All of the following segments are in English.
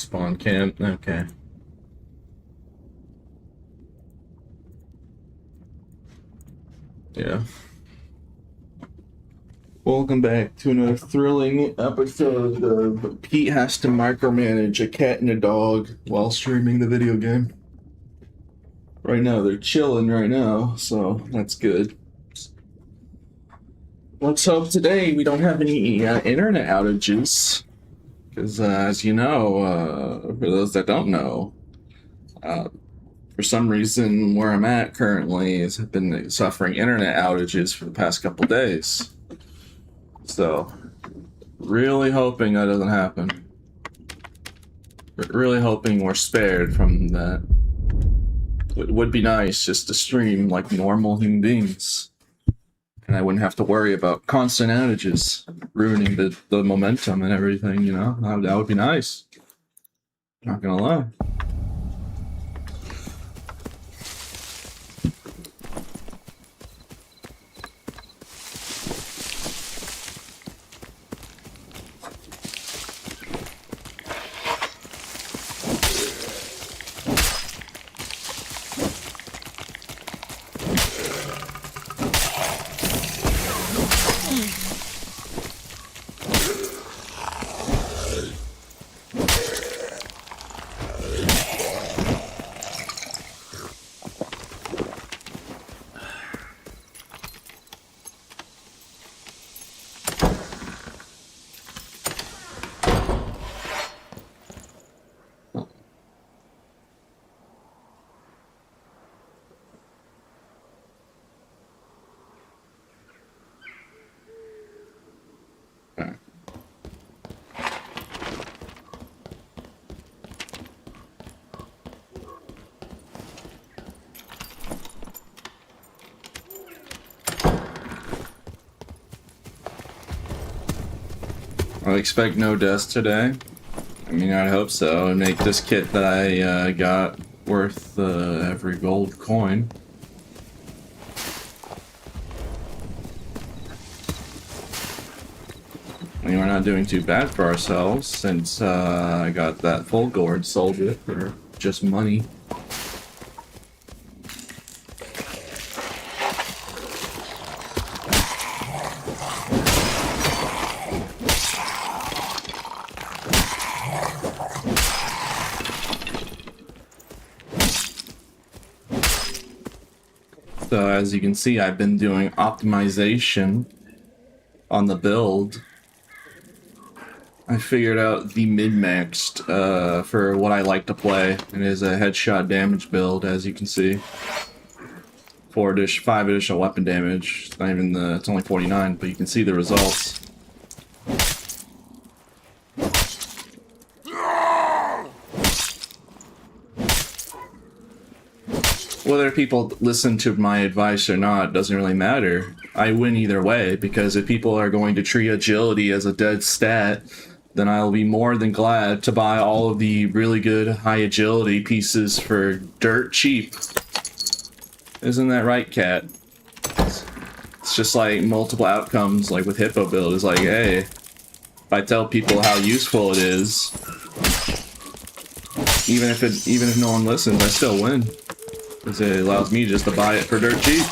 Spawn camp, okay. Yeah. Welcome back to another thrilling episode of Pete has to micromanage a cat and a dog while streaming the video game. Right now, they're chilling right now, so that's good. Let's hope today we don't have any internet outages. Because, as you know, for those that don't know, for some reason where I'm at currently has been suffering internet outages for the past couple days. So, really hoping that doesn't happen. Really hoping we're spared from that. It would be nice just to stream like normal human beings. And I wouldn't have to worry about constant outages ruining the momentum and everything, you know? That would be nice. Not gonna lie. I expect no deaths today. I mean, I'd hope so. And make this kit that I got worth every gold coin. I mean, we're not doing too bad for ourselves since I got that full gourd, sold it for just money. So as you can see, I've been doing optimization on the build. I figured out the mid-maxed for what I like to play. It is a headshot damage build, as you can see. 5 additional weapon damage. It's not even it's only 49, but you can see the results. Whether people listen to my advice or not doesn't really matter. I win either way, because if people are going to treat agility as a dead stat, then I'll be more than glad to buy all of the really good high agility pieces for dirt cheap. Isn't that right, Cat? It's just like multiple outcomes, like with Hippo build. It's like, hey, if I tell people how useful it is, even if no one listens, I still win. Because it allows me just to buy it for dirt cheap.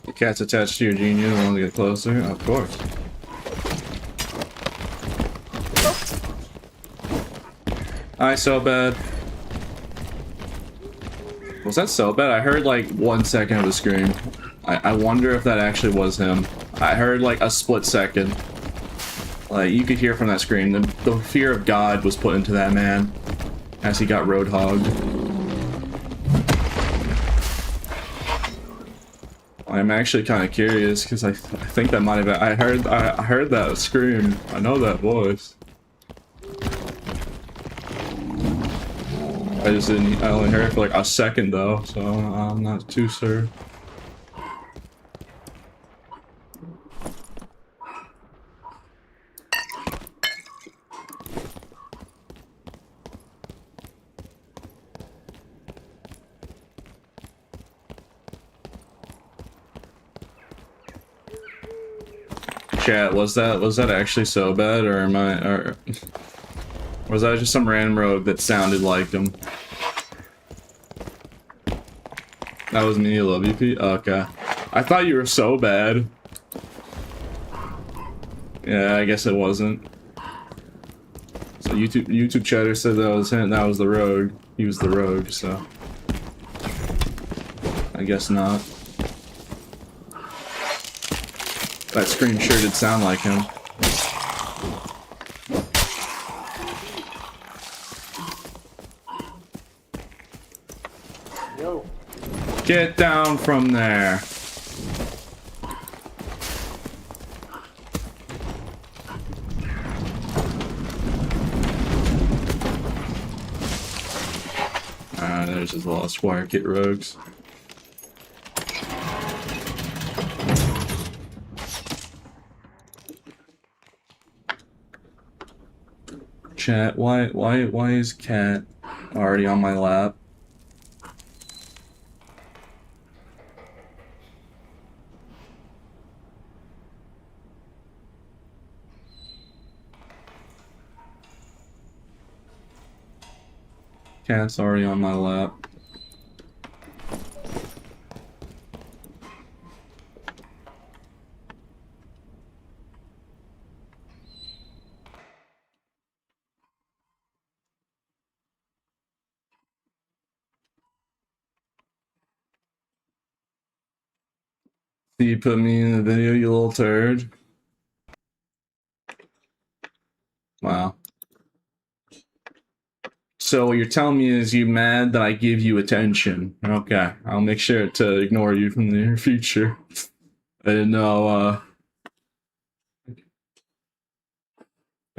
The cat's attached to your genius. I want to get closer. Of course. Hi, so bad. Was that so bad? I heard like 1 second of the scream. I wonder if that actually was him. I heard like a split second. Like, you could hear from that scream. The fear of God was put into that man as he got roadhogged. I'm actually kind of curious because I think that might have been, I heard that scream. I know that voice. I only heard it for like a second though, so I'm not too sure. Chat, was that actually so bad, or am I, or was that just some random rogue that sounded like him? That was me, love you, Pete? Okay. I thought you were so bad. Yeah, I guess it wasn't. So YouTube chatter said that was him, that was the rogue. He was the rogue, so I guess not. That scream sure did sound like him. Yo. Get down from there. There's his lost wire kit rogues. Chat, why is Cat already on my lap? Cat's already on my lap. You put me in the video, you little turd. Wow. So what you're telling me is you mad that I give you attention. Okay, I'll make sure to ignore you from the near future. I didn't know,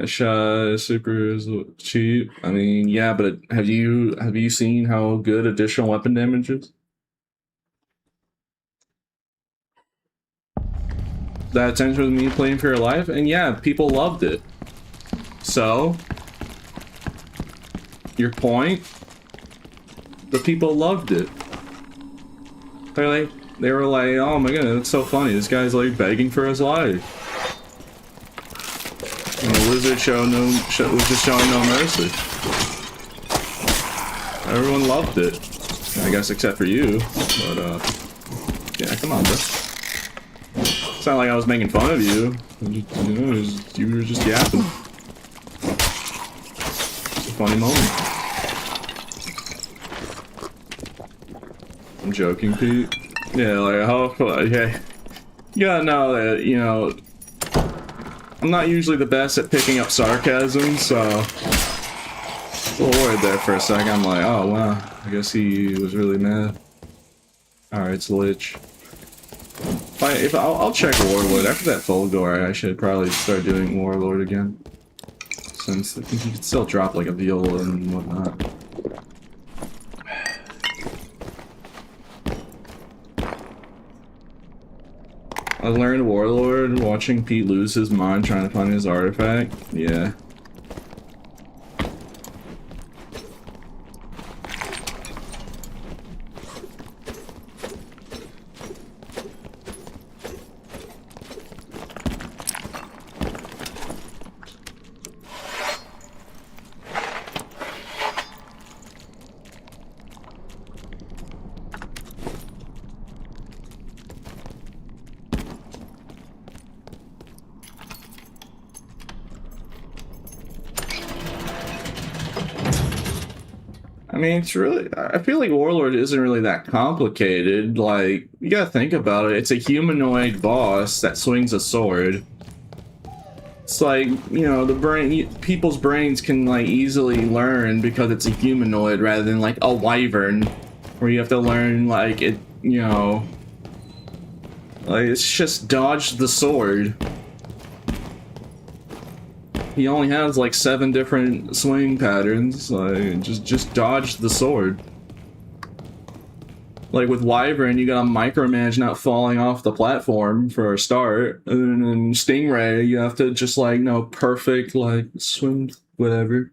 super is cheap. I mean, yeah, but have you seen how good additional weapon damage is? That attention with me playing for your life, and yeah, people loved it. So, your point? The people loved it. They were like, oh my god, that's so funny. This guy's like begging for his life. And the lizard was just showing no mercy. Everyone loved it. I guess except for you. But yeah, come on, bro. It's not like I was making fun of you. You were just yapping. It's a funny moment. I'm joking, Pete. Yeah, like, how, yeah. You gotta know that, you know, I'm not usually the best at picking up sarcasm, so I was a little worried there for a second. I'm like, oh wow, I guess he was really mad. Alright, it's Lich. I'll check Warlord. After that Fulgor, I should probably start doing Warlord again. Since I think you can still drop like a Viola and whatnot. I learned Warlord watching Pete lose his mind trying to find his artifact. Yeah. I mean, it's really, I feel like Warlord isn't really that complicated. Like, you gotta think about it. It's a humanoid boss that swings a sword. It's like, you know, people's brains can, like, easily learn because it's a humanoid rather than, like, a wyvern, where you have to learn, like, it, you know, like, it's just dodge the sword. He only has like 7 different swing patterns. Like, just dodge the sword. Like with Wyvern, you gotta micromanage not falling off the platform for a start, and then Stingray, you have to just like perfect like swim whatever.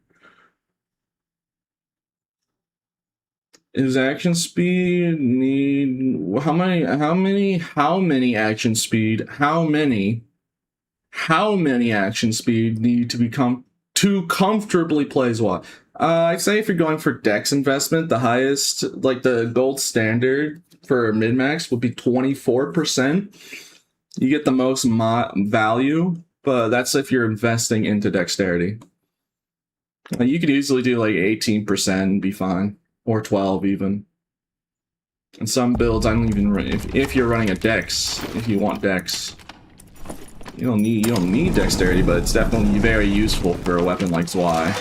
His action speed need how many action speed? How how many action speed need to become to comfortably play SWAT? I'd say if you're going for dex investment, the highest, like the gold standard for min-max would be 24%. You get the most value, but that's if you're investing into dexterity. You could easily do like 18% and be fine, or 12 even. In some builds, I don't even run. If you're running a dex, if you want dex, you don't need dexterity, but it's definitely very useful for a weapon like Zwei.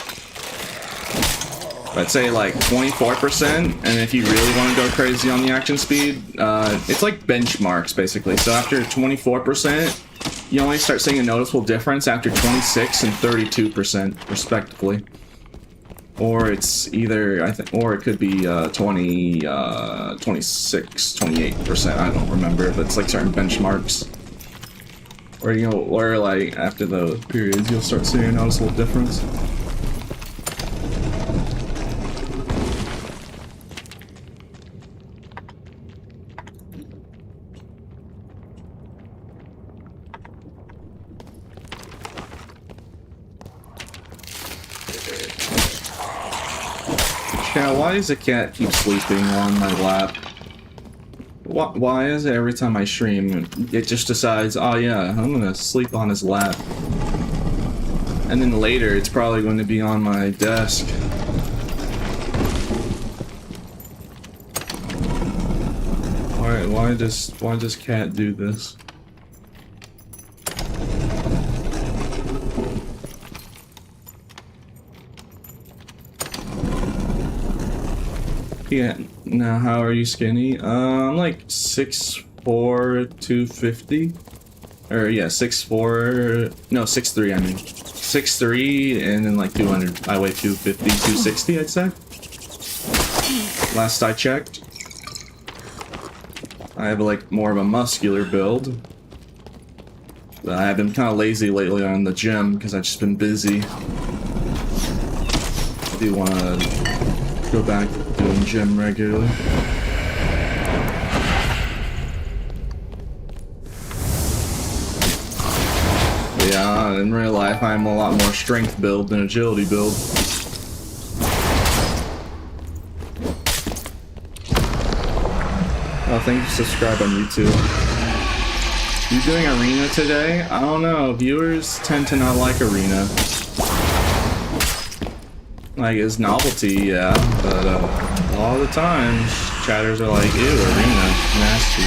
I'd say like 24%, and if you really want to go crazy on the action speed, it's like benchmarks basically. So after 24%, you only start seeing a noticeable difference after 26 and 32% respectively. Or it's either, I think, or it could be 26, 28%, I don't remember, but it's like certain benchmarks. Or, you know, or like after those periods, you'll start seeing a noticeable difference. Yeah, why does the cat keep sleeping on my lap? Why is it every time I stream, it just decides, oh yeah, I'm gonna sleep on his lap. And then later, it's probably going to be on my desk. Why does cat do this? Yeah, now how are you skinny? I'm like 6'4", 250. Or yeah, 6'4", no 6'3", I mean. 6'3", and then like 200. I weigh 250, 260, I'd say. Last I checked. I have like more of a muscular build. But I've been kind of lazy lately on the gym because I've just been busy. I do want to go back to doing gym regularly. But yeah, in real life I'm a lot more strength build than agility build. Oh, thank you, subscribe on YouTube. You doing arena today? I don't know, viewers tend to not like arena. Like, it's novelty, yeah, but a lot of the times, chatters are like, ew, arena, nasty.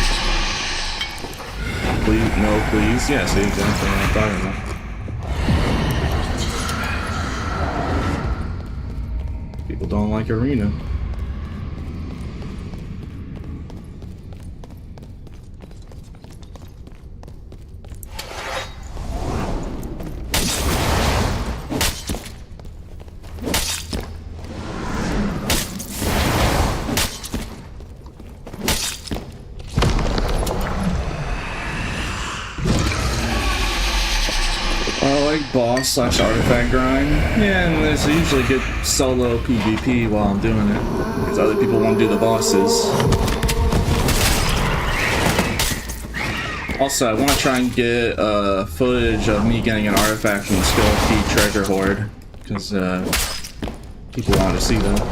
Please, no, please, yeah, see, exactly what I'm talking about. People don't like arena. Boss/artifact grind. Yeah, and there's usually good solo PvP while I'm doing it, because other people won't do the bosses. Also, I want to try and get footage of me getting an artifact from the Skill Key Treasure Hoard, because people want to see that.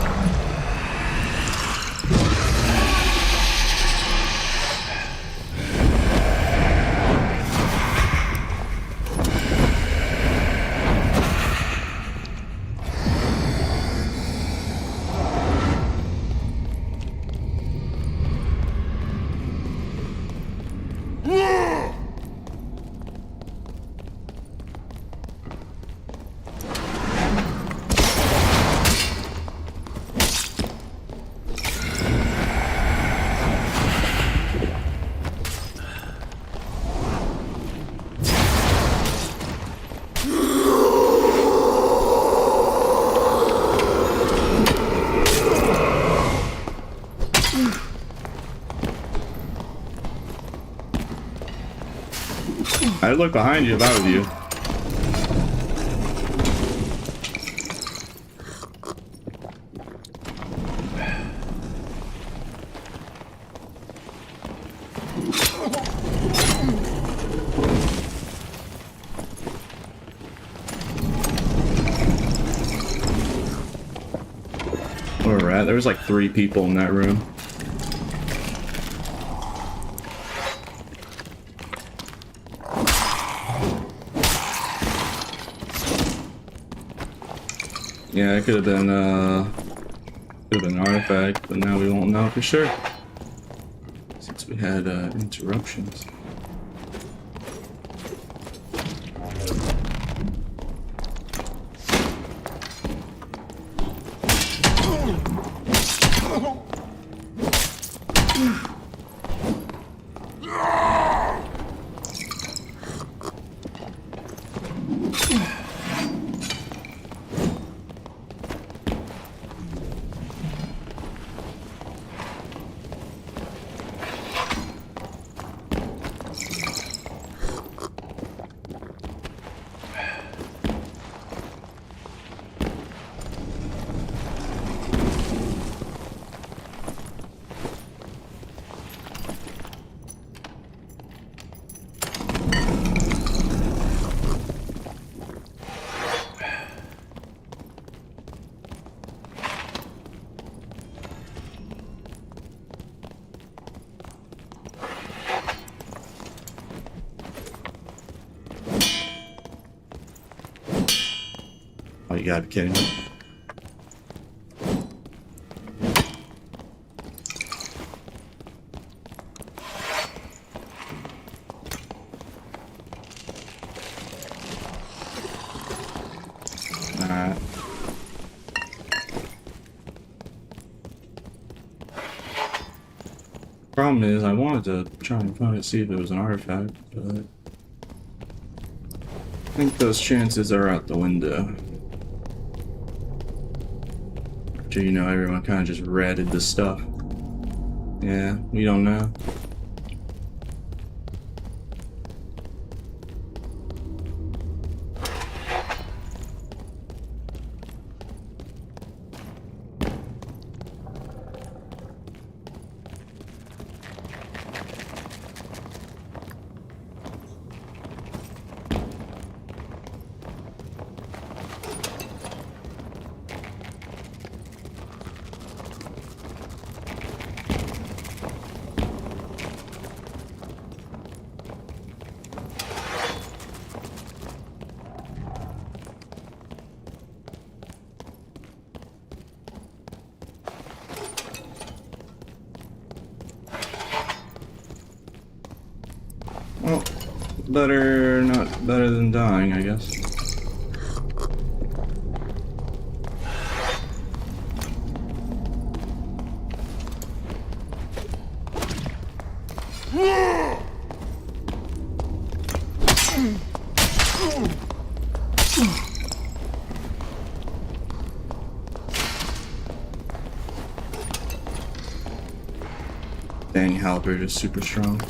I'd look behind you if I were you. There was like 3 people in that room. Yeah, it could have been an artifact, but now we won't know for sure. Since we had interruptions. Oh, you gotta be kidding me. Alright. Problem is, I wanted to try and find it, see if it was an artifact, but I think those chances are out the window. After, you know, everyone kind of just ratted the stuff. Yeah, we don't know. Well, not better than dying, I guess. Dang, halberd is super strong.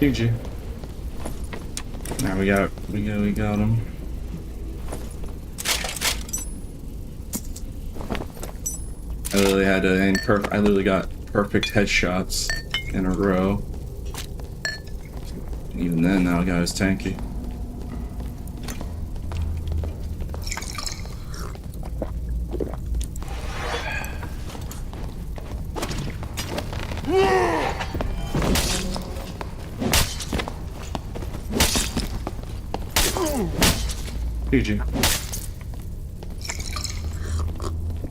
GG. Now we got him. I literally got perfect headshots in a row. Even then, that guy was tanky. GG.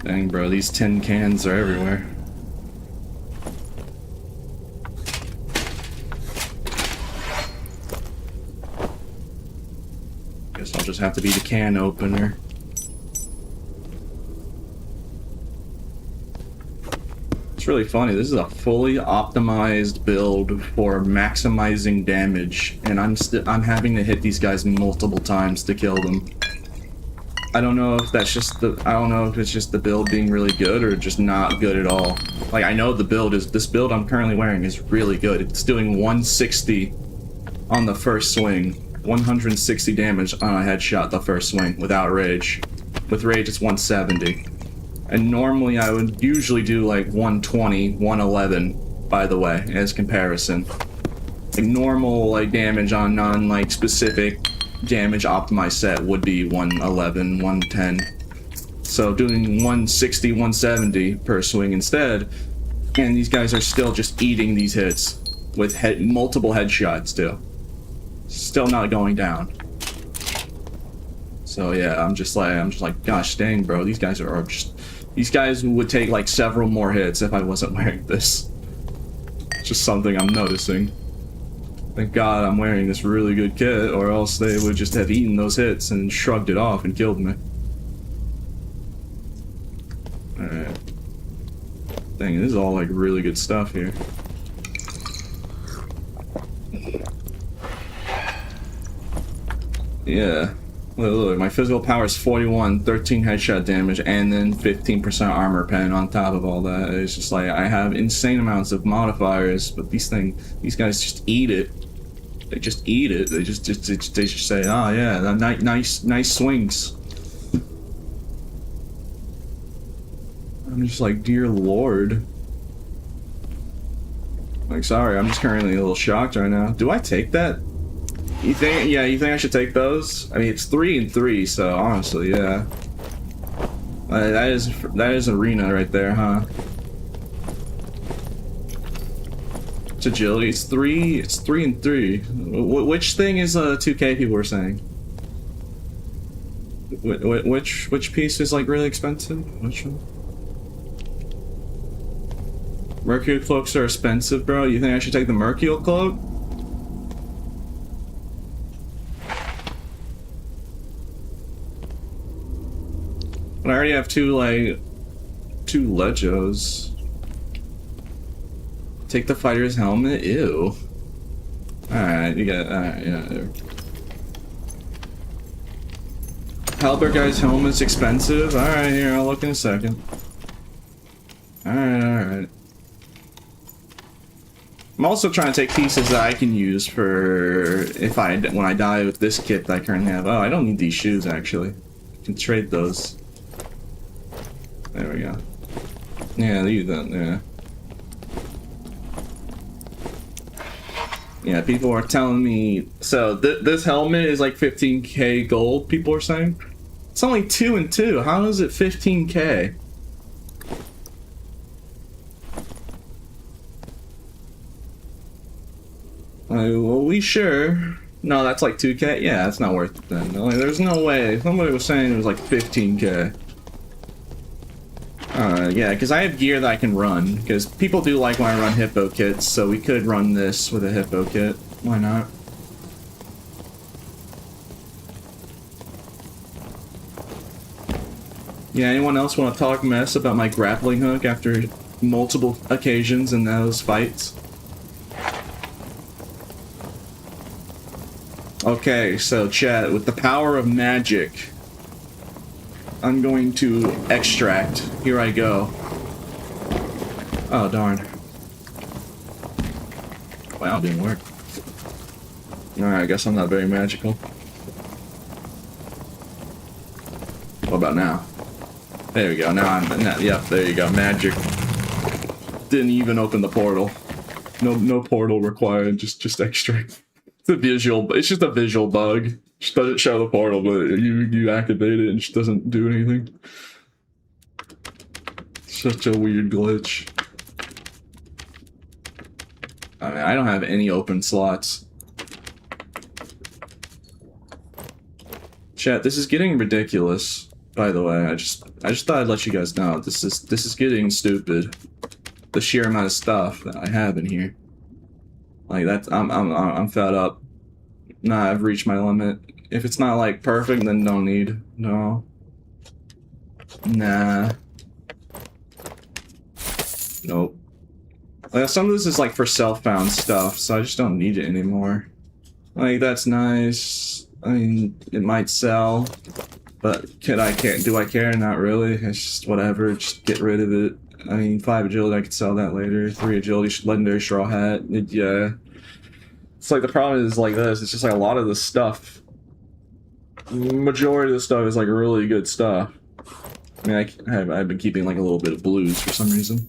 Dang, bro, these tin cans are everywhere. Guess I'll just have to be the can opener. It's really funny. This is a fully optimized build for maximizing damage, and I'm having to hit these guys multiple times to kill them. I don't know if that's just I don't know if it's just the build being really good or just not good at all. Like, I know the build is, this build I'm currently wearing is really good. It's doing 160 on the first swing, 160 damage on a headshot the first swing without rage. With rage, it's 170. And normally I would usually do like 120, 111, by the way, as comparison. Like normal like damage on non like specific damage optimized set would be 111, 110. So doing 160, 170 per swing instead, and these guys are still just eating these hits with multiple headshots too. Still not going down. So yeah, I'm just like, gosh dang, bro, these guys are just, these guys would take like several more hits if I wasn't wearing this. It's just something I'm noticing. Thank God I'm wearing this really good kit, or else they would just have eaten those hits and shrugged it off and killed me. Alright. Dang, this is all like really good stuff here. Yeah. Look, my physical power is 41, 13 headshot damage, and then 15% armor pen on top of all that. It's just like, I have insane amounts of modifiers, but these guys just eat it. They just eat it. They just say, oh yeah, nice swings. I'm just like, dear Lord. Like, sorry, I'm just currently a little shocked right now. Do I take that? You think? Yeah, you think I should take those? I mean, it's 3 and 3, so honestly, yeah. That is arena right there, huh? It's agility. It's 3 and 3. Which thing is 2K people were saying? Which piece is like really expensive? Which one? Mercurial cloaks are expensive, bro. You think I should take the Mercurial cloak? But I already have two Legos. Take the fighter's helmet? Ew. Alright, you got, alright, yeah. There. Halberd guy's helmet's expensive? Alright, here, I'll look in a second. Alright. I'm also trying to take pieces that I can use for when I die with this kit that I currently have. Oh, I don't need these shoes actually. I can trade those. There we go. Yeah, leave that there. Yeah, people are telling me. So this helmet is like 15k gold. People are saying it's only 2 and 2. How is it 15k? Well, we sure? No, that's like 2k. Yeah, that's not worth it then. Like, there's no way. Somebody was saying it was like 15k. Yeah, because I have gear that I can run. Because people do like when I run hippo kits, so we could run this with a hippo kit. Why not? Yeah, anyone else want to talk mess about my grappling hook after multiple occasions in those fights? Okay, so chat, with the power of magic, I'm going to extract. Here I go. Oh, darn. Wow, it didn't work. Alright, I guess I'm not very magical. What about now? There we go, yep, there you go, magic. Didn't even open the portal. No portal required, just extract. It's just a visual bug. Just doesn't show the portal, but you activate it and it just doesn't do anything. Such a weird glitch. I mean, I don't have any open slots. Chat, this is getting ridiculous. By the way, I just thought I'd let you guys know this is getting stupid. The sheer amount of stuff that I have in here. Like that's I'm fed up. Nah, I've reached my limit. If it's not like perfect, then don't need. No. Nah. Nope. Like, some of this is like for self-found stuff, so I just don't need it anymore. Like that's nice. I mean, it might sell, but do I care? Not really. It's just whatever. Just get rid of it. I mean, 5 agility, I could sell that later. 3 agility, legendary straw hat. Yeah. It's like the problem is like this. It's just like a lot of the stuff. Majority of the stuff is like really good stuff. I mean, I've been keeping like a little bit of blues for some reason.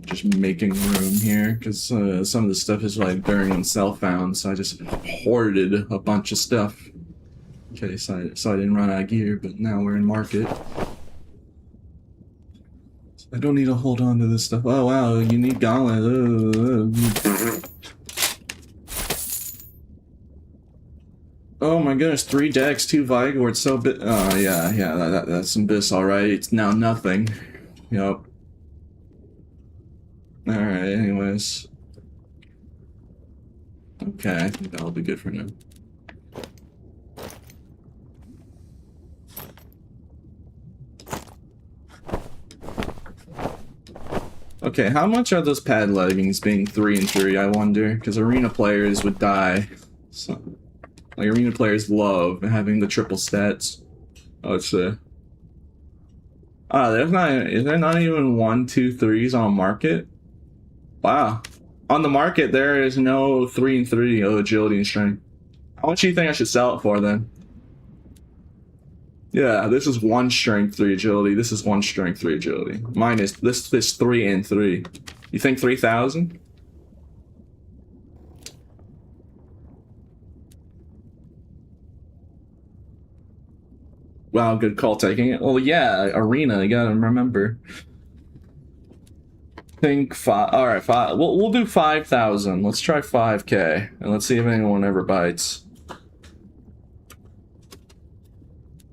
Just making room here because some of the stuff is like during when self-found, so I just hoarded a bunch of stuff. Okay, so I didn't run out of gear, but now we're in market. I don't need to hold on to this stuff. Oh wow, you need gauntlet. Oh my goodness, 3 decks, 2 Vigor, so yeah, that's some bis, alright. It's now nothing. Yep. Alright, anyways. Okay, I think that'll be good for now. Okay, how much are those pad leggings being 3 and 3, I wonder? Because arena players would die. So, like, arena players love having the triple stats. Oh, it's is there not even 1, 2, 3s on market? Wow. On the market, there is no 3 and 3 of agility and strength. How much do you think I should sell it for then? Yeah, this is 1 strength, 3 agility. This is 1 strength, 3 agility. Mine is this 3 and 3. You think 3,000? Wow, good call taking it. Well, yeah, arena, you gotta remember. Think 5. All right, 5. We'll do 5,000. Let's try 5K, and let's see if anyone ever bites.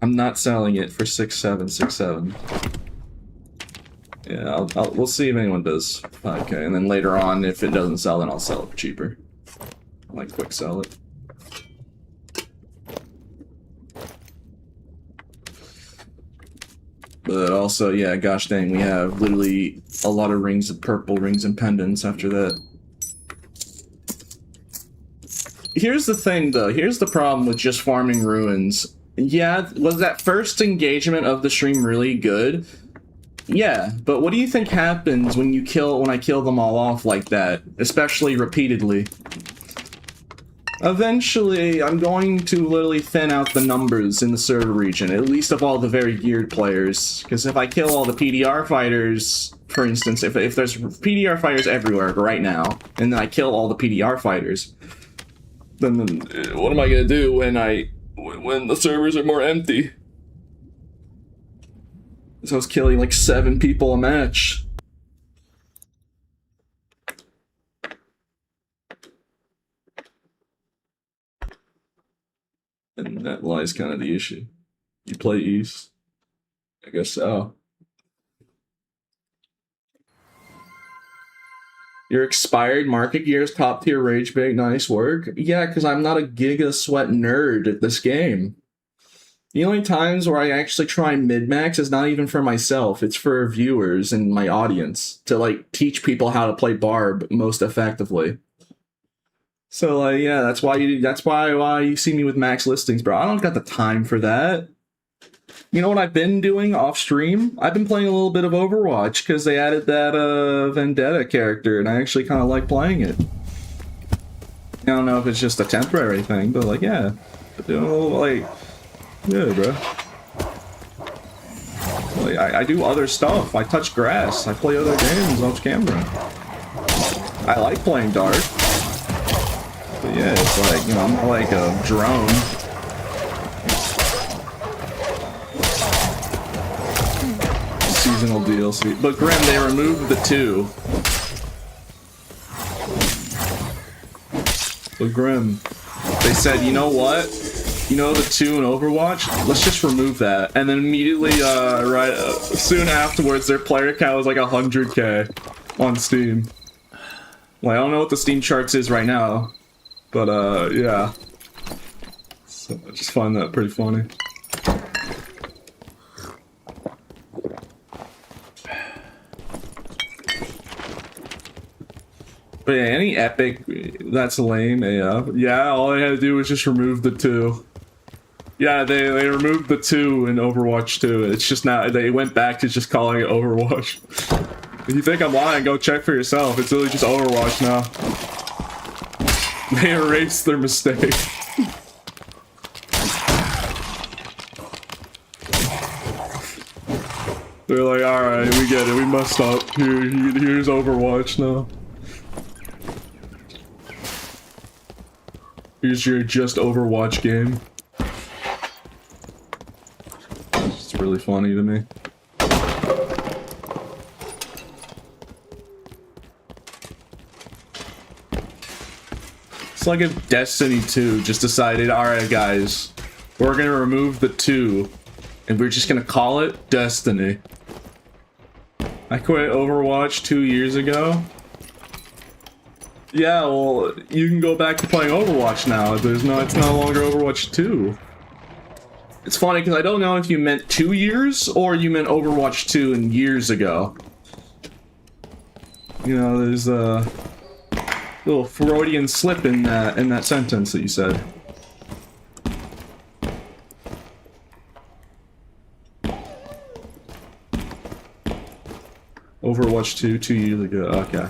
I'm not selling it for 6,767. Yeah, we'll see if anyone does 5K, and then later on, if it doesn't sell, then I'll sell it for cheaper. I'll, like, quick sell it. But also, yeah, gosh dang, we have literally a lot of rings of purple rings and pendants after that. Here's the thing, though. Here's the problem with just farming ruins. Yeah, was that first engagement of the stream really good? Yeah, but what do you think happens when I kill them all off like that, especially repeatedly? Eventually, I'm going to literally thin out the numbers in the server region, at least of all the very geared players. Because if I kill all the PDR fighters, for instance, if there's PDR fighters everywhere right now, and then I kill all the PDR fighters, then what am I gonna do when the servers are more empty? So I was killing like 7 people a match. And that lies kind of the issue. You play East? I guess so. Your expired market gears, top tier rage bait, nice work. Yeah, because I'm not a Giga Sweat nerd at this game. The only times where I actually try mid-max is not even for myself, it's for viewers and my audience, to like teach people how to play Barb most effectively. So like, yeah, that's why you see me with max listings, bro. I don't got the time for that. You know what I've been doing off stream? I've been playing a little bit of Overwatch because they added that Vendetta character, and I actually kind of like playing it. I don't know if it's just a temporary thing, but like, yeah, like, yeah, bro. Like, I do other stuff. I touch grass. I play other games off camera. I like playing Dark. But yeah, it's like, you know, I'm not like a drone. seasonal DLC. But Grim, they removed the 2. But Grim, they said, you know what? You know the 2 in Overwatch? Let's just remove that. And then immediately, soon afterwards, their player count was like 100K on Steam. Well, I don't know what the Steam charts is right now, but yeah. So I just find that pretty funny. But yeah, any epic, that's lame AF. Yeah, all I had to do was just remove the 2. Yeah, they removed the 2 in Overwatch 2. It's just now, they went back to just calling it Overwatch. If you think I'm lying, go check for yourself. It's really just Overwatch now. They erased their mistake. They're like, alright, we get it, we messed up. Here's Overwatch now. Here's your just Overwatch game. It's really funny to me. It's like if Destiny 2 just decided, alright guys, we're gonna remove the 2, and we're just gonna call it Destiny. I quit Overwatch 2 years ago. Yeah, well, you can go back to playing Overwatch now. It's no longer Overwatch 2. It's funny because I don't know if you meant 2 years or you meant Overwatch 2 and years ago. You know, there's a little Freudian slip in that sentence that you said. Overwatch 2 years ago. Okay.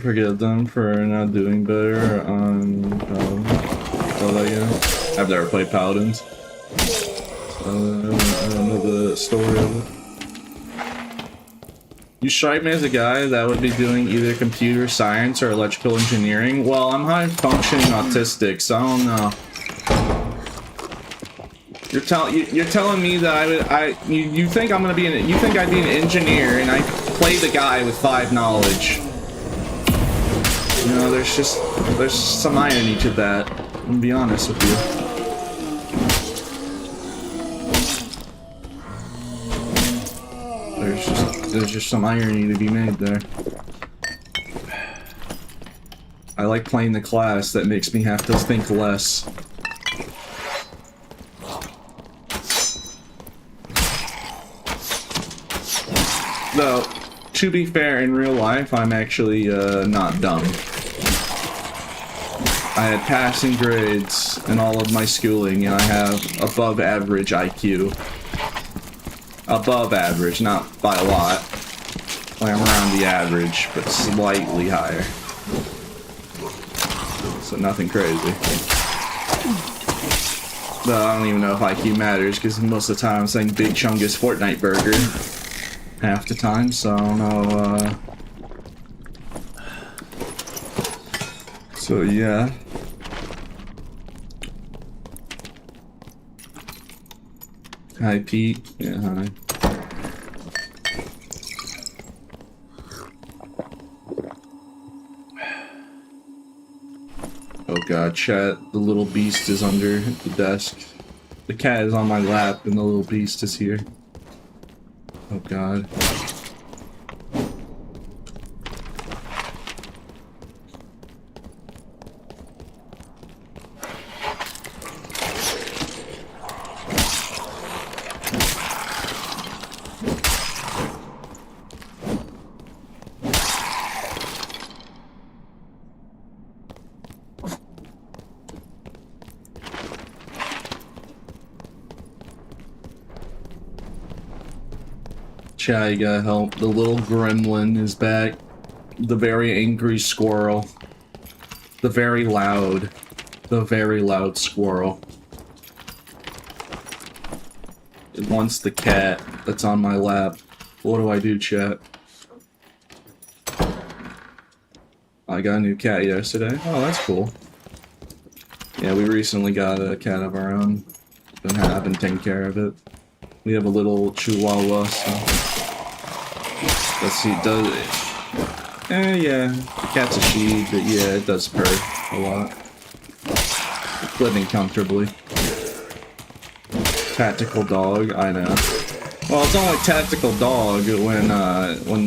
Forgive them for not doing better on I've never played Paladins. So I don't know the story of it. You strike me as a guy that would be doing either computer science or electrical engineering. Well, I'm high functioning autistic, so I don't know. You're telling me that you think I'm gonna be you think I'd be an engineer and I play the guy with 5 knowledge. You know, there's some irony to that. I'm gonna be honest with you. There's just some irony to be made there. I like playing the class that makes me have to think less. Though, to be fair, in real life, I'm actually not dumb. I had passing grades in all of my schooling, and I have above average IQ. Above average, not by a lot. Like, I'm around the average, but slightly higher. So nothing crazy. Though I don't even know if IQ matters, because most of the time I'm saying Big Chungus Fortnite Burger. Half the time, so I don't know, so yeah. Hi, Pete. Yeah, hi. Oh god, chat, the little beast is under the desk. The cat is on my lap and the little beast is here. Oh god. Chat, you gotta help. The little gremlin is back. The very angry squirrel. The very loud squirrel. It wants the cat that's on my lap. What do I do, chat? I got a new cat yesterday. Oh, that's cool. Yeah, we recently got a cat of our own. I've been taking care of it. We have a little chihuahua, so... Let's see, does it... yeah, the cat's a she, but yeah, it does purr a lot. Living comfortably. Tactical dog, I know. Well, it's only tactical dog when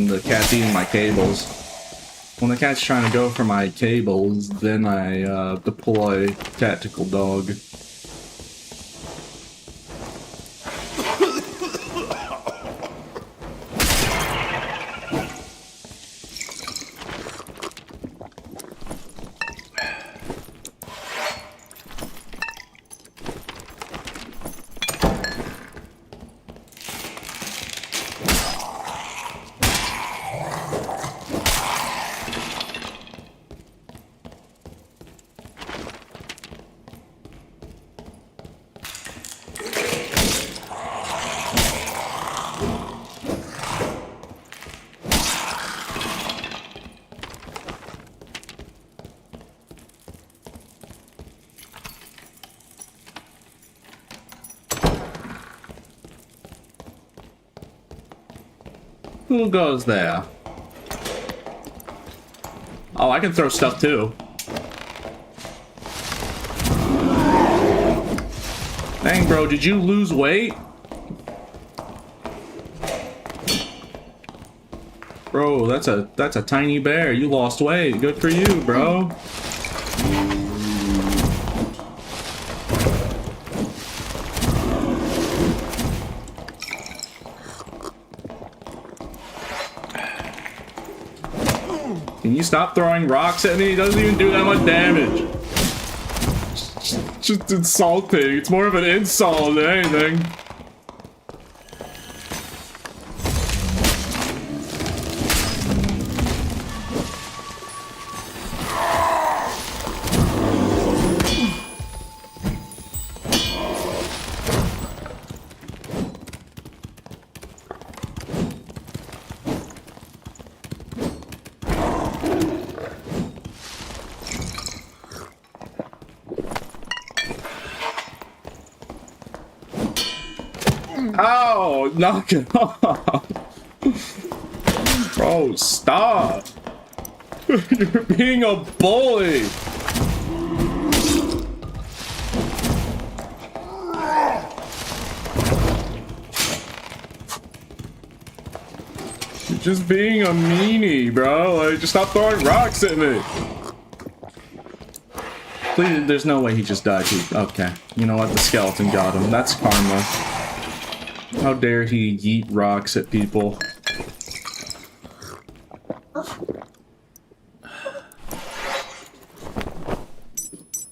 the cat's eating my cables. When the cat's trying to go for my cables, then I deploy tactical dog. Who goes there? Oh, I can throw stuff too. Dang, bro, did you lose weight? Bro, that's a tiny bear. You lost weight. Good for you, bro. Can you stop throwing rocks at me? He doesn't even do that much damage. Just insulting. It's more of an insult than anything. Oh, knock it off. Bro, stop. You're being a bully. You're just being a meanie, bro. Like, just stop throwing rocks at me. Please, there's no way he just died. Okay. You know what? The skeleton got him. That's karma. How dare he yeet rocks at people?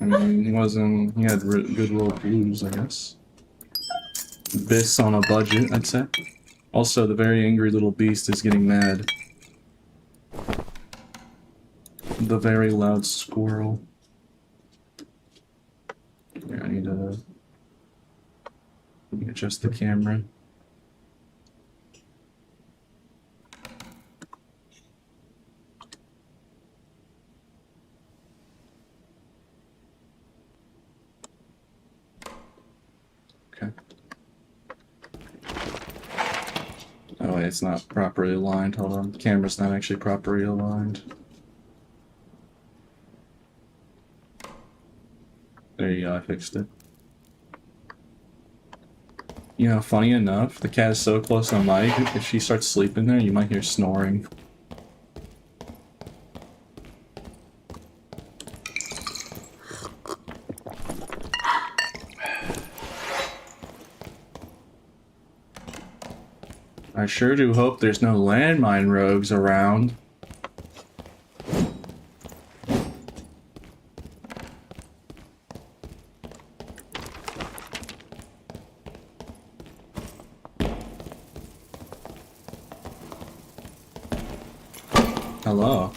I mean, he had good little blues, I guess. This on a budget, I'd say. Also, the very angry little beast is getting mad. The very loud squirrel. Here, I need to... Let me adjust the camera. Okay. Oh wait, it's not properly aligned. Hold on. The camera's not actually properly aligned. There you go, I fixed it. You know, funny enough, the cat is so close to the mic, if she starts sleeping there, you might hear snoring. I sure do hope there's no landmine rogues around. Hello.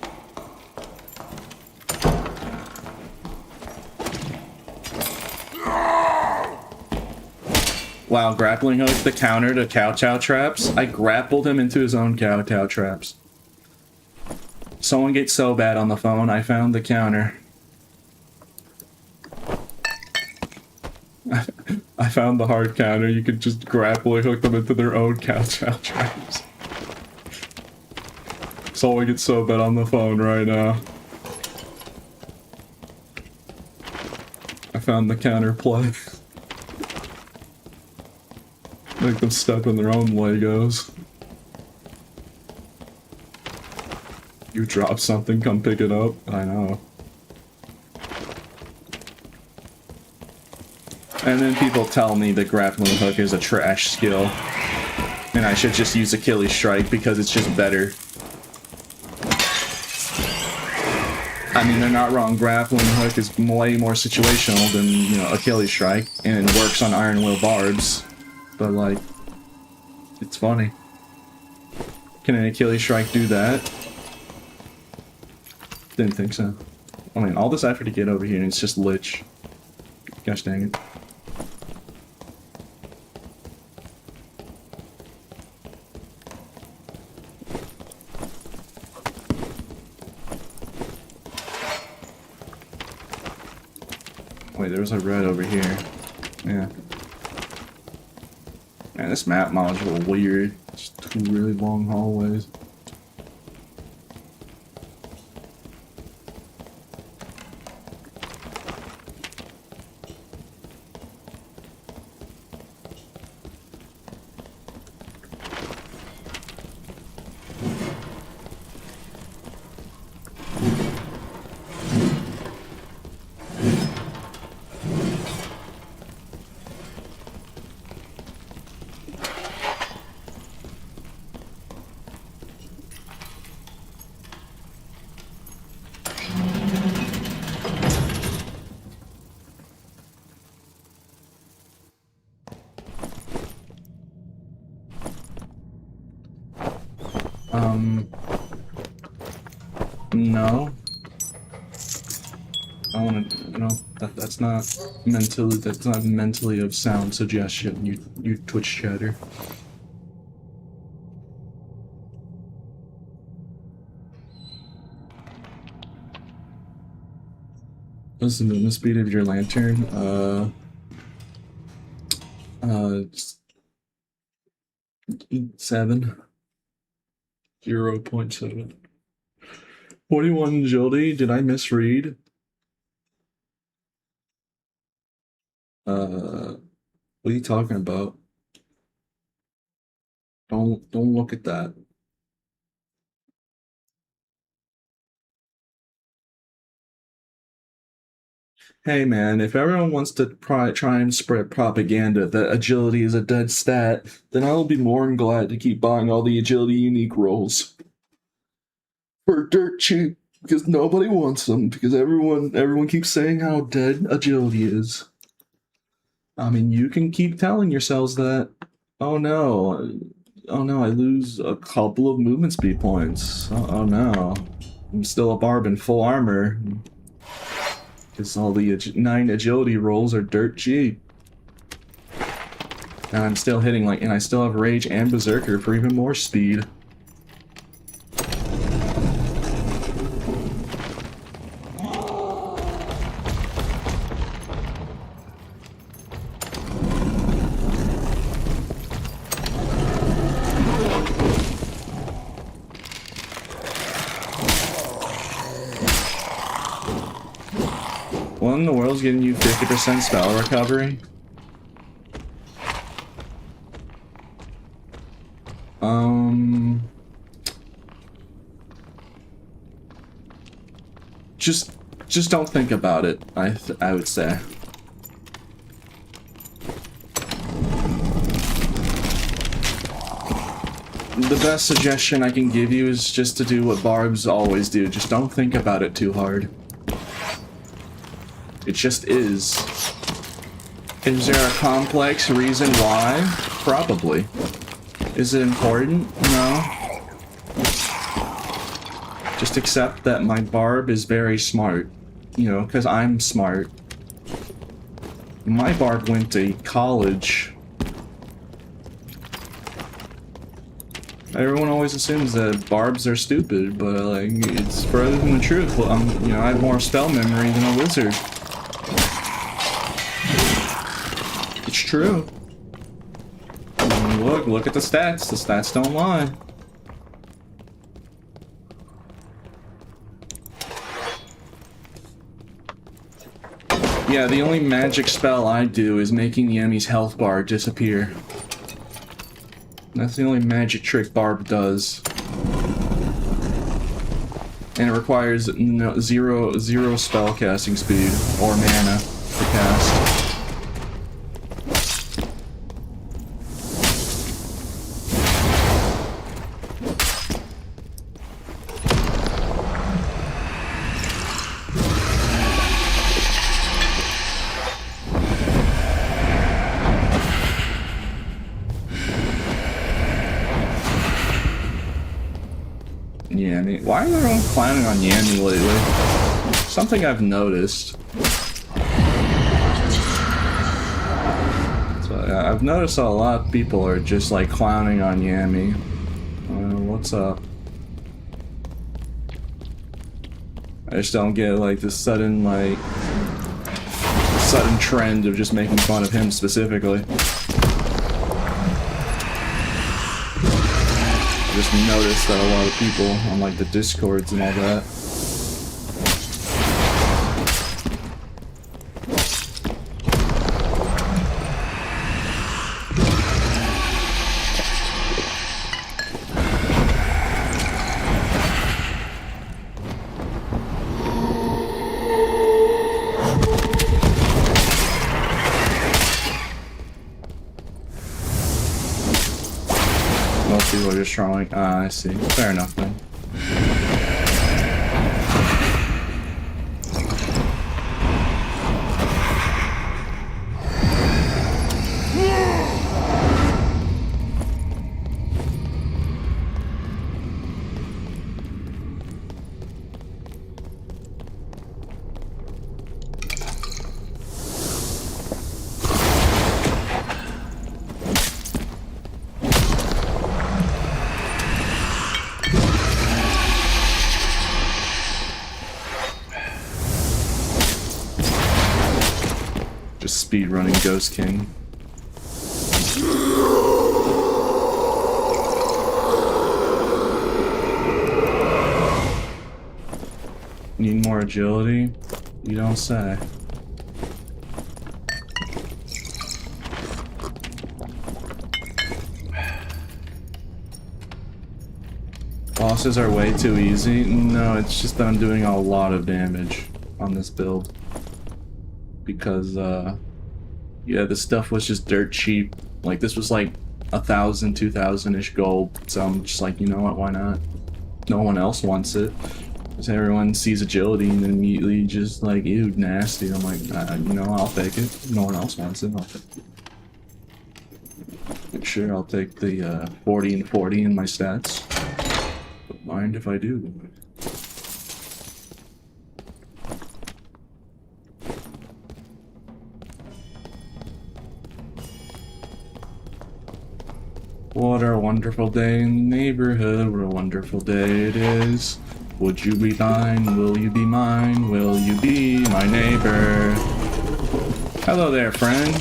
Wow, grappling hook the counter to cow-chow traps? I grappled him into his own cow-chow traps. Someone gets so bad on the phone, I found the counter. I found the hard counter. You could just grappling hook them into their own cow-chow traps. Someone gets so bad on the phone right now. I found the counter play. Make them step in their own Legos. You drop something, come pick it up. I know. And then people tell me that grappling hook is a trash skill. And I should just use Achilles strike because it's just better. I mean, they're not wrong. Grappling hook is way more situational than, you know, Achilles strike. And it works on Iron Will barbs. But, like, it's funny. Can an Achilles strike do that? Didn't think so. I mean, all this effort to get over here and it's just lich. Gosh dang it. Wait, there was a red over here. Yeah. Man, this map module weird. Just two really long hallways. No. I want to, you know, that's not mentally of sound suggestion, you Twitch chatter. What's the movement speed of your lantern? 7. 0.7. 41 agility, did I misread? What are you talking about? Don't look at that. Hey man, if everyone wants to try and spread propaganda that agility is a dead stat, then I'll be more than glad to keep buying all the agility unique rolls. For dirt cheap, because nobody wants them, because everyone keeps saying how dead agility is. I mean, you can keep telling yourselves that. Oh no, I lose a couple of movement speed points. Oh no, I'm still a barb in full armor. Because all the 9 agility rolls are dirt cheap. And I'm still hitting, like, and I still have Rage and Berserker for even more speed. What in the world's getting you 50% spell recovery? Just don't think about it, I would say. The best suggestion I can give you is just to do what barbs always do. Just don't think about it too hard. It just is. Is there a complex reason why? Probably. Is it important? No. Just accept that my barb is very smart. You know, because I'm smart. My barb went to college. Everyone always assumes that barbs are stupid, but like, it's further than the truth. Well, you know, I have more spell memory than a wizard. It's true. Look at the stats. The stats don't lie. Yeah, the only magic spell I do is making the enemy's health bar disappear. That's the only magic trick Barb does. And it requires zero spell casting speed or mana to cast. Yammy. Why is everyone clowning on Yammy lately? Something I've noticed. So, I've noticed a lot of people are just like clowning on Yammy. What's up? I just don't get like this sudden trend of just making fun of him specifically. I just noticed that a lot of people on like the Discords and all that. People are just trying. I see. Fair enough then. Speedrunning Ghost King. Need more agility? You don't say. Bosses are way too easy? No, it's just that I'm doing a lot of damage on this build. Because, yeah, the stuff was just dirt cheap. Like, this was like 1,000, 2,000-ish gold. So I'm just like, you know what, why not? No one else wants it. Because everyone sees agility and then immediately just like, ew, nasty. I'm like, you know, I'll take it. No one else wants it, I'll take it. Sure, I'll take the 40 and 40 in my stats. Don't mind if I do. What a wonderful day in the neighborhood, what a wonderful day it is. Would you be mine? Will you be mine? Will you be my neighbor? Hello there, friend.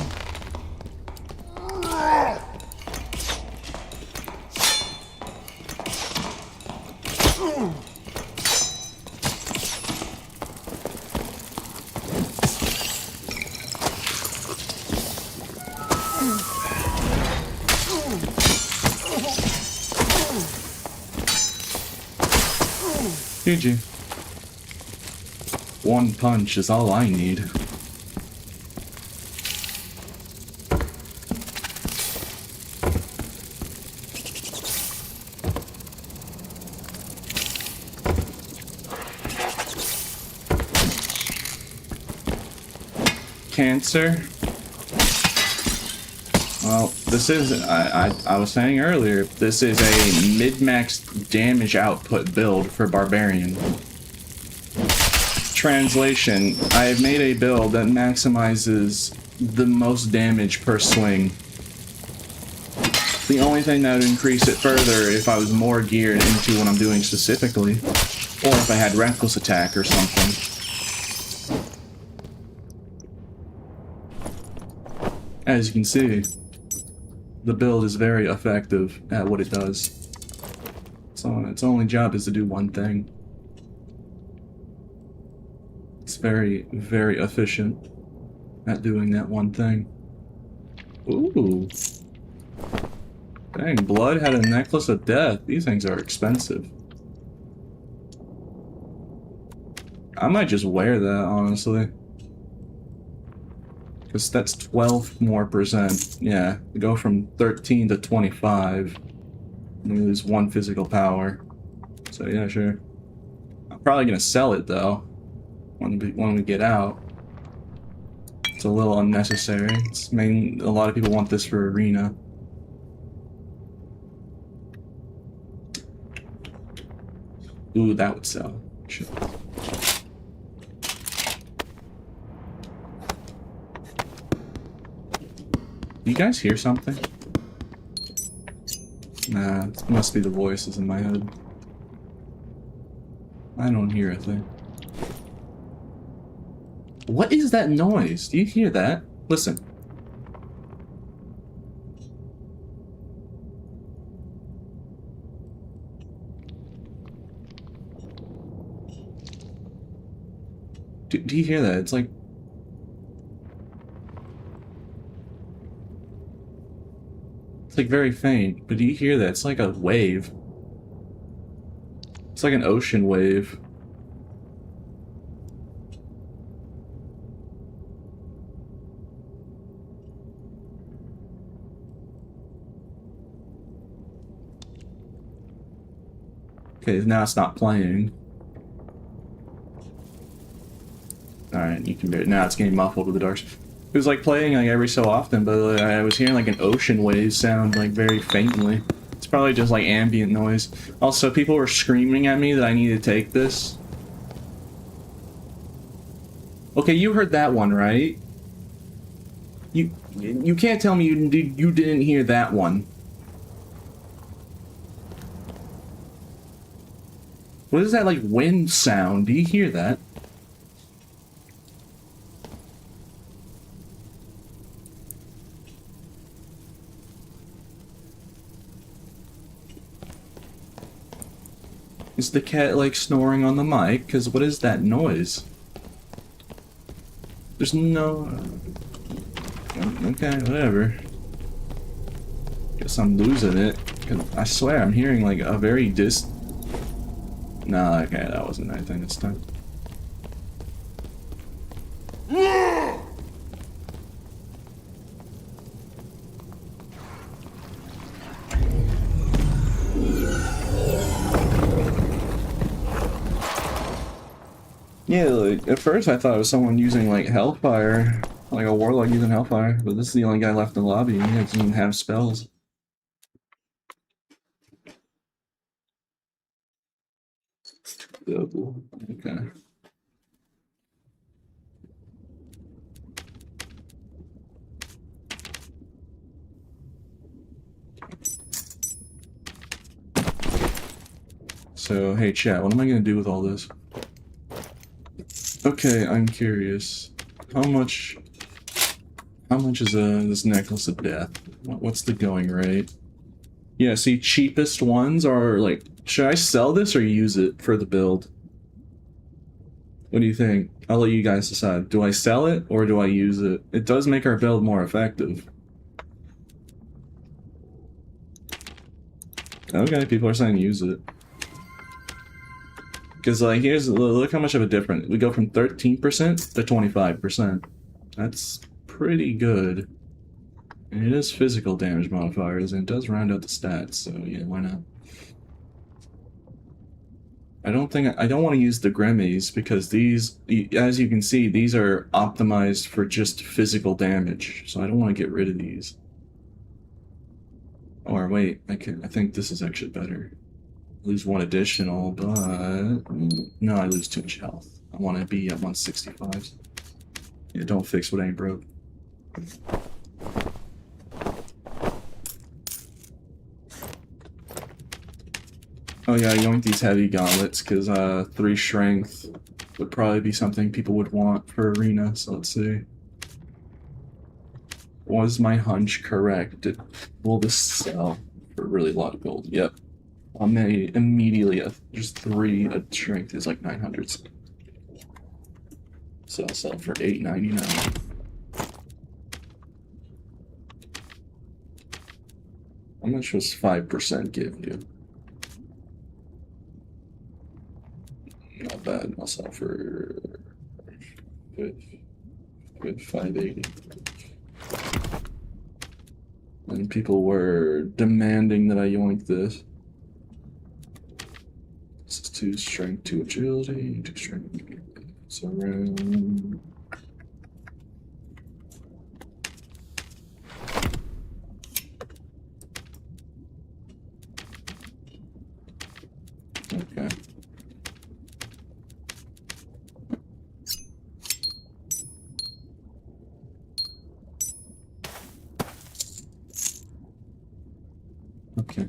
GG. One punch is all I need. Cancer. Well, this is, I was saying earlier, this is a mid-max damage output build for Barbarian. Translation, I have made a build that maximizes the most damage per swing. The only thing that would increase it further if I was more geared into what I'm doing specifically, or if I had reckless attack or something. As you can see, the build is very effective at what it does. So its only job is to do one thing. It's very, very efficient at doing that one thing. Ooh. Dang, Blood had a necklace of death. These things are expensive. I might just wear that, honestly. Because that's 12 more %. Yeah, go from 13 to 25. And we lose 1 physical power. So yeah, sure. I'm probably gonna sell it though. When we get out. It's a little unnecessary. A lot of people want this for arena. Ooh, that would sell. Shit. Do you guys hear something? Nah, it must be the voices in my head. I don't hear a thing. What is that noise? Do you hear that? Listen. Do you hear that? It's like... It's like very faint, but do you hear that? It's like a wave. It's like an ocean wave. Okay, now it's not playing. Alright, you can bear it. Now it's getting muffled with the dark. It was like playing like every so often, but I was hearing like an ocean wave sound like very faintly. It's probably just like ambient noise. Also, people were screaming at me that I need to take this. Okay, you heard that one, right? You can't tell me you didn't hear that one. What is that like wind sound? Do you hear that? Is the cat like snoring on the mic? Because what is that noise? There's no... Okay, whatever. Guess I'm losing it. I swear I'm hearing like a very No, okay, that wasn't anything this time. Yeah, like, at first I thought it was someone using like Hellfire, like a warlock using Hellfire, but this is the only guy left in the lobby and he doesn't even have spells. Okay. So, hey chat, what am I gonna do with all this? Okay, I'm curious. How much is this necklace of death? What's the going rate? Yeah, see, cheapest ones are like, should I sell this or use it for the build? What do you think? I'll let you guys decide. Do I sell it or do I use it? It does make our build more effective. Okay, people are saying use it. Because, like, look how much of a difference. We go from 13% to 25%. That's pretty good. And it is physical damage modifiers, and it does round out the stats, so yeah, why not? I don't want to use the Grimmies, because these, as you can see, these are optimized for just physical damage, so I don't want to get rid of these. Or wait, I think this is actually better. I lose 1 additional, but no, I lose 2 much health. I want to be at 165. Yeah, don't fix what ain't broke. Oh yeah, yoink these heavy gauntlets, because 3 strength would probably be something people would want for arena, so let's see. Was my hunch correct? Will this sell for a really lot of gold? Yep. I'm immediately just 3 strength is like 900. So I'll sell for $8.99. How much was 5% give you? Not bad. I'll sell for 580. And people were demanding that I yoink this. This is 2 strength, 2 agility, 2 strength. So around. Okay. Okay.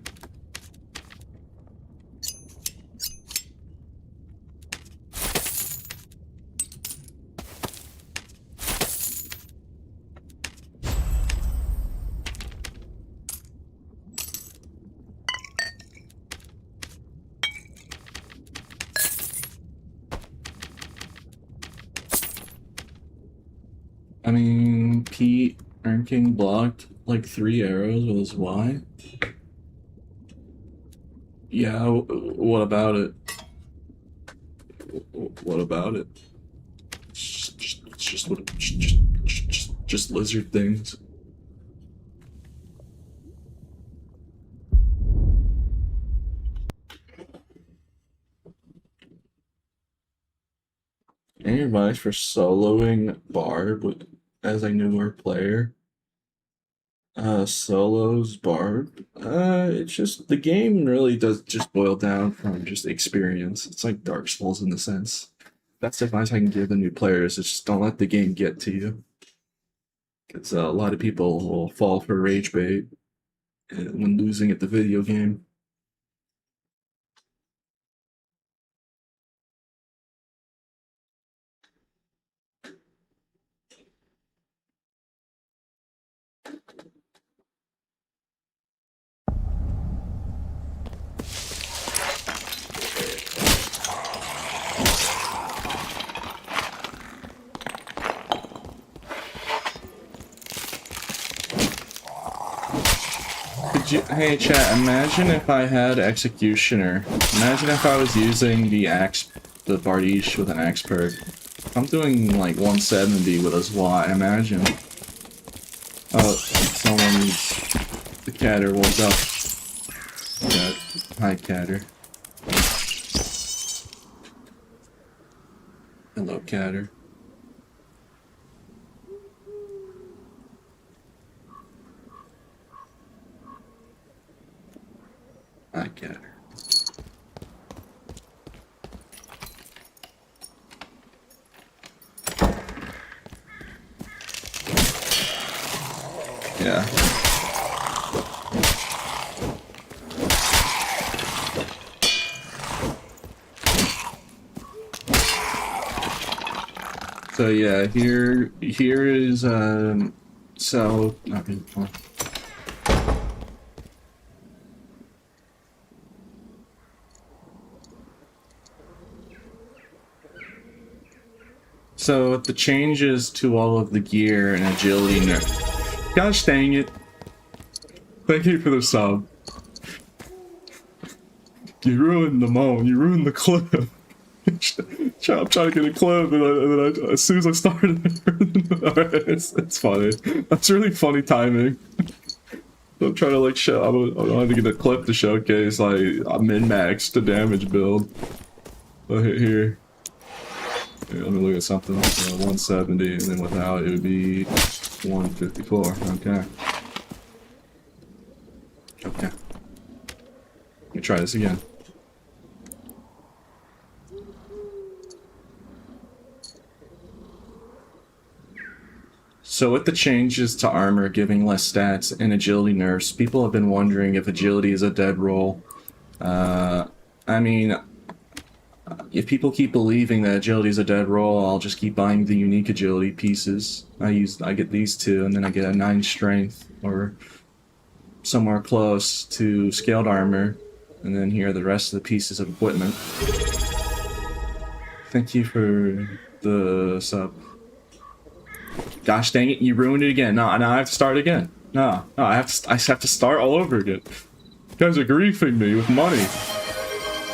I mean, Pete Ernking blocked like 3 arrows with his Y. Yeah, what about it? What about it? Just lizard things. Any advice for soloing Barb as a newer player? Solos Barb. It's just the game really does just boil down from just experience. It's like Dark Souls in the sense. That's the advice I can give the new players. Is just don't let the game get to you. Because a lot of people will fall for rage bait when losing at the video game. Hey chat, imagine if I had Executioner. Imagine if I was using the Bardiche with an axe perk. I'm doing like 170 with his Y, imagine. Oh, the catter woke up. Yeah, hi catter. Hello catter. Hi catter. Yeah. So yeah, here is so okay, well. So with the changes to all of the gear and agility nerf. Gosh dang it. Thank you for the sub. You ruined the moan, you ruined the clip. I'm trying to get a clip, and then as soon as I started, it's funny. That's really funny timing. I'm trying to like show. I'm trying to get a clip to showcase like I min-maxed the damage build. But here, let me look at something. 170, and then without it would be 154. Okay. Let me try this again. So with the changes to armor giving less stats and agility nerfs, people have been wondering if agility is a dead roll. I mean, if people keep believing that agility is a dead roll, I'll just keep buying the unique agility pieces. I get these two, and then I get a 9 strength, or somewhere close to scaled armor, and then here are the rest of the pieces of equipment. Thank you for the sub. Gosh dang it, you ruined it again. No, I have to start again. No, I have to start all over again. You guys are griefing me with money.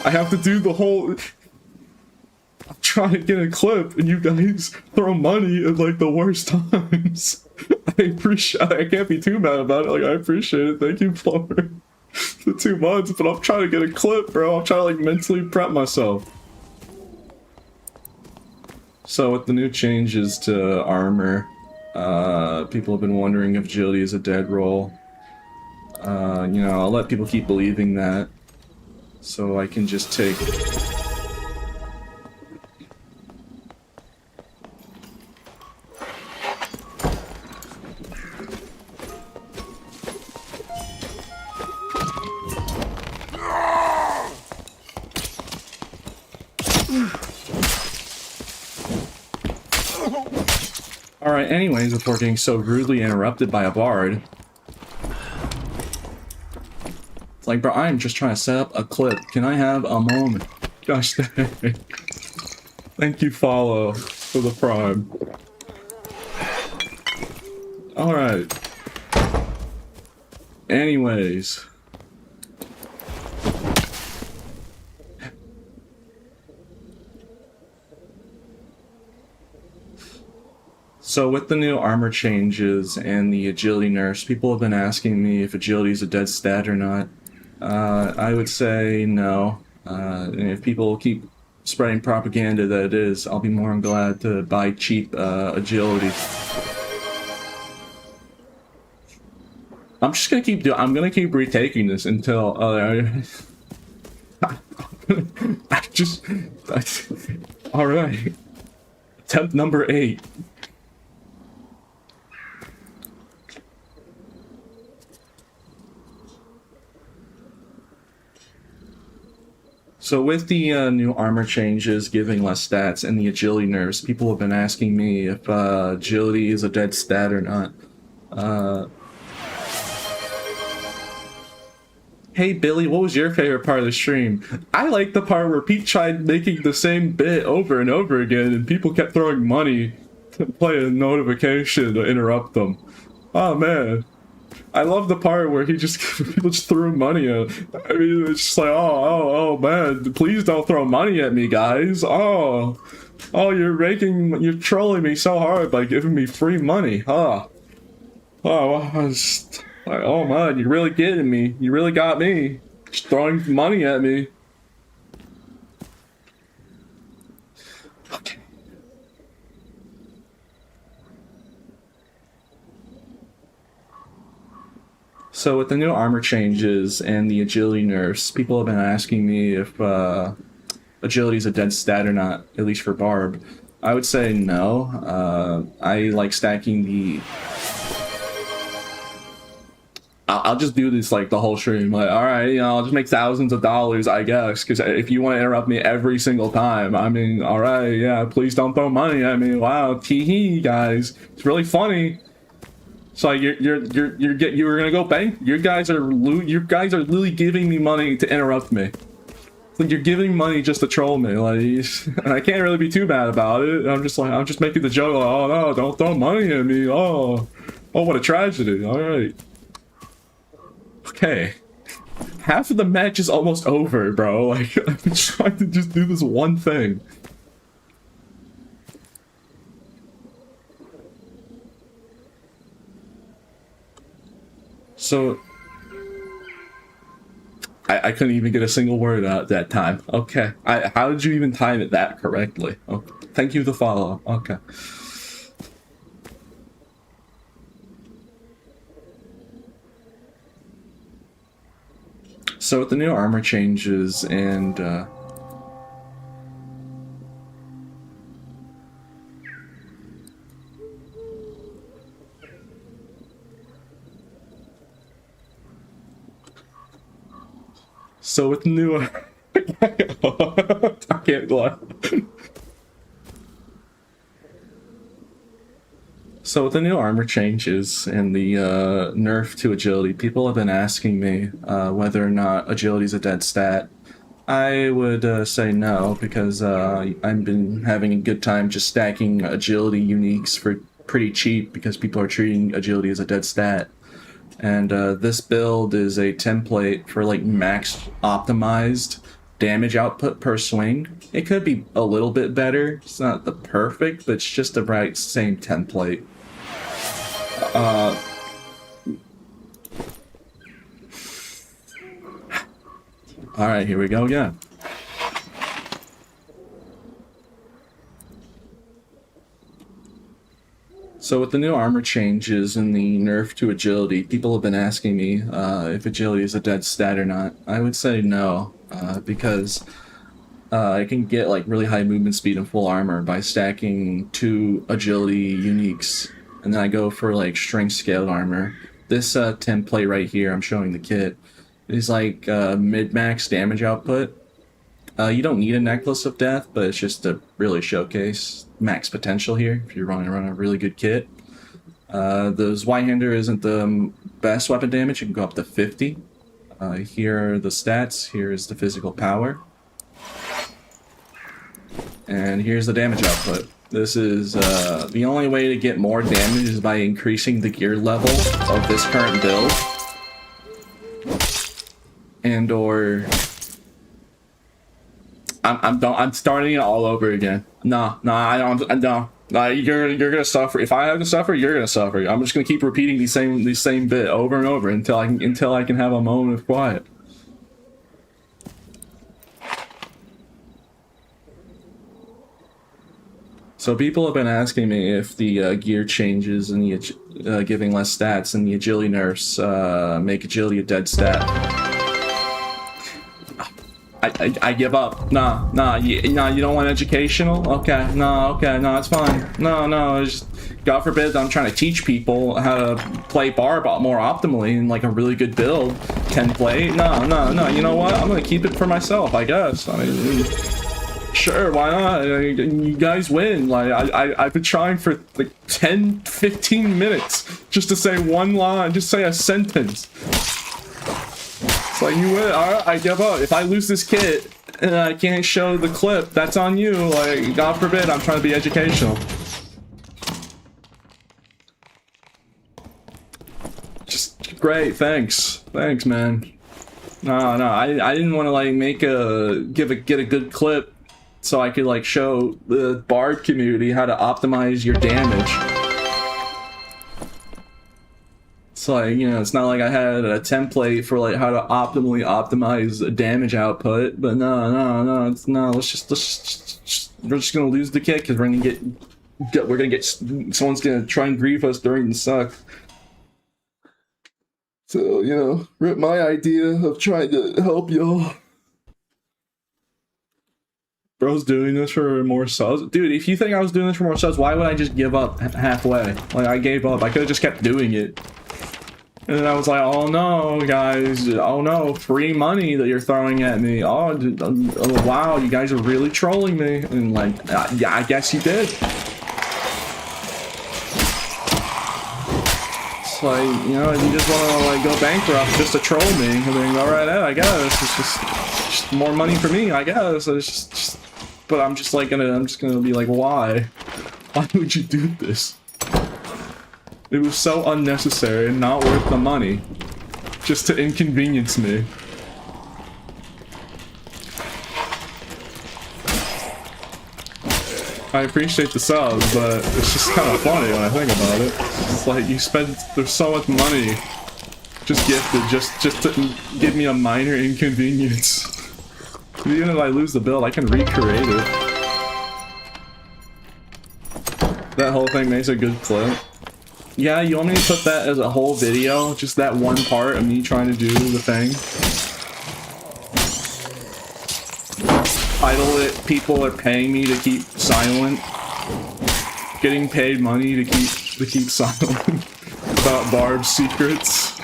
I have to do the whole... I'm trying to get a clip, and you guys throw money at, like, the worst times. I can't be too mad about it. Like, I appreciate it. Thank you for the 2 months, but I'm trying to get a clip, bro. I'm trying to, like, mentally prep myself. So with the new changes to armor, people have been wondering if agility is a dead roll. You know, I'll let people keep believing that, so I can just take... Alright, anyways, before getting so rudely interrupted by a bard. It's like, bro, I'm just trying to set up a clip. Can I have a moment? Gosh dang. Thank you, Follow, for the prime. Alright. Anyways. So with the new armor changes and the agility nerfs, people have been asking me if agility is a dead stat or not. I would say no. And if people keep spreading propaganda that it is, I'll be more than glad to buy cheap agility. I'm just gonna keep I'm gonna keep retaking this until all right. Attempt number 8. So with the new armor changes giving less stats and the agility nerfs, people have been asking me if agility is a dead stat or not. Hey Billy, what was your favorite part of the stream? I like the part where Pete tried making the same bit over and over again and people kept throwing money to play a notification to interrupt them. Oh man. I love the part where people just threw money at. I mean, it's just like, oh man, please don't throw money at me, guys. Oh, you're trolling me so hard by giving me free money, huh? Oh man, you're really getting me. You really got me. Just throwing money at me. Okay. So with the new armor changes and the agility nerfs, people have been asking me if agility is a dead stat or not, at least for Barb. I would say no. I like stacking the... I'll just do this like the whole stream. Like, alright, you know, I'll just make thousands of dollars, I guess. Because if you want to interrupt me every single time, I mean, alright, yeah, please don't throw money at me. Wow, tee-hee, guys. It's really funny. So you're gonna go bank. You guys are literally giving me money to interrupt me. Like you're giving money just to troll me. Like, and I can't really be too bad about it. I'm just making the joke. Like, oh no, don't throw money at me. Oh, what a tragedy. All right. Okay. Half of the match is almost over, bro. Like I've been trying to just do this one thing. So, I couldn't even get a single word out that time. Okay. How did you even time it that correctly? Oh, thank you for the follow. Okay. So with the new armor changes and so with new I can't laugh. So with the new armor changes and the nerf to agility, people have been asking me whether or not agility is a dead stat. I would say no, because I've been having a good time just stacking agility uniques for pretty cheap because people are treating agility as a dead stat. And this build is a template for like max optimized damage output per swing. It could be a little bit better. It's not the perfect, but it's just the right same template. Alright, here we go again. So with the new armor changes and the nerf to agility, people have been asking me if agility is a dead stat or not. I would say no, because I can get like really high movement speed and full armor by stacking 2 agility uniques, and then I go for like strength scaled armor. This template right here, I'm showing the kit, is like mid-max damage output. You don't need a necklace of death, but it's just to really showcase max potential here if you're running around a really good kit. The Zweihander isn't the best weapon damage. You can go up to 50. Here are the stats. Here's the physical power. And here's the damage output. This is the only way to get more damage is by increasing the gear level of this current build. And or I'm starting it all over again. No, I don't. No, you're gonna suffer. If I have to suffer, you're gonna suffer. I'm just gonna keep repeating the same bit over and over until I can have a moment of quiet. So people have been asking me if the gear changes and the giving less stats and the agility nerfs make agility a dead stat. I give up. Nah, you don't want educational? Okay, no, it's fine. No, it's just, God forbid I'm trying to teach people how to play Barb more optimally in like a really good build template. No, you know what? I'm gonna keep it for myself, I guess. I mean, sure, why not? You guys win. Like, I've been trying for like 10, 15 minutes just to say one line, just say a sentence. It's like, you win. Alright, I give up. If I lose this kit and I can't show the clip, that's on you. Like, God forbid, I'm trying to be educational. Just great, thanks, man. No, I didn't want to like get a good clip so I could like show the Bard community how to optimize your damage. It's like, you know, it's not like I had a template for like how to optimally optimize a damage output, but no, we're just gonna lose the kit because we're gonna get someone's gonna try and grief us during the suck. So, you know, rip my idea of trying to help y'all. Bro's doing this for more subs. Dude, if you think I was doing this for more subs, why would I just give up halfway? Like, I gave up. I could have just kept doing it. And then I was like, oh no, guys. Oh no, free money that you're throwing at me. Oh, wow, you guys are really trolling me. And like, yeah, I guess you did. It's like, you know, if you just want to like go bankrupt just to troll me, I mean, alright, I guess. It's just more money for me, I guess. It's just but I'm just gonna be like, why? Why would you do this? It was so unnecessary and not worth the money. Just to inconvenience me. I appreciate the subs, but it's just kind of funny when I think about it. It's like, there's so much money just gifted just to give me a minor inconvenience. Even if I lose the build, I can recreate it. That whole thing makes a good clip. Yeah, you want me to put that as a whole video? Just that one part of me trying to do the thing? title it, people are paying me to keep silent. Getting paid money to keep silent about Barb's secrets.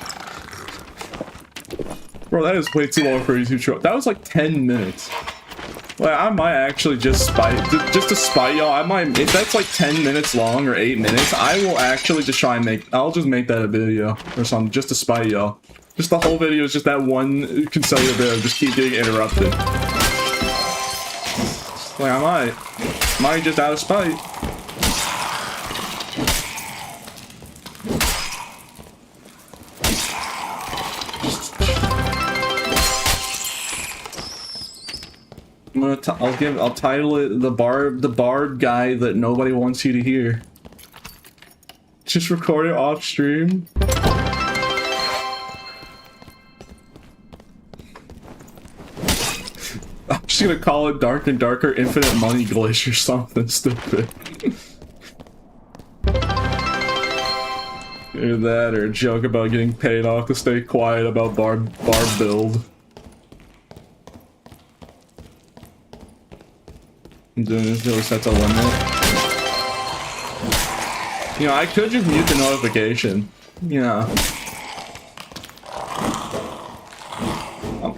Bro, that is way too long for a YouTube show. That was like 10 minutes. Like, I might actually just to spite y'all, I might, if that's like 10 minutes long or 8 minutes, I will actually just try and I'll just make that a video or something, just to spite y'all. Just the whole video is just that one consecutive video, just keep getting interrupted. Like, I might just out of spite. I'll title it the Barb guy that nobody wants you to hear. Just record it off stream. I'm just gonna call it Dark and Darker Infinite Money Glitch or something stupid. Either that or a joke about getting paid off to stay quiet about Barb build. I'm doing this till it sets a limit. You know, I could just mute the notification. Yeah.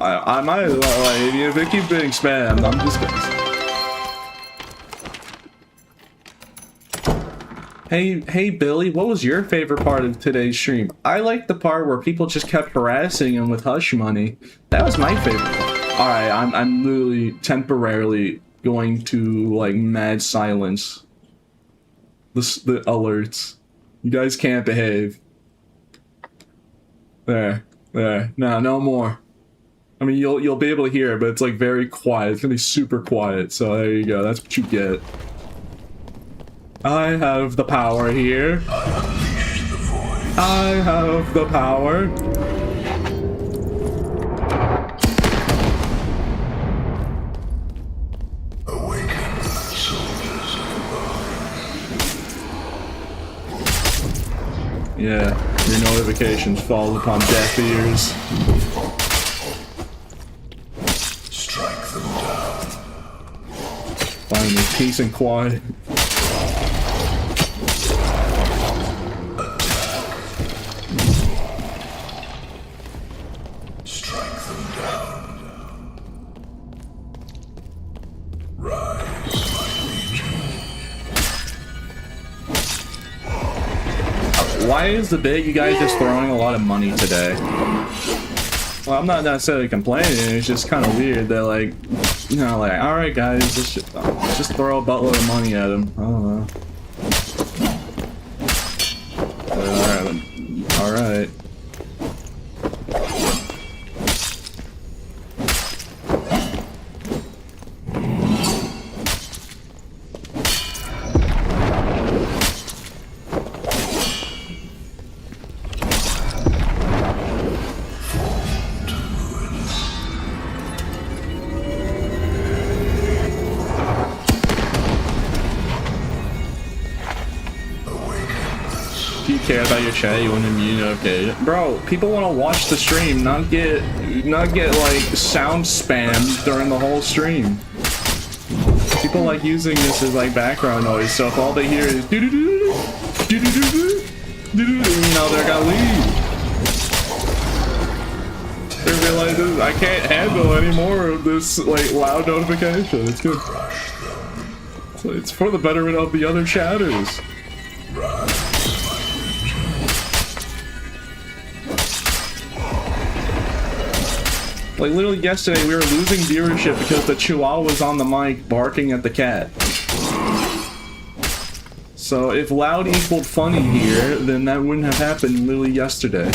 I might as well, like, if it keeps being spammed, I'm just gonna... Hey Billy, what was your favorite part of today's stream? I liked the part where people just kept harassing him with hush money. That was my favorite part. Alright, I'm literally temporarily going to, like, mad silence the alerts. You guys can't behave. There. No more. I mean, you'll be able to hear it, but it's like very quiet. It's gonna be super quiet. So there you go. That's what you get. I have the power here. I have the power. Yeah, your notifications fall upon deaf ears. Strike them down. Finally, peace and quiet. Attack. Strike them down. Rise, my legion. Why is the big you guys just throwing a lot of money today? Well, I'm not necessarily complaining, it's just kind of weird that, like, you know, like, alright guys, let's just throw a buttload of money at him. I don't know. Alright. Care about your chat, you want to mute, okay. Bro, people want to watch the stream, not get like sound spammed during the whole stream. People like using this as like background noise, so if all they hear is doo doo doo doo doo doo doo doo, you know they're gonna leave. They realize I can't handle any more of this like loud notification. It's good. It's for the betterment of the other chatters. Like, literally yesterday, we were losing viewership because the chihuahua was on the mic barking at the cat. So, if loud equaled funny here, then that wouldn't have happened literally yesterday.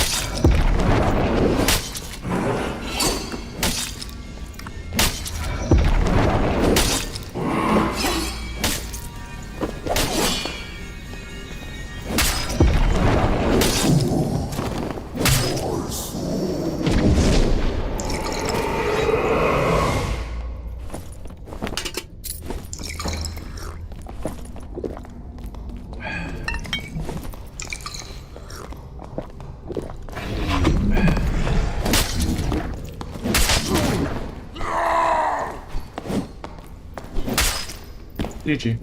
GG.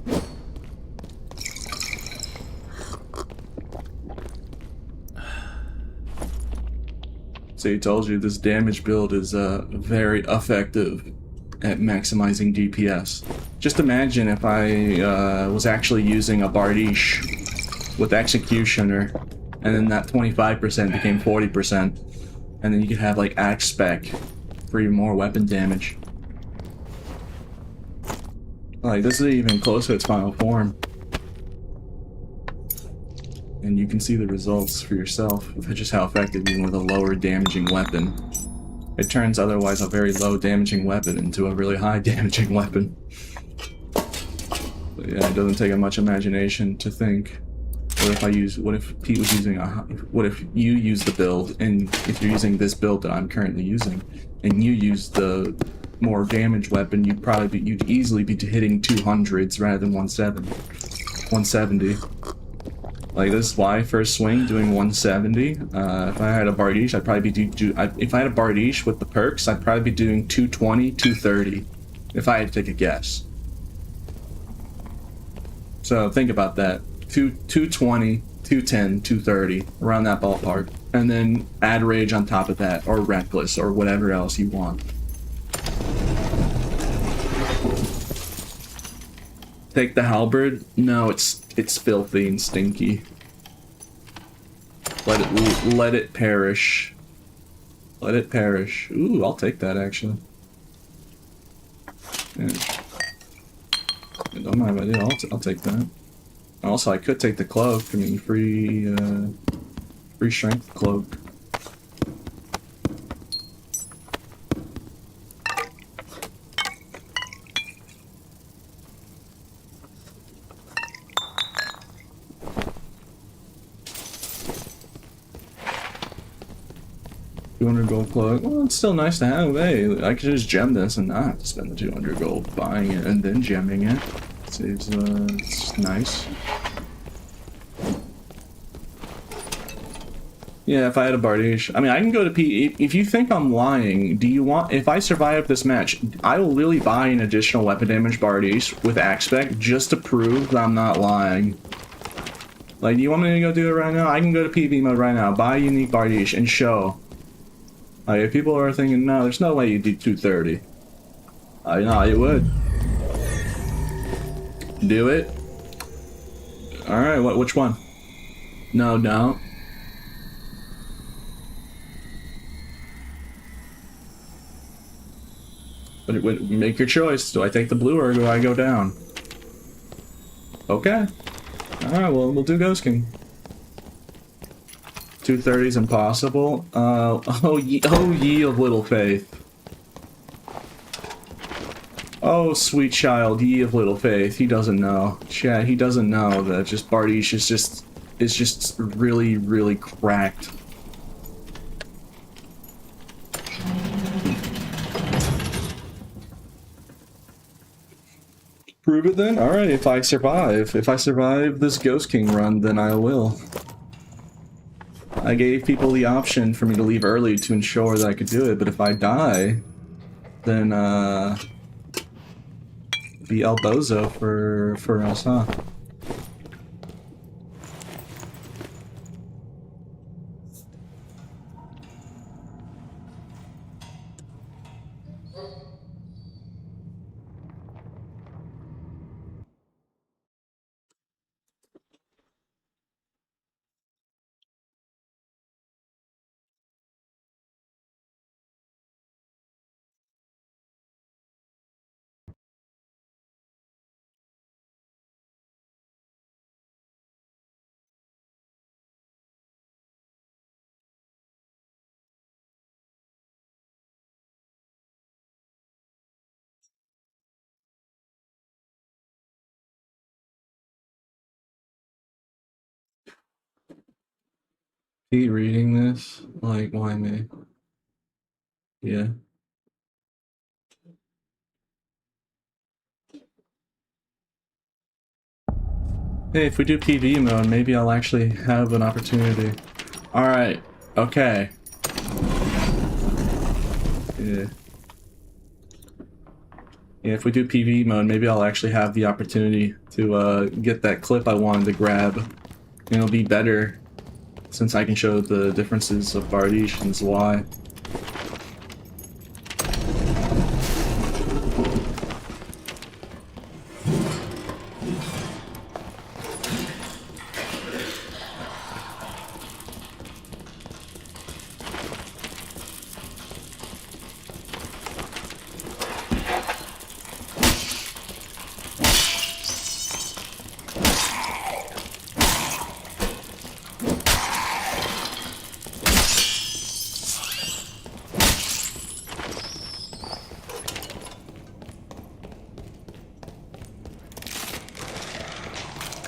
So he told you this damage build is very effective at maximizing DPS. Just imagine if I was actually using a Bardiche with Executioner, and then that 25% became 40%, and then you could have like Axe Spec for even more weapon damage. Like, this is even close to its final form. And you can see the results for yourself of just how effective even with a lower damaging weapon. It turns otherwise a very low damaging weapon into a really high damaging weapon. But yeah, it doesn't take much imagination to think, what if Pete was using what if you use the build, and if you're using this build that I'm currently using, and you use the more damage weapon, you'd easily be hitting 200s rather than 170. Like, this is why first swing doing 170. If I had a Bardiche, I'd probably be if I had a Bardiche with the perks, I'd probably be doing 220, 230, if I had to take a guess. So think about that. 220, 210, 230, around that ballpark. And then add Rage on top of that, or Reckless, or whatever else you want. Take the halberd? No, it's filthy and stinky. Let it perish. Let it perish. Ooh, I'll take that actually. Yeah. Don't mind if I do. I'll take that. Also, I could take the cloak. I mean, free strength cloak. $200 cloak. Well, it's still nice to have. Hey, I could just gem this and not have to spend the 200 gold buying it and then gemming it. Saves, it's nice. Yeah, if I had a Bardiche. I mean, I can go to P. If you think I'm lying, do you want... If I survive this match, I will really buy an additional weapon damage Bardiche with Axe Spec just to prove that I'm not lying. Like, do you want me to go do it right now? I can go to PV mode right now, buy a unique Bardiche, and show. Like, if people are thinking, no, there's no way you do 230. No, you would. Do it. Alright, which one? No, don't. But make your choice. Do I take the blue or do I go down? Okay. Alright, well, we'll do Ghost King. 230 is impossible. Oh ye of little faith. Oh, sweet child, ye of little faith. He doesn't know. Chat, he doesn't know that just Bardiche is just really, really cracked. Prove it then? Alright, if I survive this Ghost King run, then I will. I gave people the option for me to leave early to ensure that I could do it, but if I die, then, be El Bozo for us, huh? Pete reading this? Like, why me? Yeah. Hey, if we do PV mode, maybe I'll actually have an opportunity. Alright, okay. Yeah. Yeah, if we do PvE mode, maybe I'll actually have the opportunity to get that clip I wanted to grab. And it'll be better since I can show the differences of Bardiche and Zwei.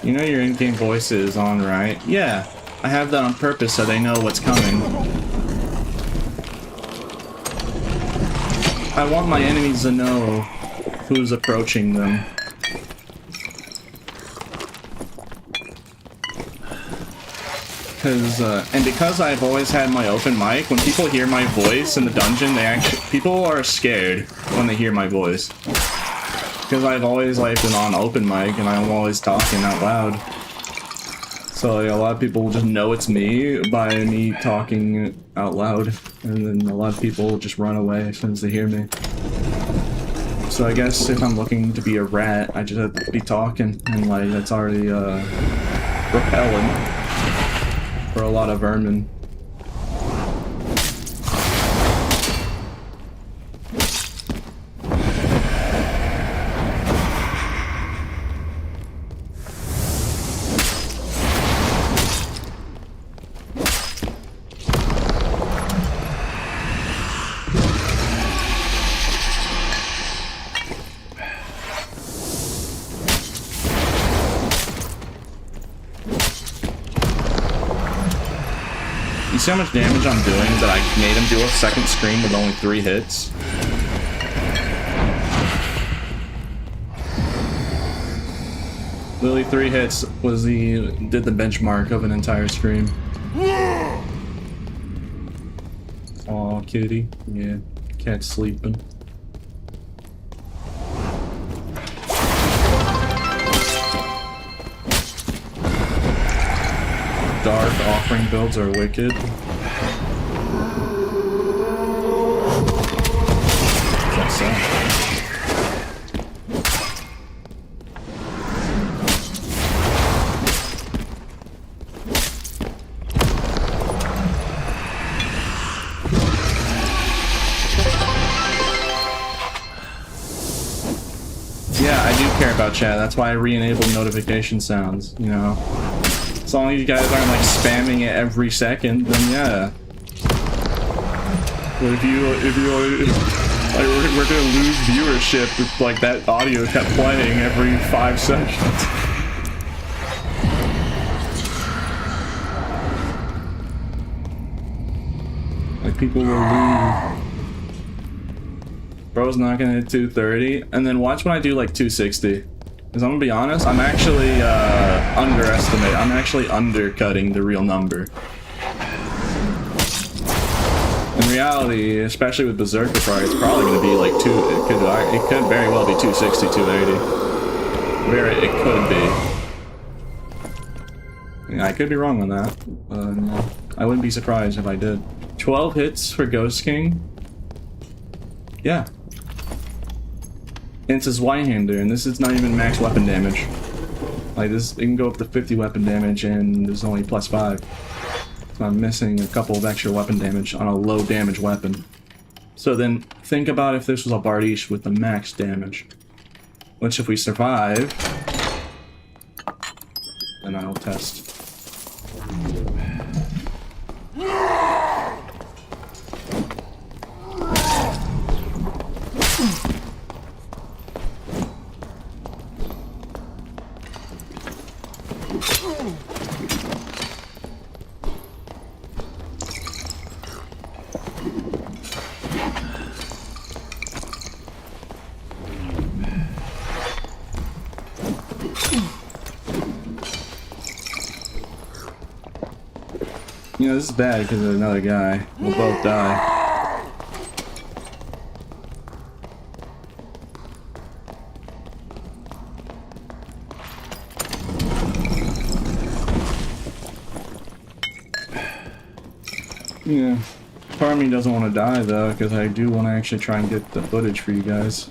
You know your in-game voice is on, right? Yeah, I have that on purpose so they know what's coming. I want my enemies to know who's approaching them. Because I've always had my open mic, when people hear my voice in the dungeon, people are scared when they hear my voice. Because I've always like been on open mic and I'm always talking out loud. So like, a lot of people just know it's me by me talking out loud. And then a lot of people just run away as soon as they hear me. So I guess if I'm looking to be a rat, I just have to be talking. And like, that's already repellent for a lot of vermin. See how much damage I'm doing that I made him do a second scream with only 3 hits? Literally 3 hits did the benchmark of an entire scream. Aw, kitty. Yeah, cat's sleeping. Dark offering builds are wicked. What's that? Yeah, I do care about chat. That's why I re-enabled notification sounds, you know. As long as you guys aren't like spamming it every second, then yeah. But if you like, we're gonna lose viewership if like that audio kept playing every 5 seconds. Like people will leave. Bro's not gonna hit 230, and then watch when I do like 260. Because I'm gonna be honest, I'm actually I'm actually undercutting the real number. In reality, especially with Berserker Fire, it's probably gonna be like it could very well be 260, 280. It could be. Yeah, I could be wrong on that. No, I wouldn't be surprised if I did. 12 hits for Ghost King. Yeah. And it's his Y-hander, and this is not even max weapon damage. Like this, it can go up to 50 weapon damage, and there's only +5. So I'm missing a couple of extra weapon damage on a low damage weapon. So then, think about if this was a Bardiche with the max damage. Which if we survive, then I'll test. You know, this is bad because there's another guy. We'll both die. Yeah. Part of me doesn't want to die though, because I do want to actually try and get the footage for you guys.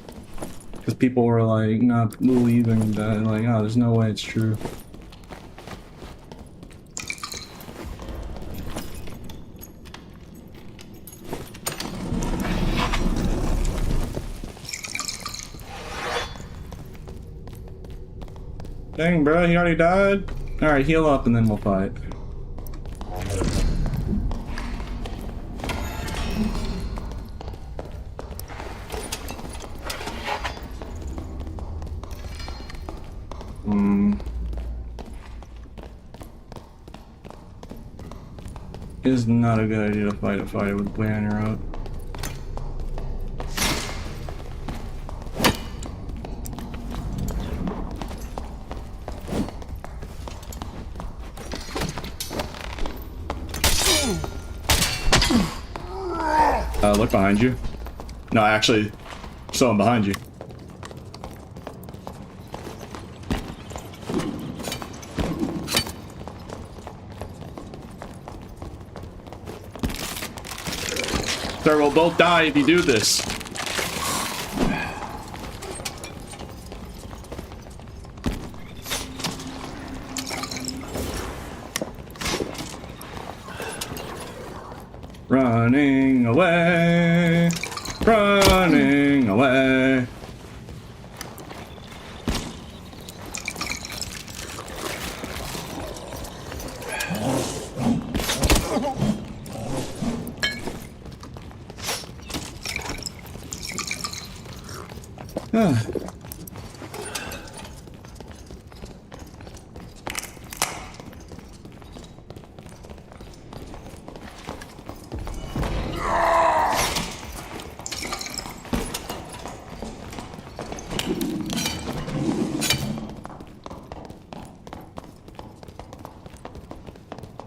Because people were like not believing that, like, oh, there's no way it's true. Dang, bro, he already died? Alright, heal up and then we'll fight. It's not a good idea to fight a fight with Banner out. Look behind you. No, actually, someone behind you. Sir, we'll both die if you do this. Running away, running away.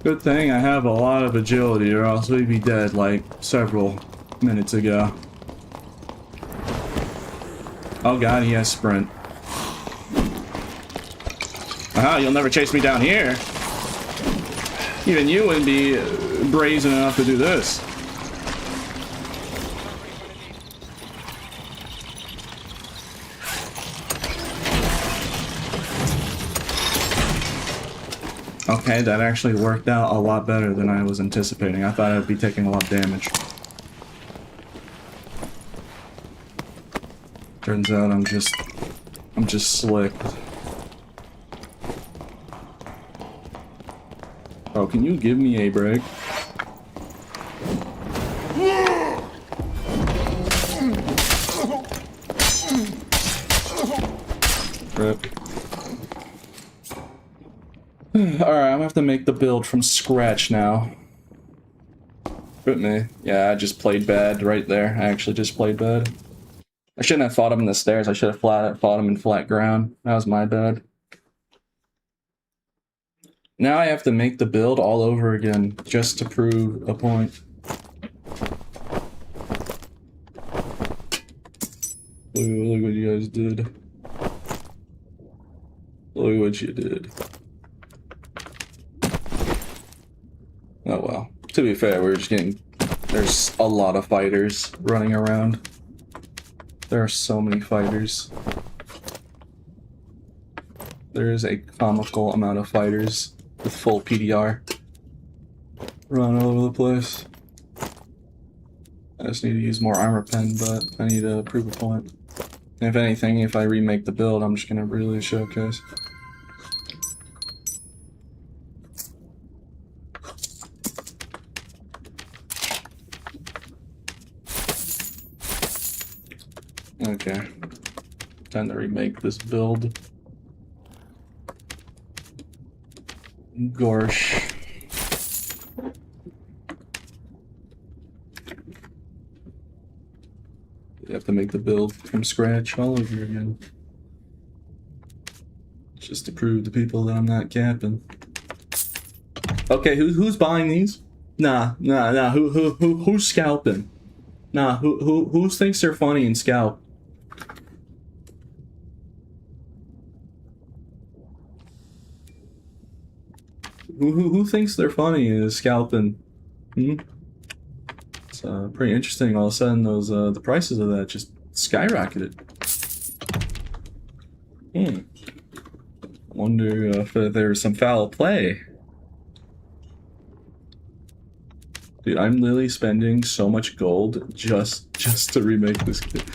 Good thing I have a lot of agility, or else we'd be dead like several minutes ago. Oh god, he has sprint. Aha, you'll never chase me down here. Even you wouldn't be brazen enough to do this. Okay, that actually worked out a lot better than I was anticipating. I thought I'd be taking a lot of damage. Turns out I'm just slick. Oh, can you give me a break? Rip. Alright, I'm gonna have to make the build from scratch now. Rip me. Yeah, I just played bad right there. I actually just played bad. I shouldn't have fought him in the stairs. I should have fought him in flat ground. That was my bad. Now I have to make the build all over again just to prove a point. Look what you guys did. Look what you did. Oh well. To be fair, we're just getting... There's a lot of fighters running around. There are so many fighters. There is a comical amount of fighters with full PDR running all over the place. I just need to use more armor pen, but I need to prove a point. And if anything, if I remake the build, I'm just gonna really showcase. Okay, time to remake this build. Gorsh. You have to make the build from scratch all over again. Just to prove to people that I'm not capping. Okay, who's buying these? Nah. Who's scalping? Nah, who thinks they're funny and scalp? Who thinks they're funny and is scalping? Hmm? It's pretty interesting. All of a sudden, those the prices of that just skyrocketed. Wonder if there was some foul play. Dude, I'm literally spending so much gold just to remake this kit.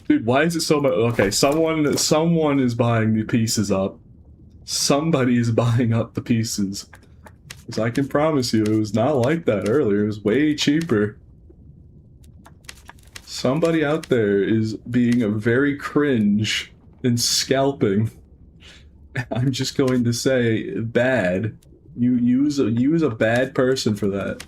Dude, why is it so much? Okay, someone is buying the pieces up. Somebody is buying up the pieces. Because I can promise you, it was not like that earlier. It was way cheaper. Somebody out there is being a very cringe and scalping. I'm just going to say bad. You use a bad person for that.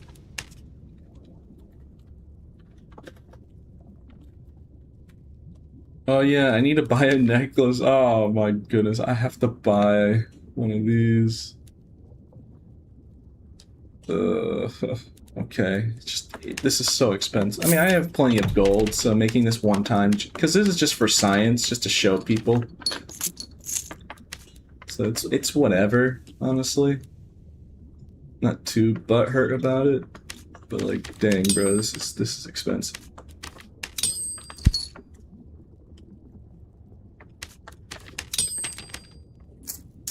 Oh yeah, I need to buy a necklace. Oh my goodness, I have to buy one of these. Okay, this is so expensive. I mean, I have plenty of gold, so making this one time, because this is just for science, just to show people. So it's whatever, honestly. Not too butthurt about it, but like, dang, bro, this is expensive.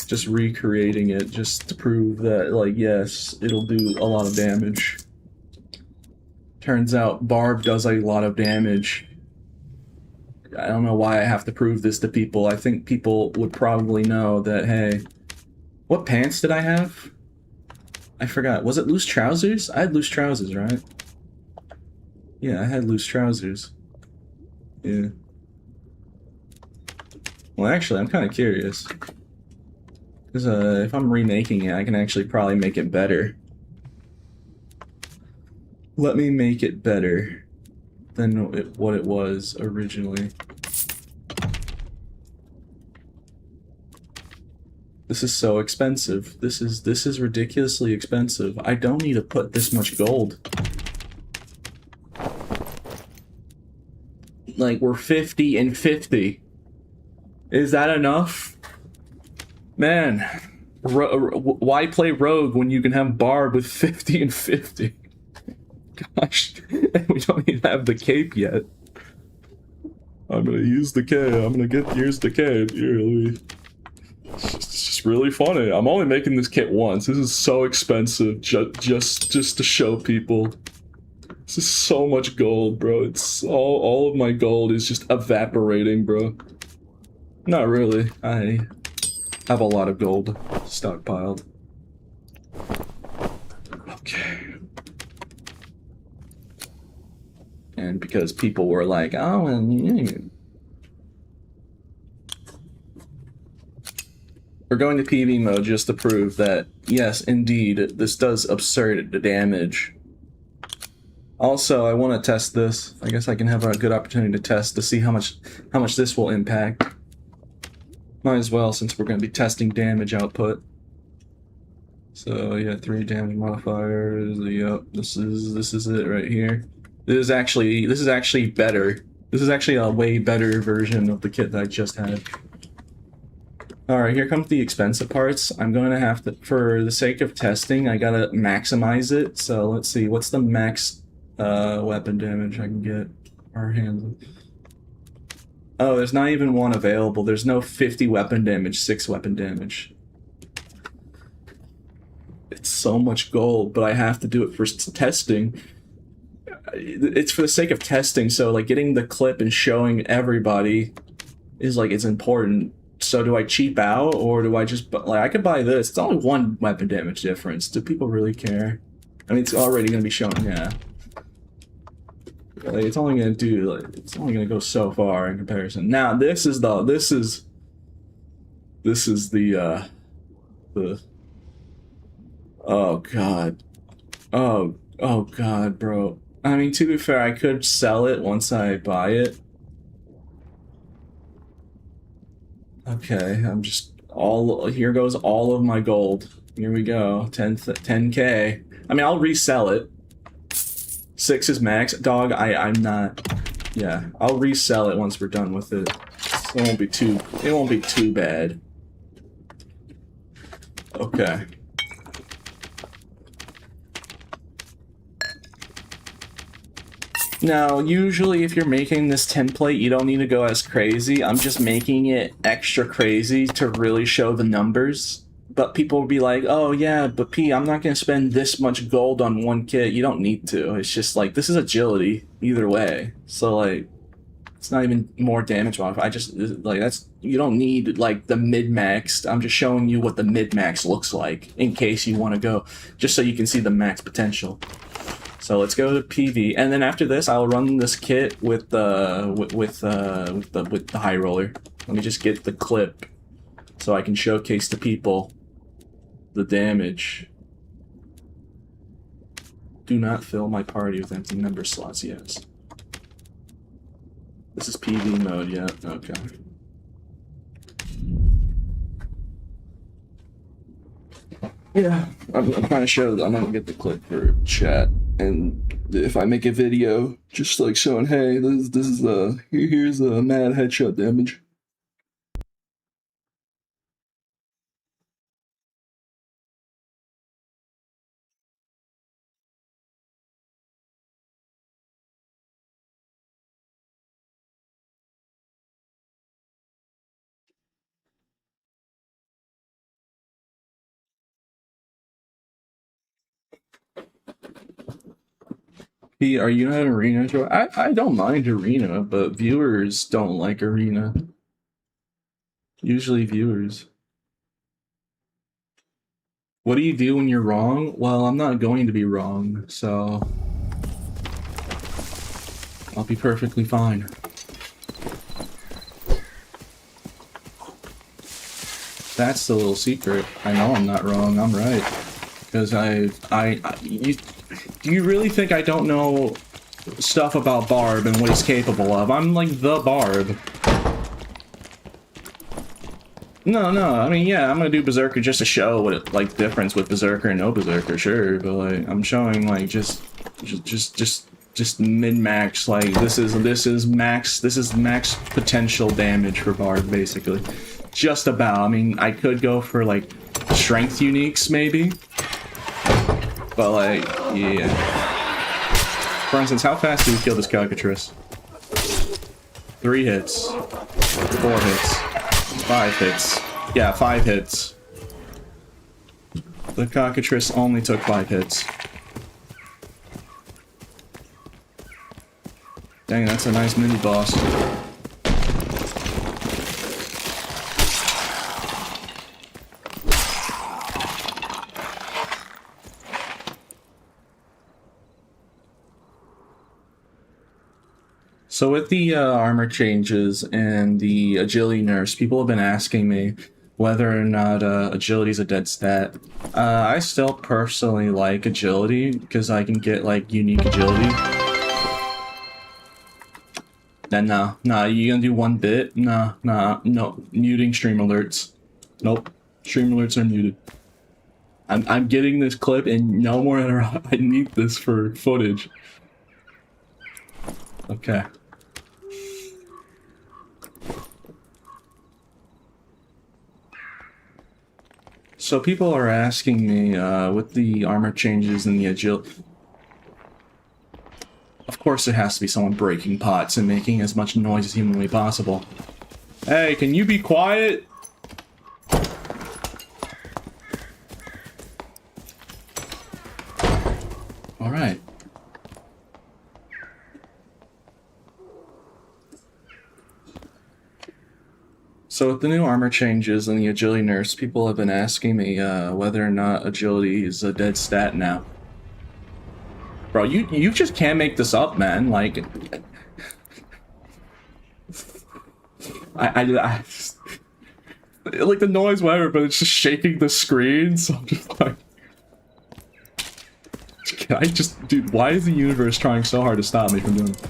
Just recreating it just to prove that, like, yes, it'll do a lot of damage. Turns out Barb does a lot of damage. I don't know why I have to prove this to people. I think people would probably know that, hey, what pants did I have? I forgot. Was it loose trousers? I had loose trousers, right? Yeah, I had loose trousers. Yeah. Well, actually, I'm kind of curious. Because if I'm remaking it, I can actually probably make it better. Let me make it better than what it was originally. This is so expensive. This is ridiculously expensive. I don't need to put this much gold. Like, we're 50 and 50. Is that enough? Man, why play Rogue when you can have Barb with 50 and 50? Gosh, and we don't even have the cape yet. I'm gonna use the K. I'm gonna use the K. It's just really funny. I'm only making this kit once. This is so expensive just to show people. This is so much gold, bro. It's all of my gold is just evaporating, bro. Not really. I have a lot of gold stockpiled. Okay. And because people were like, oh, and we're going to PV mode just to prove that, yes, indeed, this does absurd damage. Also, I want to test this. I guess I can have a good opportunity to test to see how much this will impact. Might as well, since we're going to be testing damage output. So yeah, 3 damage modifiers. Yep, this is it right here. This is actually better. This is actually a way better version of the kit that I just had. Alright, here comes the expensive parts. I'm going to have to, for the sake of testing, I gotta maximize it. So let's see, what's the max weapon damage I can get our hands? Oh, there's not even one available. There's no 50 weapon damage, 6 weapon damage. It's so much gold, but I have to do it for testing. It's for the sake of testing, so like getting the clip and showing everybody is like, it's important. So do I cheap out, or do I just, like, I could buy this. It's only 1 weapon damage difference. Do people really care? I mean, it's already going to be shown, yeah. Like, it's only going to do, like, it's only going to go so far in comparison. Now, this is the oh god. Oh god, bro. I mean, to be fair, I could sell it once I buy it. Okay, I'm just here goes all of my gold. Here we go, 10K. I mean, I'll resell it. 6 is max. Dog, I'm not, yeah, I'll resell it once we're done with it. It won't be too bad. Okay. Now, usually if you're making this template, you don't need to go as crazy. I'm just making it extra crazy to really show the numbers. But people will be like, oh yeah, but P, I'm not going to spend this much gold on one kit. You don't need to. It's just like, this is agility either way. So like, it's not even more damage modifier. I just, like, that's, you don't need like the mid-max. I'm just showing you what the mid-max looks like in case you want to go, just so you can see the max potential. So let's go to PV, and then after this, I'll run this kit with the high roller. Let me just get the clip so I can showcase to people the damage. Do not fill my party with empty member slots. Yes. This is PV mode. Yeah. Okay. Yeah, I'm trying to show. I'm gonna get the clip for chat, and if I make a video, just like showing, hey, this is here's a mad headshot damage. P, are you not arena? I don't mind arena, but viewers don't like arena. Usually viewers. What do you do when you're wrong? Well, I'm not going to be wrong, so I'll be perfectly fine. That's the little secret. I know I'm not wrong. I'm right. Because do you really think I don't know stuff about Barb and what he's capable of? I'm like the Barb. No, I mean, yeah, I'm gonna do Berserker just to show what it, like, difference with Berserker and no Berserker, sure, but like, I'm showing like just min-max, like this is max potential damage for Barb, basically. Just about. I mean, I could go for like strength uniques maybe, but like, yeah. For instance, how fast do we kill this cockatrice? 3 hits, 4 hits, 5 hits. Yeah, 5 hits. The cockatrice only took 5 hits. Dang, that's a nice mini boss. So with the armor changes and the agility nerfs, people have been asking me whether or not agility is a dead stat. I still personally like agility because I can get like unique agility. Then no, you gonna do 1 bit? No, muting stream alerts. Nope, stream alerts are muted. I'm getting this clip and no more I need this for footage. Okay. So people are asking me, with the armor changes and the agility... Of course there has to be someone breaking pots and making as much noise as humanly possible. Hey, can you be quiet? Alright. So with the new armor changes and the agility nerfs, people have been asking me whether or not agility is a dead stat now. Bro, you just can't make this up, man. Like, I like the noise, whatever, but it's just shaking the screen. So I'm just like, can I just, dude? Why is the universe trying so hard to stop me from doing it?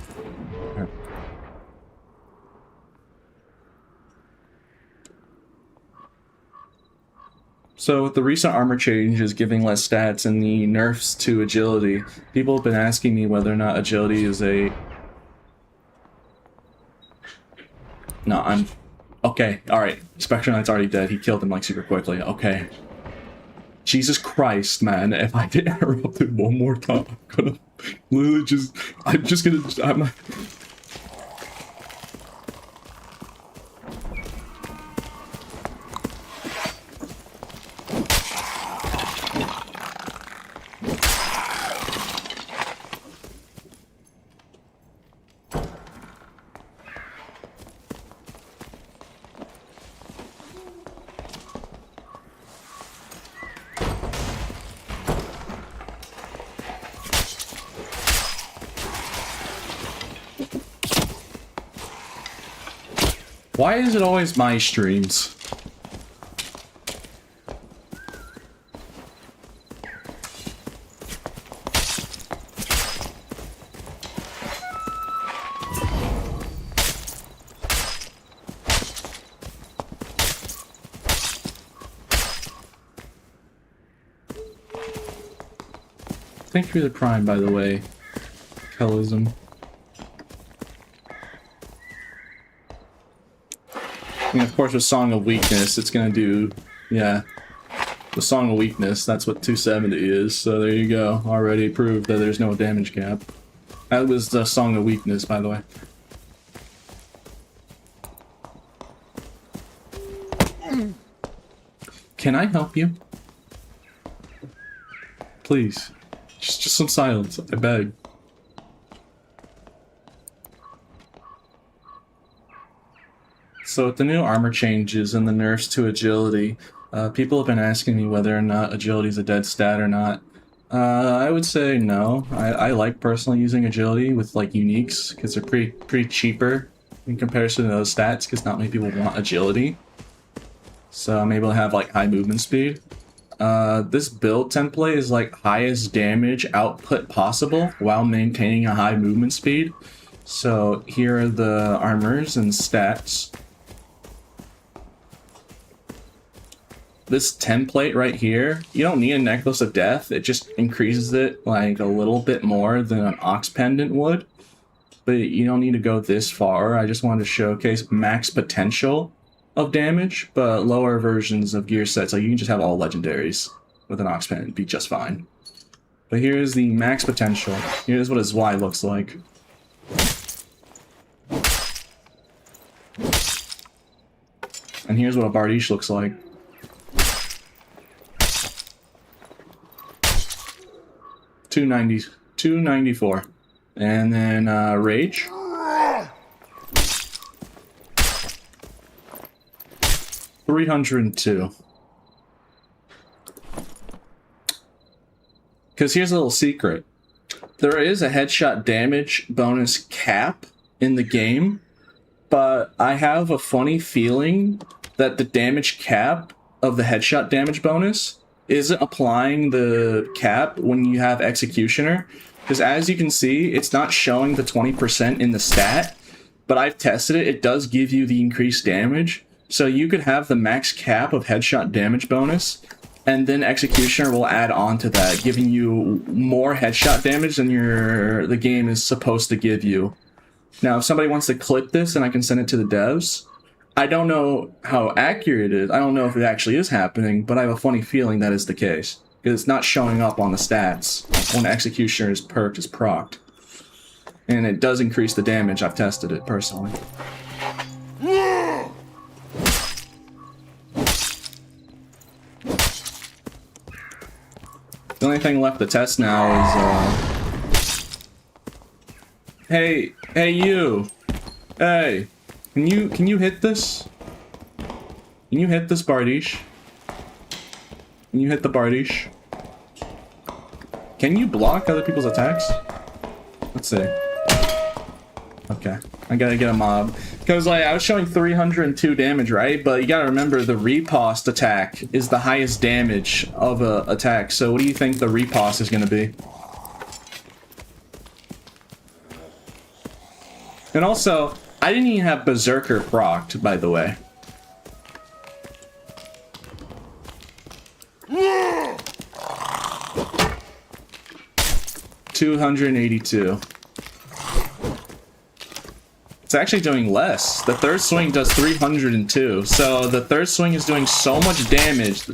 So with the recent armor changes giving less stats and the nerfs to agility, people have been asking me whether or not agility is a... No, I'm... Okay, alright. Spectre Knight's already dead. He killed him like super quickly. Okay. Jesus Christ, man, if I get interrupted one more time, I'm gonna literally just, why is it always my streams? Thank you for the prime, by the way, Kellism. And of course with Song of Weakness, it's gonna do, yeah, the Song of Weakness, that's what 270 is, so there you go, already proved that there's no damage cap. That was the Song of Weakness, by the way. Can I help you? Please. Just some silence, I beg. So with the new armor changes and the nerfs to agility, people have been asking me whether or not agility is a dead stat or not. I would say no. I like personally using agility with like uniques because they're pretty cheaper in comparison to those stats because not many people want agility. So I'm able to have like high movement speed. This build template is like highest damage output possible while maintaining a high movement speed. So here are the armors and stats. This template right here, you don't need a Necklace of Death. It just increases it like a little bit more than an Ox Pendant would. But you don't need to go this far. I just wanted to showcase max potential of damage, but lower versions of gear sets, like you can just have all legendaries with an Ox Pendant, be just fine. But here's the max potential. Here's what his Y looks like. And here's what a Bardiche looks like. 294. And then Rage. 302. Because here's a little secret. There is a headshot damage bonus cap in the game, but I have a funny feeling that the damage cap of the headshot damage bonus isn't applying the cap when you have Executioner. Because as you can see, it's not showing the 20% in the stat, but I've tested it, it does give you the increased damage. So you could have the max cap of headshot damage bonus, and then Executioner will add on to that, giving you more headshot damage than the game is supposed to give you. Now, if somebody wants to clip this, and I can send it to the devs, I don't know how accurate it is. I don't know if it actually is happening, but I have a funny feeling that is the case. Because it's not showing up on the stats when Executioner's perk is procced. And it does increase the damage. I've tested it personally. The only thing left to test now is, Hey you! Hey! Can you hit this? Can you hit this Bardiche? Can you hit the Bardiche? Can you block other people's attacks? Let's see. Okay, I gotta get a mob. Because like, I was showing 302 damage, right? But you gotta remember the riposte attack is the highest damage of a attack. So what do you think the riposte is gonna be? And also, I didn't even have Berserker procced, by the way. $282. It's actually doing less. The third swing does 302. So the third swing is doing so much damage.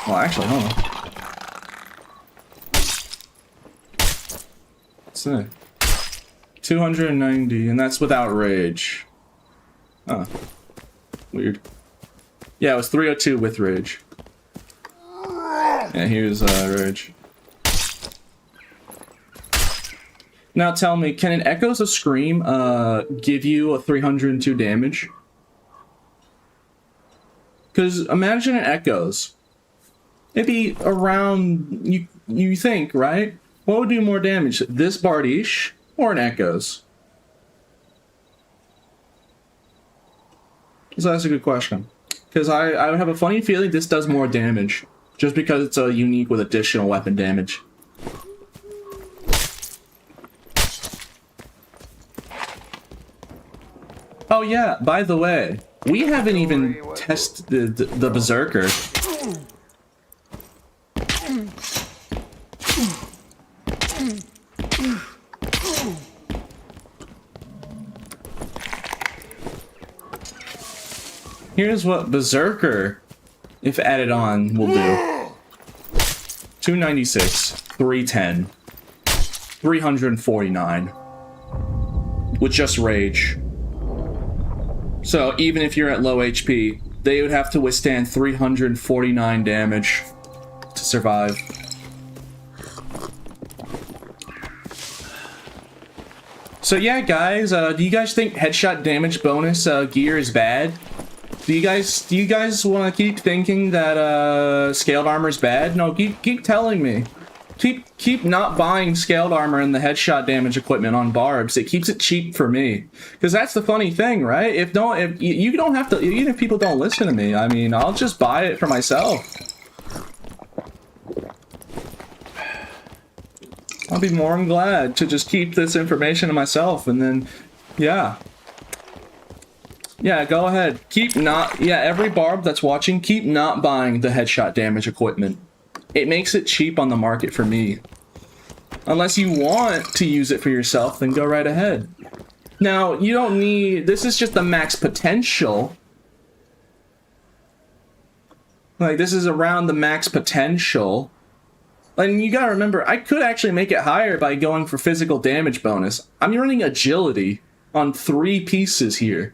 Well, actually, hold on. What's that? 290, and that's without rage. Huh. Weird. Yeah, it was 302 with rage. Yeah, here's rage. Now tell me, can an Echoes of Scream give you a 302 damage? Because imagine an Echoes. It'd be around, you think, right? What would do more damage? This Bardiche or an Echoes? So that's a good question. Because I have a funny feeling this does more damage. Just because it's a unique with additional weapon damage. Oh yeah, by the way, we haven't even tested the Berserker. Here's what Berserker, if added on, will do. 296, 310, 349. With just rage. So even if you're at low HP, they would have to withstand 349 damage to survive. So yeah, guys, do you guys think headshot damage bonus gear is bad? Do you guys want to keep thinking that scaled armor is bad? No, keep telling me. Keep not buying scaled armor and the headshot damage equipment on barbs. It keeps it cheap for me. Because that's the funny thing, right? If you don't have to, even if people don't listen to me, I mean, I'll just buy it for myself. I'll be more than glad to just keep this information to myself, and then, yeah. Yeah, go ahead. Every barb that's watching, keep not buying the headshot damage equipment. It makes it cheap on the market for me. Unless you want to use it for yourself, then go right ahead. Now, you don't need... This is just the max potential. Like, this is around the max potential. And you gotta remember, I could actually make it higher by going for physical damage bonus. I'm running agility on 3 pieces here.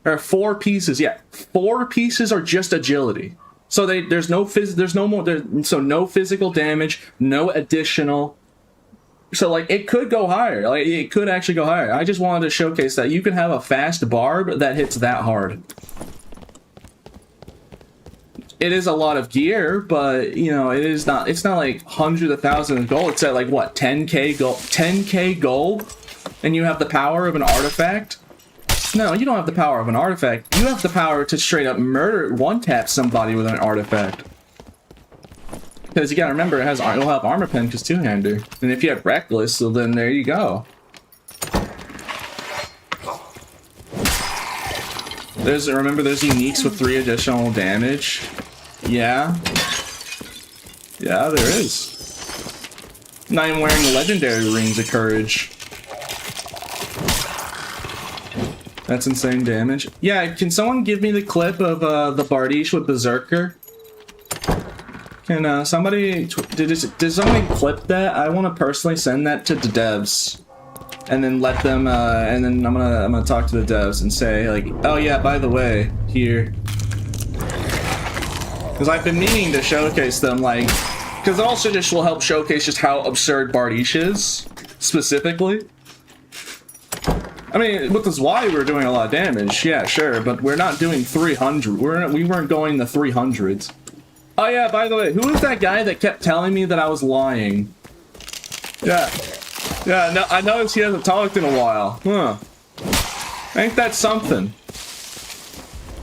Or 4 pieces, yeah. 4 pieces are just agility. So there's no physical damage, no additional. So like it could go higher. Like it could actually go higher. I just wanted to showcase that you can have a fast barb that hits that hard. It is a lot of gear, but you know, it's not like hundreds of thousands of gold. It's at like what, 10k gold, 10k gold, and you have the power of an artifact. No, you don't have the power of an artifact. You have the power to straight up murder, one-tap somebody with an artifact. Because you gotta remember, it'll have armor pen because two-hander. And if you have reckless, so then there you go. Remember there's uniques with 3 additional damage? Yeah. Yeah, there is. Not even wearing legendary rings of courage. That's insane damage. Yeah, can someone give me the clip of the Bardiche with Berserker? Can somebody... Did somebody clip that? I want to personally send that to the devs. And then let them, and then I'm gonna talk to the devs and say, like, oh yeah, by the way, here. Because I've been meaning to showcase them, like... Because it also just will help showcase just how absurd Bardiche is, specifically. I mean, with this Y, we're doing a lot of damage, yeah, sure, but we're not doing 300. We weren't going the 300s. Oh yeah, by the way, who was that guy that kept telling me that I was lying? Yeah. Yeah, no, I noticed he hasn't talked in a while. Huh. Ain't that something?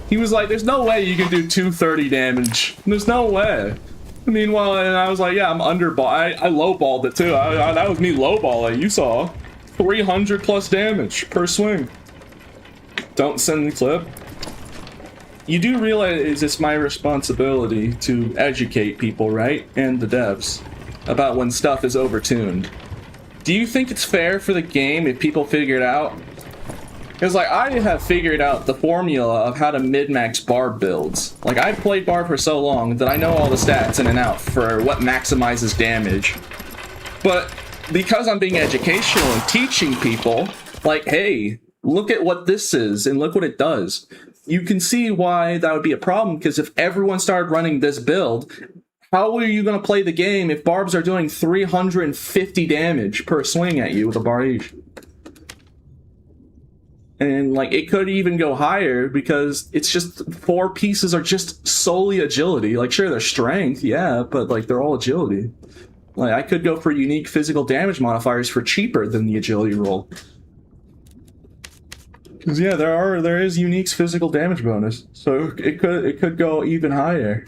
He was like, there's no way you can do 230 damage. There's no way. Meanwhile, and I was like, yeah, I'm underball. I lowballed it too. That was me lowballing, you saw. 300 plus damage per swing. Don't send the clip. You do realize it's my responsibility to educate people, right? And the devs. About when stuff is overtuned. Do you think it's fair for the game if people figure it out? Because, like, I have figured out the formula of how to min-max Barb builds. Like, I've played Barb for so long that I know all the stats in and out for what maximizes damage. But because I'm being educational and teaching people, like, hey, look at what this is and look what it does. You can see why that would be a problem, because if everyone started running this build, how are you going to play the game if Barbs are doing 350 damage per swing at you with a bar each? And, like, it could even go higher because it's just 4 pieces are just solely agility. Like, sure, they're strength, yeah, but, like, they're all agility. Like, I could go for unique physical damage modifiers for cheaper than the agility roll. Because, yeah, there is unique physical damage bonus. So it could go even higher.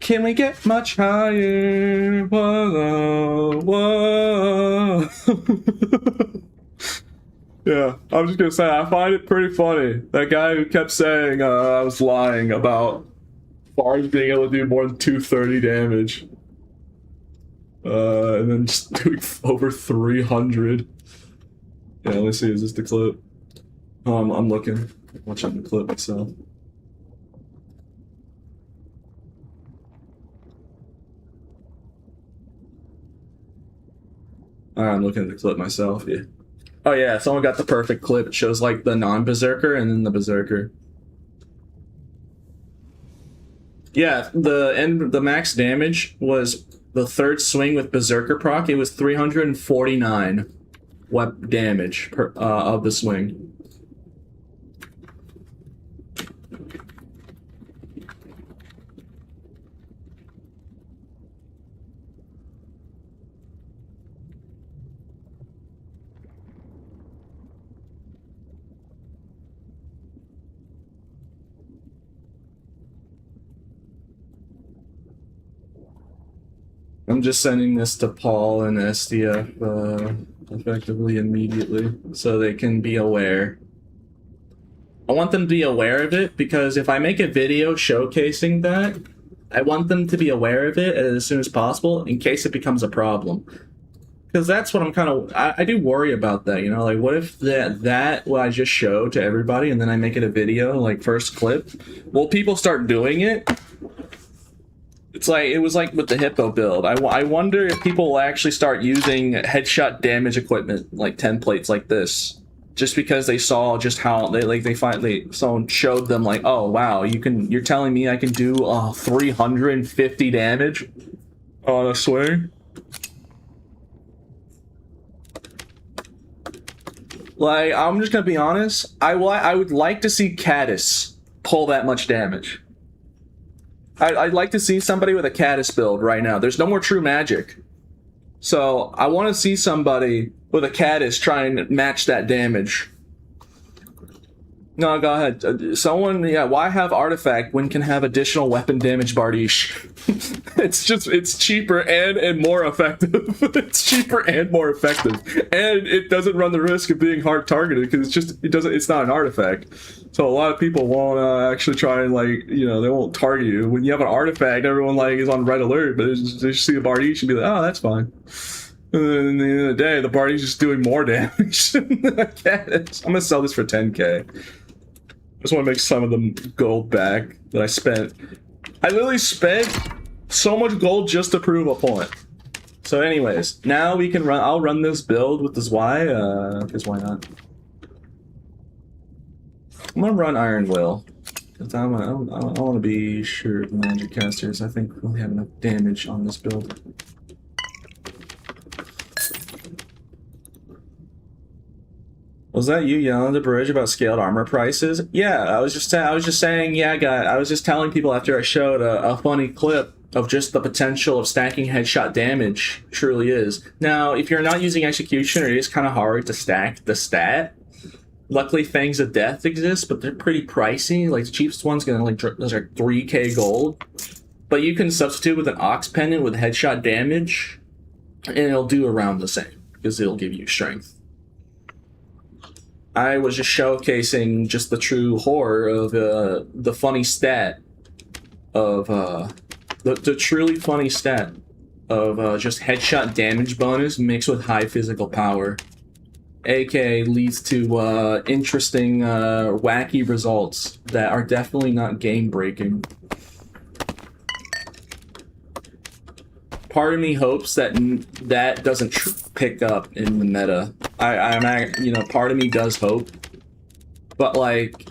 Can we get much higher? Whoa, whoa. Yeah, I was just gonna say, I find it pretty funny. That guy who kept saying I was lying about Barbs being able to do more than 230 damage. And then just doing over 300. Yeah, let's see, is this the clip? I'm looking. I'm watching the clip myself. I'm looking at the clip myself, yeah. Oh yeah, someone got the perfect clip. It shows like the non-berserker and then the berserker. Yeah, the max damage was the 3rd swing with berserker proc. It was 349 web damage per of the swing. I'm just sending this to Paul and SDF effectively immediately so they can be aware. I want them to be aware of it because if I make a video showcasing that, I want them to be aware of it as soon as possible in case it becomes a problem. Because that's what I'm kind of... I do worry about that, you know? Like, what if that what I just showed to everybody and then I make it a video, like, first clip? Will people start doing it? It's like, it was like with the Hippo build. I wonder if people will actually start using headshot damage equipment, like templates like this, just because they saw just how someone showed them like, oh wow, you're telling me I can do 350 damage on a swing? Like, I'm just gonna be honest. I would like to see Caddis pull that much damage. I'd like to see somebody with a Caddis build right now. There's no more true magic. So I want to see somebody with a Caddis try and match that damage. No, go ahead. Someone, yeah, why have artifact when can have additional weapon damage Bardiche? it's cheaper and more effective. It's cheaper and more effective. And it doesn't run the risk of being hard targeted because it's not an artifact. So a lot of people won't actually try and, like, you know, they won't target you. When you have an artifact, everyone, like, is on red alert, but they just see a Bardiche and be like, oh, that's fine. And then at the end of the day, the Bardiche is just doing more damage than a Caddis. I'm gonna sell this for 10k. I just want to make some of the gold back that I spent. I literally spent so much gold just to prove a point. So anyways, now we can run. I'll run this build with this Y, because why not? I'm gonna run Iron Will. Because I want to be sure the magic casters, I think, will have enough damage on this build. Was that you yelling at the bridge about scaled armor prices? Yeah, I was just saying, yeah, guy. I was just telling people after I showed a funny clip of just the potential of stacking headshot damage truly is. Now, if you're not using execution, it is kind of hard to stack the stat. Luckily, Fangs of Death exist, but they're pretty pricey. Like, the cheapest one's gonna, like, those are 3k gold. But you can substitute with an Ox Pendant with headshot damage, and it'll do around the same, because it'll give you strength. I was just showcasing just the true horror of the funny stat of the truly funny stat of just headshot damage bonus mixed with high physical power. AK leads to interesting, wacky results that are definitely not game-breaking. Part of me hopes that that doesn't pick up in the meta. You know, part of me does hope, but like,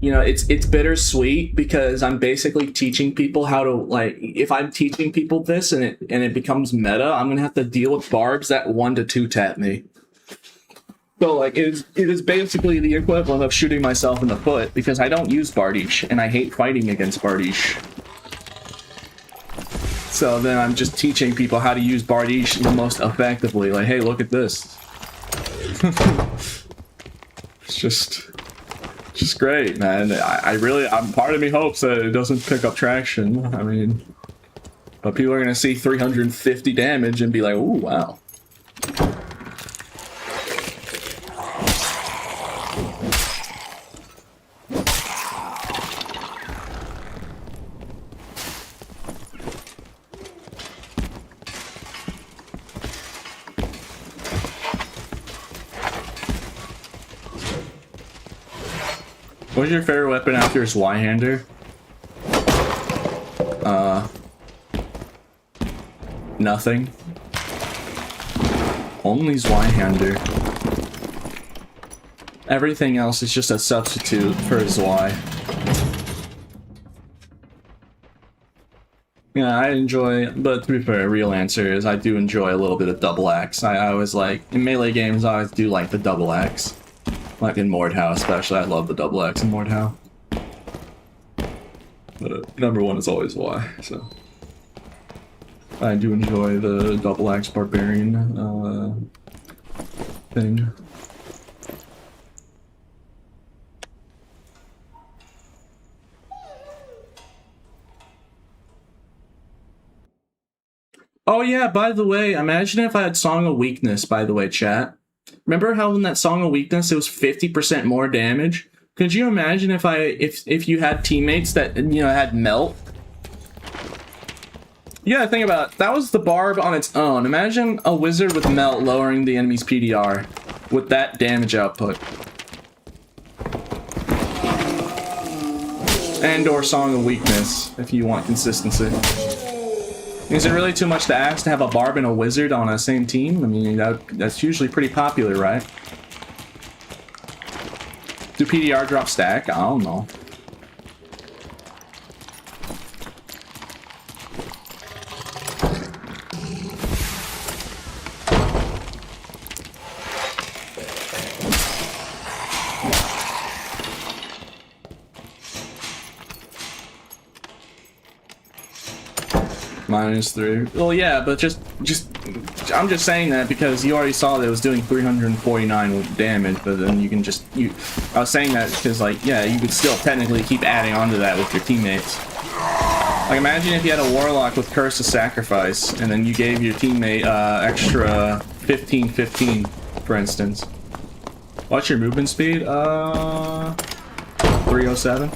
you know, it's bittersweet because I'm basically teaching people how to, like, if I'm teaching people this and it becomes meta, I'm gonna have to deal with barbs that 1 to 2 tap me. So like it is basically the equivalent of shooting myself in the foot because I don't use Bardiche and I hate fighting against Bardiche. So then I'm just teaching people how to use Bardiche the most effectively. Like, hey, look at this. It's just great, man. Part of me hopes that it doesn't pick up traction. I mean, but people are gonna see 350 damage and be like, ooh, wow. What's your favorite weapon after his Y-hander? Nothing. Only his Y-hander. Everything else is just a substitute for his Y. Yeah, I enjoy, but to be fair, a real answer is I do enjoy a little bit of double axe. I always like, in melee games, I always do like the double axe. Like in Mordhau especially, I love the double axe in Mordhau. But number one is always Y, so. I do enjoy the double axe Barbarian thing. Oh yeah, by the way, imagine if I had Song of Weakness, by the way, chat. Remember how in that Song of Weakness it was 50% more damage? Could you imagine if you had teammates that, you know, had melt? Yeah, think about it. That was the barb on its own. Imagine a wizard with melt lowering the enemy's PDR with that damage output. And or Song of Weakness if you want consistency. Is it really too much to ask to have a barb and a wizard on a same team? I mean, that's usually pretty popular, right? Do PDR drop stack? I don't know. -3. Well, yeah, but I'm just saying that because you already saw that it was doing 349 damage, but then you can I was saying that because, like, yeah, you could still technically keep adding on to that with your teammates. Like, imagine if you had a warlock with Curse of Sacrifice, and then you gave your teammate extra 15/15, for instance. What's your movement speed? 307.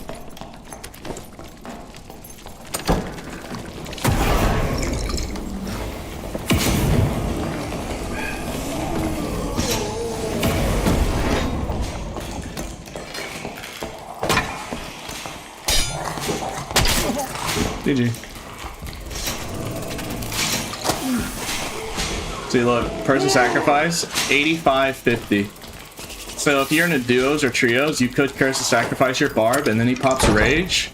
GG. See, look, person sacrifice, 85/50. So if you're in a duos or trios, you could curse to sacrifice your barb, and then he pops rage,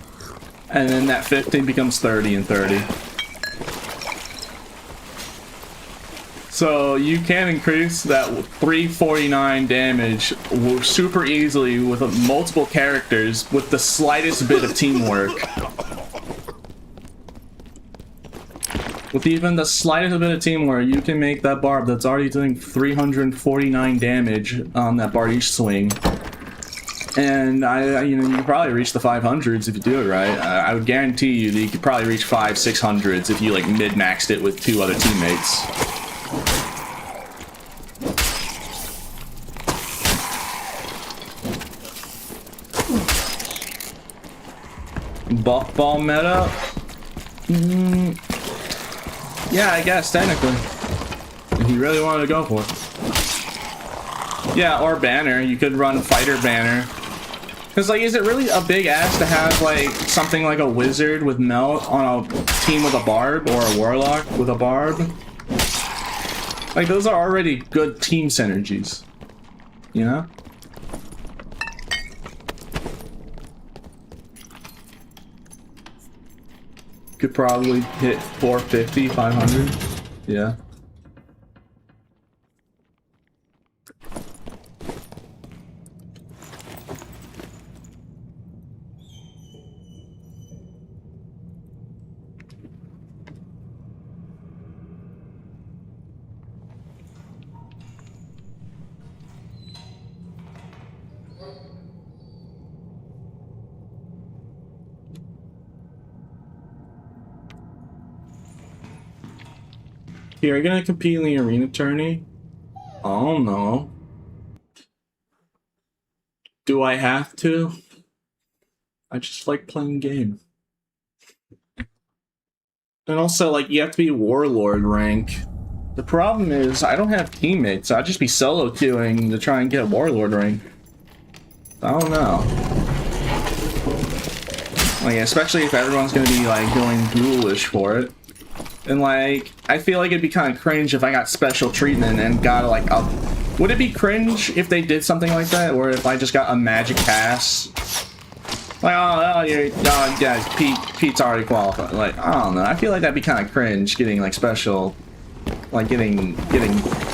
and then that 50 becomes 30 and 30. So you can increase that 349 damage super easily with multiple characters with the slightest bit of teamwork. With even the slightest bit of teamwork, you can make that barb that's already doing 349 damage on that Bardiche swing. And you know, you could probably reach the 500s if you do it right. I would guarantee you that you could probably reach 500-600s if you like mid-maxed it with 2 other teammates. Buff ball meta? Yeah, I guess, technically. If you really wanted to go for it. Yeah, or banner. You could run fighter banner. Because, like, is it really a big ask to have, like, something like a wizard with melt on a team with a barb, or a warlock with a barb? Like, those are already good team synergies. You know? Could probably hit 450, 500. Yeah. Here, are you gonna compete in the arena tourney? Oh no. Do I have to? I just like playing game. And also, like, you have to be warlord rank. The problem is, I don't have teammates, so I'd just be solo queuing to try and get warlord rank. I don't know. Like, especially if everyone's gonna be, like, going ghoulish for it. And, like, I feel like it'd be kind of cringe if I got special treatment and got, like, a... Would it be cringe if they did something like that? Or if I just got a magic pass? Like, yeah, Pete's already qualified. Like, I don't know. I feel like that'd be kind of cringe getting, like, special... Like, getting...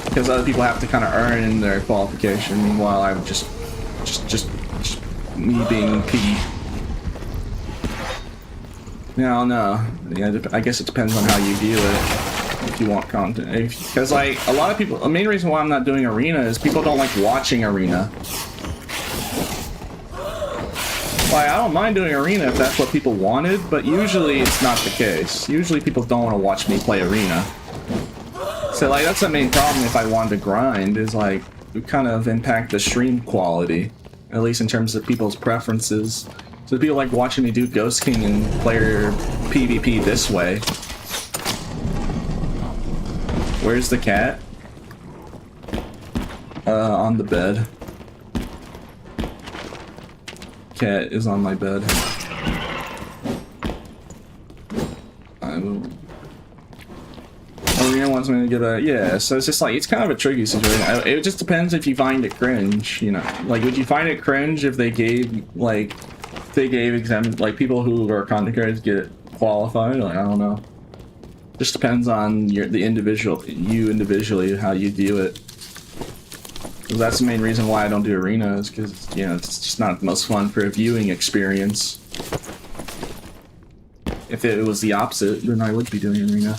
Because other people have to kind of earn their qualification. Meanwhile, I'm just me being Pete. No, no. Yeah, I guess it depends on how you view it. If you want content. Because, like, a lot of people... The main reason why I'm not doing Arena is people don't like watching Arena. Like, I don't mind doing Arena if that's what people wanted, but usually it's not the case. Usually people don't want to watch me play Arena. So, like, that's the main problem if I wanted to grind, is, like, it kind of impact the stream quality. At least in terms of people's preferences. So people like watching me do Ghost King and player PvP this way. Where's the cat? On the bed. Cat is on my bed. Arena wants me to get a... Yeah, so it's just like, it's kind of a tricky situation. It just depends if you find it cringe, you know. Like, would you find it cringe if they gave, like... They gave like, people who are content creators get qualified? Like, I don't know. Just depends on you individually, how you view it. That's the main reason why I don't do Arena, is because, you know, it's just not the most fun for a viewing experience. If it was the opposite, then I would be doing Arena.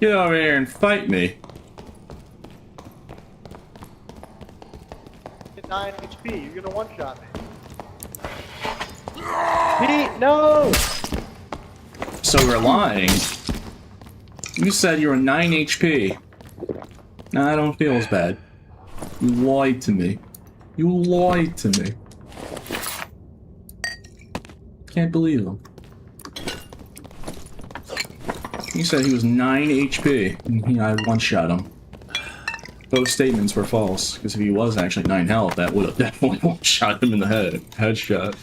Get over here and fight me. Get 9 HP, you're gonna one-shot me. Pete, no! So you're lying. You said you were 9 HP. Nah, I don't feel as bad. You lied to me. You lied to me. Can't believe him. He said he was 9 HP. And I one-shot him. Both statements were false, because if he was actually 9 health, that would have definitely one-shot him in the head. Headshot.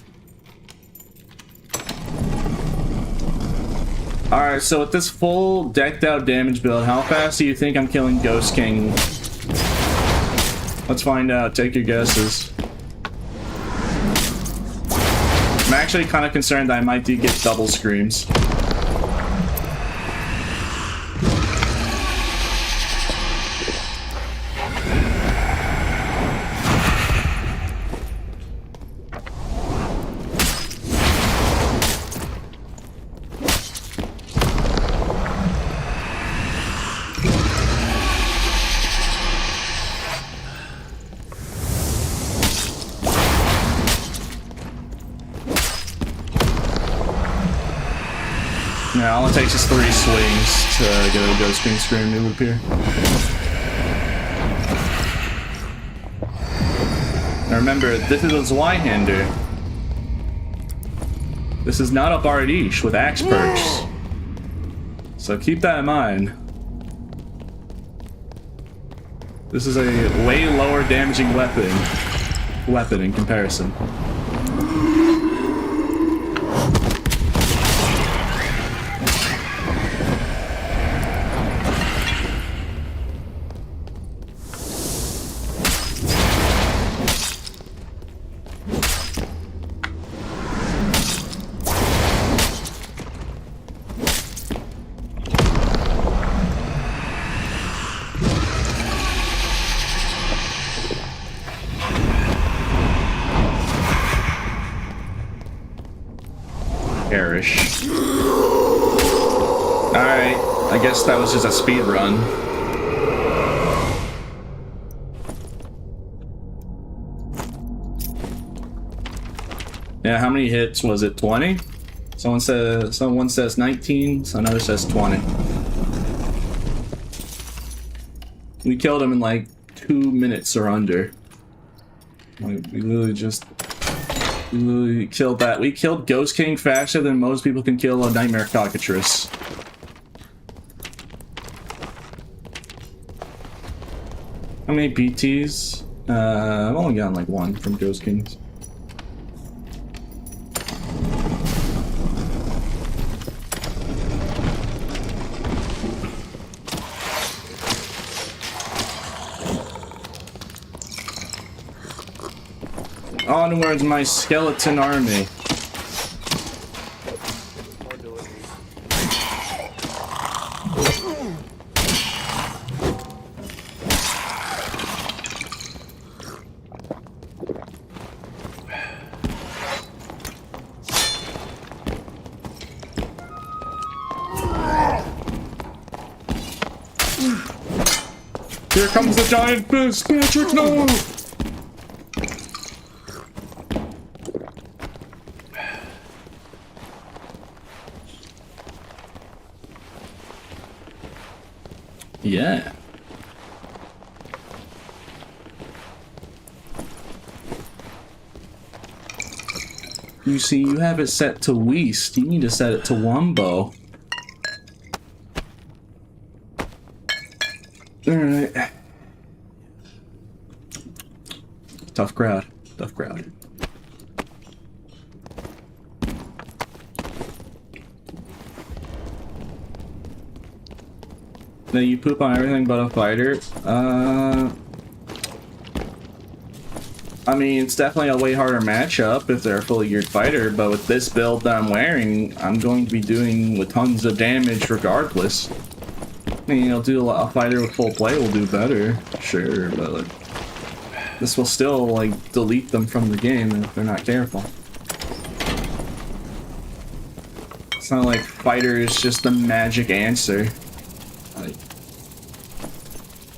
Alright, so with this full decked out damage build, how fast do you think I'm killing Ghost King? Let's find out. Take your guesses. I'm actually kind of concerned that I might get double screams. Yeah, all it takes is 3 swings to get a Ghost King Scream to appear. Now remember, this is a Zweihander. This is not a Bardiche with axe perks. So keep that in mind. This is a way lower damaging weapon in comparison. Perish. Alright, I guess that was just a speed run. Yeah, how many hits was it? 20? Someone says 19, so another says 20. We killed him in like 2 minutes or under. Like, we literally killed that. We killed Ghost King faster than most people can kill a Nightmare Cockatrice. How many BTs? I've only gotten like 1 from Ghost Kings. Onwards, my skeleton army. Here comes the giant fist, Patrick, no! Yeah. You see, you have it set to Weast. You need to set it to Wumbo. Alright. Tough crowd. Tough crowd. Now you poop on everything but a fighter. I mean, it's definitely a way harder matchup if they're a fully geared fighter, but with this build that I'm wearing, I'm going to be doing with tons of damage regardless. I mean, you'll do a fighter with full play will do better, sure, but like, this will still like delete them from the game if they're not careful. It's not like fighter is just the magic answer. Like,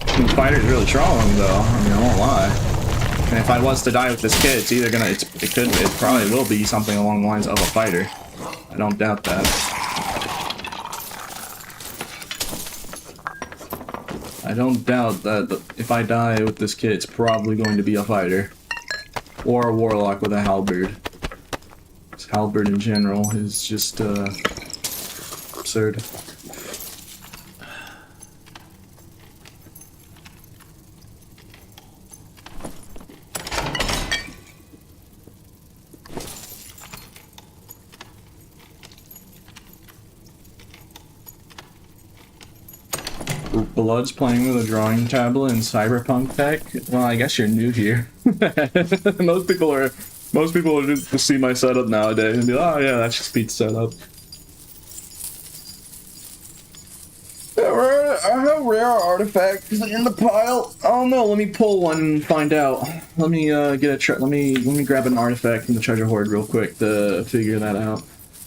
I mean, fighter's really strong though. I mean, I won't lie. And if I was to die with this kid, it's either gonna, it probably will be something along the lines of a fighter. I don't doubt that. I don't doubt that if I die with this kid, it's probably going to be a fighter. Or a warlock with a halberd. This halberd in general is just, absurd. Blood's playing with a drawing tablet in cyberpunk tech. Well, I guess you're new here. most people are just see my setup nowadays and be like, oh yeah, that's just Pete's setup. I have rare artifacts in the pile. Oh no, let me pull one and find out. Let me let me grab an artifact from the treasure hoard real quick to figure that out.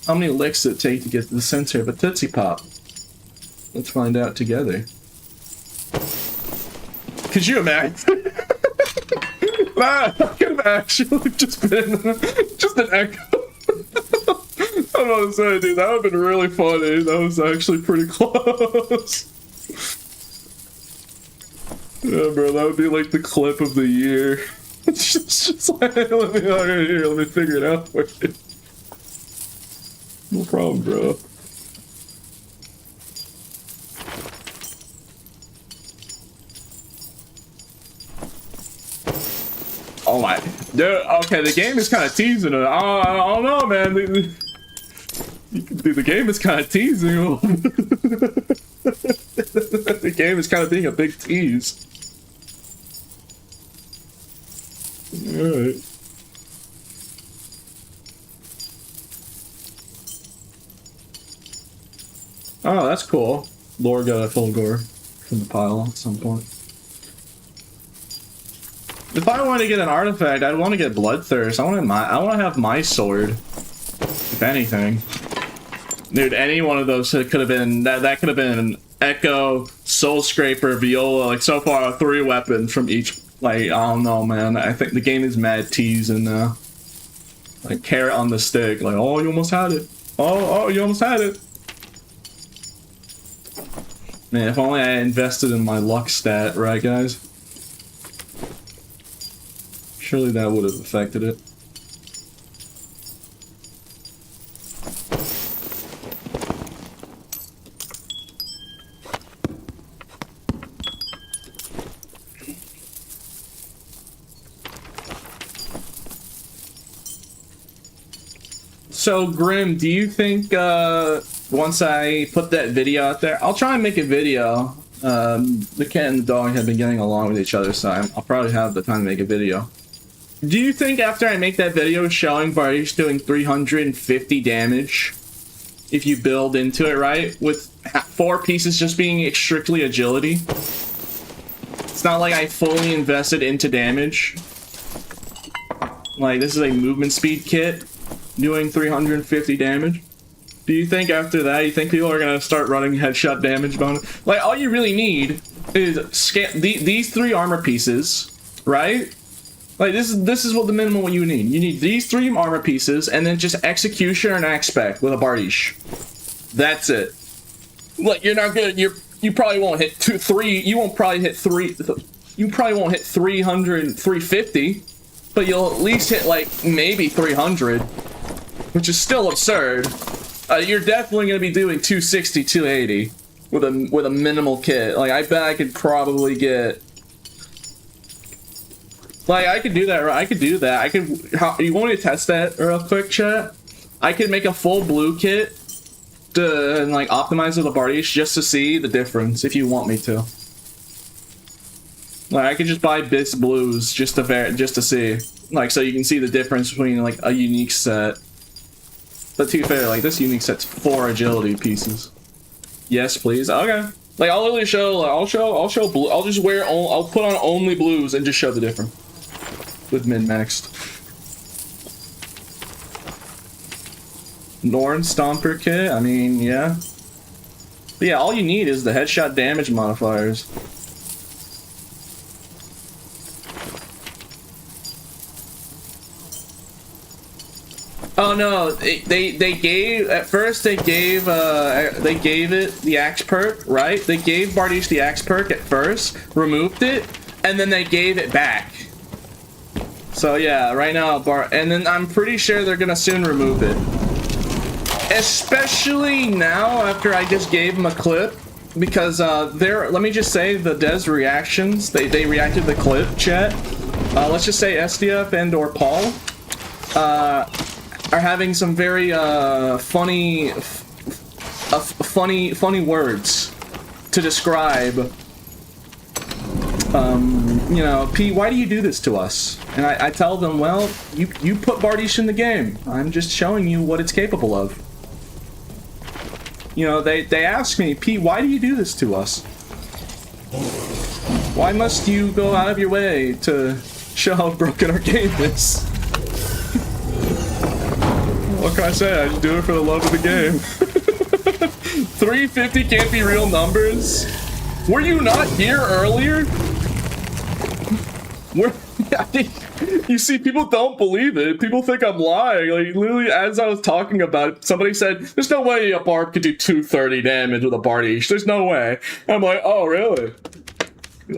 How many licks does it take to get to the center of a Tootsie Pop? Let's find out together. Could you imagine? That could have actually just been just an echo. I don't know what to say, dude. That would have been really funny. That was actually pretty close. Yeah, bro, that would be like the clip of the year. It's just like, let me figure it out for you. No problem, bro. Oh my, dude. Okay, the game is kind of teasing it. I don't know, man. Dude, the game is kind of teasing. The game is kind of being a big tease. Alright. Oh, that's cool. Lore got a full gore from the pile at some point. If I want to get an artifact, I'd want to get Bloodthirst. I want to have my sword. If anything. Dude, any one of those could have been that could have been an Echo, Soul Scraper, Viola, like so far 3 weapons from each. Like, I don't know, man. I think the game is mad teasing now. Like carrot on the stick, like, oh, you almost had it. Oh, you almost had it. Man, if only I invested in my luck stat, right, guys? Surely that would have affected it. So, Grim, do you think, once I put that video out there, I'll try and make a video. The cat and the dog have been getting along with each other, so I'll probably have the time to make a video. Do you think after I make that video showing Bardish doing 350 damage, if you build into it right, with 4 pieces just being strictly agility? It's not like I fully invested into damage. Like, this is a movement speed kit doing 350 damage. Do you think after that, you think people are gonna start running headshot damage bonus? Like, all you really need is these 3 armor pieces, right? Like, this is what the minimum what you need. You need these 3 armor pieces, and then just execution and expect with a Bardish. That's it. Like, you're not gonna, you probably won't hit 3, you won't probably hit 3, you probably won't hit 300, 350, but you'll at least hit, like, maybe 300, which is still absurd. You're definitely gonna be doing 260, 280 with a minimal kit. Like, I bet I could probably get, like, I could do that, right? I could do that. I could, you want me to test that real quick, chat? I could make a full blue kit to, and, like, optimize with a Bardish just to see the difference, if you want me to. Like, I could just buy bits blues just to see. Like, so you can see the difference between, like, a unique set. But to be fair, like, this unique set's 4 agility pieces. Yes, please. Okay. Like, I'll literally show, I'll show blue. I'll just wear, I'll put on only blues and just show the difference. With min-maxed. Norn Stomper kit, I mean, yeah. But yeah, all you need is the headshot damage modifiers. Oh no, they gave, at first they gave it the axe perk, right? They gave Bardish the axe perk at first, removed it, and then they gave it back. So yeah, right now, and then I'm pretty sure they're gonna soon remove it. Especially now, after I just gave them a clip, because let me just say, the Des reactions, they reacted to the clip, chat. Let's just say SDF and or Paul, are having some very funny words to describe, you know, Pete, why do you do this to us? And I tell them, well, you put Bardiche in the game. I'm just showing you what it's capable of. You know, they ask me, Pete, why do you do this to us? Why must you go out of your way to show how broken our game is? What can I say? I just do it for the love of the game. 350 can't be real numbers. Were you not here earlier? You see, people don't believe it. People think I'm lying. Like, literally, as I was talking about it, somebody said, there's no way a Barb could do 230 damage with a Bardiche. There's no way. I'm like, oh, really?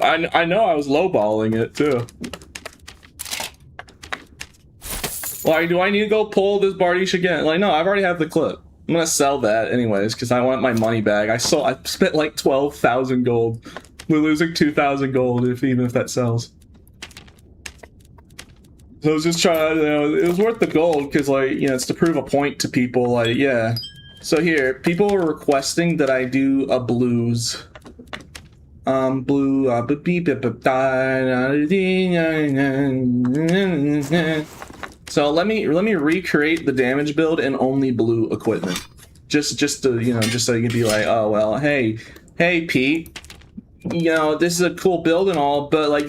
I know I was lowballing it, too. Like, do I need to go pull this Bardiche again? Like, no, I've already have the clip. I'm gonna sell that anyways, because I want my money back. I spent like 12,000 gold. We're losing 2,000 gold even if that sells. So I was just trying, you know, it was worth the gold because, like, you know, it's to prove a point to people. Like, yeah. So here, people are requesting that I do a blues. So let me recreate the damage build in only blue equipment. Just to, you know, just so you can be like, oh well, hey Pete, you know, this is a cool build and all, but like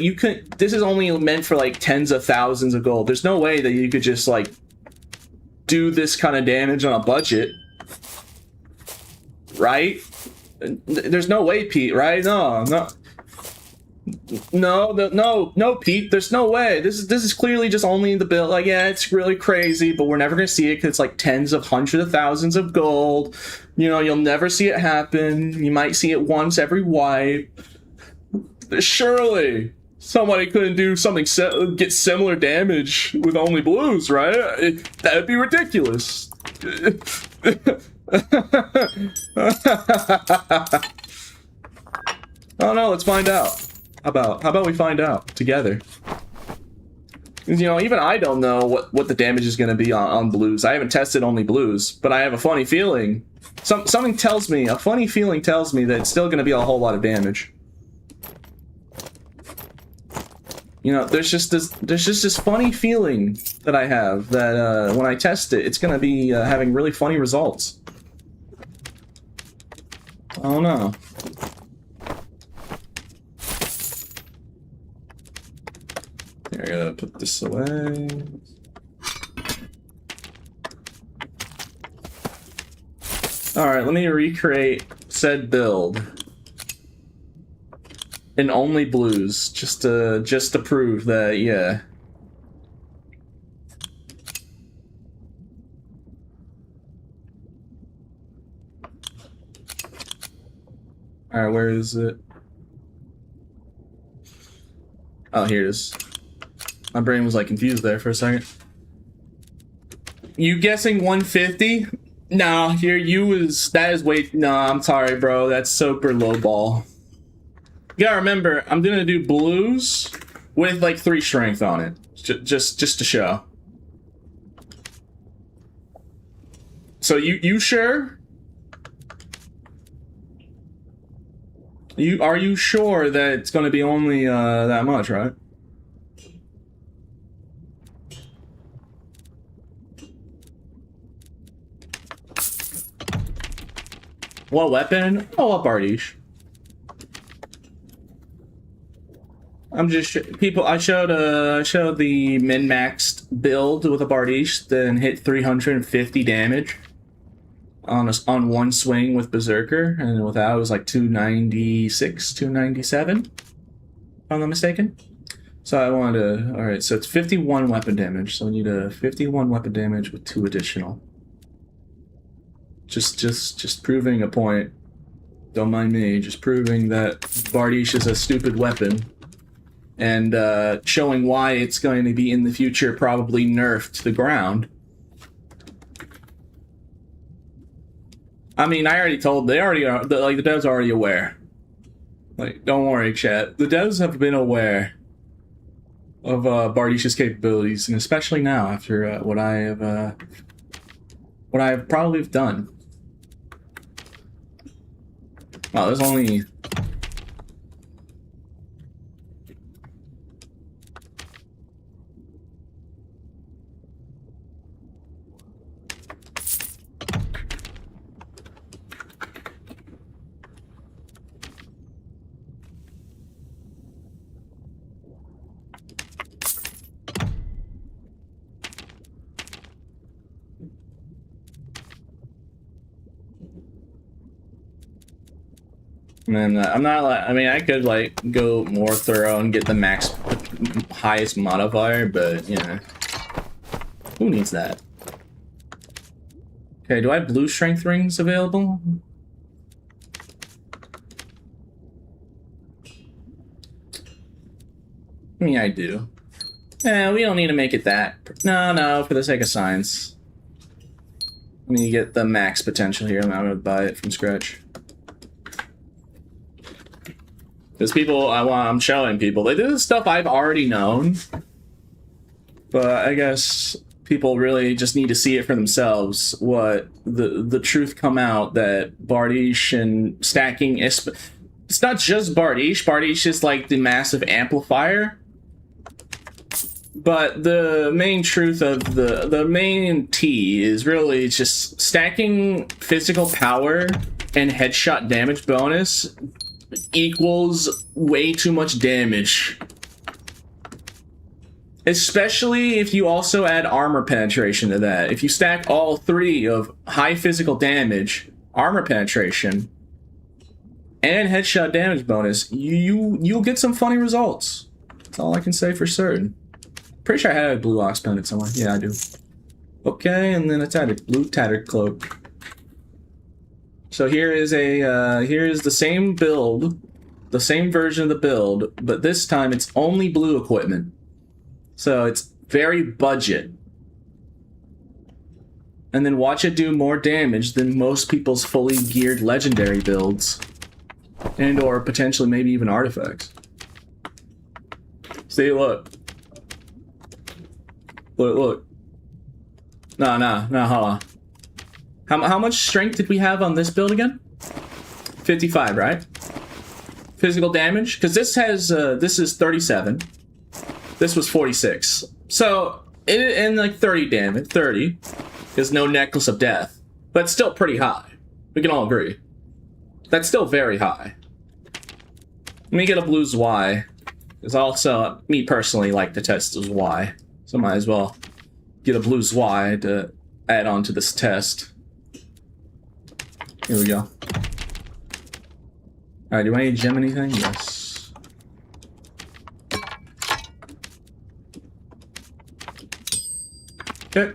this is only meant for like tens of thousands of gold. There's no way that you could just like do this kind of damage on a budget. Right? There's no way, Pete, right? No, Pete, there's no way. This is clearly just only the build. Like, yeah, it's really crazy, but we're never gonna see it because it's like tens of hundreds of thousands of gold. You know, you'll never see it happen. You might see it once every wipe. Surely somebody couldn't do something get similar damage with only blues, right? That'd be ridiculous. Oh no, let's find out. How about we find out together? You know, even I don't know what the damage is going to be on blues. I haven't tested only blues, but I have a funny feeling. Something tells me, a funny feeling tells me that it's still going to be a whole lot of damage. You know, there's just this funny feeling that I have that when I test it, it's going to be having really funny results. I don't know. Here, I gotta put this away. Alright, let me recreate said build in only blues, just to prove that, yeah. Alright, where is it? Oh, here it is. My brain was like confused there for a second. You guessing 150? No, that is way, no, I'm sorry, bro. That's super low ball. You gotta remember, I'm gonna do blues with like 3 strength on it. Just to show. So you sure? Are you sure that it's gonna be only that much, right? What weapon? Oh, a Bardiche. I'm just people. I showed the min-maxed build with a Bardiche, then hit 350 damage on one swing with Berserker, and without it was like 296, 297, if I'm not mistaken. So I wanted to. All right, so it's 51 weapon damage. So I need a 51 weapon damage with 2 additional. Just proving a point. Don't mind me. Just proving that Bardiche is a stupid weapon. And showing why it's going to be in the future probably nerfed to the ground. I mean, I already told, they already are, the devs are already aware. Like, don't worry, chat. The devs have been aware of Bardiche's capabilities, and especially now after what I have probably done. Oh, there's only And then I'm not like, I mean, I could like go more thorough and get the max highest modifier, but you know, who needs that? Okay, do I have blue strength rings available? I mean, I do. Eh, we don't need to make it that. No, for the sake of science. Let me get the max potential here. I'm gonna buy it from scratch. Because people, I'm showing people, like, this is stuff I've already known. But I guess people really just need to see it for themselves. What the truth come out that Bardiche and stacking, it's not just Bardiche. Bardiche is like the massive amplifier. But the main truth of the main T is really just stacking physical power and headshot damage bonus equals way too much damage. Especially if you also add armor penetration to that. If you stack all three of high physical damage, armor penetration, and headshot damage bonus, you'll get some funny results. That's all I can say for certain. Pretty sure I had a blue ox pendant somewhere. Yeah, I do. Okay, and then a blue tattered cloak. So here is the same build, the same version of the build, but this time it's only blue equipment. So it's very budget. And then watch it do more damage than most people's fully geared legendary builds. And or potentially maybe even artifacts. See, look. Look. No, hold on. How much strength did we have on this build again? 55, right? Physical damage? Because this has, this is 37. This was 46. So, and like 30 damage. 30. There's no Necklace of Death. But it's still pretty high. We can all agree. That's still very high. Let me get a blue Zwei. Because also, me personally like to test the Zwei. So might as well get a blue Zwei to add on to this test. Here we go. Alright, do I need to gem anything? Yes. Okay.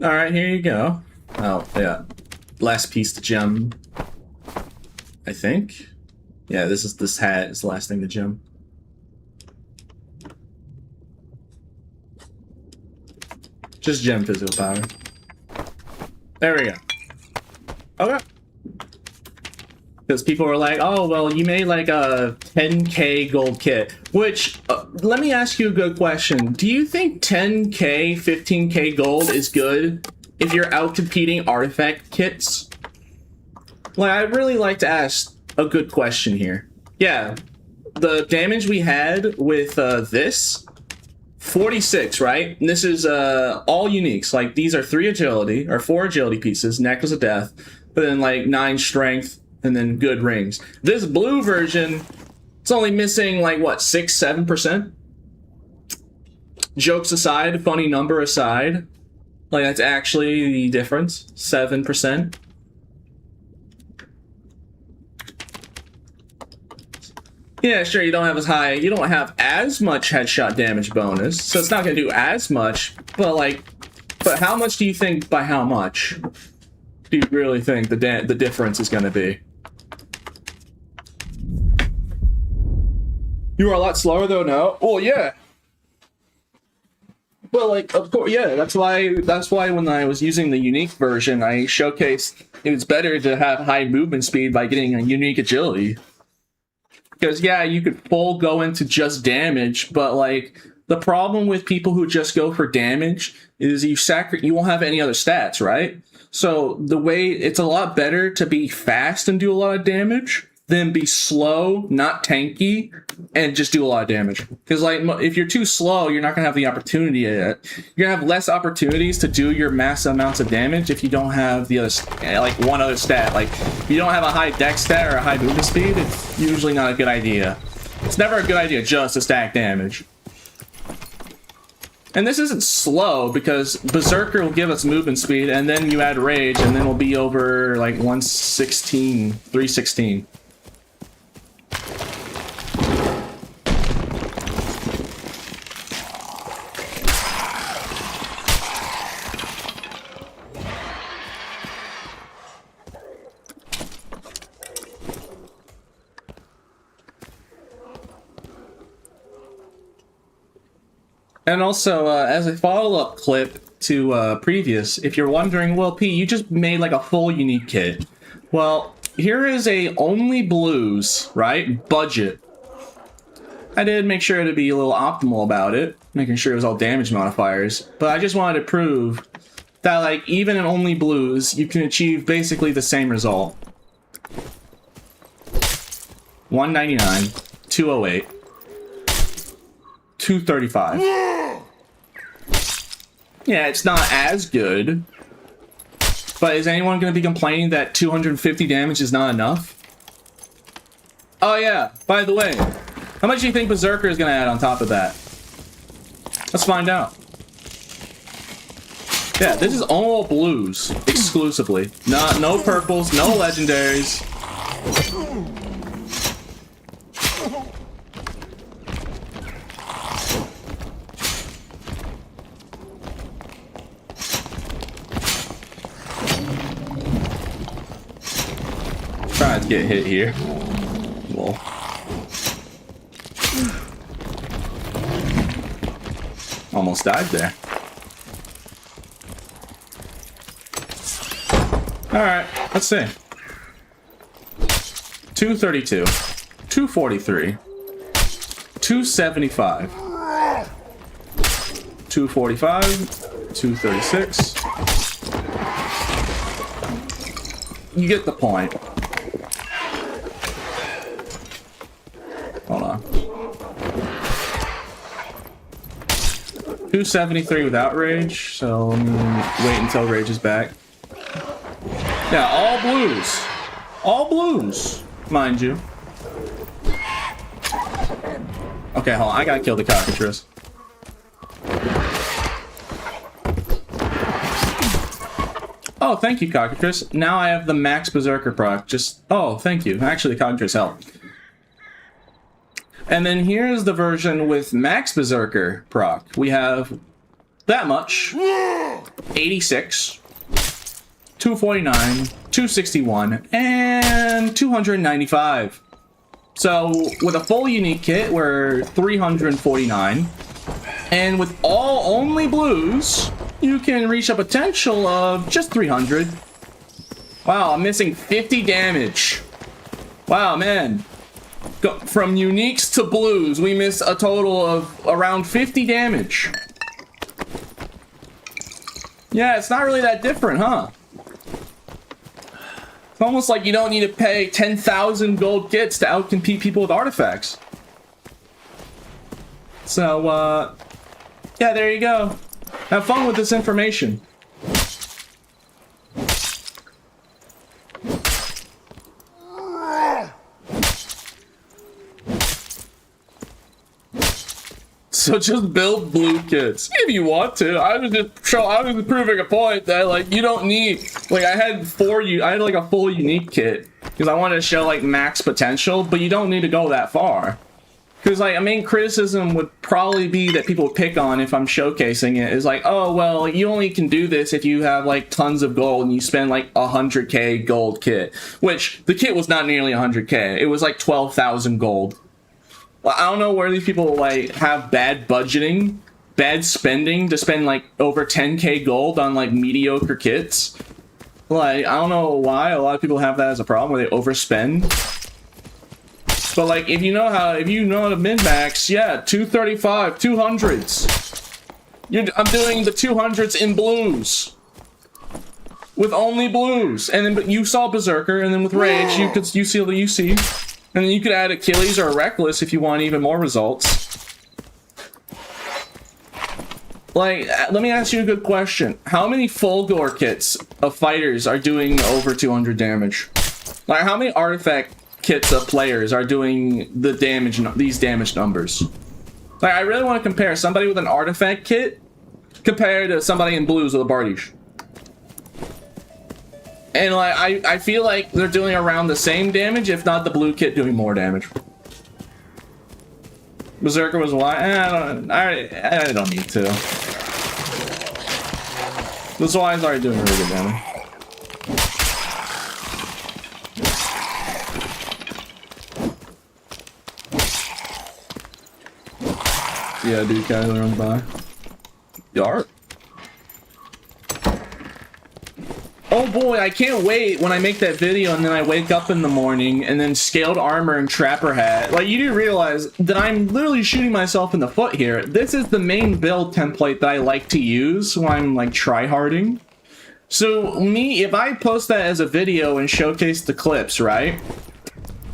Alright, here you go. Oh, yeah. Last piece to gem. I think. Yeah, this hat is the last thing to gem. Just gem physical power. There we go. Okay. Because people were like, oh, well, you made like a 10k gold kit. Which, let me ask you a good question. Do you think 10k, 15k gold is good if you're out competing artifact kits? Like, I'd really like to ask a good question here. Yeah, the damage we had with this, 46, right? And this is all uniques. Like, these are 3 agility, or 4 agility pieces, Necklace of Death, but then like 9 strength, and then good rings. This blue version, it's only missing like, what, 6, 7%? Jokes aside, funny number aside, like, that's actually the difference, 7%. Yeah, sure, you don't have as much headshot damage bonus, so it's not gonna do as much, but how much do you think, by how much do you really think the difference is gonna be? You were a lot slower though, no? Well, yeah. Well, like, of course, yeah, that's why when I was using the unique version, I showcased it's better to have high movement speed by getting a unique agility. Because, yeah, you could full go into just damage, but, like, the problem with people who just go for damage is you won't have any other stats, right? So, it's a lot better to be fast and do a lot of damage than be slow, not tanky, and just do a lot of damage. Because, like, if you're too slow, you're not going to have the opportunity. You're going to have less opportunities to do your massive amounts of damage if you don't have the other, like, one other stat. Like, if you don't have a high dex stat or a high movement speed, it's usually not a good idea. It's never a good idea just to stack damage. And this isn't slow because Berserker will give us movement speed, and then you add Rage, and then we'll be over like 116, 316. And also, as a follow-up clip to previous, if you're wondering, well, P, you just made like a full unique kit. Well, here is a only blues, right? Budget. I did make sure to be a little optimal about it, making sure it was all damage modifiers, but I just wanted to prove that, like, even in only blues, you can achieve basically the same result. 199, 208, 235. Yeah, it's not as good, but is anyone going to be complaining that 250 damage is not enough? Oh yeah, by the way, how much do you think Berserker is going to add on top of that? Let's find out. Yeah, this is all blues exclusively. No purples, no legendaries. Trying to get hit here. Whoa. Almost died there. Alright, let's see. 232, 243, 275, 245, 236. You get the point. Hold on. 273 without rage, so let me wait until rage is back. Yeah, all blues. All blues, mind you. Okay, hold on. I gotta kill the cockatrice. Oh, thank you, cockatrice. Now I have the max berserker proc. Oh, thank you. Actually, the cockatrice helped. And then here's the version with max berserker proc. We have that much. 86. 249, 261, and 295. So with a full unique kit, we're 349. And with all only blues, you can reach a potential of just 300. Wow, I'm missing 50 damage. Wow, man. From uniques to blues, we miss a total of around 50 damage. Yeah, it's not really that different, huh? Almost like you don't need to pay 10,000 gold kits to outcompete people with artifacts. So, yeah, there you go. Have fun with this information. So just build blue kits if you want to. I was just proving a point that, like, you don't need, like, I had like a full unique kit because I wanted to show like max potential, but you don't need to go that far. Because, like, a main criticism would probably be that people pick on if I'm showcasing it is like, oh well, you only can do this if you have like tons of gold and you spend like 100k gold kit, which the kit was not nearly 100k. It was like 12,000 gold. I don't know where these people, like, have bad budgeting, bad spending to spend, like, over 10k gold on, like, mediocre kits. Like, I don't know why a lot of people have that as a problem, where they overspend. But, like, if you know how to min-max, yeah, 235, 200s. I'm doing the 200s in blues. With only blues. And then, but you saw Berserker, and then with Rage, you see the UC. And then you could add Achilles or Reckless if you want even more results. Like, let me ask you a good question. How many full gore kits of fighters are doing over 200 damage? Like, how many artifact kits of players are doing the damage, these damage numbers. Like, I really want to compare somebody with an artifact kit compared to somebody in blues with a Bardiche. And like, I feel like they're doing around the same damage, if not the blue kit doing more damage. Berserker was why? I don't need to. This Wine's already doing really good damage. Yeah, dude, Kyler runs by. Yarp. Oh boy, I can't wait when I make that video and then I wake up in the morning and then scaled armor and trapper hat. Like, you do realize that I'm literally shooting myself in the foot here. This is the main build template that I like to use when I'm like tryharding. So me, if I post that as a video and showcase the clips, right?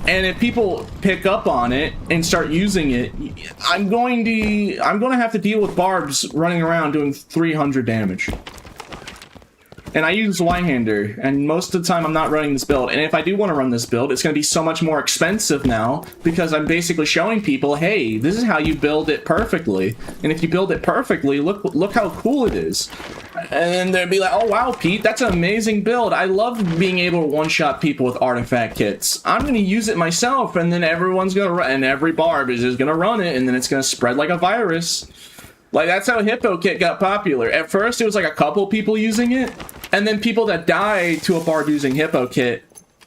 And if people pick up on it and start using it, I'm going to have to deal with barbs running around doing 300 damage. And I use Zweihander, and most of the time I'm not running this build. And if I do want to run this build, it's going to be so much more expensive now, because I'm basically showing people, hey, this is how you build it perfectly. And if you build it perfectly, look how cool it is. And then they'll be like, oh wow, Pete, that's an amazing build. I love being able to one-shot people with artifact kits. I'm going to use it myself, and then everyone's going to run, and every barb is just going to run it, and then it's going to spread like a virus. Like, that's how Hippo Kit got popular. At first, it was like a couple people using it, and then people that died to a barb using Hippo Kit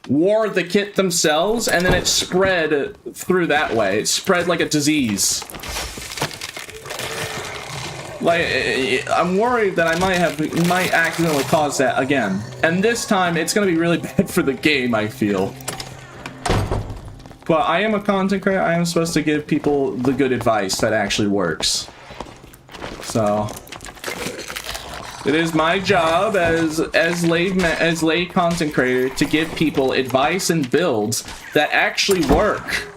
wore the kit themselves, and then it spread through that way. It spread like a disease. Like, I'm worried that I might accidentally cause that again. And this time, it's gonna be really bad for the game, I feel. But I am a content creator. I am supposed to give people the good advice that actually works. So it is my job as lay content creator to give people advice and builds that actually work.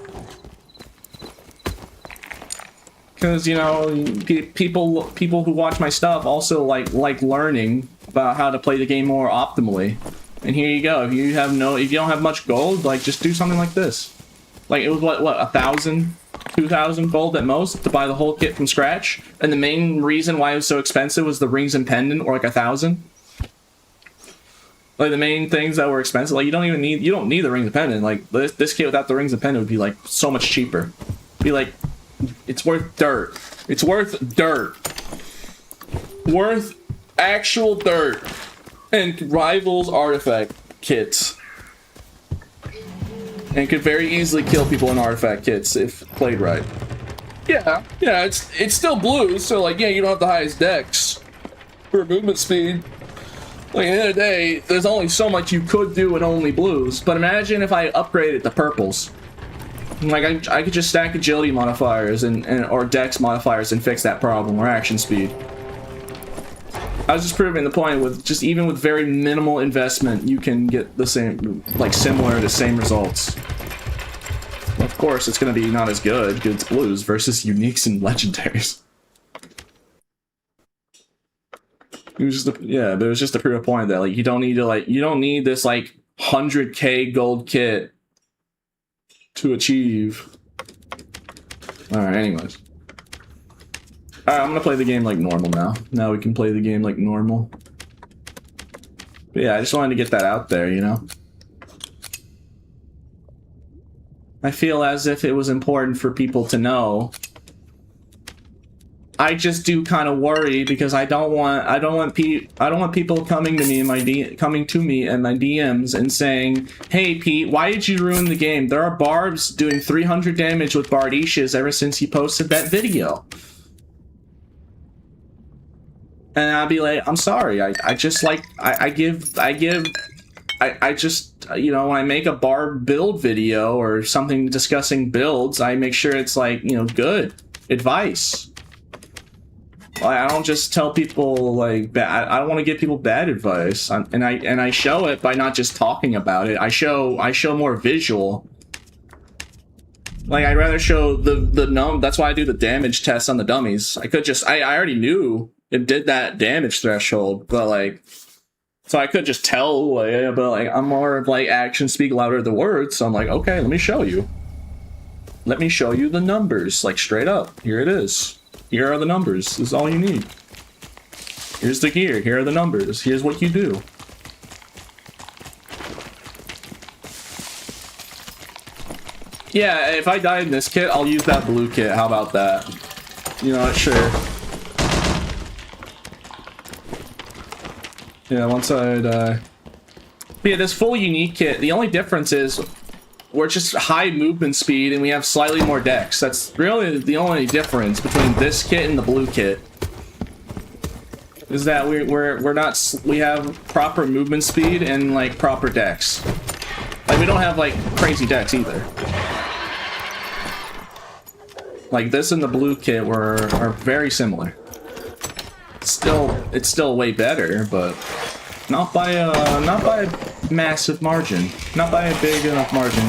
Because, you know, people who watch my stuff also like learning about how to play the game more optimally. And here you go. If you don't have much gold, like, just do something like this. Like, it was what 1,000, 2,000 gold at most to buy the whole kit from scratch. And the main reason why it was so expensive was the rings and pendant, or like 1,000. Like, the main things that were expensive, like, you don't need the rings and pendant. Like, this kit without the rings and pendant would be like so much cheaper. Be like, it's worth dirt. It's worth dirt. Worth actual dirt. And rivals artifact kits. And could very easily kill people in artifact kits if played right. Yeah, it's still blue, so like, yeah, you don't have the highest dex for movement speed. Like, at the end of the day, there's only so much you could do in only blues. But imagine if I upgraded to purples. Like, I could just stack agility modifiers or dex modifiers and fix that problem, or action speed. I was just proving the point with just even with very minimal investment, you can get the same, like, similar to same results. Of course, it's going to be not as good because it's blues versus uniques and legendaries. It was just but it was just to prove a point that, like, you don't need this like 100k gold kit to achieve. Alright, anyways. Alright, I'm gonna play the game like normal now. Now we can play the game like normal. But yeah, I just wanted to get that out there, you know? I feel as if it was important for people to know. I just do kind of worry because I don't want people coming to me in my DMs and saying, "Hey Pete, why did you ruin the game? There are barbs doing 300 damage with Bardiches ever since you posted that video." And I'll be like, "I'm sorry. I just you know, when I make a barb build video or something discussing builds, I make sure it's like, you know, good advice. I don't just tell people like bad. I don't want to give people bad advice, and I show it by not just talking about it. I show more visual. Like, I'd rather show the that's why I do the damage tests on the dummies. I already knew it did that damage threshold, but like, So I could just tell, like, but like I'm more of like actions speak louder than words. So I'm like, okay, let me show you. Let me show you the numbers, like straight up. Here it is. Here are the numbers. This is all you need. Here's the gear. Here are the numbers. Here's what you do. Yeah, if I die in this kit, I'll use that blue kit. How about that? You know what? Sure. Yeah, once I die. But yeah, this full unique kit, the only difference is we're just high movement speed and we have slightly more dex. That's really the only difference between this kit and the blue kit. Is that we're not, we have proper movement speed and like proper dex. Like we don't have like crazy dex either. Like this and the blue kit are very similar. It's still way better, but not by a massive margin. Not by a big enough margin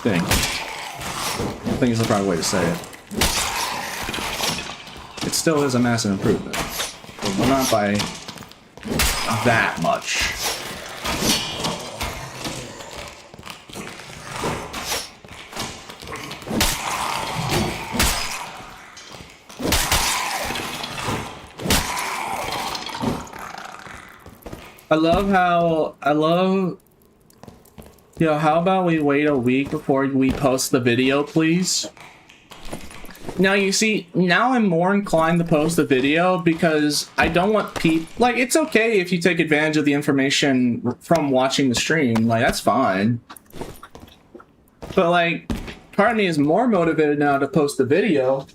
thing. I think is the proper way to say it. It still is a massive improvement, but not by that much. Yo, how about we wait a week before we post the video, please? Now, you see, now I'm more inclined to post the video because I don't want people... Like, it's okay if you take advantage of the information from watching the stream. Like, that's fine. But, like, part of me is more motivated now to post the video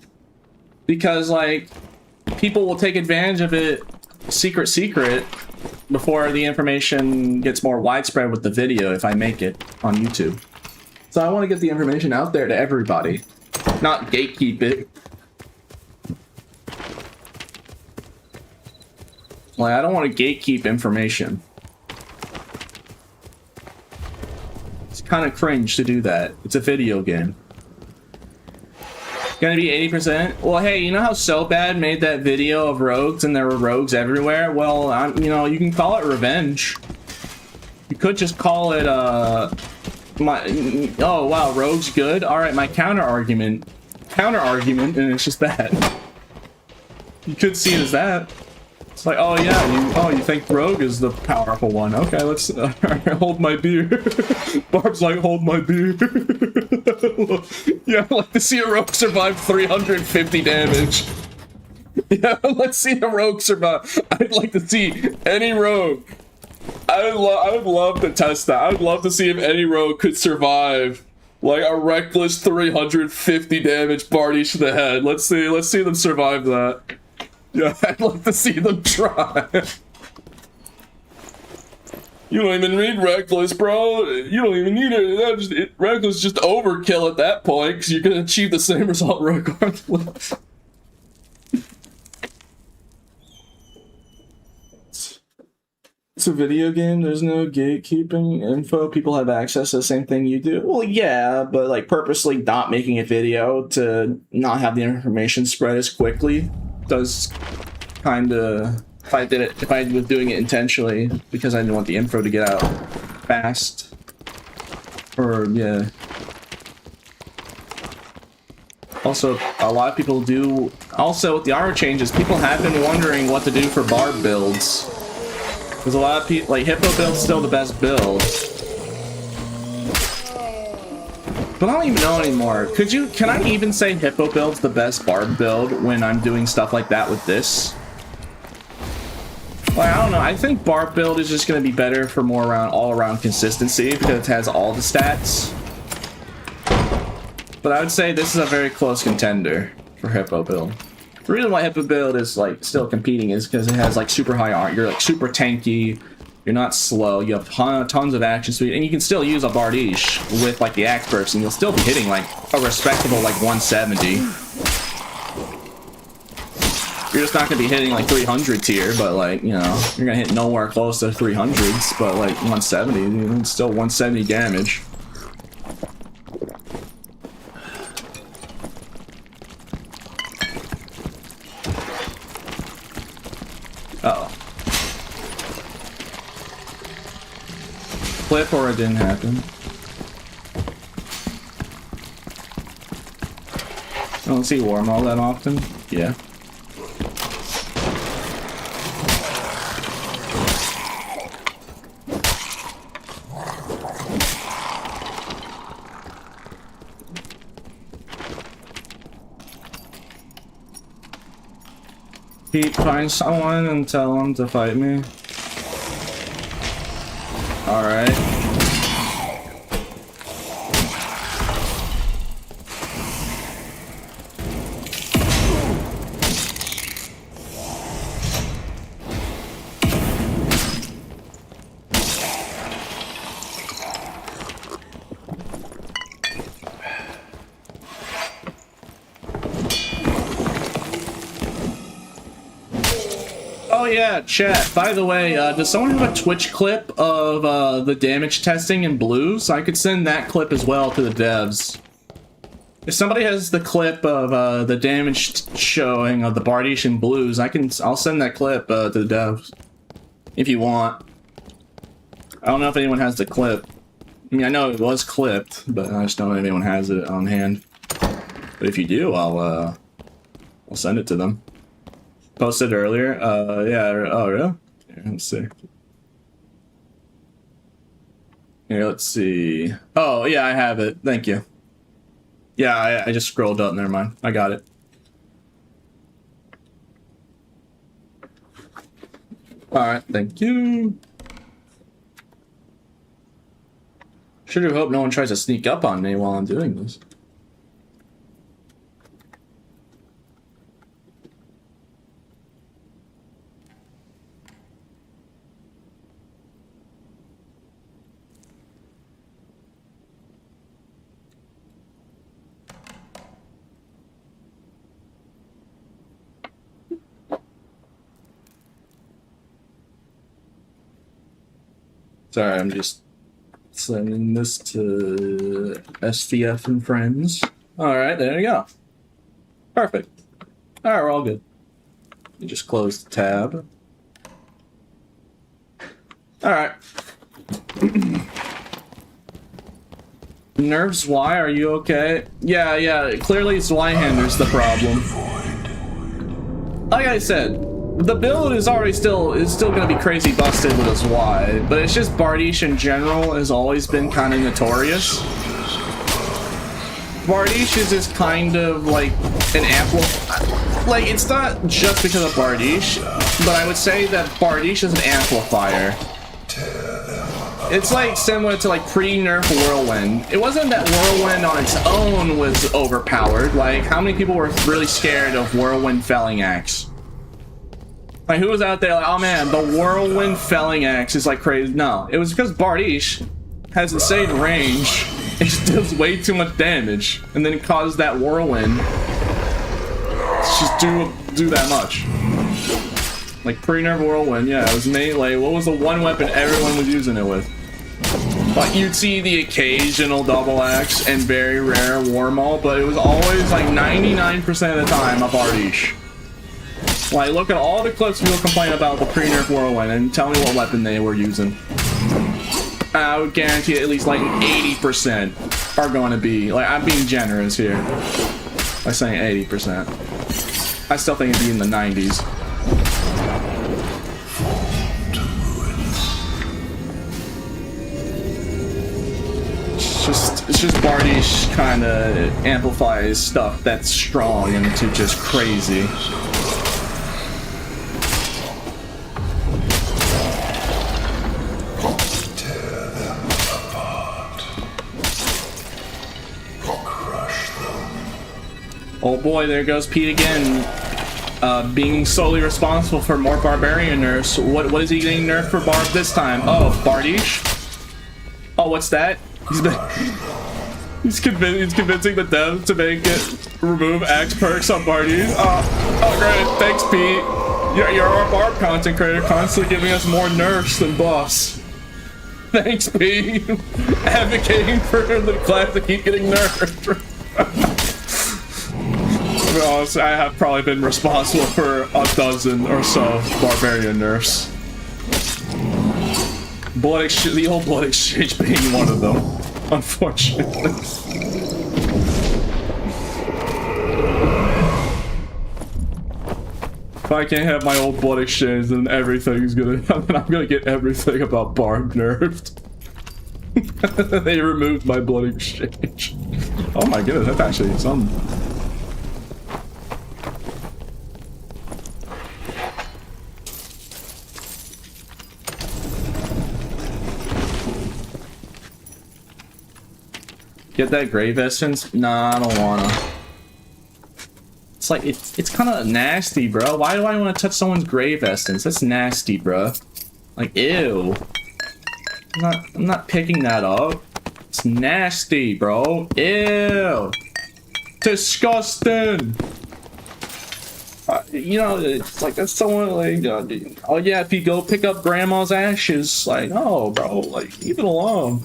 because, like, people will take advantage of it secret before the information gets more widespread with the video if I make it on YouTube. So I want to get the information out there to everybody, not gatekeep it. Like, I don't want to gatekeep information. It's kind of cringe to do that. It's a video game. Gonna be 80%? Well, hey, you know how So Bad made that video of rogues and there were rogues everywhere? Well, you know, you can call it revenge. You could just call it, oh, wow, rogue's good? Alright, my counter-argument, and it's just that. You could see it as that. It's like, oh yeah, you think rogue is the powerful one. Okay, let's hold my beer. Barb's like, hold my beer. Yeah, I'd like to see a rogue survive 350 damage. Yeah, let's see a rogue survive. I'd like to see any rogue. I would love to test that. I would love to see if any rogue could survive like a reckless 350 damage Bardish to the head. Let's see them survive that. Yeah, I'd like to see them try. You don't even need Reckless, bro. You don't even need it. Reckless is just overkill at that point, because you're going to achieve the same result regardless. It's a video game. There's no gatekeeping info. People have access to the same thing you do. Well, yeah, but like purposely not making a video to not have the information spread as quickly does kind of, if I was doing it intentionally because I didn't want the info to get out fast, or yeah. Also, a lot of people do, also with the armor changes, people have been wondering what to do for barb builds. Because a lot of people, like, Hippo build's still the best build. But I don't even know anymore. Can I even say Hippo build's the best barb build when I'm doing stuff like that with this? Like, I don't know. I think barb build is just going to be better for more all-around consistency because it has all the stats. But I would say this is a very close contender for Hippo build. The reason why Hippo build is like still competing is because it has like super high armor. You're like super tanky. You're not slow. You have tons of action speed, and you can still use a Bardiche with like the axe burst, and you'll still be hitting like a respectable like 170. You're just not gonna be hitting like 300 tier, but like, you know, you're gonna hit nowhere close to 300s, but like 170, you know, it's still 170 damage. Uh-oh. clip or it didn't happen. I don't see Warm all that often. Yeah. Pete, find someone and tell them to fight me. Alright. Oh yeah, chat. By the way, does someone have a Twitch clip of the damage testing in blues? I could send that clip as well to the devs. If somebody has the clip of the damage showing of the Bardish in blues, I'll send that clip to the devs. If you want. I don't know if anyone has the clip. I mean, I know it was clipped, but I just don't know if anyone has it on hand. But if you do, I'll send it to them. Posted earlier. Yeah. Oh, really? Here, let's see. Here, let's see. Oh, yeah, I have it. Thank you. Yeah, I just scrolled up. Never mind. I got it. Alright, thank you. Sure do hope no one tries to sneak up on me while I'm doing this. Sorry, I'm just sending this to SDF and friends. Alright, there you go. Perfect. Alright, we're all good. You just close the tab. Alright. Nerves Y, are you okay? Yeah, clearly Zweihander's the problem. Like I said, the build is already still gonna be crazy busted with his Y, but it's just Bardish in general has always been kind of notorious. Bardish is just kind of like an amplifier. Like, it's not just because of Bardish, but I would say that Bardish is an amplifier. It's like similar to like pre-nerf Whirlwind. It wasn't that Whirlwind on its own was overpowered. Like, how many people were really scared of Whirlwind Felling Axe? Like, who was out there like, oh man, the Whirlwind Felling Axe is like crazy? No, it was because Bardish has insane range. It just does way too much damage, and then it causes that Whirlwind to just do that much. Like pre-nerf Whirlwind, yeah, it was melee. What was the one weapon everyone was using it with? Like, you'd see the occasional double axe and very rare Warmaul, but it was always like 99% of the time a Bardish. Like, look at all the clips people complain about the pre-nerf Whirlwind and tell me what weapon they were using. I would guarantee at least like 80% are going to be, like, I'm being generous here by saying 80%. I still think it'd be in the 90s. It's just Bardish kind of amplifies stuff that's strong into just crazy. Oh boy, there goes Pete again, being solely responsible for more Barbarian nerfs. What is he getting nerfed for Barb this time? Oh, Bardish? Oh, what's that? He's convincing the devs to make it remove axe perks on Bardish. Oh great, thanks Pete. You're our Barb content creator, constantly giving us more nerfs than boss. Thanks Pete. Advocating for the class to keep getting nerfed. To be honest, I have probably been responsible for a dozen or so Barbarian nerfs. The old blood exchange being one of them, unfortunately. If I can't have my old blood exchange, then everything's gonna. I'm gonna get everything about Barb nerfed. They removed my blood exchange. Oh my goodness, that's actually some. Get that grave essence? Nah, I don't wanna. It's like it's kind of nasty, bro. Why do I want to touch someone's grave essence? That's nasty, bro. Like, ew. I'm not picking that up. It's nasty, bro. Ew. Disgusting. You know, it's like that's someone like, oh yeah, if you go pick up grandma's ashes, like, oh, bro, like, leave it alone.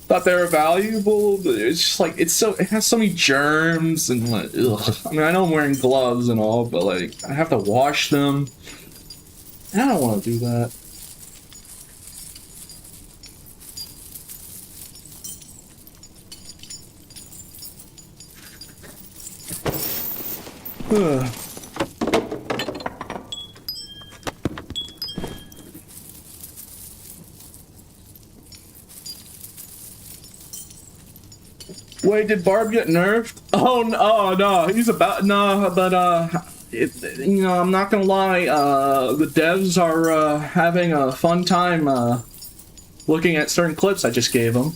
Thought they were valuable, but it's just like, it has so many germs and like, ugh. I mean, I know I'm wearing gloves and all, but like, I have to wash them. I don't want to do that. Ugh. Wait, did Barb get nerfed? Oh no, he's about but you know, I'm not gonna lie. The devs are having a fun time looking at certain clips I just gave them.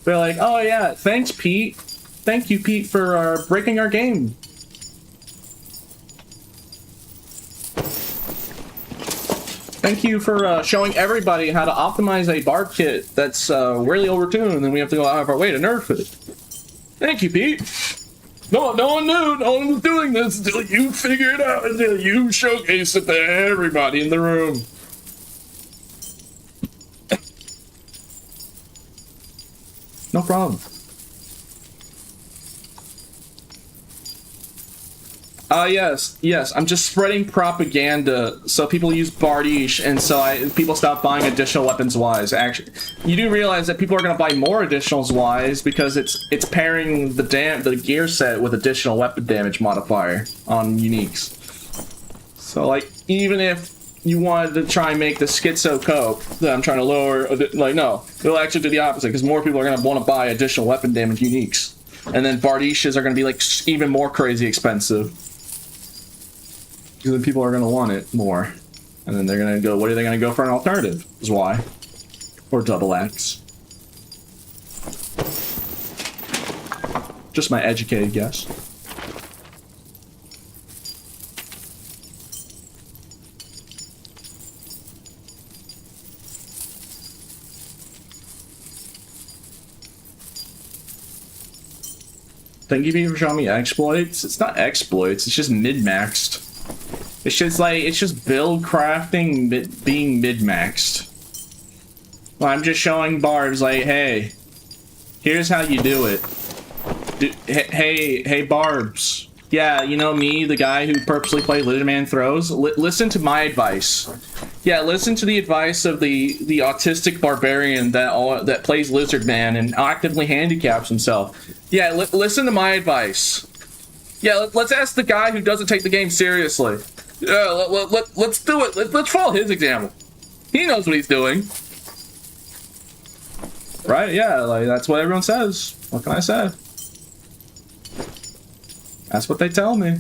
They're like, oh yeah, thanks Pete. Thank you Pete for breaking our game. Thank you for showing everybody how to optimize a Barb kit that's really overtuned, and then we have to go out of our way to nerf it. Thank you, Pete. No one knew. No one was doing this until you figured it out, until you showcased it to everybody in the room. No problem. Yes. I'm just spreading propaganda so people use Bardiche, and so people stop buying additional weapons wise. Actually, you do realize that people are going to buy more additionals wise because it's pairing the gear set with additional weapon damage modifier on uniques. So like, even if you wanted to try and make the schizo cope that I'm trying to lower, like, no, it'll actually do the opposite because more people are going to want to buy additional weapon damage uniques, and then Bardiches are going to be like even more crazy expensive. Because then people are going to want it more. And then they're going to go, what are they going to go for an alternative? Is why. Or double X. Just my educated guess. Thank you for showing me exploits. It's not exploits, it's just mid-maxed. It's just build crafting being mid-maxed. Well, I'm just showing Barbs like, hey, here's how you do it. Hey, Barbs. Yeah, you know me, the guy who purposely played Lizardman Throws? Listen to my advice. Yeah, listen to the advice of the autistic barbarian that plays Lizardman and actively handicaps himself. Yeah, listen to my advice. Yeah, let's ask the guy who doesn't take the game seriously. Yeah, let's do it. Let's follow his example. He knows what he's doing. Right? Yeah, like, that's what everyone says. What can I say? That's what they tell me.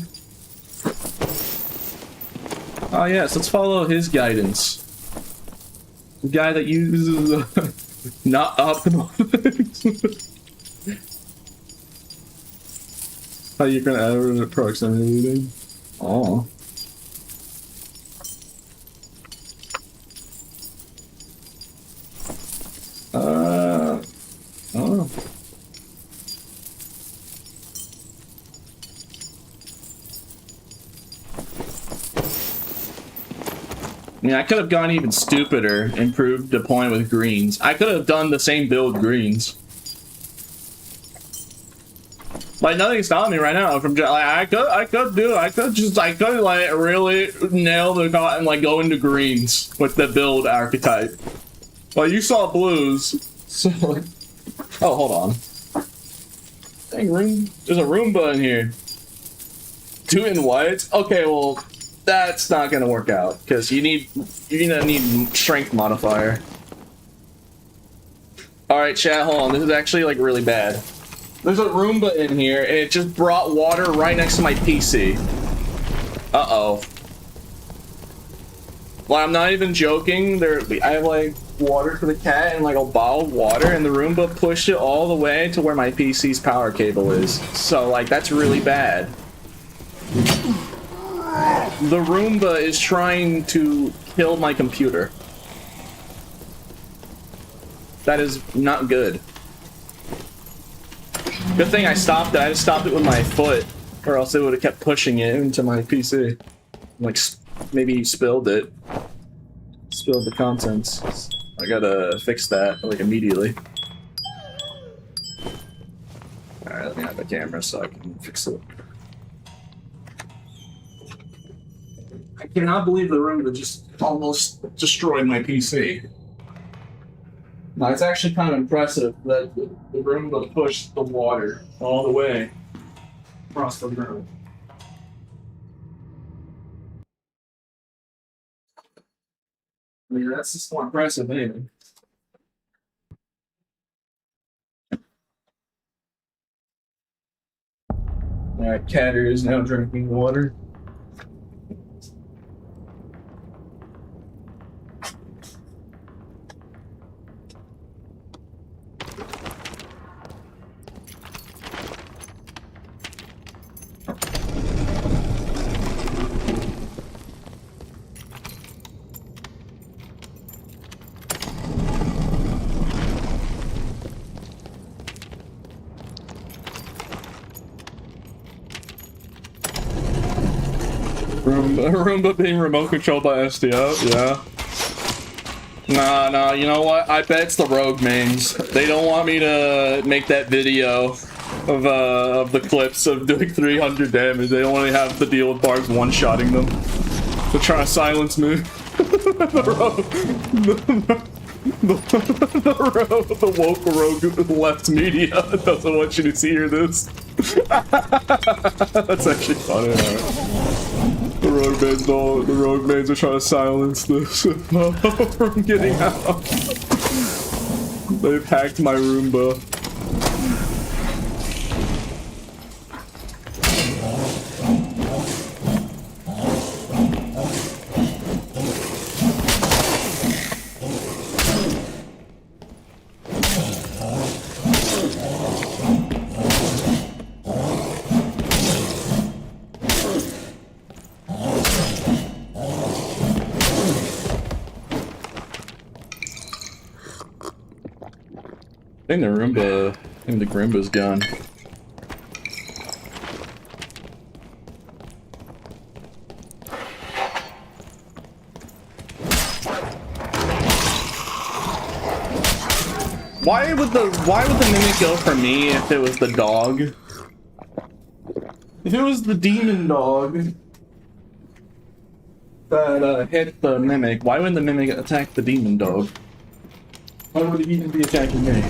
Oh yes, let's follow his guidance. The guy that uses not optimal things. How you gonna add proximity? Oh. Oh. I mean, I could have gone even stupider, improved the point with greens. I could have done the same build greens. Like nothing's stopping me right now from like I could like really nail the cotton and like go into greens with the build archetype. Well, you saw blues, so like, oh hold on. Dang room, there's a Roomba in here. 2 in whites. Okay, well that's not gonna work out because you're gonna need strength modifier. All right, chat. Hold on. This is actually like really bad. There's a Roomba in here, and it just brought water right next to my PC. Uh-oh. Well, I'm not even joking. I have, like, water for the cat and, like, a bottle of water, and the Roomba pushed it all the way to where my PC's power cable is. So, like, that's really bad. The Roomba is trying to kill my computer. That is not good. Good thing I stopped it. I just stopped it with my foot, or else it would have kept pushing it into my PC. Like, maybe spilled it. Spilled the contents. I gotta fix that, like, immediately. Alright, let me have the camera so I can fix it. I cannot believe the room that just almost destroyed my PC. No, it's actually kind of impressive that the Roomba pushed the water all the way across the room. I mean, that's just more impressive, anyway. Alright, Catter is now drinking water. Roomba being remote controlled by SDO, yeah. Nah, you know what? I bet it's the rogue mains. They don't want me to make that video of the clips of doing 300 damage. They don't want to have to deal with Barbs one-shotting them. They're trying to silence me. The woke rogue left media doesn't want you to see or this. That's actually funny. Right? The rogue maids are trying to silence this from getting out. They've hacked my Roomba. I think the Roomba's gone. Why would the mimic go for me if it was the dog? If it was the demon dog that hit the mimic, why wouldn't the mimic attack the demon dog? Why would he even be attacking me?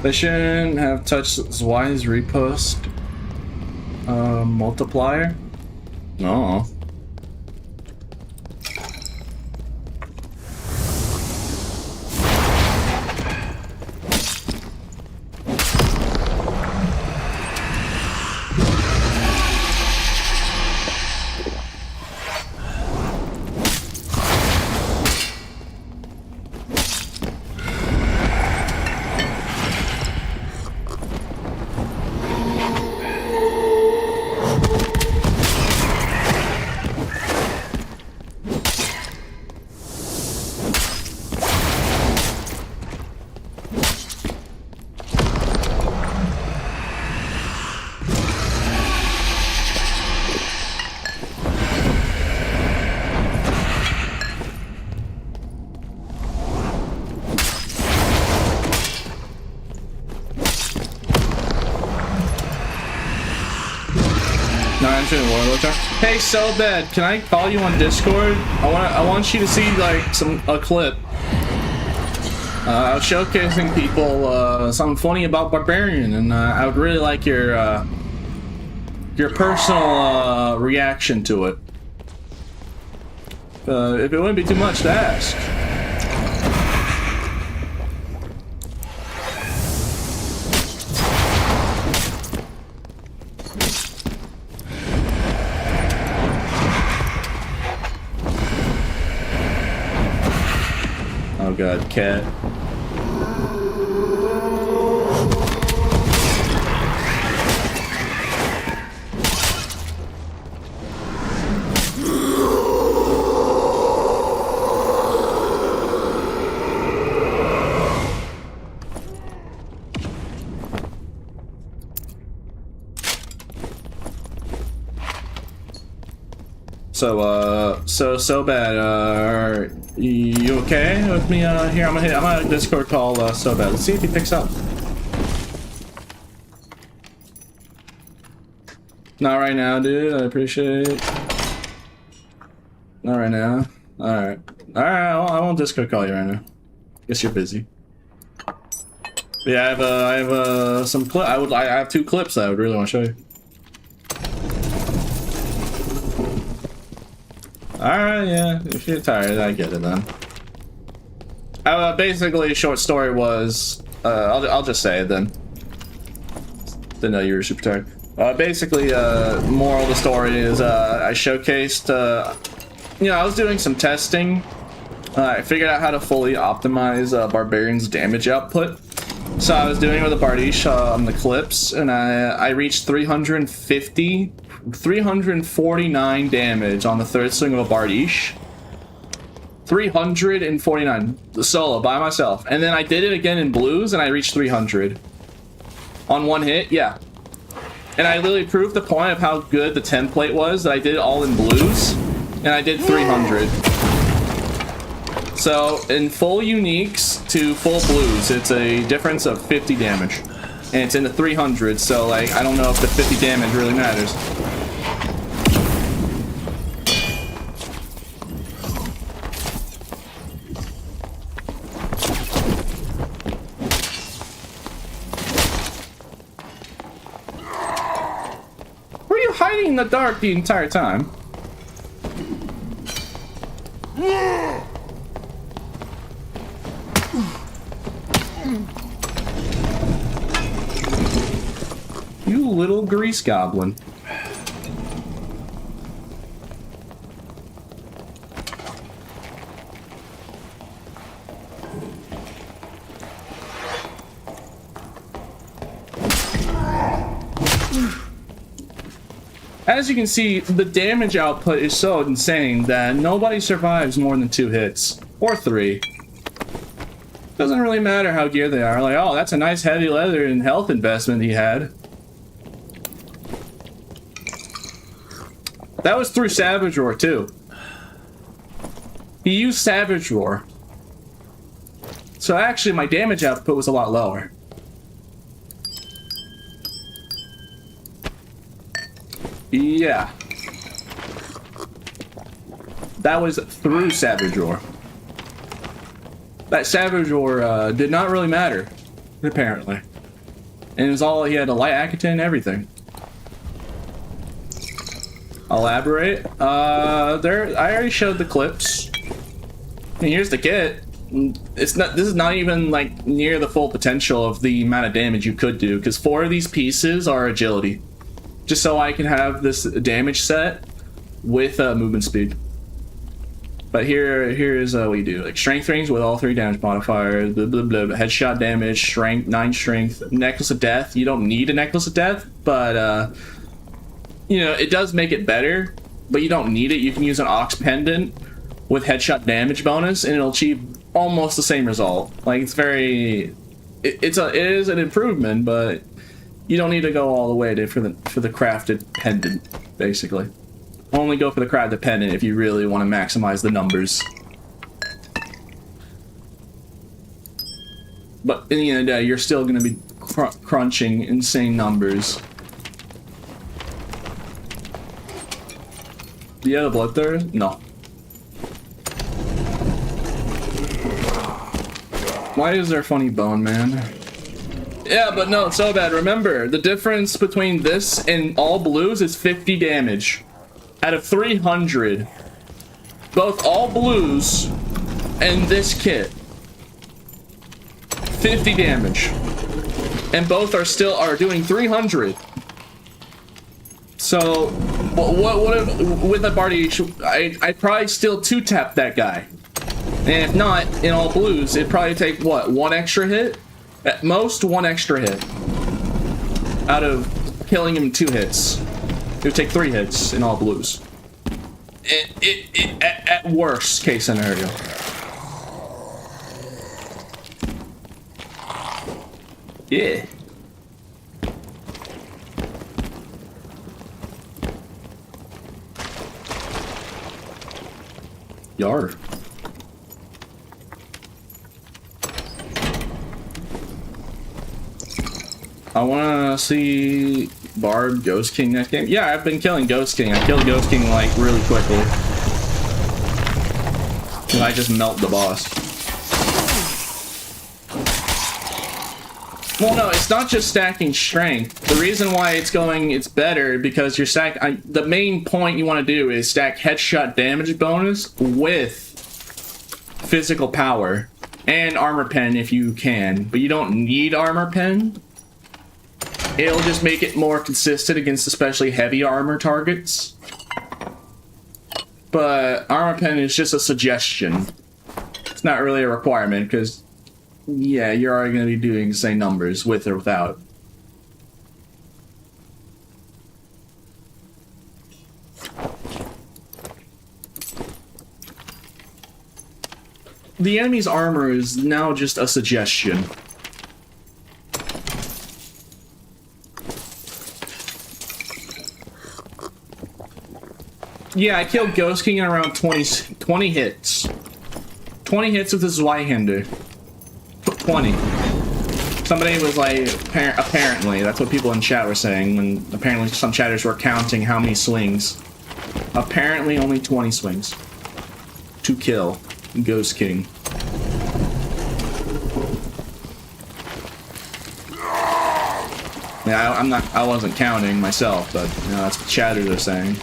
They shouldn't have touched Zwei's repost multiplier. No. doing Warlord Charm. Hey, so bad. Can I call you on Discord? I want you to see like a clip. I was showcasing people something funny about Barbarian, and I would really like your personal reaction to it. If it wouldn't be too much to ask. Oh god, cat. So bad. Are you okay with me? Here, I'm gonna Discord call so bad. Let's see if he picks up. Not right now, dude. I appreciate it. Not right now. All right. I won't Discord call you right now. Guess you're busy. Yeah, I have some clip. I have 2 clips that I would really want to show you. Alright, yeah, if you're tired, I get it then. Basically, short story was, I'll just say it then. Didn't know you were super tired. Basically, moral of the story is, I showcased, you know, I was doing some testing. I figured out how to fully optimize Barbarian's damage output. So I was doing it with a Bardiche on the clips, and I reached 349 damage on the 3rd swing of a Bardiche. 349 solo by myself, and then I did it again in blues, and I reached 300 on 1 hit. Yeah, and I literally proved the point of how good the template was that I did it all in blues, and I did 300. So in full uniques to full blues, it's a difference of 50 damage, and it's in the 300s. So like, I don't know if the 50 damage really matters. Were you hiding in the dark the entire time? You little grease goblin. As you can see, the damage output is so insane that nobody survives more than 2 hits. Or 3. Doesn't really matter how geared they are. Like, oh, that's a nice heavy leather and health investment he had. That was through Savage Roar, too. He used Savage Roar. So actually, my damage output was a lot lower. Yeah. That was through Savage Roar. That Savage Roar did not really matter, apparently. And it was all, he had a light Akaton and everything. Elaborate. I already showed the clips. And here's the kit. This is not even like near the full potential of the amount of damage you could do, because 4 of these pieces are agility. Just so I can have this damage set with movement speed. But here's what you do. Like strength rings with all 3 damage modifiers, blah, blah, blah, headshot damage, strength, 9 strength, necklace of death. You don't need a necklace of death, but you know, it does make it better, but you don't need it. You can use an ox pendant with headshot damage bonus, and it'll achieve almost the same result. Like, it's very, it is an improvement, but you don't need to go all the way for the crafted pendant, basically. Only go for the crafted pendant if you really want to maximize the numbers. But in the end of the day, you're still going to be crunching insane numbers. Yeah, the blood there? No. Why is there funny bone, man? Yeah, but no, it's so bad. Remember, the difference between this and all blues is 50 damage. Out of 300. Both all blues and this kit. 50 damage. And both are doing 300. So, what with a party, I'd probably still 2-tap that guy. And if not, in all blues, it'd probably take, what, 1 extra hit? At most, 1 extra hit. Out of killing him 2 hits. It would take 3 hits in all blues. At worst case scenario. Yeah. Yar. I wanna see Barb Ghost King next game. Yeah, I've been killing Ghost King. I killed Ghost King like really quickly. And I just melt the boss. Well, no, it's not just stacking strength. The reason why it's better because you're the main point you want to do is stack headshot damage bonus with physical power and armor pen if you can, but you don't need armor pen. It'll just make it more consistent against especially heavy armor targets. But armor pen is just a suggestion. It's not really a requirement because, yeah, you're already going to be doing the same numbers with or without. The enemy's armor is now just a suggestion. Yeah, I killed Ghost King in around 20 hits. 20 hits with his Y-hander. 20. Somebody was like, apparently, that's what people in chat were saying, when apparently some chatters were counting how many swings. Apparently only 20 swings. To kill Ghost King. Yeah, I wasn't counting myself, but you know, that's what chatters are saying.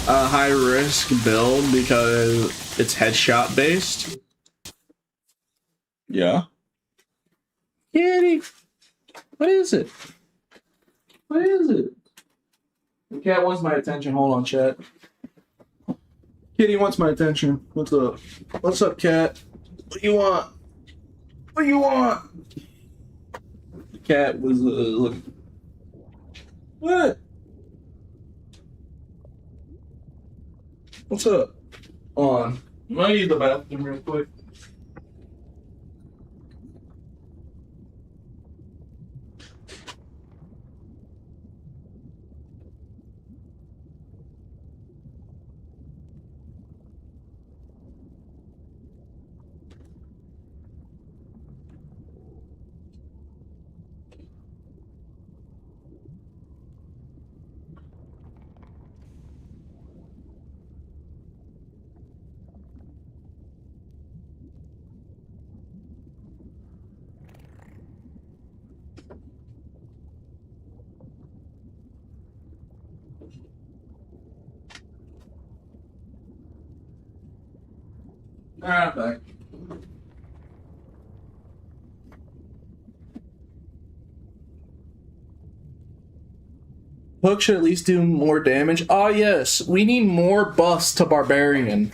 A high risk build because it's headshot based. Yeah. Kitty, what is it? What is it? The cat wants my attention. Hold on, chat. Kitty wants my attention. What's up? What's up, cat? What do you want? What do you want? The cat was look. What? What's up? On. I'm gonna use the bathroom real quick. Alright, back. Hook should at least do more damage. Ah, yes, we need more buffs to Barbarian.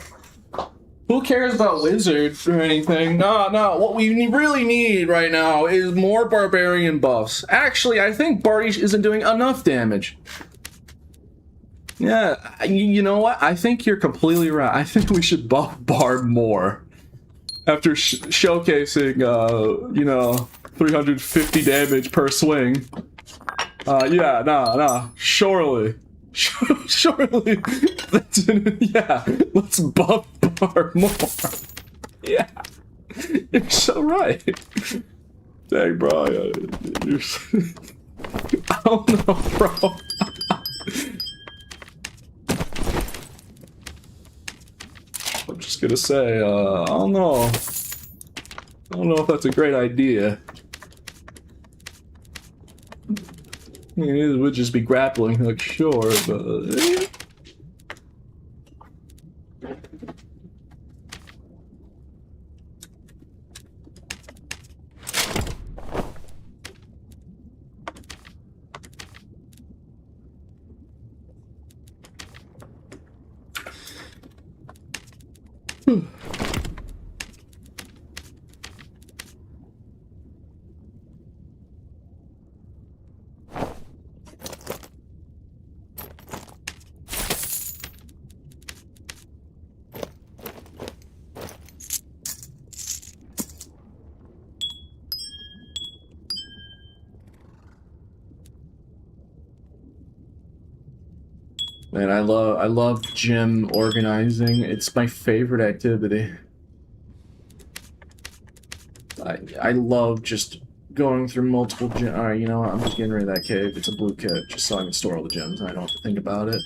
Who cares about Wizard or anything? No, what we really need right now is more Barbarian buffs. Actually, I think Barty isn't doing enough damage. Yeah, you know what? I think you're completely right. I think we should buff Barb more. After showcasing, you know, 350 damage per swing. Yeah, nah, surely. Surely. Yeah, let's buff Barb more. Yeah. You're so right. Dang, bro. I don't know, bro. I'm just gonna say, I don't know. I don't know if that's a great idea. I mean, it would just be grappling, like, sure, but... Man, I love gym organizing. It's my favorite activity. I love just going through multiple gym. Alright, you know what? I'm just getting rid of that cave. It's a blue cave, just so I can store all the gems. I don't have to think about it.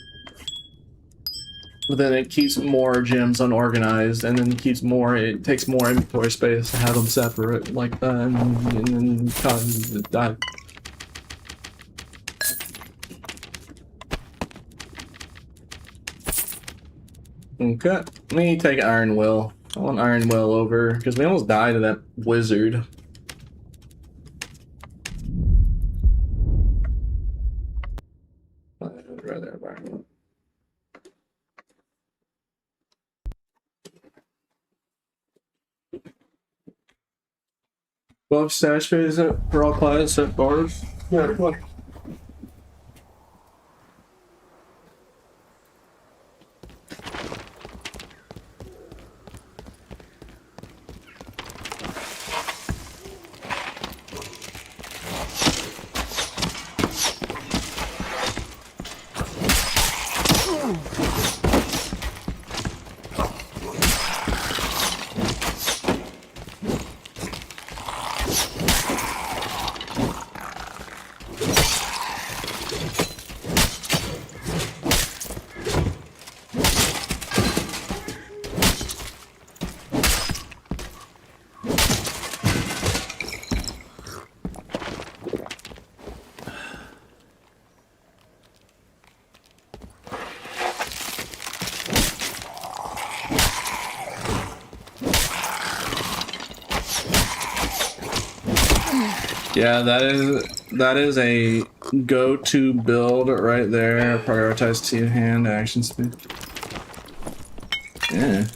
But then it keeps more gems unorganized, and then it takes more inventory space to have them separate like that, and then causes it die. Okay, let me take Iron Will. I want Iron Will over, because we almost died to that wizard. I'd rather have Iron Will. Above stash phase for all clients at bars. Yeah, come on. Yeah, that is a go-to build right there. Prioritize two-hand action speed. Yeah.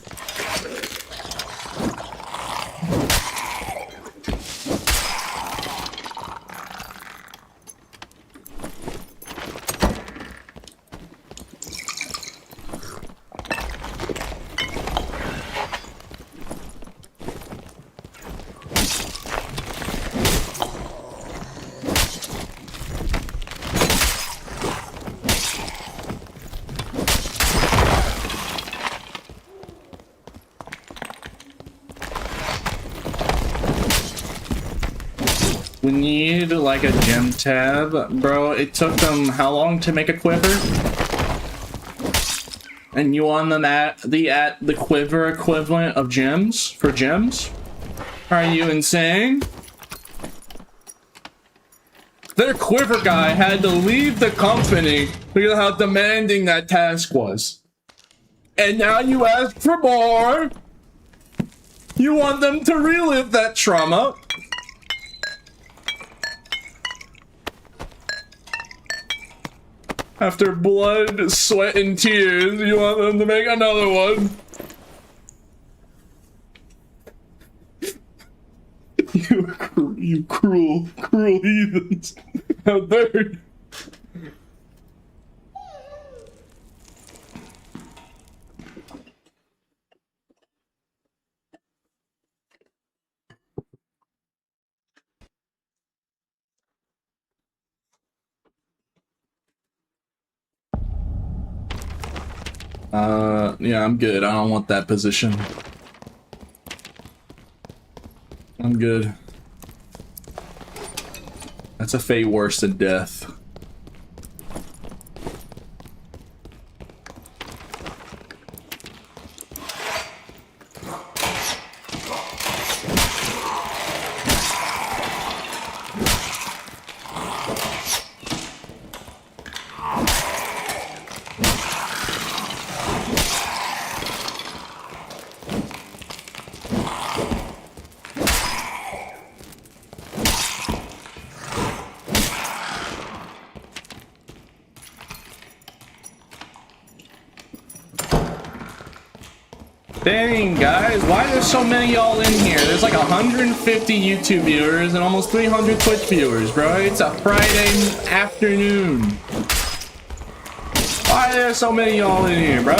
We need like a gem tab, bro. It took them how long to make a quiver? And you want them at the quiver equivalent of gems for gems? Are you insane? Their quiver guy had to leave the company because of how demanding that task was. And now you ask for more. You want them to relive that trauma. After blood, sweat, and tears, you want them to make another one. You cruel heathens. How dare you? Yeah, I'm good. I don't want that position. good. That's a fate worse than death. Dang, guys, why are there so many y'all in here? There's like 150 YouTube viewers and almost 300 Twitch viewers, bro. It's a Friday afternoon. Why are there so many y'all in here, bro?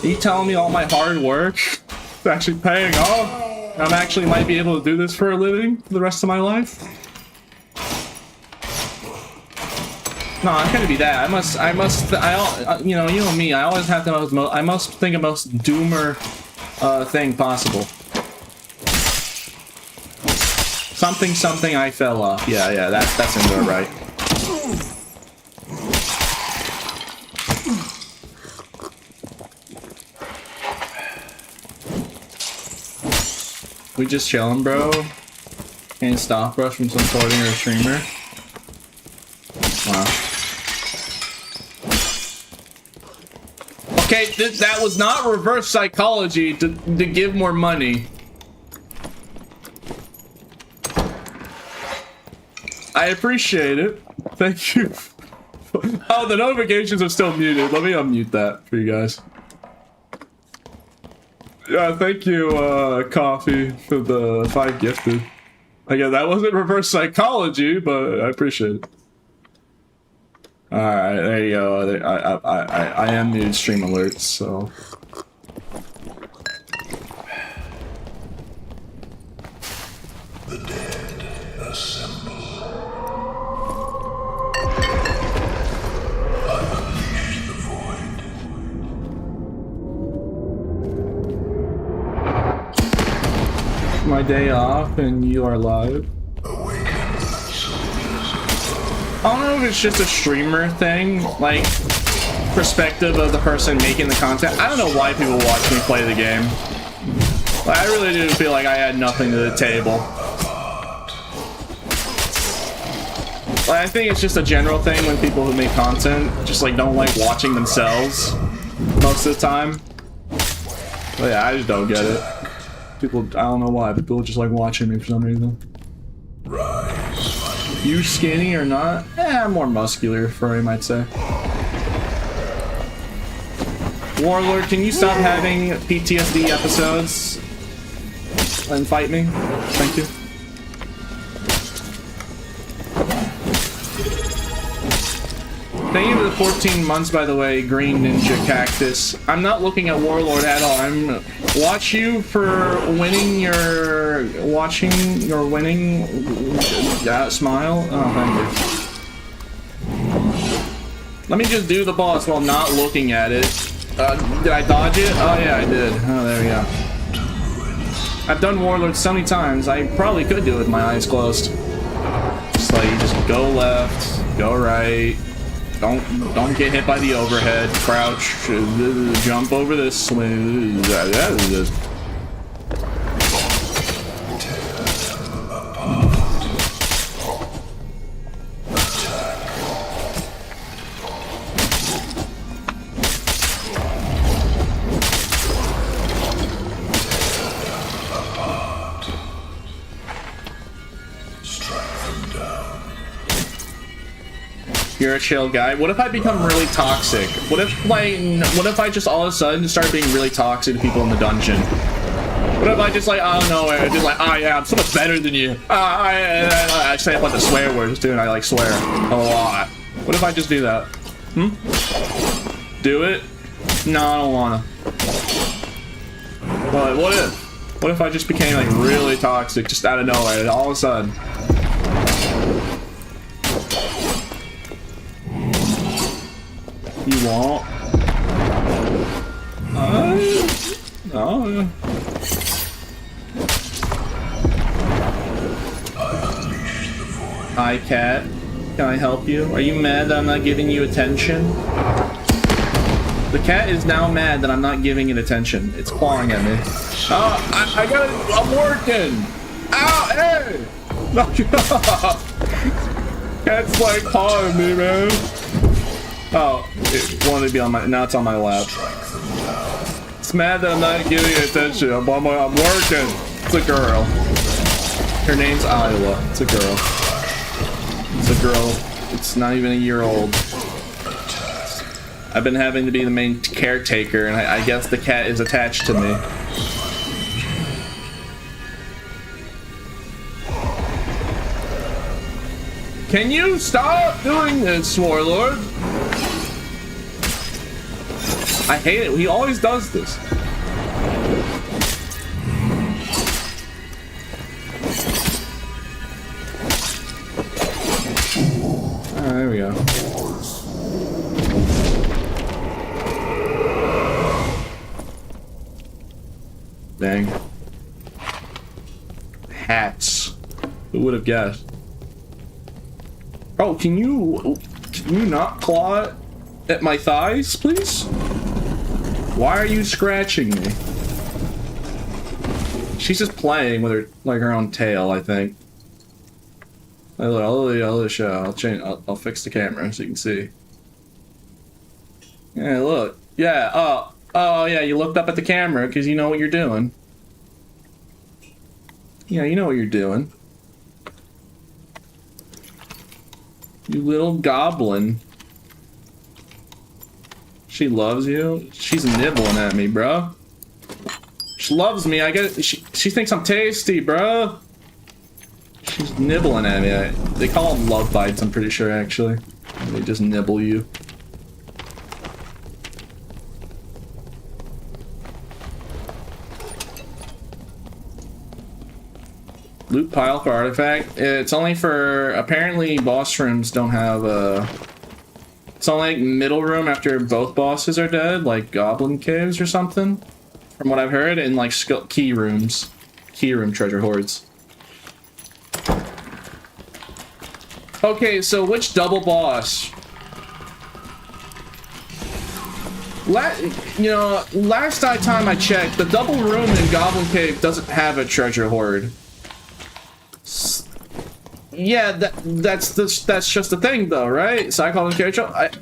Are you telling me all my hard work is actually paying off? I'm actually might be able to do this for a living for the rest of my life? No, it couldn't be that. You know me. I always have the I must think of most doomer thing possible. Something I fell off. Yeah, that's in there, right? We just chillin', bro. Can't stop us from supporting our streamer. Wow. Okay, that was not reverse psychology to give more money. I appreciate it. Thank you. Oh, the notifications are still muted. Let me unmute that for you guys. Yeah, thank you, Coffee, for the 5 gifted. Again, that wasn't reverse psychology, but I appreciate it. Alright, there you go. I am muted stream alerts, so. The dead assemble. Unleash the void. My day off and you are live. I don't know if it's just a streamer thing, like, perspective of the person making the content. I don't know why people watch me play the game. Like, I really do feel like I had nothing to the table. Like, I think it's just a general thing when people who make content just, like, don't like watching themselves most of the time. But yeah, I just don't get it. People, I don't know why, but people just like watching me for some reason. You skinny or not? Eh, I'm more muscular, Furry might say. Warlord, can you stop having PTSD episodes and fight me? Thank you. Thank you for the 14 months, by the way, Green Ninja Cactus. I'm not looking at Warlord at all. I'm watch you for winning your winning smile. Oh, thank you. Let me just do the boss while not looking at it. Did I dodge it? Oh yeah, I did. Oh, there we go. I've done Warlord so many times. I probably could do it with my eyes closed. Just like, just go left, go right. Don't get hit by the overhead. Crouch. Jump over this swing. You're a chill guy. What if I become really toxic? What if I just all of a sudden start being really toxic to people in the dungeon? What if I just like, I don't know, just like, oh yeah, I'm so much better than you. I say a bunch of swear words too, and I like swear a lot. What if I just do that? Do it? No, I don't wanna. But what if? What if I just became like really toxic just out of nowhere, all of a sudden? You won't? Oh. Hi, cat. Can I help you? Are you mad that I'm not giving you attention? The cat is now mad that I'm not giving it attention. It's clawing at me. Oh, I gotta... I'm working! Ow, hey! Knock it off! Cat's like clawing me, man. Oh, it wanted to be on my... Now it's on my lap. It's mad that I'm not giving it attention. I'm working. It's a girl. Her name's Iowa. It's a girl. It's a girl. It's not even a year old. I've been having to be the main caretaker, and I guess the cat is attached to me. Can you stop doing this, Warlord? I hate it. He always does this. There we go. Dang. Hats. Who would have guessed? Oh, can you not claw at my thighs, please? Why are you scratching me? She's just playing with her, like, her own tail, I think. I'll change. I'll fix the camera so you can see. Yeah, look. Yeah. Oh, yeah. You looked up at the camera because you know what you're doing. Yeah, you know what you're doing. You little goblin. She loves you. She's nibbling at me, bro. She loves me. I get. She thinks I'm tasty, bro. She's nibbling at me. They call them love bites, I'm pretty sure, actually. They just nibble you. Loot pile for artifact. It's only for... Apparently, boss rooms don't have a... It's only like middle room after both bosses are dead, like goblin caves or something. From what I've heard, and like key rooms. Key room treasure hoards. Okay, so which double boss? Last time I checked, the double room in Goblin Cave doesn't have a treasure hoard. Yeah, that's just the thing, though, right? Cyclone Carriage.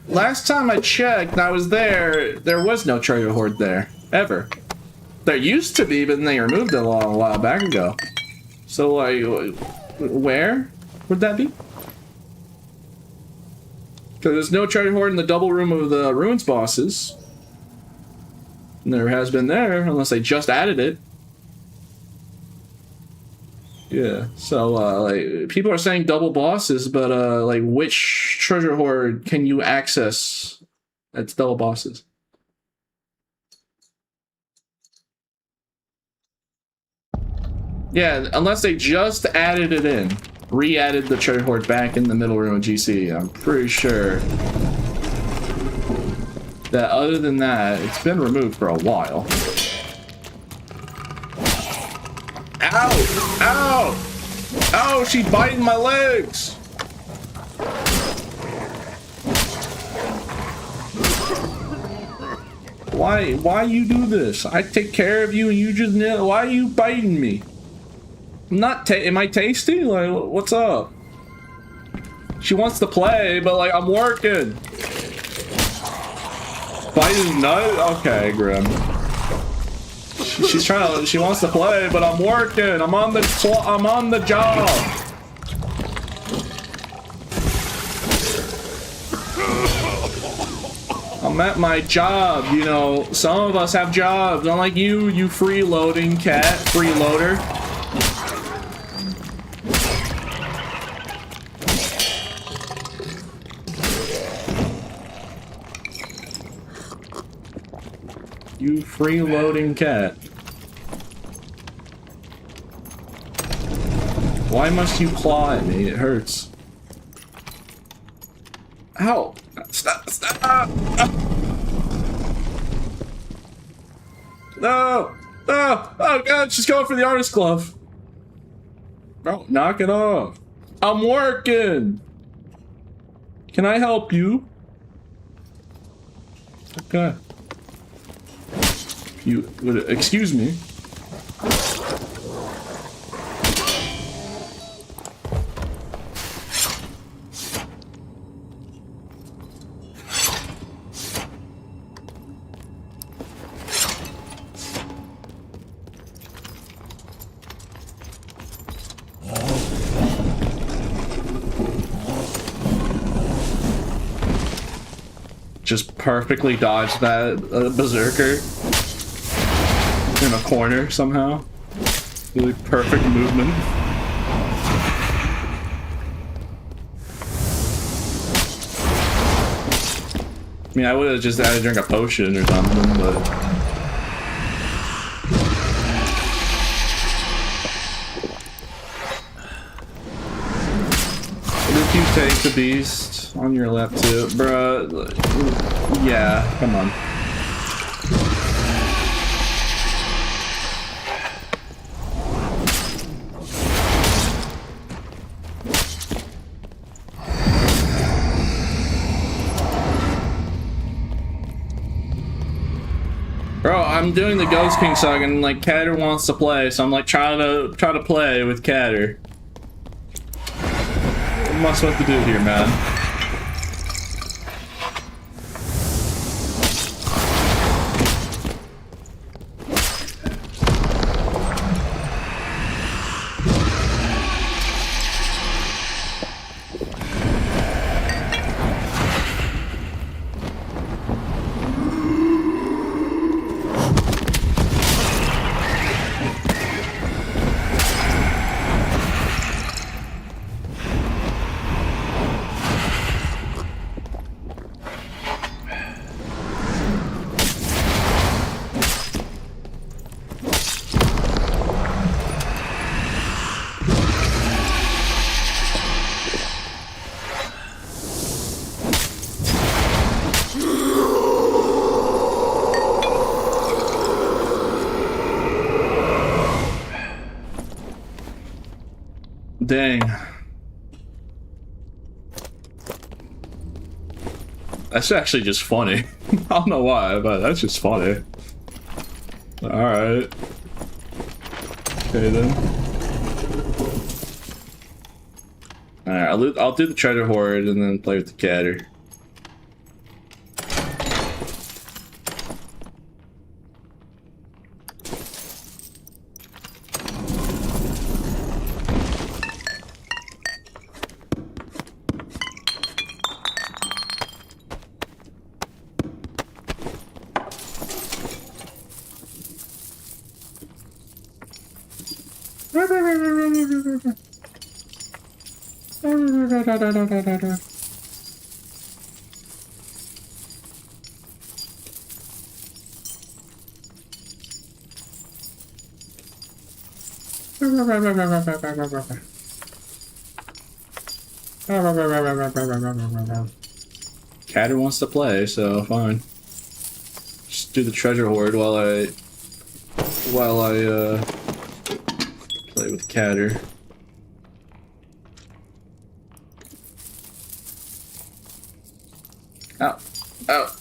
Last time I checked, I was there. There was no treasure hoard there ever. There used to be, but then they removed it a long while back ago. So, like, where would that be? Because there's no treasure hoard in the double room of the ruins bosses. And there has been there, unless they just added it. Yeah, so, like, people are saying double bosses, but, like, which treasure hoard can you access that's double bosses? Yeah, unless they just added it in. Re-added the treasure hoard back in the middle room of GC. I'm pretty sure that other than that, it's been removed for a while. Ow! Ow! Ow! She's biting my legs! Why you do this? I take care of you and you just... Why are you biting me? I'm not am I tasty? Like, what's up? She wants to play, but like, I'm working. Biting nut? Okay, Grim. She's trying to, she wants to play, but I'm working. I'm on the job. I'm at my job, you know. Some of us have jobs, unlike you, you freeloading cat, freeloader. You freeloading cat. Why must you claw at me? It hurts. Ow! Stop! Stop! No! No! Oh god, she's going for the artist glove. Bro, knock it off. I'm working. Can I help you? Okay. You would excuse me. Just perfectly dodged that berserker in a corner somehow. Really perfect movement. I mean, I would have just had to drink a potion or something, but... If you take the beast on your left too, bruh, yeah, come on. Bro, I'm doing the Ghost King saga and like Catter wants to play, so I'm like trying to play with Catter. What am I supposed to do here, man? Dang. That's actually just funny. I don't know why, but that's just funny. Alright. Okay then. Alright, I'll do the treasure hoard and then play with the Catter. Catter wants to play, so fine. Just do the treasure hoard while I play with Catter. Ow. Ow.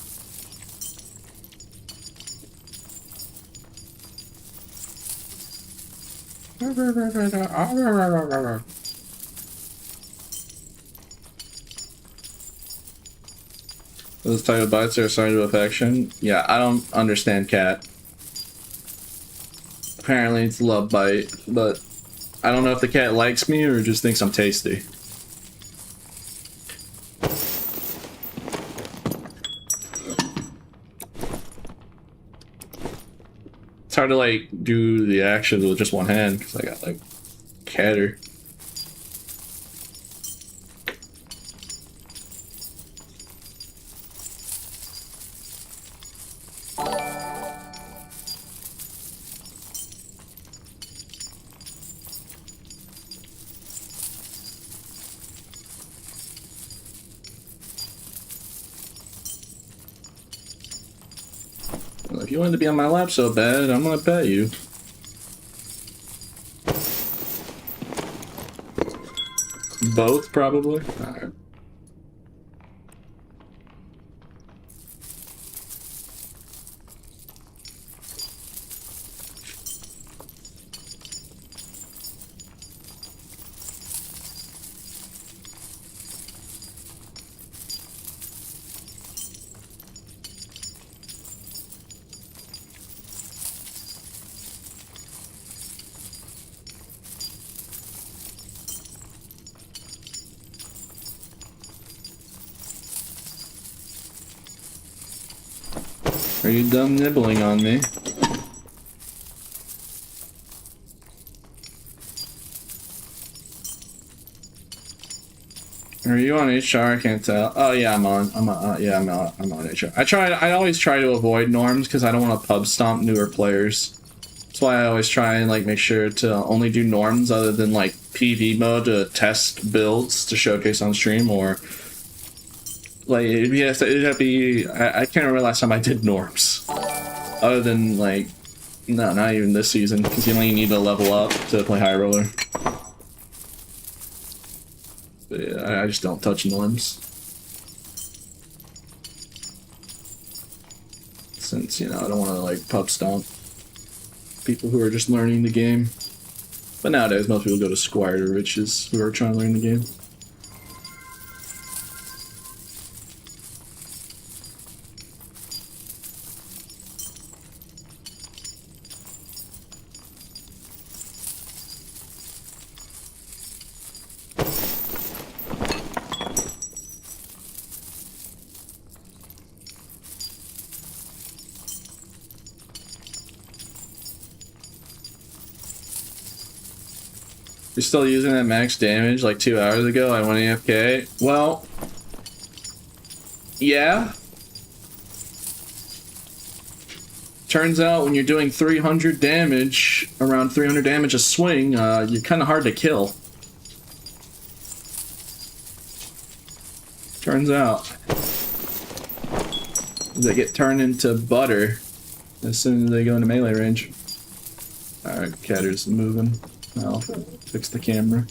Those type of bites are a sign of affection. Yeah, I don't understand cat. Apparently it's a love bite, but I don't know if the cat likes me or just thinks I'm tasty. It's hard to like do the actions with just one hand because I got like Catter. If you wanted to be on my lap so bad, I'm gonna pet you. Both, probably. Alright. Are you done nibbling on me? Are you on HR? I can't tell. Oh yeah, I'm on HR. I always try to avoid norms because I don't want to pub stomp newer players. That's why I always try and like make sure to only do norms other than like PV mode to test builds to showcase on stream, or like it'd have to be. I can't remember last time I did norms. Other than like, no, not even this season, because you only need to level up to play high roller. But yeah, I just don't touch norms. Since, you know, I don't want to like pub stomp people who are just learning the game. But nowadays, most people go to Squire to Riches who are trying to learn the game. You're still using that max damage like 2 hours ago? I went AFK. Well, yeah. Turns out when you're doing 300 damage, around 300 damage a swing, you're kind of hard to kill. Turns out. They get turned into butter as soon as they go into melee range. Alright, Catter's moving. I'll fix the camera.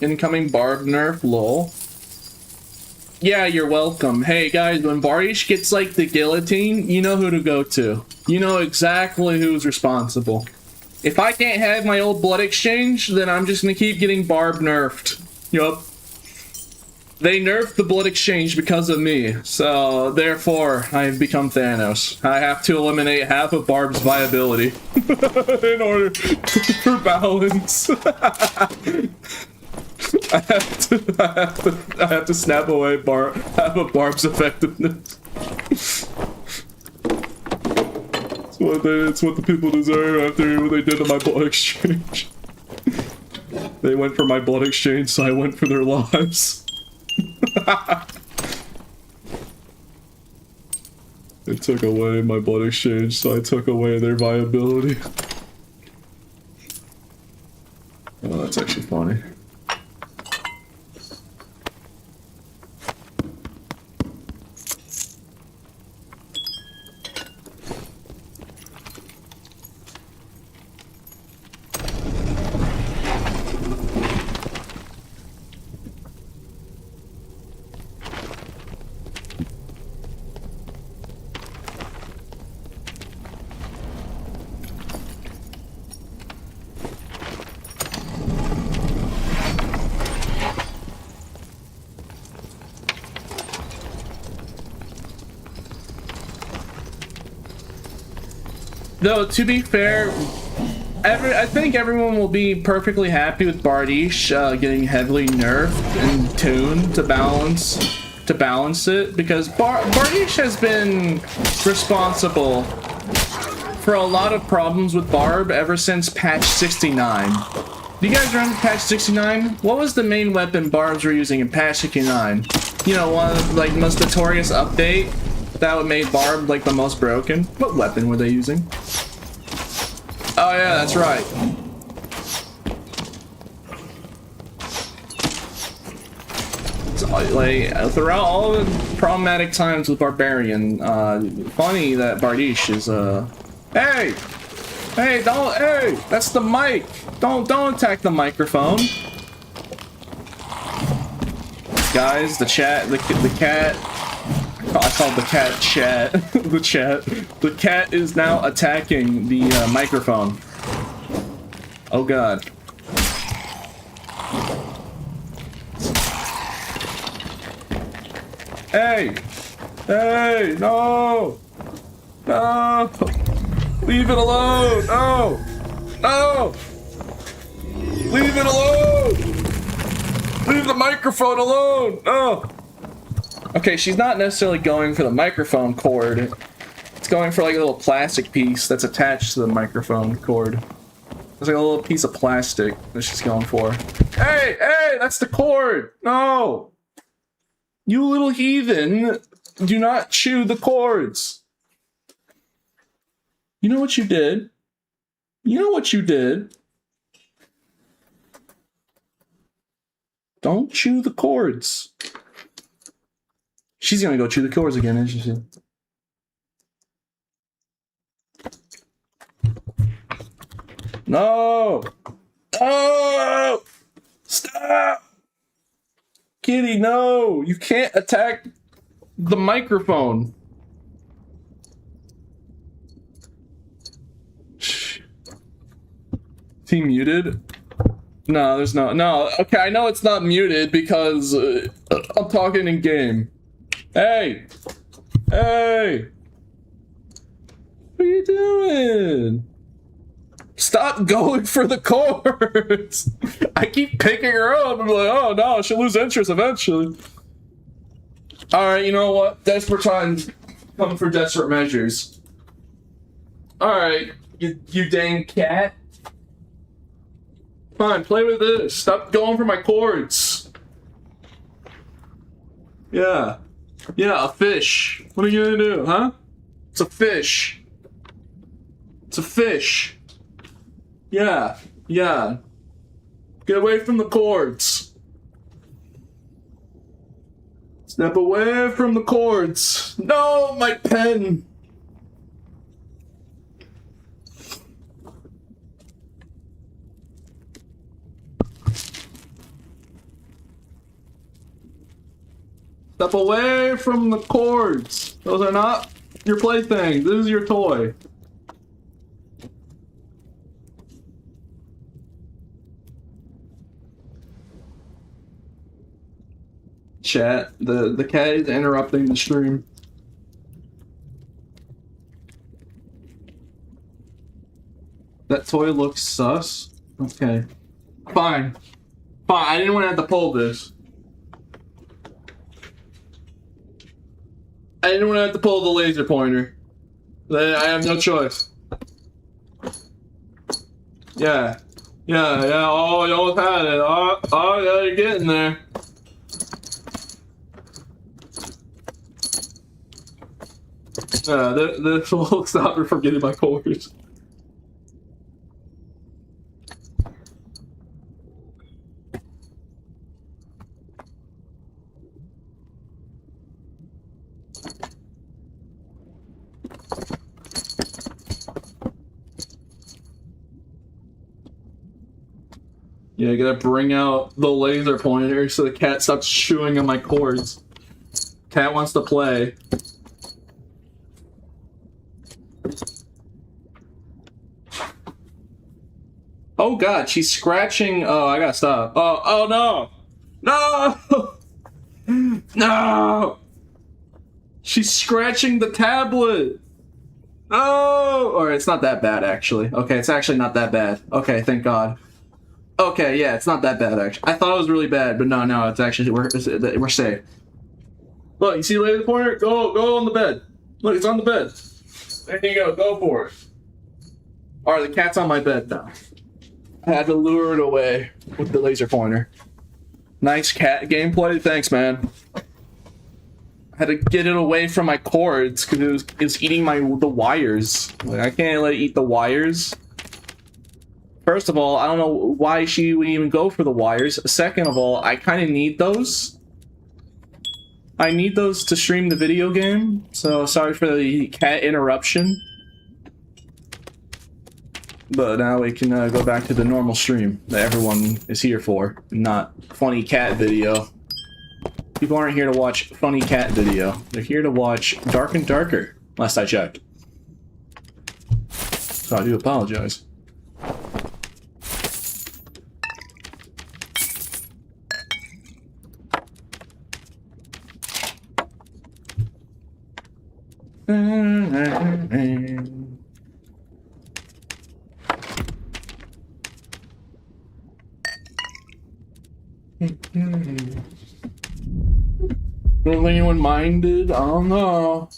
Incoming Barb nerf, lol. Yeah, you're welcome. Hey guys, when Barish gets like the guillotine, you know who to go to. You know exactly who's responsible. If I can't have my old blood exchange, then I'm just gonna keep getting Barb nerfed. Yup. They nerfed the blood exchange because of me, so therefore I've become Thanos. I have to eliminate half of Barb's viability in order for balance. I have to snap away half of Barb's effectiveness. It's what the people deserve after what they did to my blood exchange. They went for my blood exchange, so I went for their lives. They took away my blood exchange, so I took away their viability. Oh, that's actually funny. Though, to be fair, I think everyone will be perfectly happy with Bardiche getting heavily nerfed and tuned to balance it, because Bardiche has been responsible for a lot of problems with Barb ever since patch 69. Do you guys remember patch 69? What was the main weapon Barbs were using in patch 69? You know, one of like the most notorious update that made Barb like the most broken. What weapon were they using? Oh yeah, that's right. So, like throughout all the problematic times with Barbarian, funny that Bardiche is hey! Hey, don't, hey, that's the mic. Don't attack the microphone. Guys, the chat, the cat, I called the cat chat, the cat is now attacking the microphone. Oh God. Hey, hey, no, no. Leave it alone! No! No! Leave it alone! Leave the microphone alone! No! Okay, she's not necessarily going for the microphone cord. It's going for like a little plastic piece that's attached to the microphone cord. There's like a little piece of plastic that she's going for. Hey! Hey! That's the cord! No! You little heathen! Do not chew the cords! You know what you did? You know what you did? Don't chew the cords. She's gonna go chew the cords again, isn't she? No! No! Stop! Kitty, no! You can't attack the microphone. Is he muted? No, there's no. Okay, I know it's not muted because I'm talking in game. Hey! Hey! What are you doing? Stop going for the cords! I keep picking her up. I'm like, oh no, she'll lose interest eventually. Alright, you know what? Desperate times come for desperate measures. Alright, you dang cat. Fine, play with this. Stop going for my cords. Yeah. Yeah, a fish. What are you gonna do, huh? It's a fish. It's a fish. Yeah. Yeah. Get away from the cords. Step away from the cords. No, my pen. Step away from the cords. Those are not your plaything. This is your toy. Chat, the cat is interrupting the stream. That toy looks sus. Okay. Fine. Fine, I didn't want to have to pull this. I didn't want to have to pull the laser pointer. I have no choice. Yeah. Yeah, yeah, oh, you almost had it. Oh, yeah, you're getting there. Yeah, this will stop her from getting my cords. Yeah, I gotta bring out the laser pointer so the cat stops chewing on my cords. Cat wants to play. Oh god, she's scratching. Oh, I gotta stop. Oh no! No! No! She's scratching the tablet! No! Alright, it's not that bad actually. Okay, it's actually not that bad. Okay, thank god. Okay, yeah, it's not that bad actually. I thought it was really bad, but no, it's actually, we're safe. Look, you see the laser pointer? Go on the bed. Look, it's on the bed. There you go for it. Alright, the cat's on my bed now. I had to lure it away with the laser pointer. Nice cat gameplay, thanks, man. I had to get it away from my cords because it was eating the wires. Like, I can't let it eat the wires. First of all, I don't know why she would even go for the wires. Second of all, I kind of need those. I need those to stream the video game. So sorry for the cat interruption. But now we can go back to the normal stream that everyone is here for, not funny cat video. People aren't here to watch funny cat video. They're here to watch Dark and Darker, last I checked. So I do apologize. Will anyone minded? I don't know.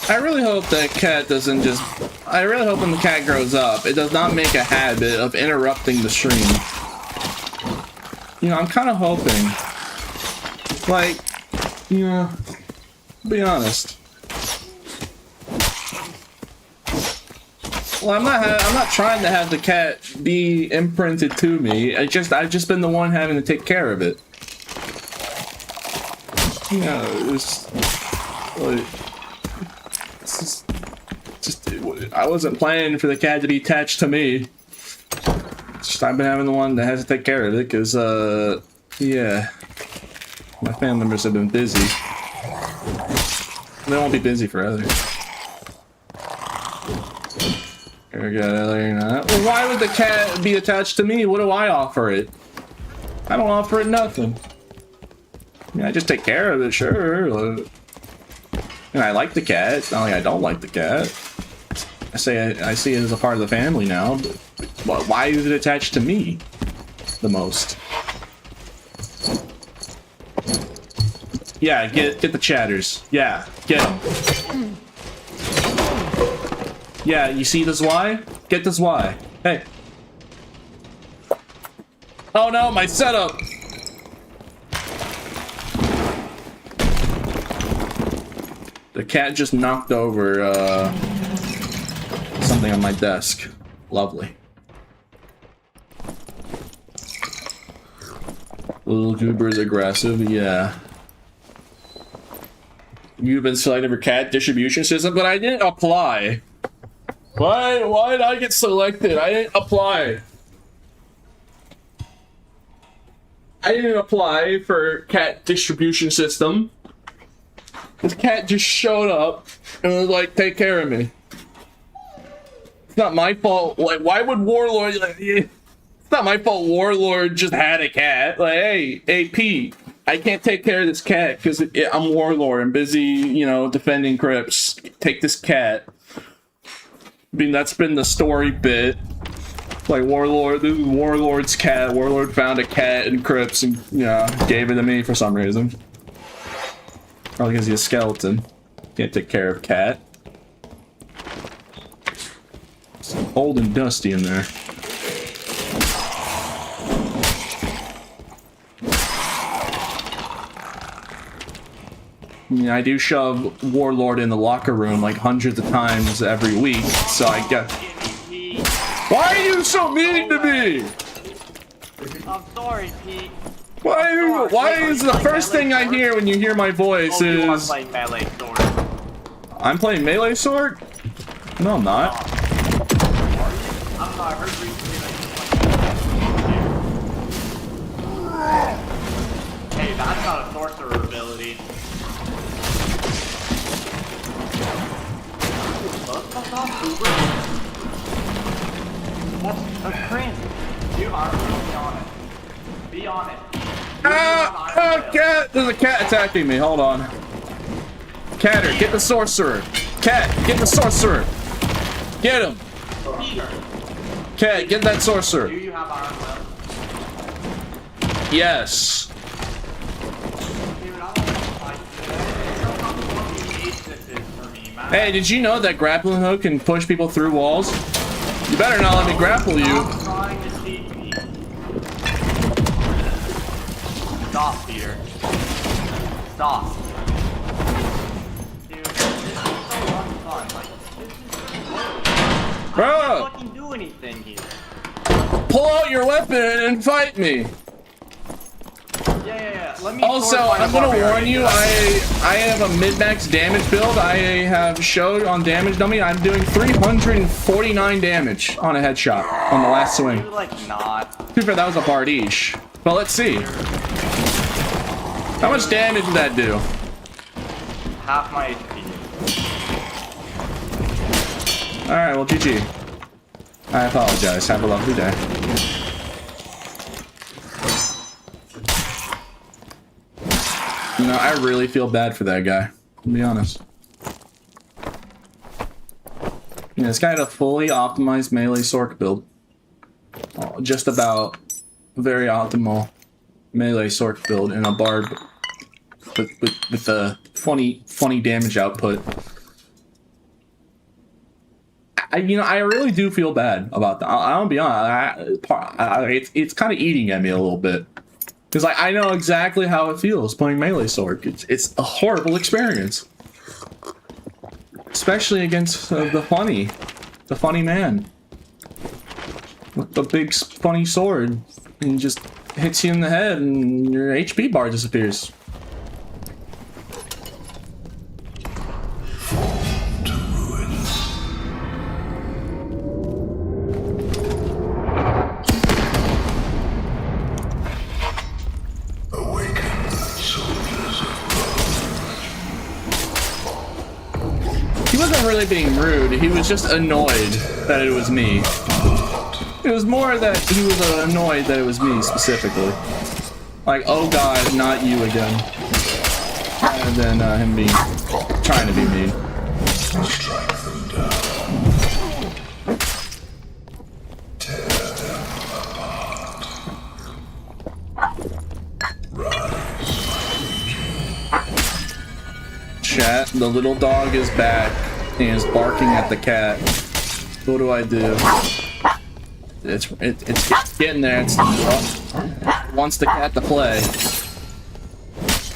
I really hope that cat doesn't just... I really hope when the cat grows up, it does not make a habit of interrupting the stream. You know, I'm kind of hoping. Like, you know, be honest. Well, I'm not trying to have the cat be imprinted to me. I've just been the one having to take care of it. You know, it's like... I wasn't planning for the cat to be attached to me. Just I've been having the one that has to take care of it, because, yeah. My family members have been busy. They won't be busy forever. Well, why would the cat be attached to me? What do I offer it? I don't offer it nothing. I mean, I just take care of it, sure. And I like the cat. It's not like I don't like the cat. I see it as a part of the family now, but why is it attached to me the most? Yeah, get the chatters. Yeah, get them. Yeah, you see this Y? Get this Y. Hey. Oh no, my setup! The cat just knocked over, something on my desk. Lovely. Little goober's aggressive, yeah. You've been selected for cat distribution system, but I didn't apply. Why did I get selected? I didn't apply. I didn't apply for cat distribution system. This cat just showed up and was like, take care of me. It's not my fault. Like, why would Warlord... Like, it's not my fault Warlord just had a cat. Like, hey, AP, I can't take care of this cat because I'm Warlord. I'm busy, you know, defending crypts. Take this cat. I mean, that's been the story bit. Like, Warlord, this is Warlord's cat. Warlord found a cat in crypts and, you know, gave it to me for some reason. Probably because he's a skeleton. Can't take care of cat. It's old and dusty in there. Yeah, I do shove Warlord in the locker room like hundreds of times every week, so I get... Why are you so mean to me? I'm sorry, Pete. Why is the first thing I hear when you hear my voice is... You are playing melee sword. I'm playing melee sword? No, I'm not. I'm not. I heard recently that you play. Hey, that's not a sorcerer ability. Stop, Cooper. That's cringe. You are really honest. Be honest. Cat! There's a cat attacking me. Hold on. Catter, get the sorcerer. Cat, get the sorcerer. Get him. Peter, Cat, get that sorcerer. do you have Iron Will? Yes. Dude, I don't want to fight this. Look how fucking easy this is for me, man. Hey, did you know that grappling hook can push people through walls? You better not let me grapple you. Stop trying to cheat me. Stop, Peter. Stop. Dude, this is so unfun. Like, this is I Bro, can't fucking do anything here. pull out your weapon and fight me. Yeah. Let me Also, sword fight I'm a gonna barbarian. warn you, I have a mid-max damage build. I have showed on damage dummy, I'm doing 349 damage on a headshot on the last swing. You like not. To be fair, that was a Bardiche. But let's see. How much damage did that do? Half my HP. Alright, well, GG. I apologize. Have a lovely day. You know, I really feel bad for that guy, to be honest. Yeah, this guy had a fully optimized melee sword build. Oh, just about very optimal melee sword build in a barb with a funny damage output. I really do feel bad about that. I'll be honest. It's kind of eating at me a little bit. Because I know exactly how it feels playing melee sword. It's a horrible experience. Especially against the funny man. With the big funny sword. And he just hits you in the head and your HP bar disappears. He wasn't really being rude, he was just annoyed that it was me. It was more that he was annoyed that it was me specifically. Like, oh god, not you again. Rather than him being trying to be mean. Strike them down. Tear them apart. Rise, Chat, the little dog is back and is barking at the cat. What do I do? It's getting there. It wants the cat to play.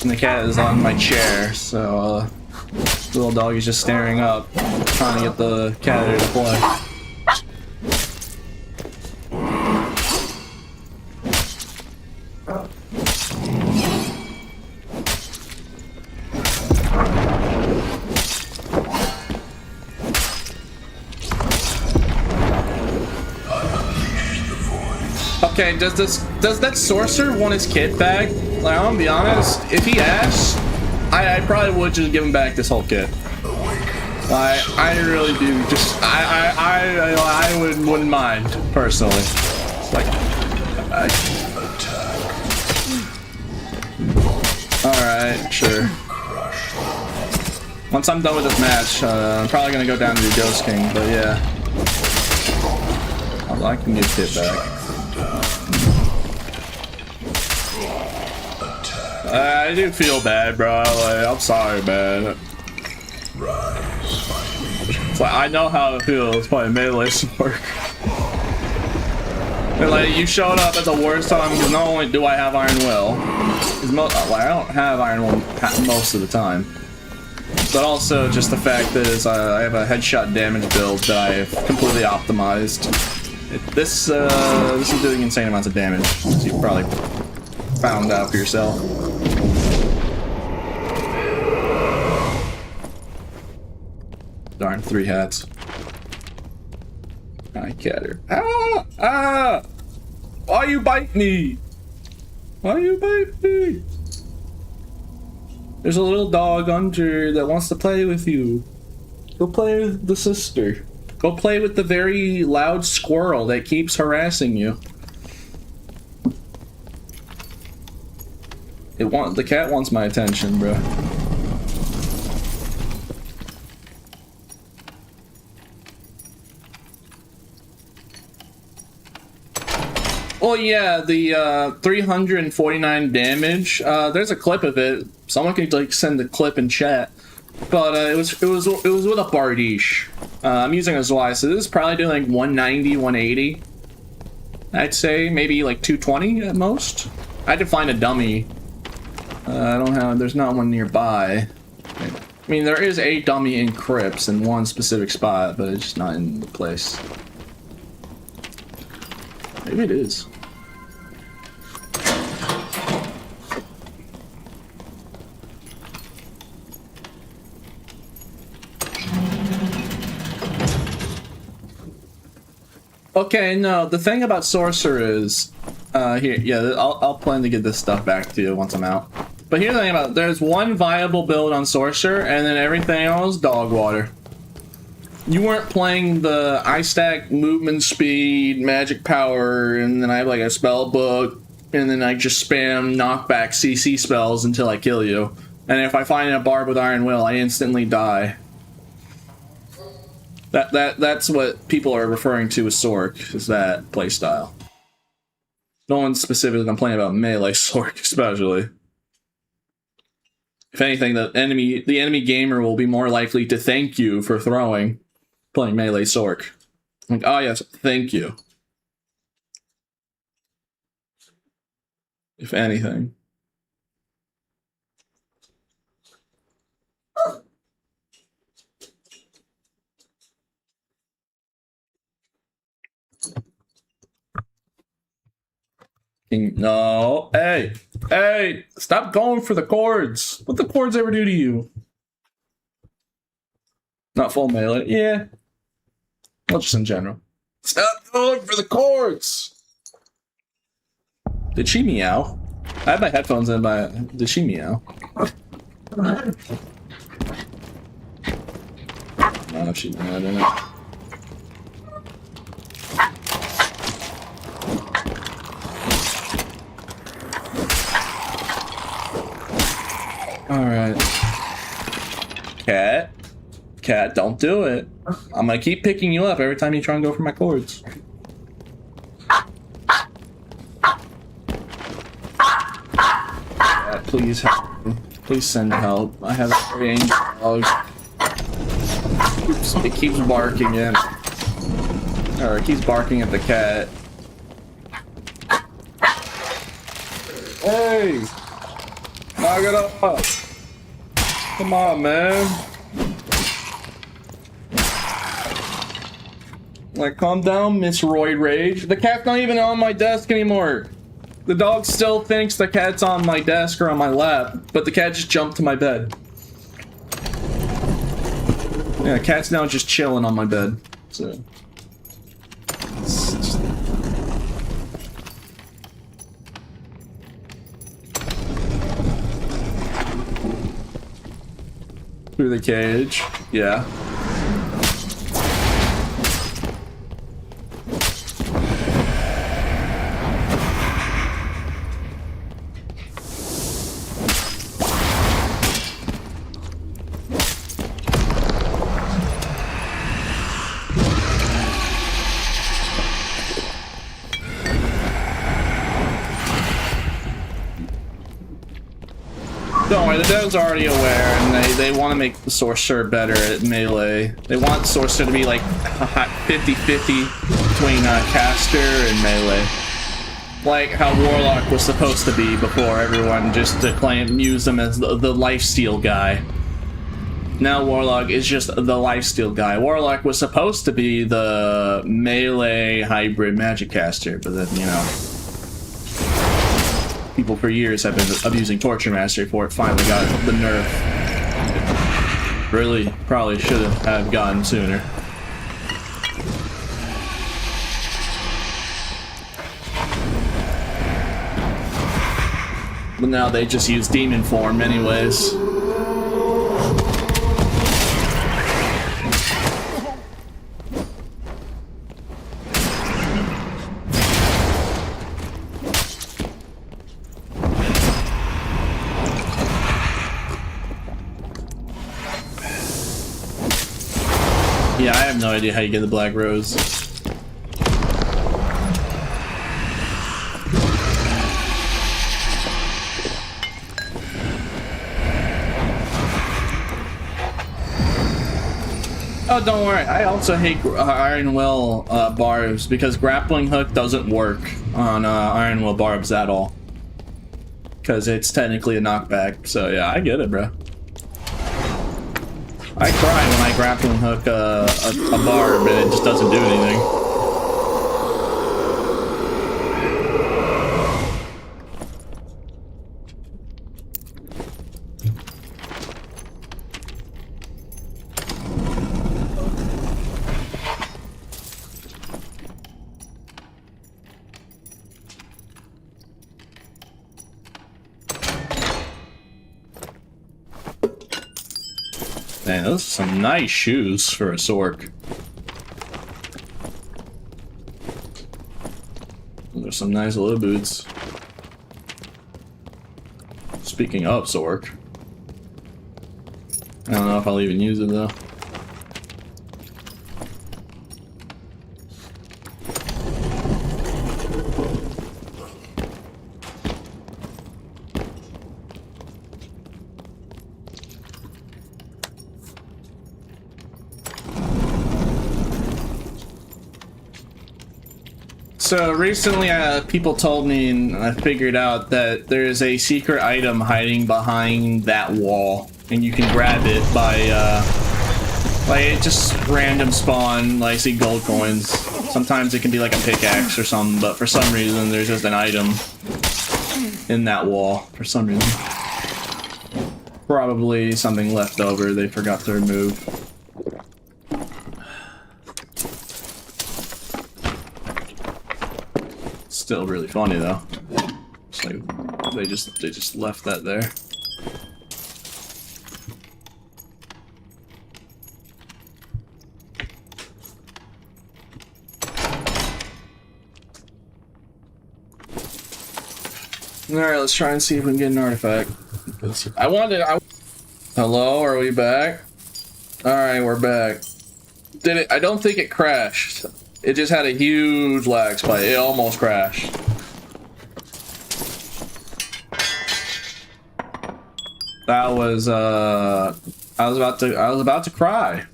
And the cat is on my chair, so the little dog is just staring up, trying to get the cat to play. Okay, does that sorcerer want his kit back? Like, I'm gonna be honest, if he asks, I probably would just give him back this whole kit. Like, I really do. Just I wouldn't mind personally. It's like, all right, sure. Once I'm done with this match, I'm probably gonna go down to the Ghost King. But yeah, I can get kit back. I do feel bad, bro. Like, I'm sorry, man. It's like, I know how it feels playing melee sword. And like, you showed up at the worst time because not only do I have Iron Will, I don't have Iron Will most of the time, but also just the fact that I have a headshot damage build that I have completely optimized. This is doing insane amounts of damage, as you probably found out for yourself. Darn, 3 hats. I get her. Ah! Ah! Why you bite me? Why you bite me? There's a little dog under that wants to play with you. Go play with the sister. Go play with the very loud squirrel that keeps harassing you. The cat wants my attention, bro. Oh yeah, the 349 damage. There's a clip of it. Someone can like send the clip in chat. But it was with a Bardiche. I'm using a Zwei, so this is probably doing like 190, 180. I'd say maybe like 220 at most. I had to find a dummy. There's not one nearby. I mean, there is a dummy in Crypts in one specific spot, but it's just not in the place. Maybe it is. Okay, no, the thing about Sorcerer is, here, yeah, I'll plan to get this stuff back to you once I'm out. But here's the thing about it, there's one viable build on Sorcerer, and then everything else, dog water. You weren't playing the I stack movement speed, magic power, and then I have like a spell book, and then I just spam knockback CC spells until I kill you. And if I find a barb with Iron Will, I instantly die. That's what people are referring to as Sork, is that playstyle. No one's specifically complaining about melee Sork, especially. If anything, the enemy gamer will be more likely to thank you for playing melee Sork. Like, oh yes, thank you. If anything. No, hey, stop going for the chords. What the chords ever do to you? Not full melee, yeah. Well, just in general. Stop going for the chords. Did she meow? I have my headphones in, but did she meow? No, she meowed, I don't know. Alright. Cat, don't do it. I'm gonna keep picking you up every time you try and go for my chords. Cat, please help me. Please send help. I have a very angry dog. It keeps barking in. Or it keeps barking at the cat. Hey! Knock it up! Come on, man. Like, calm down, Miss Roid Rage. The cat's not even on my desk anymore. The dog still thinks the cat's on my desk or on my lap, but the cat just jumped to my bed. Yeah, the cat's now just chilling on my bed. So. Through the cage, yeah. Don't worry, the dev's already aware, and they want to make the Sorcerer better at melee. They want Sorcerer to be like 50-50 between caster and melee. Like how Warlock was supposed to be before everyone just used him as the lifesteal guy. Now Warlock is just the lifesteal guy. Warlock was supposed to be the melee hybrid magic caster, but then, you know, people for years have been abusing Torture Mastery for it, finally got the nerf. Really, probably should have gotten sooner. But now they just use demon form anyways. Yeah, I have no idea how you get the black rose. Oh, don't worry. I also hate Iron Will barbs because grappling hook doesn't work on Iron Will barbs at all. Because it's technically a knockback. So yeah, I get it, bro. I cry when I grappling hook a barb and it just doesn't do anything. Man, those are some nice shoes for a Sork. Those are some nice little boots. Speaking of Sork, I don't know if I'll even use it though. So recently, people told me, and I figured out that there's a secret item hiding behind that wall, and you can grab it by, like, it just random spawn, like, see gold coins. Sometimes it can be like a pickaxe or something, but for some reason, there's just an item in that wall, for some reason. Probably something left over they forgot to remove. Still really funny though. It's like they just left that there. Alright, let's try and see if we can get an artifact. Hello, are we back? Alright, we're back. I don't think it crashed. It just had a huge lag spike. It almost crashed. That was I was about to cry.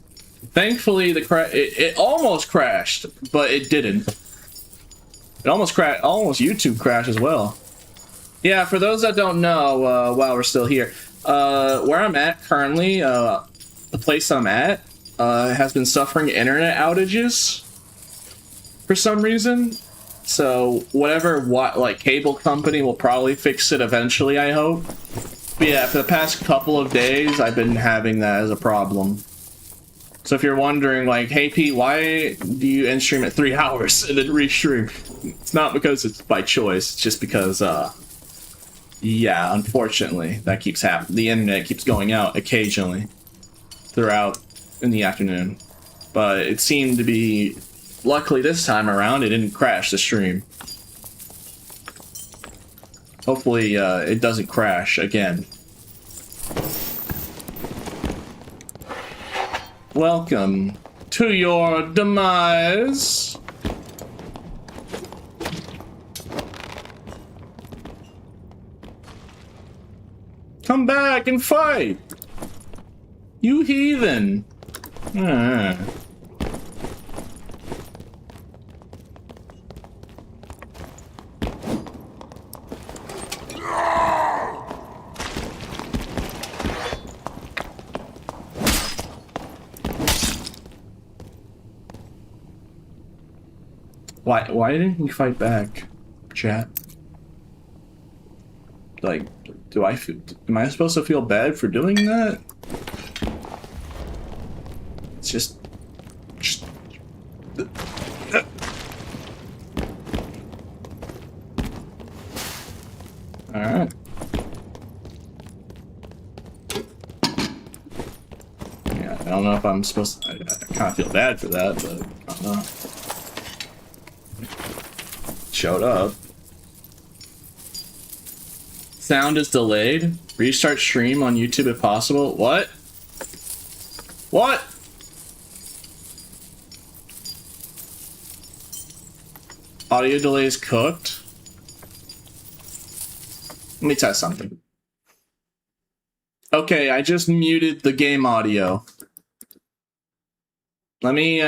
Thankfully it almost crashed, but it didn't. It almost crashed, almost YouTube crashed as well. Yeah, for those that don't know, while we're still here, where I'm at currently, the place I'm at has been suffering internet outages for some reason. So whatever like cable company will probably fix it eventually, I hope. But yeah, for the past couple of days I've been having that as a problem. So if you're wondering like, hey Pete, why do you end stream at 3 hours and then restream? It's not because it's by choice, it's just because yeah, unfortunately that keeps happening. The internet keeps going out occasionally throughout in the afternoon. But it seemed to be, luckily this time around, it didn't crash the stream. Hopefully, it doesn't crash again. Welcome to your demise. Come back and fight, you heathen. Why didn't he fight back, chat? Like, am I supposed to feel bad for doing that? It's just alright. Yeah, I don't know if I'm supposed to, I kind of feel bad for that, but I don't know. Showed up. Sound is delayed. Restart stream on YouTube if possible. What? What? Audio delays cooked. Let me test something. Okay, I just muted the game audio. Let me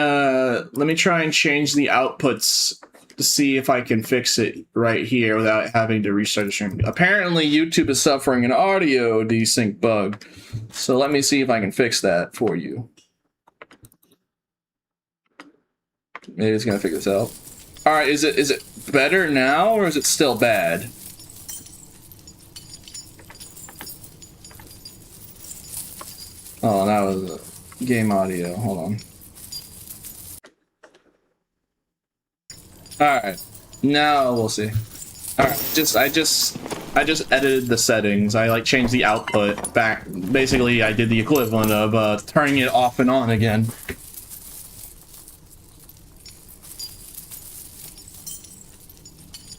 try and change the outputs to see if I can fix it right here without having to restart the stream. Apparently, YouTube is suffering an audio desync bug. So let me see if I can fix that for you. Maybe it's gonna figure this out. Alright, is it better now or is it still bad? Oh, that was game audio. Hold on. Alright. Now we'll see. Alright, I just edited the settings. I like changed the output back. Basically, I did the equivalent of turning it off and on again.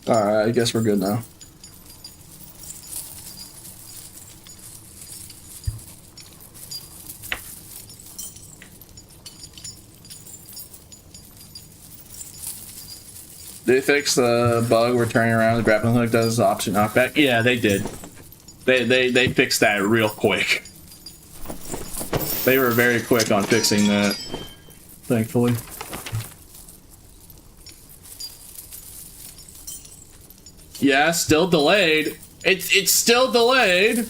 Alright, I guess we're good now. They fixed the bug where turning around the grappling hook does option knockback. Yeah, they did. They fixed that real quick. They were very quick on fixing that, thankfully. Yeah, still delayed. It's still delayed.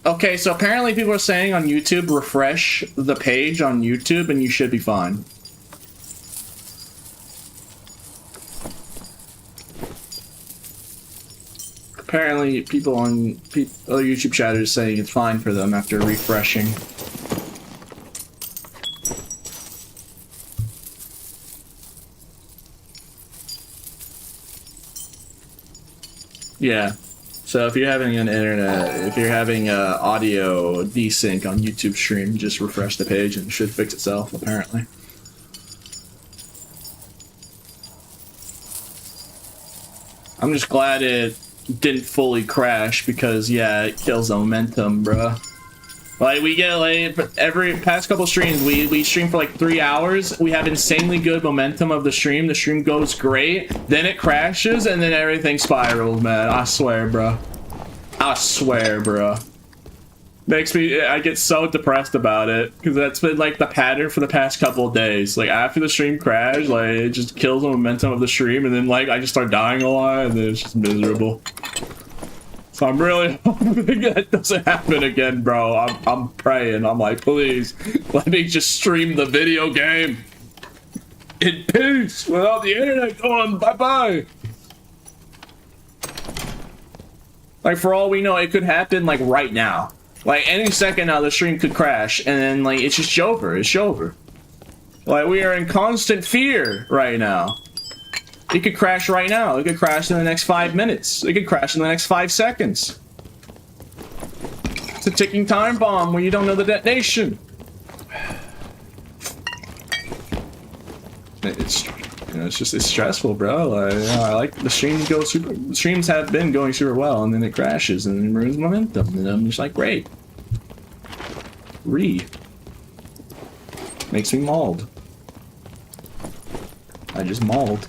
Okay, so apparently people are saying on YouTube, refresh the page on YouTube and you should be fine. Apparently, people on other YouTube chatters saying it's fine for them after refreshing. Yeah. So if you're having if you're having audio desync on YouTube stream, just refresh the page and it should fix itself, apparently. I'm just glad it didn't fully crash because, yeah, it kills the momentum, bruh. Like, we get, like, every past couple streams, we stream for like 3 hours. We have insanely good momentum of the stream. The stream goes great. Then it crashes, and then everything spirals, man. I swear, bruh. I swear, bruh. Makes me, I get so depressed about it, because that's been, like, the pattern for the past couple of days. Like, after the stream crash, like, it just kills the momentum of the stream, and then, like, I just start dying a lot, and then it's just miserable. So I'm really hoping that doesn't happen again, bro. I'm praying. I'm like, please, let me just stream the video game in peace without the internet going bye-bye. Like, for all we know, it could happen, like, right now. Like, any second now, the stream could crash, and then, like, it's just over. It's over. Like, we are in constant fear right now. It could crash right now. It could crash in the next 5 minutes. It could crash in the next 5 seconds. It's a ticking time bomb where you don't know the detonation. It's, you know, it's stressful, bro. Like, you know, I like the stream goes super. The streams have been going super well, and then it crashes and then ruins momentum, and I'm just like, great. Makes me mauled. I just mauled.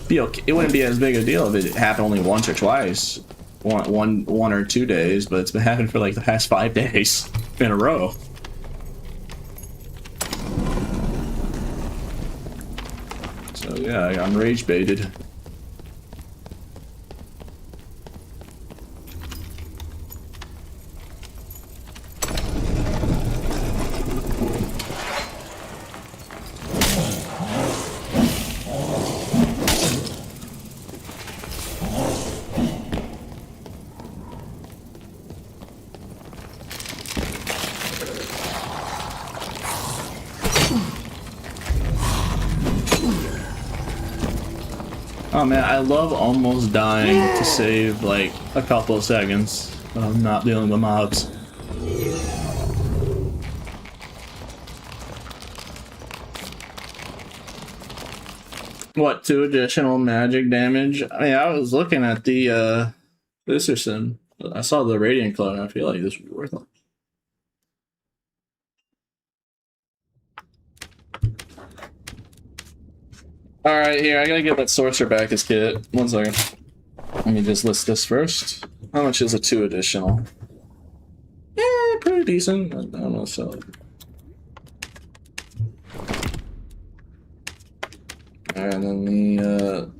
Be okay. It wouldn't be as big a deal if it happened only once or twice, one or 2 days, but it's been happening for like the past 5 days in a row. So yeah, I'm rage baited. Oh man, I love almost dying to save like a couple of seconds of not dealing with mobs. What, 2 additional magic damage? I mean, I was looking at the Listerson. I saw the Radiant Clone, I feel like this would be worth it. Alright, here, I gotta give that sorcerer back his kit. 1 second. Let me just list this first. How much is a 2 additional? Pretty decent. I don't know, so. Alright, and then the,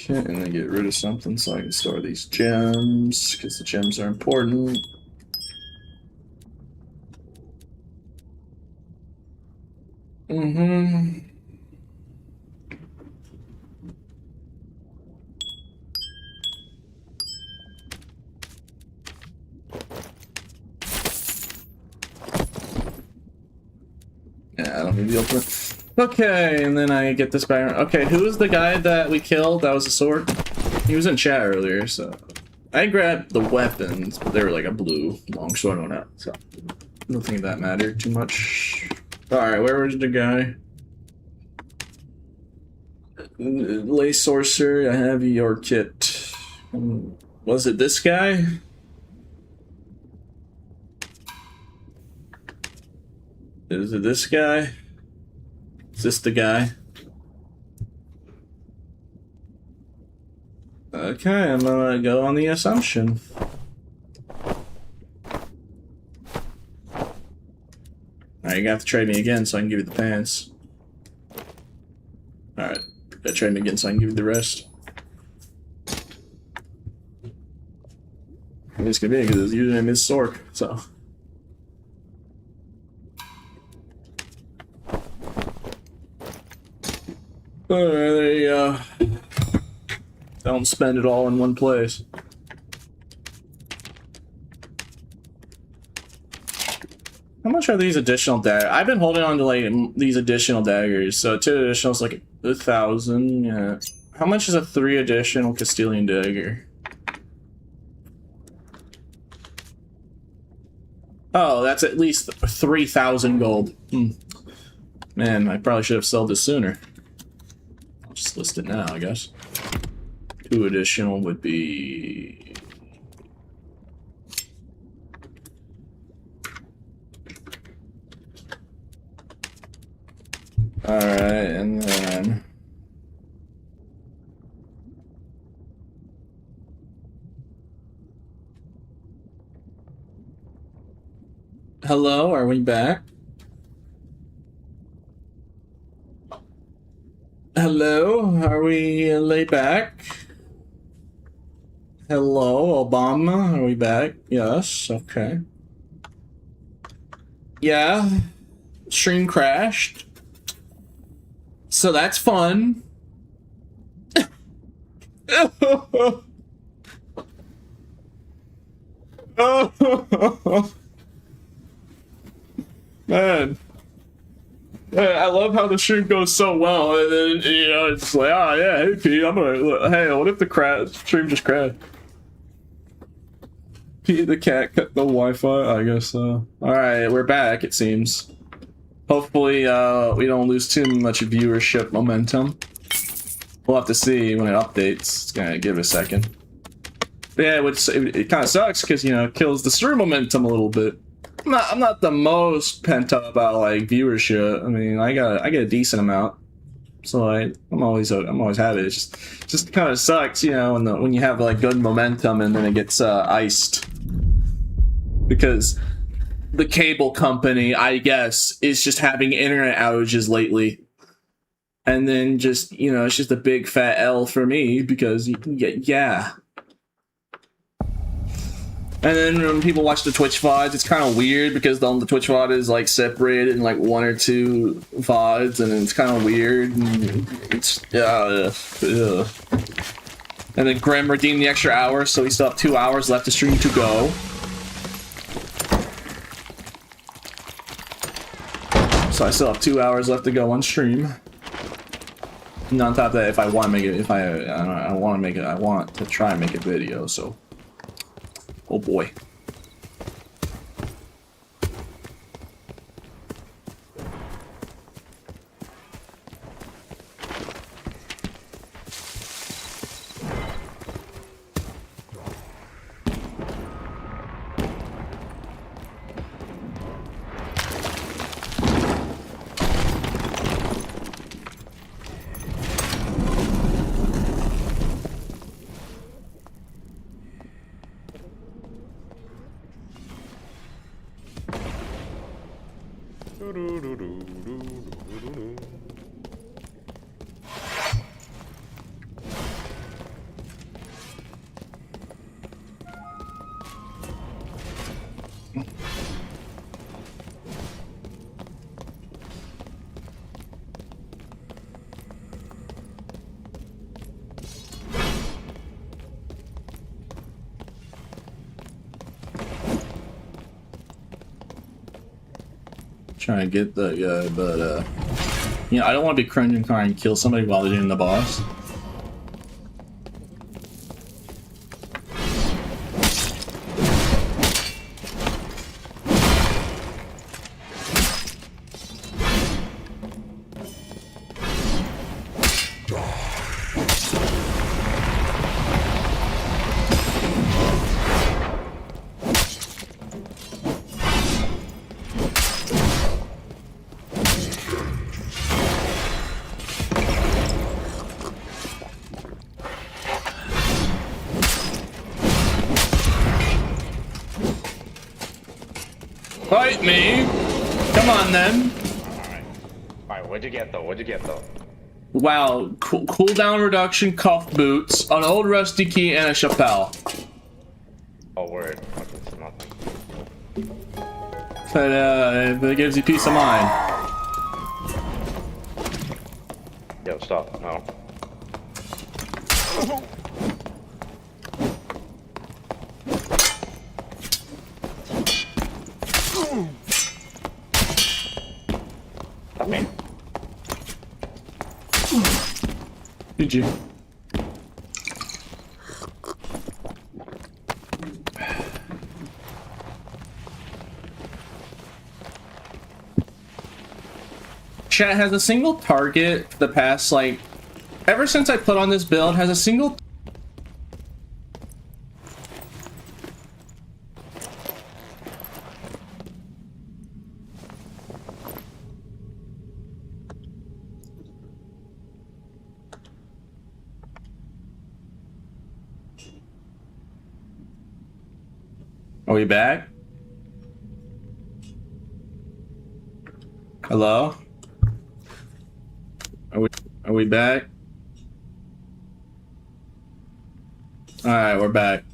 Okay, and then get rid of something so I can store these gems, because the gems are important. Yeah, I don't need the ultimate. Okay, and then I get this back. Okay, who was the guy that we killed? That was a sword? He was in chat earlier, so... I grabbed the weapons, but they were like a blue longsword on it, so... I don't think that mattered too much. Alright, where was the guy? Lay Sorcerer, I have your kit. Was it this guy? Is it this guy? Is this the guy? Okay, I'm gonna go on the assumption. Alright, you have to trade me again so I can give you the pants. Alright, gotta trade me again so I can give you the rest. It's convenient because his username is Sork, so. Alright, there you go. Don't spend it all in one place. How much are these additional daggers? I've been holding on to like these additional daggers. So 2 additional is like 1,000. Yeah. How much is a 3 additional Castilian dagger? Oh, that's at least 3,000 gold. Man, I probably should have sold this sooner. I'll just list it now, I guess. 2 additional would be... Alright, and then... Hello, are we back? Hello, are we laid back? Hello, Obama, are we back? Yes, okay. Yeah, stream crashed. So that's fun. Man. I love how the stream goes so well, and then, you know, it's like, oh yeah, hey Pete, I'm gonna, hey, what if the stream just crashed? Pete the cat cut the Wi-Fi, I guess so. Alright, we're back, it seems. Hopefully, we don't lose too much viewership momentum. We'll have to see when it updates. It's gonna give it a second. But yeah, it kind of sucks, because, you know, it kills the stream momentum a little bit. I'm not the most pent up about like viewership. I mean, I get a decent amount, so I'm always have it. It just kind of sucks, you know, when you have like good momentum and then it gets iced because the cable company, I guess, is just having internet outages lately, and then just, you know, it's just a big fat L for me because yeah. And then when people watch the Twitch VODs, it's kind of weird because the Twitch VOD is like separated in like 1 or 2 VODs, and it's kind of weird. And it's yeah. And then Grim redeemed the extra hour, so we still have 2 hours left to stream to go. So I still have 2 hours left to go on stream. And on top of that, if I want to make it, I want to try and make a video. So. Oh boy. Trying to get the guy, but you know, I don't want to be cringing trying and kill somebody while they're doing the boss. Fight me! Come on then. Alright, what'd you get though? What'd you get though? Wow, cooldown reduction, cuff boots, an old rusty key, and a chapelle. Oh, word. Okay, so nothing. But it gives you peace of mind. Yo, stop. No. I mean, GG. Chat has a single target the past, like, ever since I put on this build, has a single. Are we back? Hello? Are we back? Alright, we're back.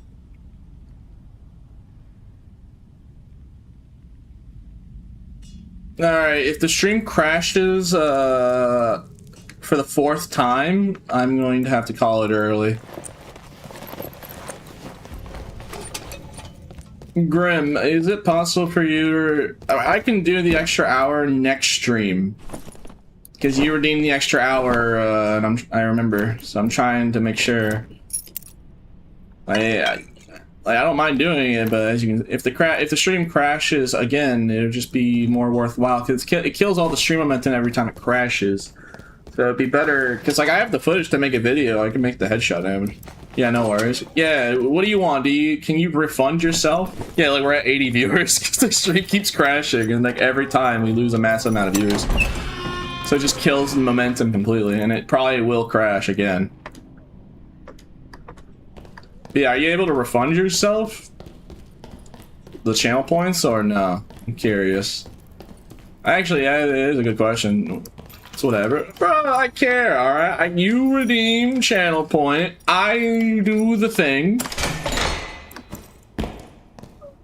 Alright, if the stream crashes for the 4th time, I'm going to have to call it early. Grim, is it possible for you to... I can do the extra hour next stream. Because you redeemed the extra hour, and I remember. So I'm trying to make sure. I don't mind doing it, but as you can, if the stream crashes again, it'll just be more worthwhile. Because it kills all the stream momentum every time it crashes. So it'd be better, because like I have the footage to make a video. I can make the headshot damage. Yeah, no worries. Yeah, what do you want? Can you refund yourself? Yeah, like we're at 80 viewers because the stream keeps crashing, and like every time we lose a massive amount of viewers. So it just kills the momentum completely, and it probably will crash again. But yeah, are you able to refund yourself the channel points or no? I'm curious. Actually, yeah, it is a good question. It's whatever. Bro, I care, alright? You redeem channel point. I do the thing.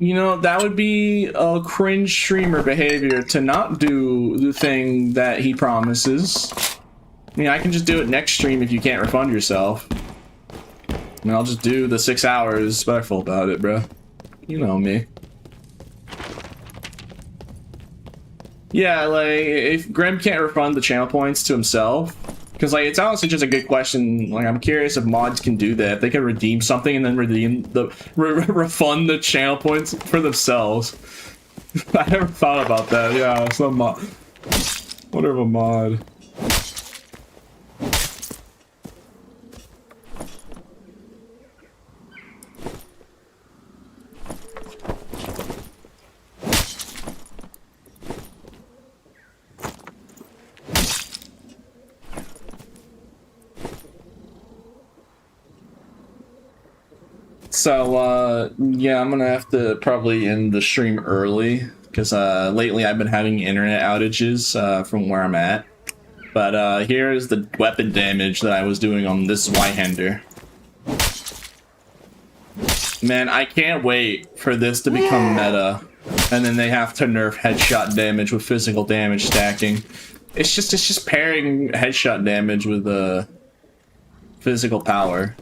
You know, that would be a cringe streamer behavior to not do the thing that he promises. I mean, I can just do it next stream if you can't refund yourself. And I'll just do the 6 hours respectful about it, bro. You know me. Yeah, like, if Grim can't refund the channel points to himself, because, like, it's honestly just a good question. Like, I'm curious if mods can do that. If they can redeem something and then refund the channel points for themselves. I never thought about that. Yeah, some mod. What of a mod? So, yeah, I'm gonna have to probably end the stream early because lately I've been having internet outages from where I'm at. But here is the weapon damage that I was doing on this Y-hander. Man, I can't wait for this to become meta, and then they have to nerf headshot damage with physical damage stacking. It's just pairing headshot damage with physical power.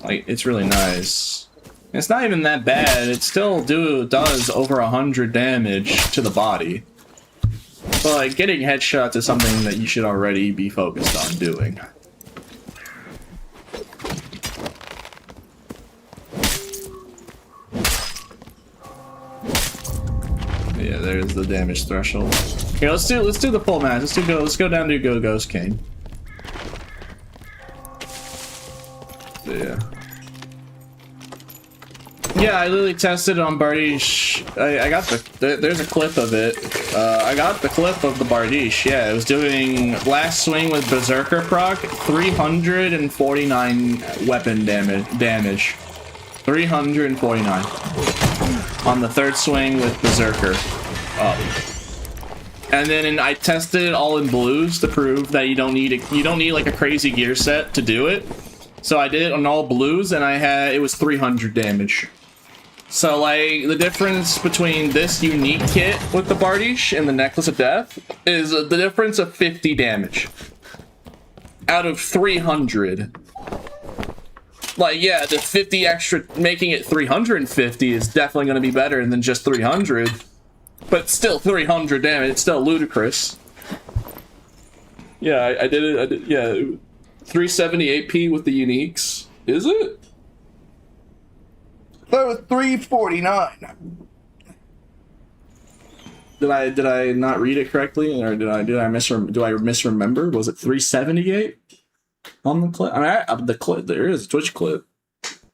Like, it's really nice. It's not even that bad. It still does over 100 damage to the body. But like, getting headshots is something that you should already be focused on doing. Yeah, there's the damage threshold. Here, let's do the full match. Let's go down to Go Ghost King. So, yeah. Yeah, I literally tested it on Bardiche. I got there's a clip of it. I got the clip of the Bardiche. Yeah, it was doing last swing with Berserker proc, 349 weapon damage. 349 on the third swing with Berserker up. And then I tested it all in blues to prove that you don't need like a crazy gear set to do it. So I did it on all blues, and it was 300 damage. So, like, the difference between this unique kit with the Bardiche and the Necklace of Death is the difference of 50 damage. Out of 300. Like, yeah, the 50 extra, making it 350 is definitely going to be better than just 300. But still 300 damage, it's still ludicrous. Yeah, I did it, yeah. 378p with the uniques. Is it? That was 349. Did I not read it correctly, or do I misremember? Was it 378 on the clip? I mean, the clip, there is a Twitch clip.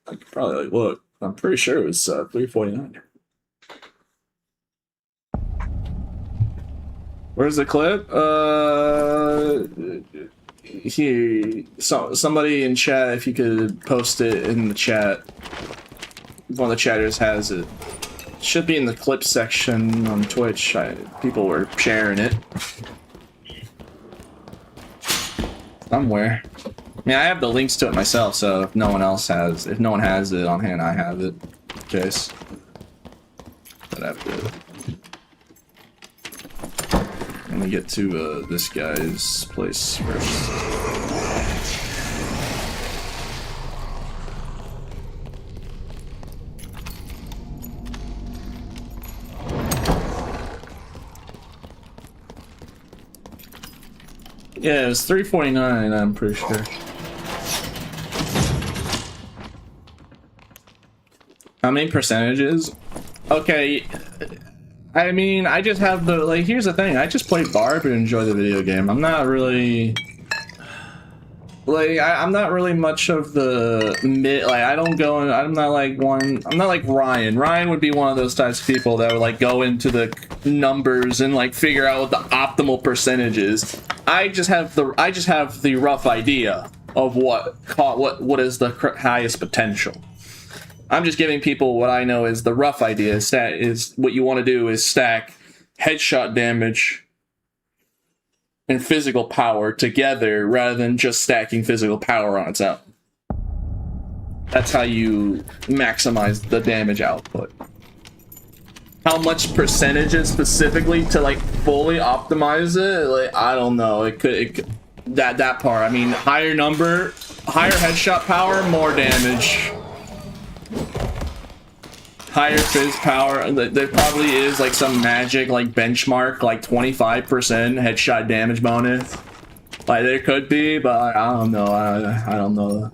I could probably like look. I'm pretty sure it was 349. Where's the clip? Here, somebody in chat, if you could post it in the chat. One of the chatters has it. Should be in the clip section on Twitch. People were sharing it somewhere. I mean, I have the links to it myself, so if no one has it on hand, I have it. In case. But I have to. Let me get to this guy's place first. Yeah, it was 349, I'm pretty sure. How many percentages? Okay, I mean, I just have the, like, here's the thing, I just play Barb and enjoy the video game. I'm not really, like, I'm not really much of the mid, like, I don't go in, I'm not like Ryan. Ryan would be one of those types of people that would, like, go into the numbers and, like, figure out what the optimal percentage is. I just have the rough idea of what is the highest potential. I'm just giving people what I know is the rough idea. Is what you want to do is stack headshot damage and physical power together rather than just stacking physical power on its own. That's how you maximize the damage output. How much percentages specifically to like fully optimize it? Like, I don't know. It could that part. I mean, higher headshot power, more damage. Higher fizz power. There probably is like some magic like benchmark, like 25% headshot damage bonus. Like there could be, but I don't know. I don't know.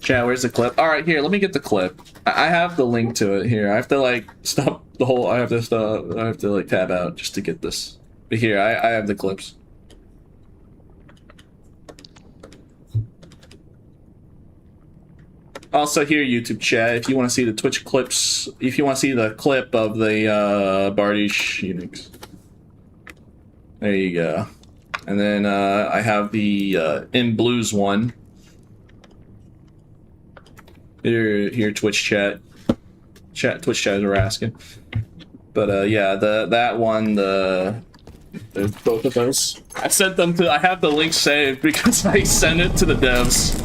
Chat, where's the clip? All right, here. Let me get the clip. I have the link to it here. I have to like stop the whole. I have to like tab out just to get this. But here, I have the clips. Also here, YouTube chat, if you want to see the Twitch clips, if you want to see the clip of the Bardiche Unix. There you go. And then I have the In Blues one. Here, Twitch chat. Twitch chat are asking. But yeah, that one, both of those. I sent them to. I have the link saved because I sent it to the devs.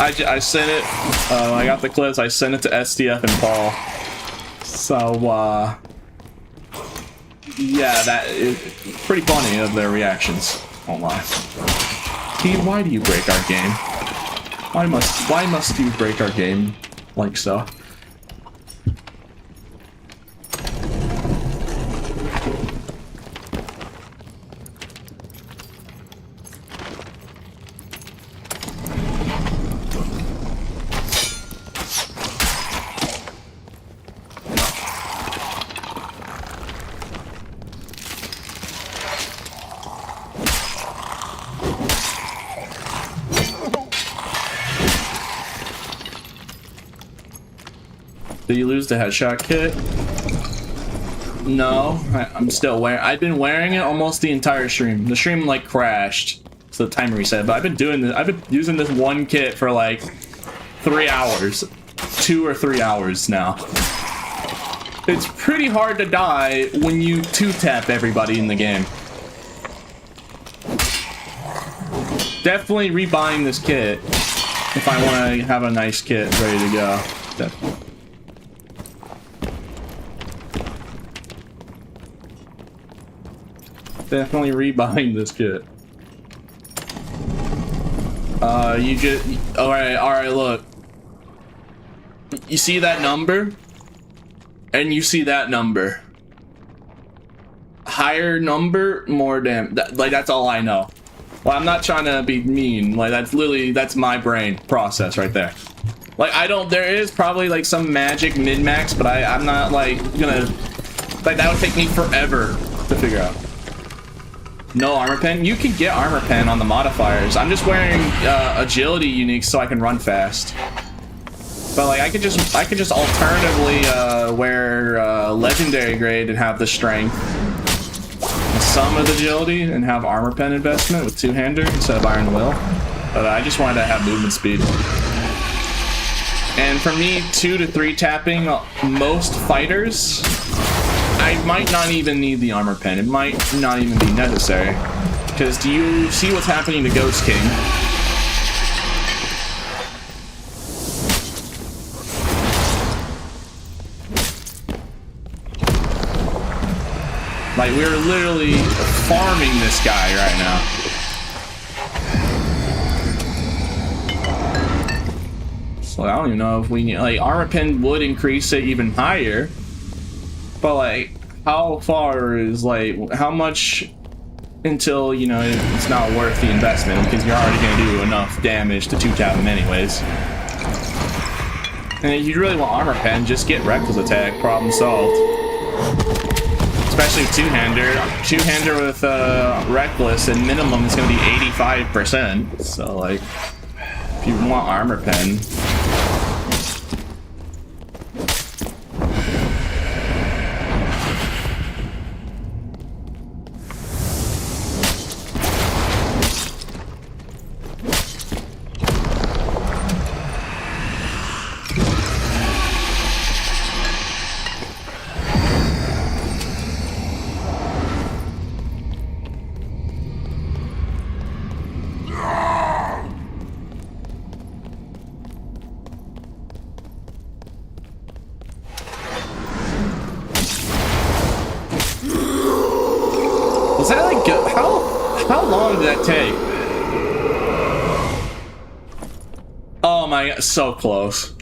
I sent it. I got the clips. I sent it to SDF and Paul. So yeah, that is pretty funny of their reactions. Won't lie. Steve, why do you break our game? Why must you break our game like so? Did you lose the headshot kit? No, I'm still wearing. I've been wearing it almost the entire stream. The stream like crashed, so the timer reset. But I've been doing this. I've been using this one kit for like 3 hours, 2 or 3 hours now. It's pretty hard to die when you 2-tap everybody in the game. Definitely rebuying this kit if I want to have a nice kit ready to go. Definitely. Definitely rebuying this kit. You just... Alright, look. You see that number? And you see that number. Higher number, more damn... like, that's all I know. Well, I'm not trying to be mean. Like, that's literally... that's my brain process right there. Like, I don't... there is probably, like, some magic min-max, but I'm not, like, gonna... like, that would take me forever to figure out. No armor pen? You can get armor pen on the modifiers. I'm just wearing agility unique so I can run fast. But like I could just alternatively wear legendary grade and have the strength, and some of the agility, and have armor pen investment with two-hander instead of iron will. But I just wanted to have movement speed. And for me, 2 to 3 tapping most fighters, I might not even need the armor pen. It might not even be necessary. Because do you see what's happening to Ghost King? Like, we're literally farming this guy right now. So I don't even know if we need... like, armor pen would increase it even higher. But like, how far is like, how much until, you know, it's not worth the investment because you're already going to do enough damage to 2-tap him anyways. And if you really want armor pen, just get reckless attack, problem solved. Especially two-hander. Two-hander with reckless and minimum is going to be 85%. So like, if you want armor pen, was that like, how long did that take? Oh my god, so close.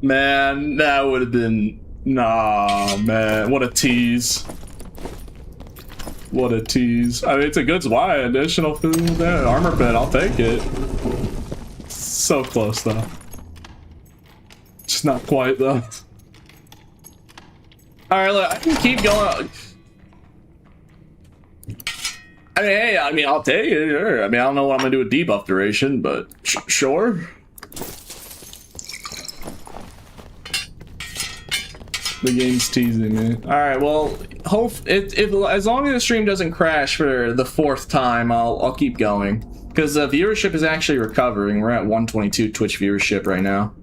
Man, that would have been, nah, man, what a tease. What a tease. I mean, it's a good supply, additional food, that armor pen, I'll take it. So close though. Just not quite though. Alright, look, I can keep going. I mean, hey, I mean, I'll take it, sure. I mean, I don't know what I'm gonna do with debuff duration, but sure. The game's teasing me. Alright, well, as long as the stream doesn't crash for the 4th time, I'll keep going. Because the viewership is actually recovering. We're at 122 Twitch viewership right now.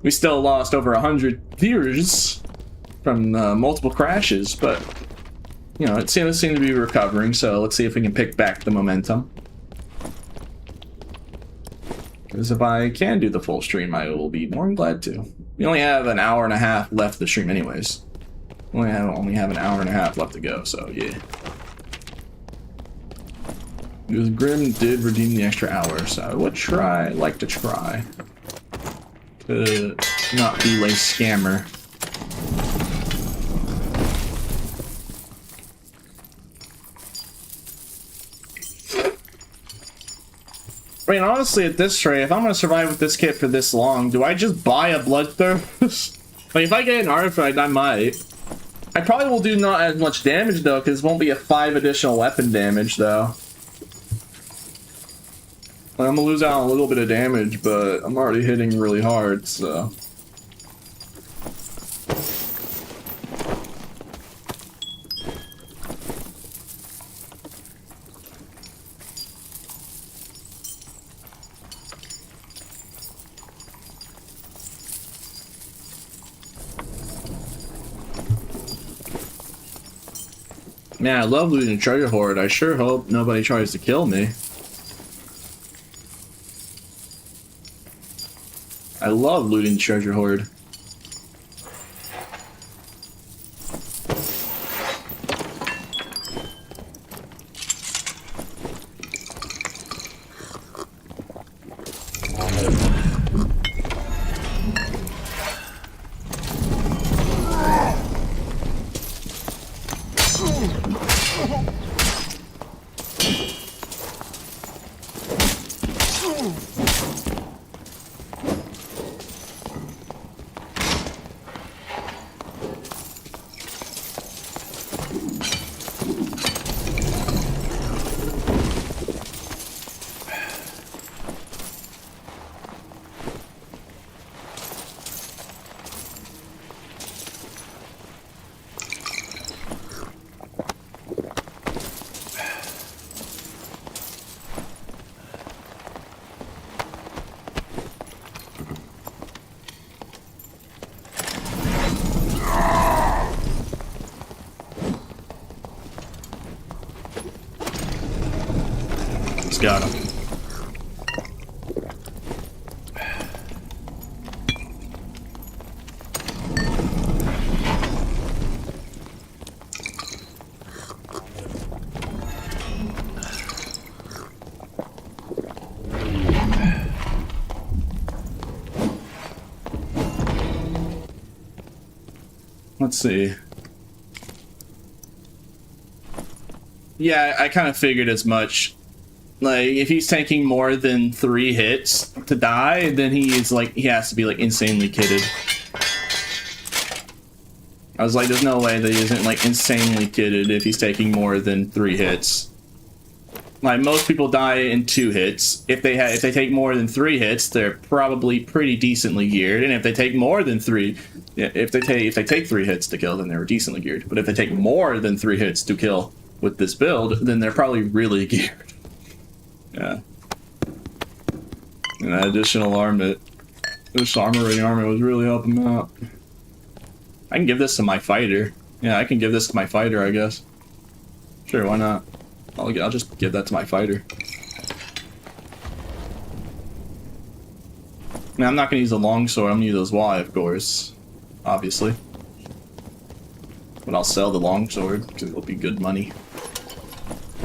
We still lost over 100 viewers from multiple crashes, but you know, it seems to be recovering, so let's see if we can pick back the momentum. Because if I can do the full stream, I will be more than glad to. We only have an hour and a half left to stream anyways. We only have an hour and a half left to go, so yeah. Because Grim did redeem the extra hour, so I would like to try to not be a scammer. I mean, honestly, at this rate, if I'm gonna survive with this kit for this long, do I just buy a bloodthirst? Like, if I get an artifact, I might. I probably will do not as much damage though, because it won't be a 5 additional weapon damage though. Like, I'm gonna lose out on a little bit of damage, but I'm already hitting really hard, so. Man, I love looting a treasure hoard. I sure hope nobody tries to kill me. I love looting treasure hoard. Got him. Let's see. Yeah, I kind of figured as much. Like, if he's taking more than 3 hits to die, then he has to be like insanely kitted. I was like, there's no way that he isn't like insanely kitted if he's taking more than 3 hits. Like, most people die in 2 hits. If they take more than 3 hits, they're probably pretty decently geared. And if they take more than 3, if they take 3 hits to kill, then they're decently geared. But if they take more than 3 hits to kill with this build, then they're probably really geared. Yeah. And that additional armor rating armor was really helping him out. I can give this to my fighter. Yeah, I can give this to my fighter, I guess. Sure, why not? I'll just give that to my fighter. Now, I'm not gonna use a longsword, I'm gonna use those Y, of course. Obviously. But I'll sell the longsword, because it'll be good money.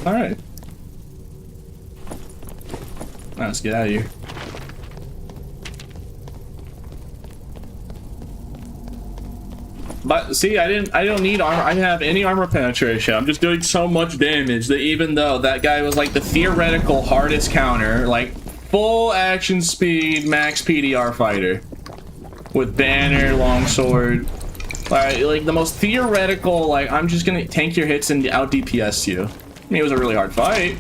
Alright. Let's get out of here. But see, I don't need armor. I didn't have any armor penetration. I'm just doing so much damage that even though that guy was like the theoretical hardest counter, like full action speed, max PDR fighter with banner, longsword, like the most theoretical. Like, I'm just gonna tank your hits and out DPS you. I mean, it was a really hard fight.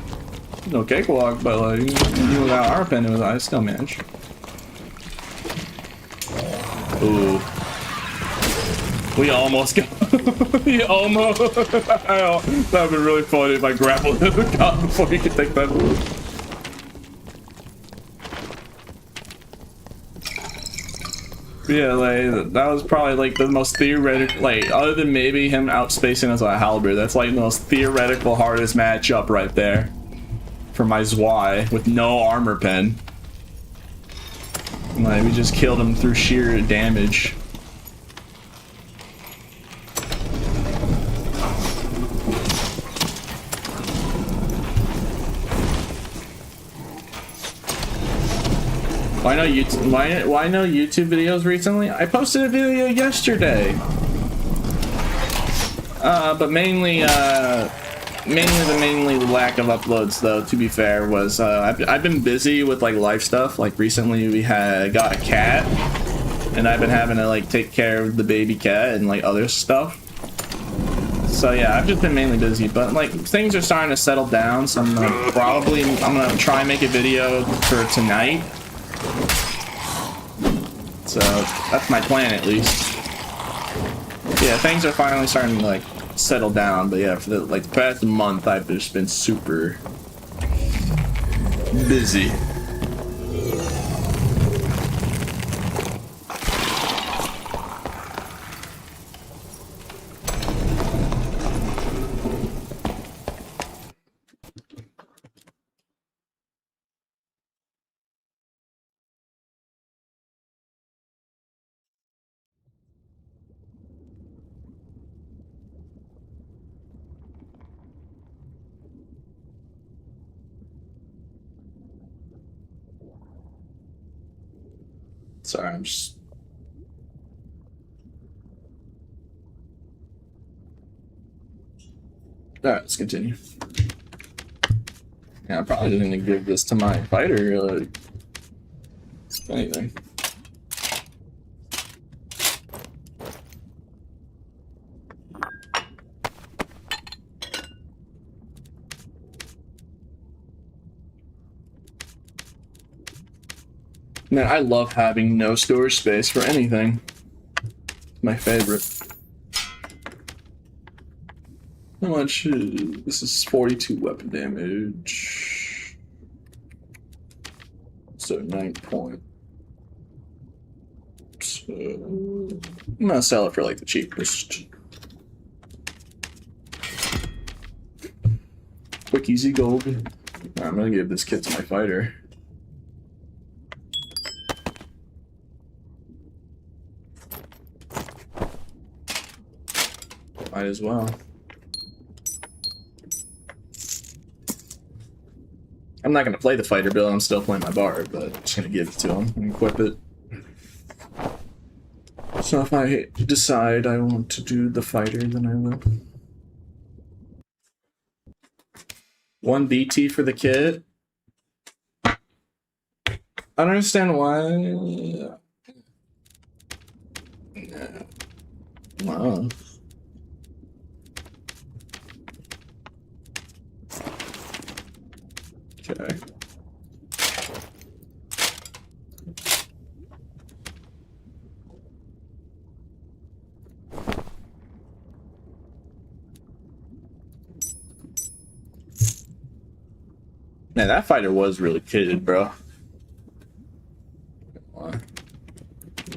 No cakewalk, but like, even without armor pen, I still managed. Ooh. We almost got. He almost. That would have been really funny if I grappled the guy before he could take that move. Yeah, like that was probably like the most theoretical, like other than maybe him outspacing us on a halberd, that's like the most theoretical hardest matchup right there for my Zwei with no armor pen. Like we just killed him through sheer damage. Why no YouTube videos recently? I posted a video yesterday. But mainly the lack of uploads, though, to be fair, was I've been busy with like life stuff. Like recently we got a cat, and I've been having to like take care of the baby cat and like other stuff. So yeah, I've just been mainly busy, but like things are starting to settle down, so I'm gonna try and make a video for tonight. So that's my plan, at least. Yeah, things are finally starting to like settle down, but yeah, for the past month I've just been super busy. Sorry, I'm just... Alright, let's continue. Yeah, I probably didn't even give this to my fighter, like... anything. Man, I love having no storage space for anything. It's my favorite. How much? This is 42 weapon damage. So 9 point. So I'm gonna sell it for like the cheapest. Quick, easy gold. I'm gonna give this kit to my fighter. Might as well. I'm not gonna play the fighter build, I'm still playing my bard, but I'm just gonna give it to him and equip it. So if I decide I want to do the fighter, then I will. 1 BT for the kit. I don't understand why. Wow. Okay. Man, that fighter was really kitted, bro. Yeah,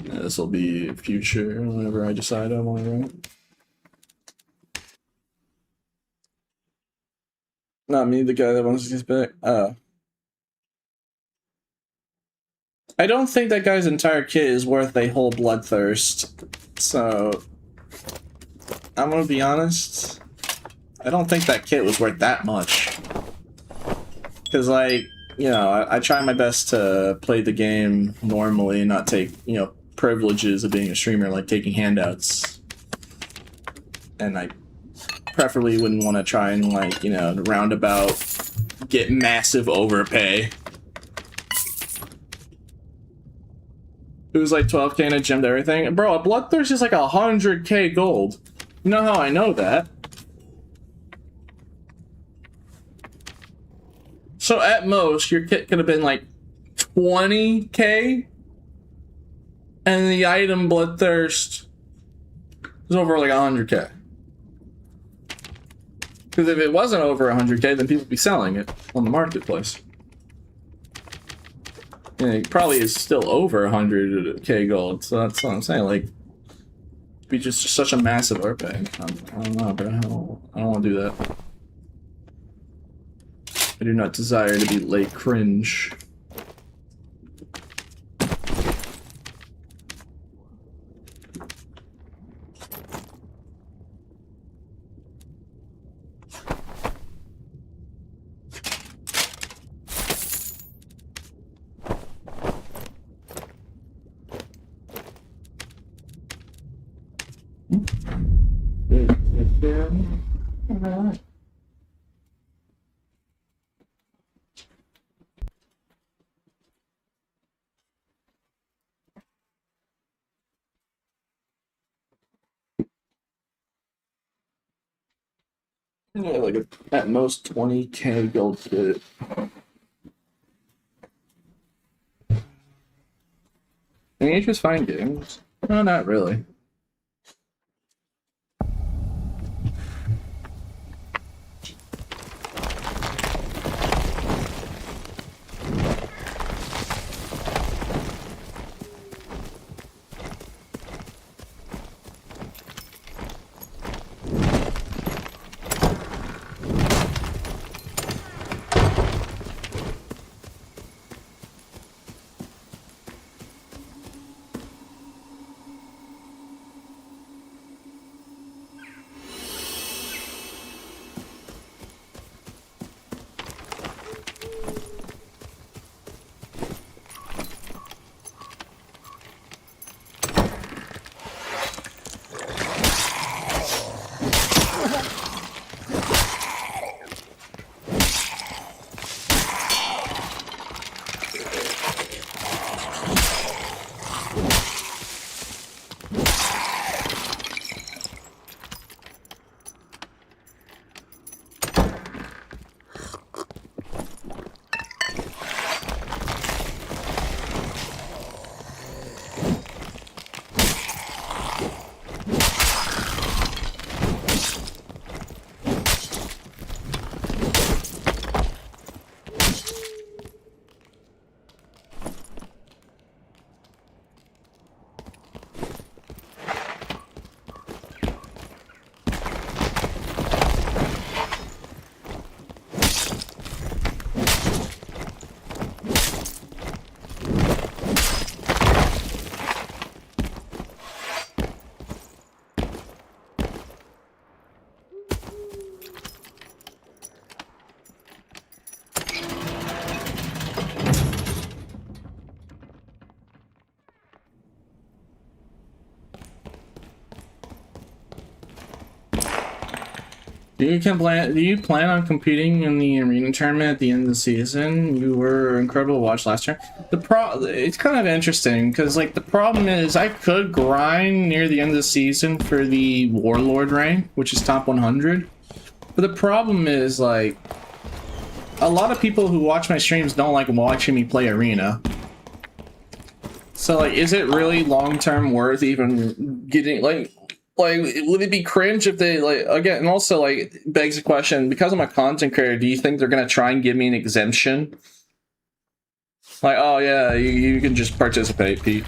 this will be future whenever I decide I want to run it. Not me, the guy that wants to get back. I don't think that guy's entire kit is worth a whole bloodthirst. So, I'm gonna be honest. I don't think that kit was worth that much. Because, like, you know, I try my best to play the game normally and not take, you know, privileges of being a streamer, like taking handouts. And I preferably wouldn't want to try and, like, you know, roundabout get massive overpay. It was like 12k and I gemmed everything. Bro, a bloodthirst is like 100k gold. You know how I know that? So at most, your kit could have been like 20k, and the item bloodthirst is over like 100k. Because if it wasn't over 100k, then people would be selling it on the marketplace. Yeah, it probably is still over 100k gold, so that's what I'm saying. Like, be just such a massive ARPA. I don't know, bro. I don't want to do that. I do not desire to be late cringe. Yeah, like at most 20k gold kit. Any interest find games? No, not really. Do you plan on competing in the arena tournament at the end of the season? You were incredible to watch last year. It's kind of interesting because like the problem is I could grind near the end of the season for the Warlord rank, which is top 100. But the problem is like a lot of people who watch my streams don't like watching me play arena. So like, is it really long-term worth even getting like would it be cringe if they like again? And also like begs the question, because I'm a content creator, do you think they're gonna try and give me an exemption? Like, oh yeah, you can just participate, Pete.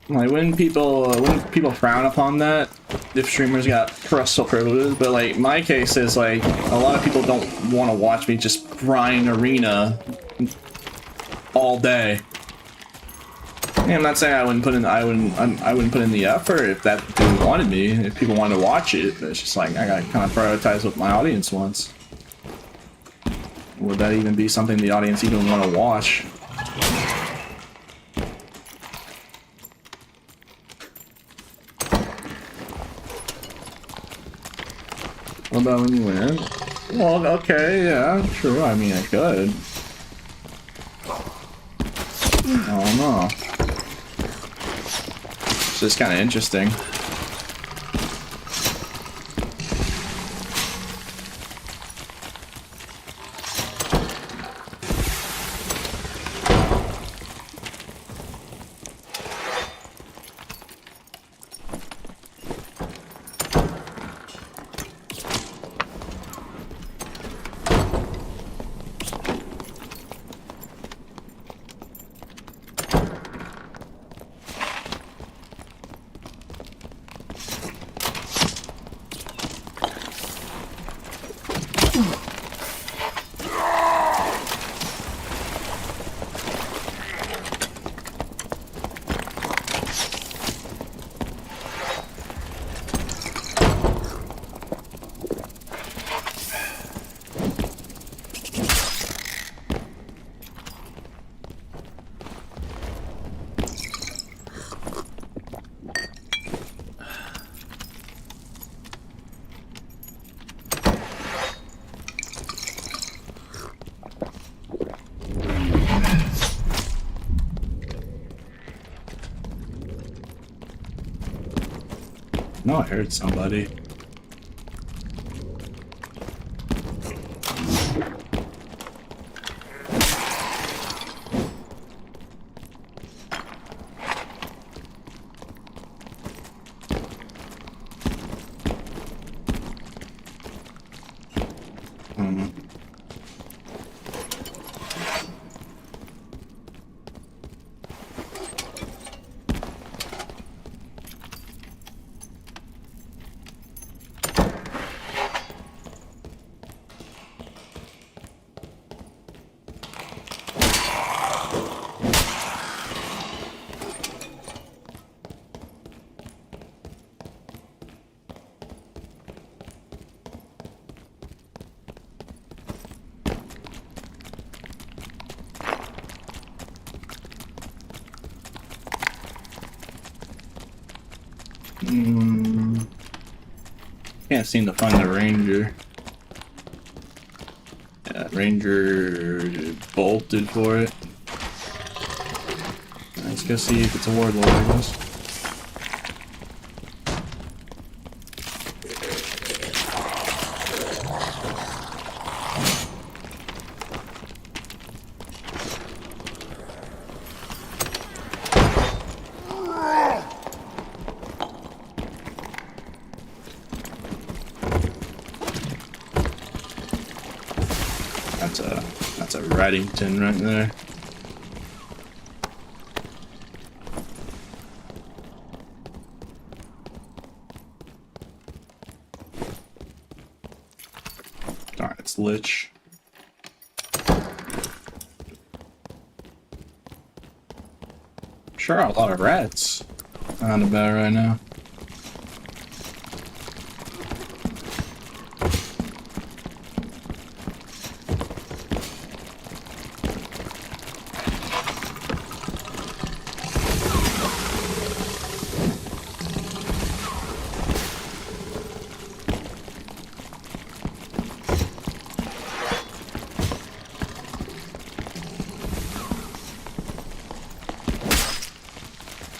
Like when people frown upon that, if streamers got parental privileges, but like my case is like a lot of people don't want to watch me just grind arena all day. Yeah, I'm not saying I wouldn't put in the effort if that people wanted me, if people wanted to watch it. But it's just like I gotta kind of prioritize what my audience wants. Would that even be something the audience even want to watch? What about when you win? Well, okay, yeah, true. I mean, I could. I don't know. It's just kind of interesting. No, I heard somebody. Can't seem to find the ranger. Yeah, ranger bolted for it. Let's go see if it's a warlord, I guess. That's a Reddington right there. Darn, it's Lich. Sure are a lot of rats on about right now.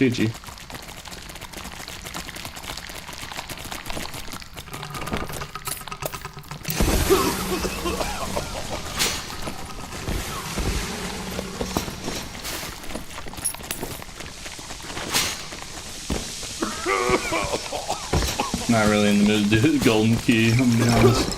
GG. Not really in the mood to do the golden key, I'm gonna be honest.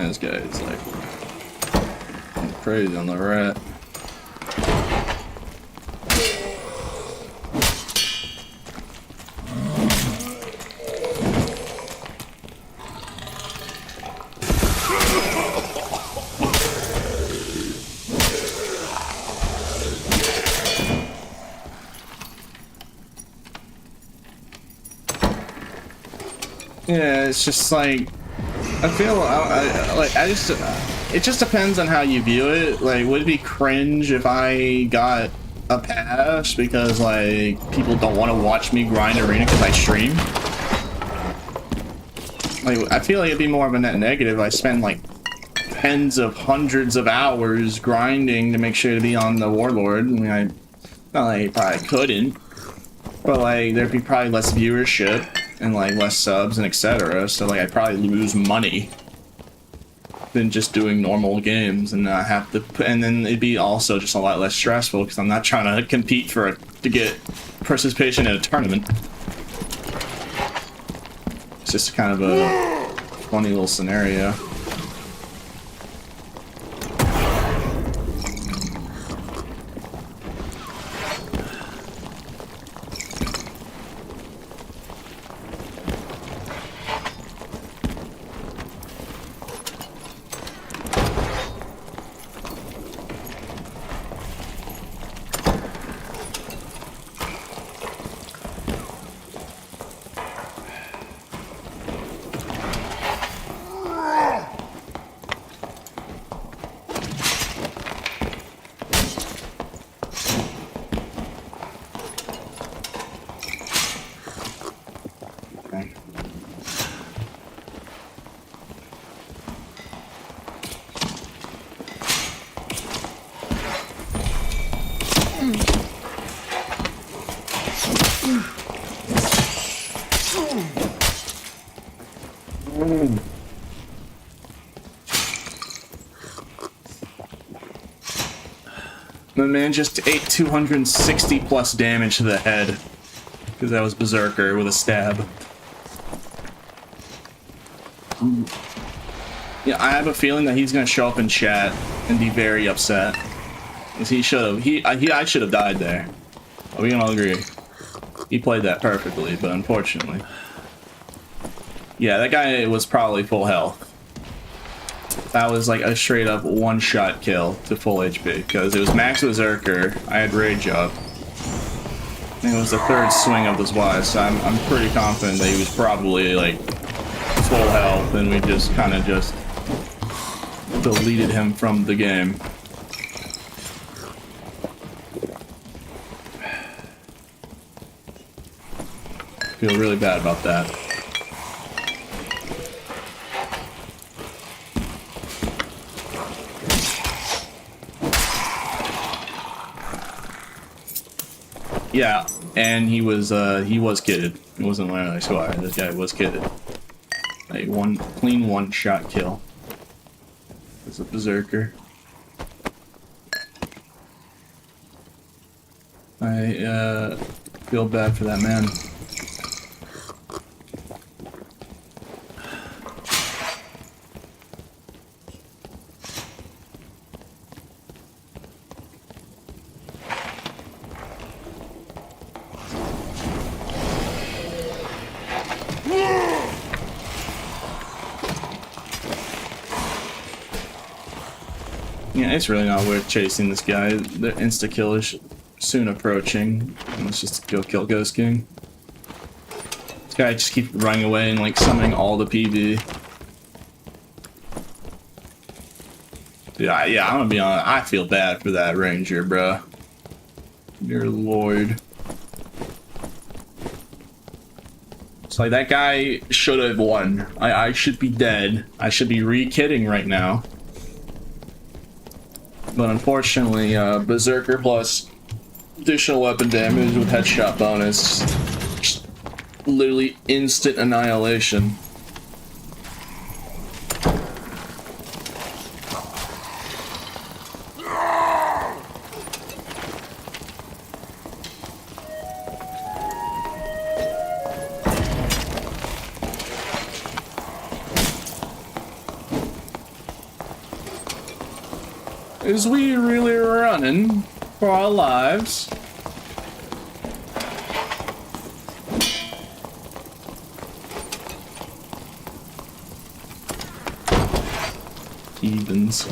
This guy is like crazy on the rat. Yeah, it's just like I feel it just depends on how you view it. Like, would it be cringe if I got a pass because like people don't want to watch me grind arena because I stream? Like, I feel like it'd be more of a net negative. I spend like tens of hundreds of hours grinding to make sure to be on the warlord. I mean, not like I probably couldn't, but like there'd be probably less viewership and like less subs and etc. So like I'd probably lose money than just doing normal games, and I have to, and then it'd be also just a lot less stressful because I'm not trying to compete to get participation in a tournament. It's just kind of a funny little scenario. The man just ate 260 plus damage to the head. Because that was Berserker with a stab. Yeah, I have a feeling that he's gonna show up in chat and be very upset. Because he should have. I should have died there. Are we gonna all agree? He played that perfectly, but unfortunately. Yeah, that guy was probably full health. That was like a straight up one-shot kill to full HP, because it was Max Berserker, I had Rage up, and it was the third swing of this wise, so I'm pretty confident that he was probably like full health, and we just kind of just deleted him from the game. Feel really bad about that. Yeah, and he was kidded. It wasn't like I swear, this guy was kidded. A clean one-shot kill. As a Berserker. I feel bad for that man. Yeah, it's really not worth chasing this guy. The insta-kill is soon approaching. Let's just go kill Ghost King. This guy just keeps running away and like summoning all the PV. Yeah, I'm gonna be honest. I feel bad for that ranger, bruh. Dear Lord. It's like that guy should have won. I should be dead. I should be re-kidding right now. But unfortunately, Berserker plus additional weapon damage with headshot bonus. Just literally instant annihilation. Is we really running for our lives? Heathens.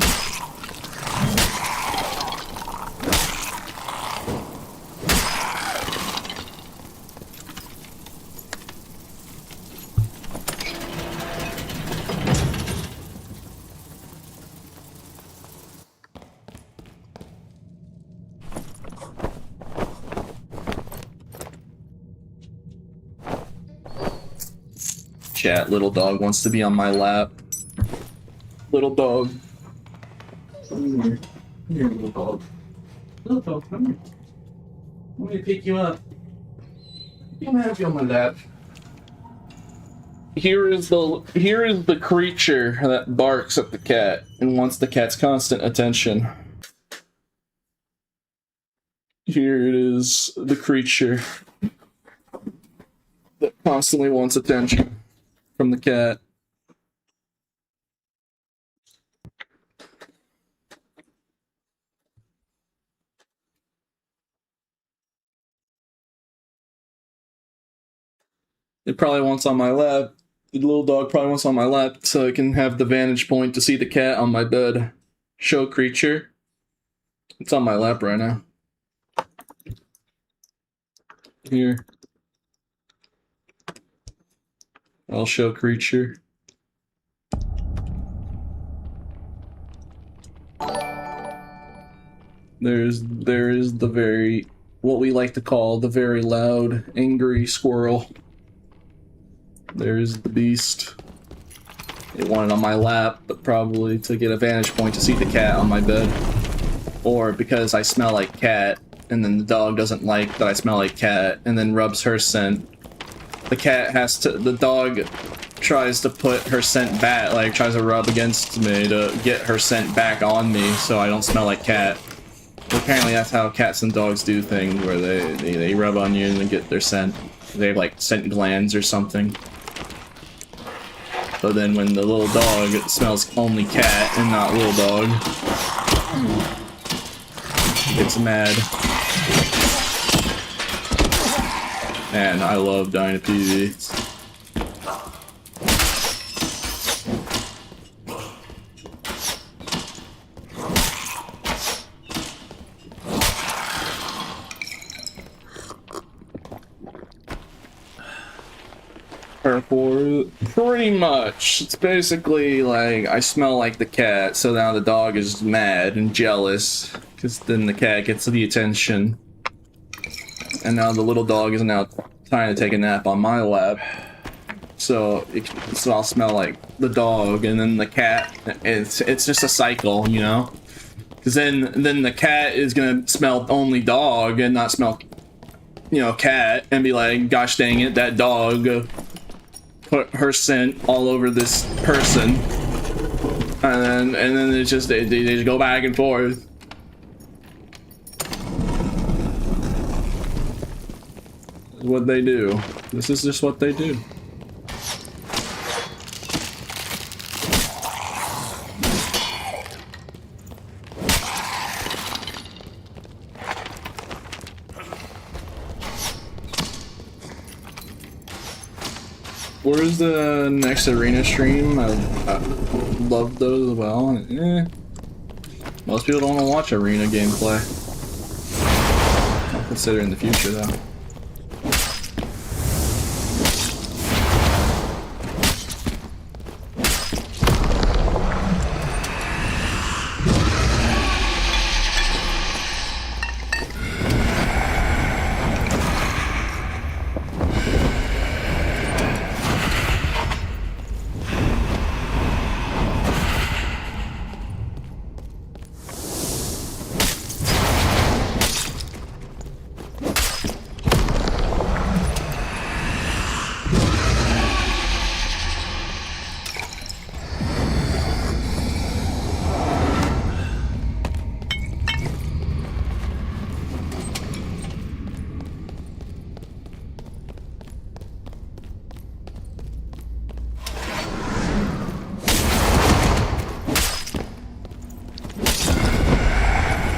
Chat, little dog wants to be on my lap. Little dog. Come here. Come here, little dog. Little dog, come here. Let me pick you up. I'm gonna have you on my lap. Here is the creature that barks at the cat and wants the cat's constant attention. Here it is, the creature that constantly wants attention. from the cat. It probably wants on my lap. The little dog probably wants on my lap so I can have the vantage point to see the cat on my bed. Show creature. It's on my lap right now. Here. I'll show creature. There is the very, what we like to call the very loud, angry squirrel. There's the beast. It wanted on my lap, but probably to get a vantage point to see the cat on my bed. Or because I smell like cat, and then the dog doesn't like that I smell like cat, and then rubs her scent. The dog tries to put her scent back, like tries to rub against me to get her scent back on me so I don't smell like cat. But apparently that's how cats and dogs do things, where they rub on you and then get their scent. They have like scent glands or something. But then when the little dog smells only cat and not little dog, it's mad. Man, I love Dyna PV. Pretty much. It's basically like I smell like the cat, so now the dog is mad and jealous because then the cat gets the attention. And now the little dog is now trying to take a nap on my lap. So I'll smell like the dog, and then the cat. It's just a cycle, you know? Because then the cat is gonna smell only dog and not smell, you know, cat, and be like, gosh dang it, that dog put her scent all over this person, and then it's just they just go back and forth. This is what they do. This is just what they do. Where's the next arena stream? I love those as well. Most people don't want to watch arena gameplay. I'll consider in the future though.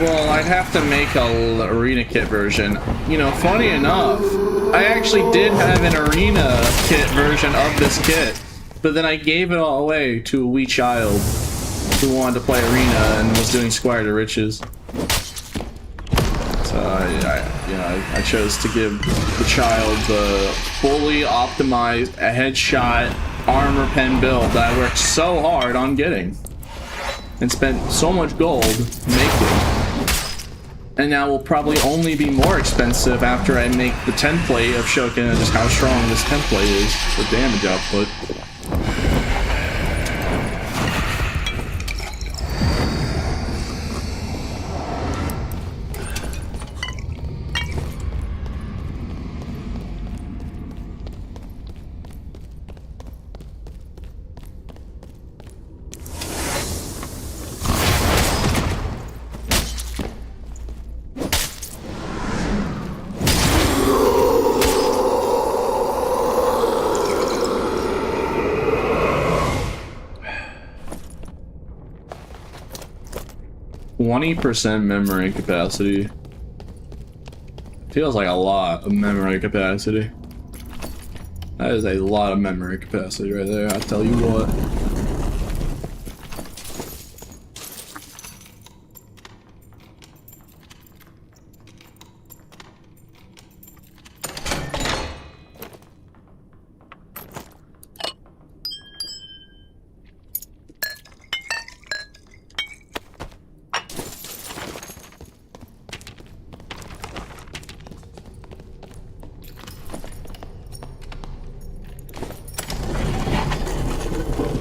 Well, I'd have to make a arena kit version. You know, funny enough, I actually did have an arena kit version of this kit, but then I gave it all away to a wee child who wanted to play arena and was doing Squire to Riches. So I chose to give the child the fully optimized, a headshot armor pen build that I worked so hard on getting and spent so much gold making. And now will probably only be more expensive after I make the template of showing just how strong this template is, the damage output. 20% memory capacity. Feels like a lot of memory capacity. That is a lot of memory capacity right there, I tell you what.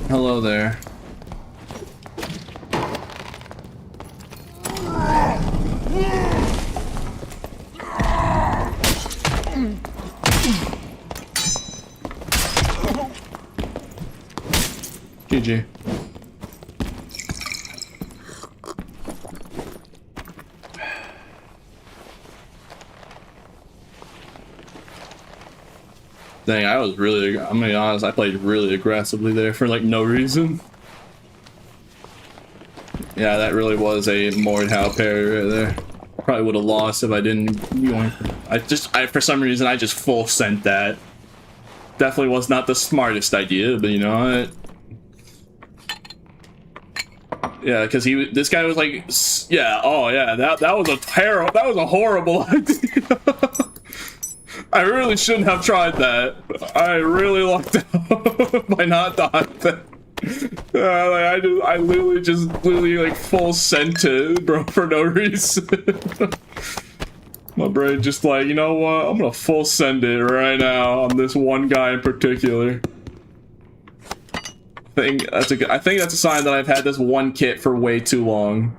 Hello there. GG. Dang, I was really, I'm gonna be honest, I played really aggressively there for like no reason. Yeah, that really was a Mordhau parry right there. Probably would have lost if I didn't, you know, for some reason, I just full sent that. Definitely was not the smartest idea, but you know what? Yeah, because this guy was like, yeah, oh yeah, that was a horrible idea. I really shouldn't have tried that. I really lucked out by not dying that. I literally like full sent it, bro, for no reason. My brain just like, you know what? I'm gonna full send it right now on this one guy in particular. I think that's a sign that I've had this one kit for way too long.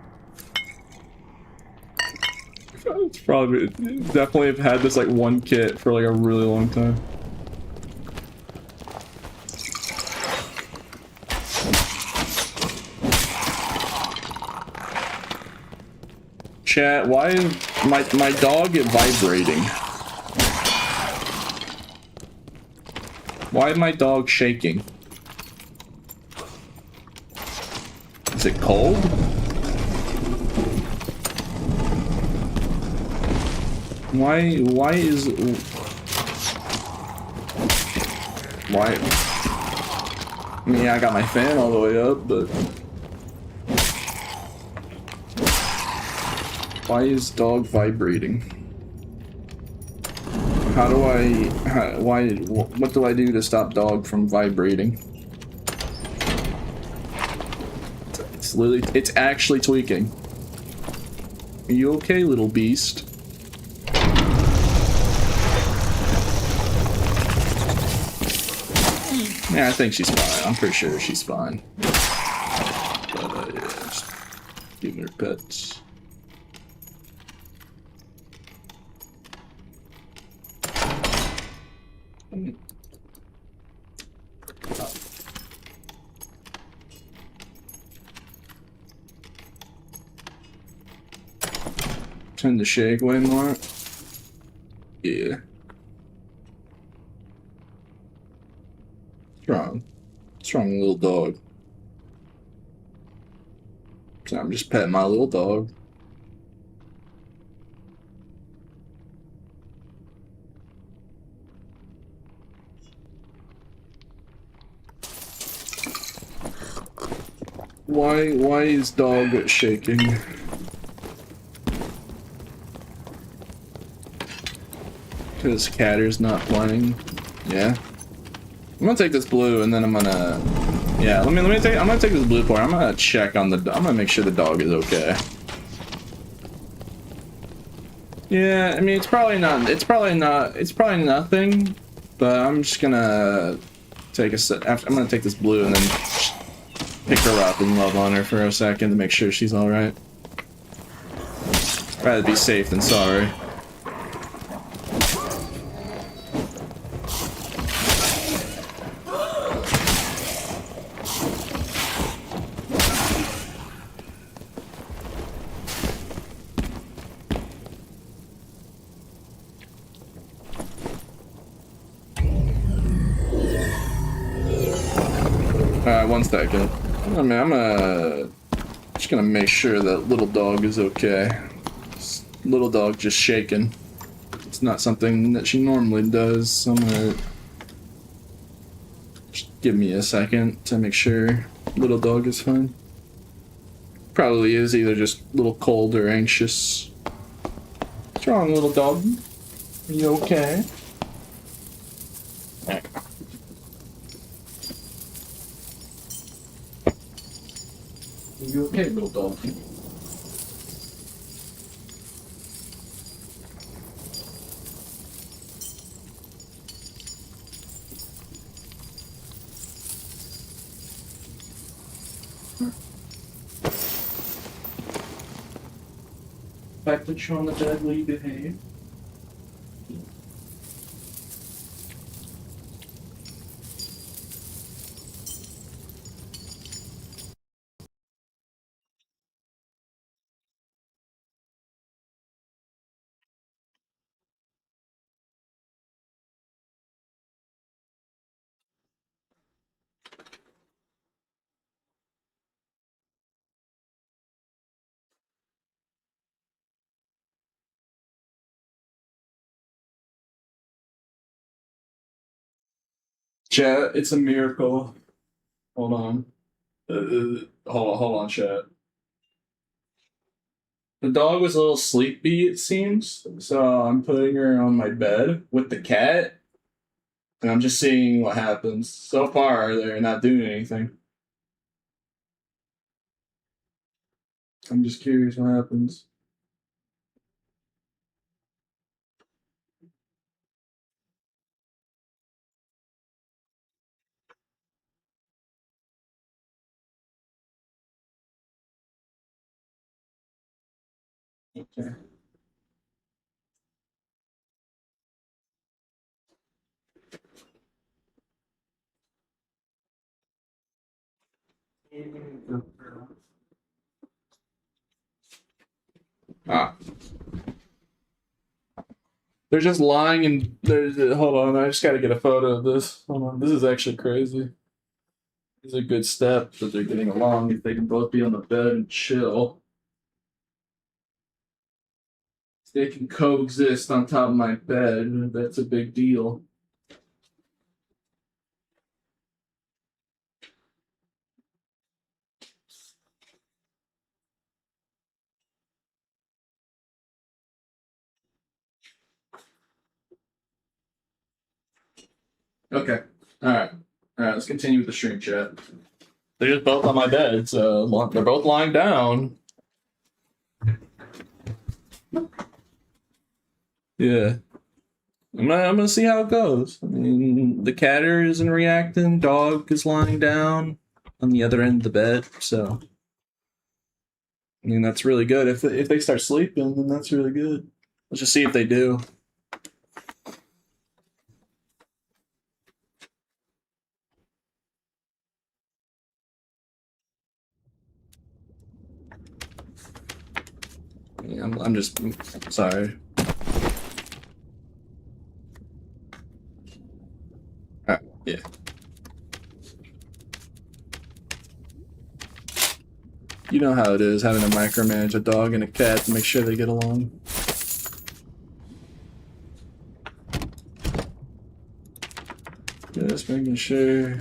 It's probably definitely have had this like one kit for like a really long time. Chat, why is my dog vibrating? Why is my dog shaking? Is it cold? Why I mean, I got my fan all the way up, but why is dog vibrating? What do I do to stop dog from vibrating? It's actually tweaking. Are you okay, little beast? Yeah, I think she's fine. I'm pretty sure she's fine. But, yeah, just giving her pets. Tend to shake way more. Yeah. Strong little dog. So I'm just petting my little dog. Why is dog shaking? Because Catter's not playing. Yeah. I'm gonna take this blue and then I'm gonna, yeah. I'm gonna take this blue point. I'm gonna check on I'm gonna make sure the dog is okay. Yeah, I mean it's probably nothing. But I'm just gonna take I'm gonna take this blue and then pick her up and love on her for a second to make sure she's all right. Rather be safe than sorry. Alright, 1 second. I mean, I'm gonna Just gonna make sure that little dog is okay. Little dog just shaking. It's not something that she normally does, so I'm gonna just give me a second to make sure little dog is fine. Probably is either just a little cold or anxious. What's wrong, little dog? Are you okay? Alright. Are you okay, little dog? If I put you on the bed, will you behave? Chat, it's a miracle. Hold on. Hold on, chat. The dog was a little sleepy, it seems, so I'm putting her on my bed with the cat, and I'm just seeing what happens. So far, they're not doing anything. I'm just curious what happens. Okay. Ah. They're just lying and there's. Hold on, I just gotta get a photo of this. Hold on, this is actually crazy. It's a good step that they're getting along if they can both be on the bed and chill. If they can coexist on top of my bed, that's a big deal. Okay. Alright. Alright, let's continue with the stream chat. They're just both on my bed, so they're both lying down. Yeah. I'm gonna see how it goes. I mean, the catter isn't reacting, dog is lying down on the other end of the bed, so I mean that's really good. If they start sleeping, then that's really good. Let's just see if they do. Yeah, I'm just sorry. Yeah. You know how it is having to micromanage a dog and a cat to make sure they get along. Just making sure.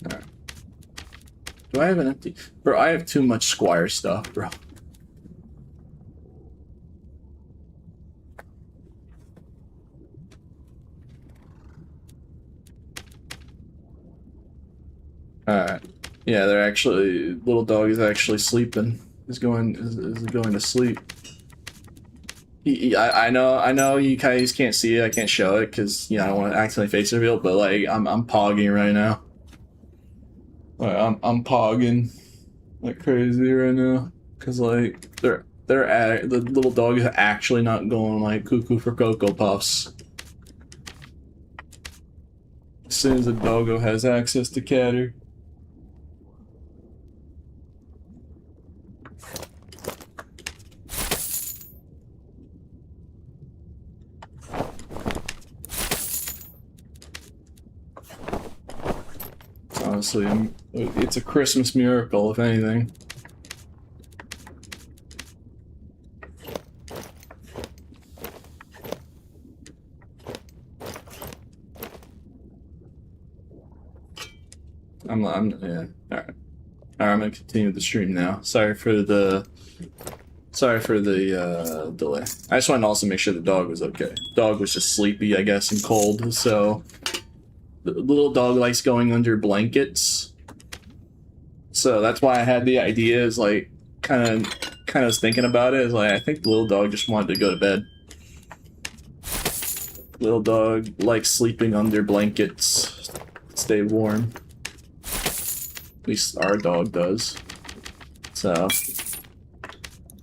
Alright. Do I have an empty? Bro, I have too much Squire stuff, bro. Alright. Yeah, they're actually little dog is actually sleeping. Is going to sleep. I know you guys can't see it, I can't show it because I don't want to accidentally face reveal, but like I'm pogging right now. Like, I'm pogging like crazy right now. Cause like the little dog is actually not going like cuckoo for Cocoa Puffs. As soon as the doggo has access to catter. Honestly, It's a Christmas miracle, if anything. Yeah. Alright. Alright, I'm gonna continue the stream now. Sorry for the delay. I just wanted to also make sure the dog was okay. Dog was just sleepy, I guess, and cold, so the little dog likes going under blankets. So that's why I had the idea, is like kind of was thinking about it, is like I think the little dog just wanted to go to bed. Little dog likes sleeping under blankets, stay warm. At least our dog does. So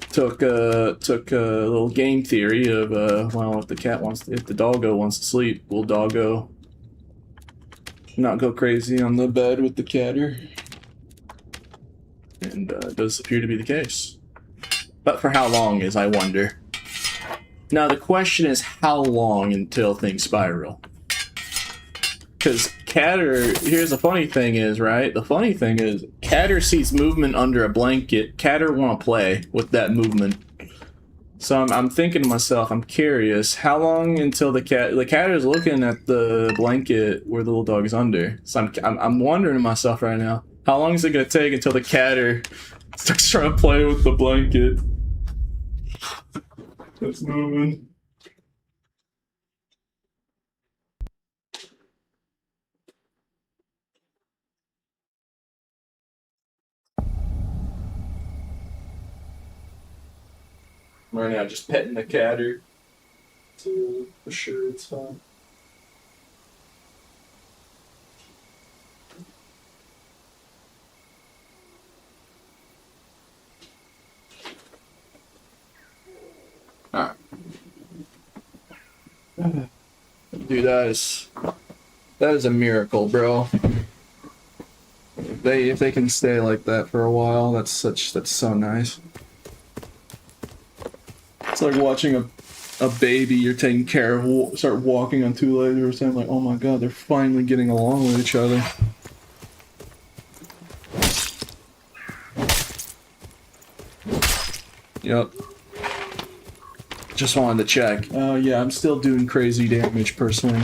took a little game theory of well, if the doggo wants to sleep, will doggo not go crazy on the bed with the catter? And does appear to be the case. But for how long is, I wonder. Now the question is, how long until things spiral? Because Catter, here's the funny thing is, right? The funny thing is, Catter sees movement under a blanket. Catter want to play with that movement. So I'm thinking to myself, I'm curious, how long until the Catter's looking at the blanket where the little dog is under. So I'm wondering to myself right now, how long is it gonna take until the Catter starts trying to play with the blanket? That's moving. Right now, just petting the catter to assure it's fine. Alright. Dude, that is a miracle, bro. If they can stay like that for a while, that's so nice. It's like watching a baby you're taking care of start walking on two legs or something. Like, oh my god, they're finally getting along with each other. Yep. Just wanted to check. Yeah, I'm still doing crazy damage personally.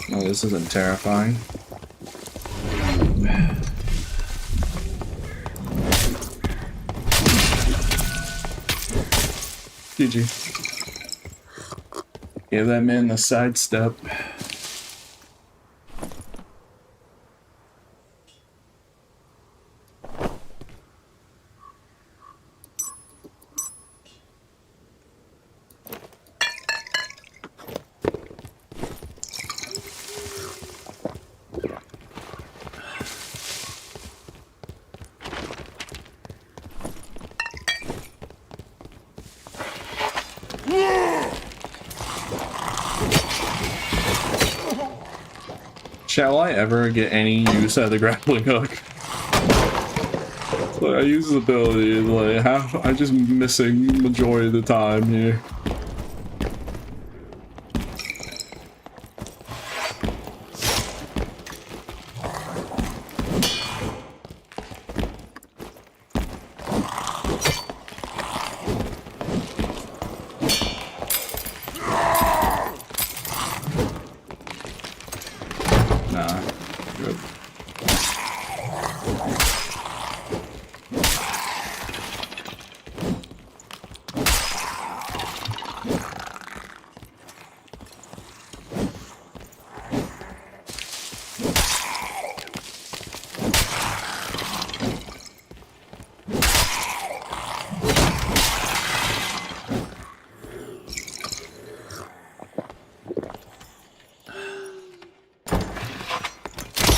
Oh, this isn't terrifying. GG. Give that man the sidestep. Shall I ever get any use out of the grappling hook? Like, I use his ability, like, I'm just missing majority of the time here.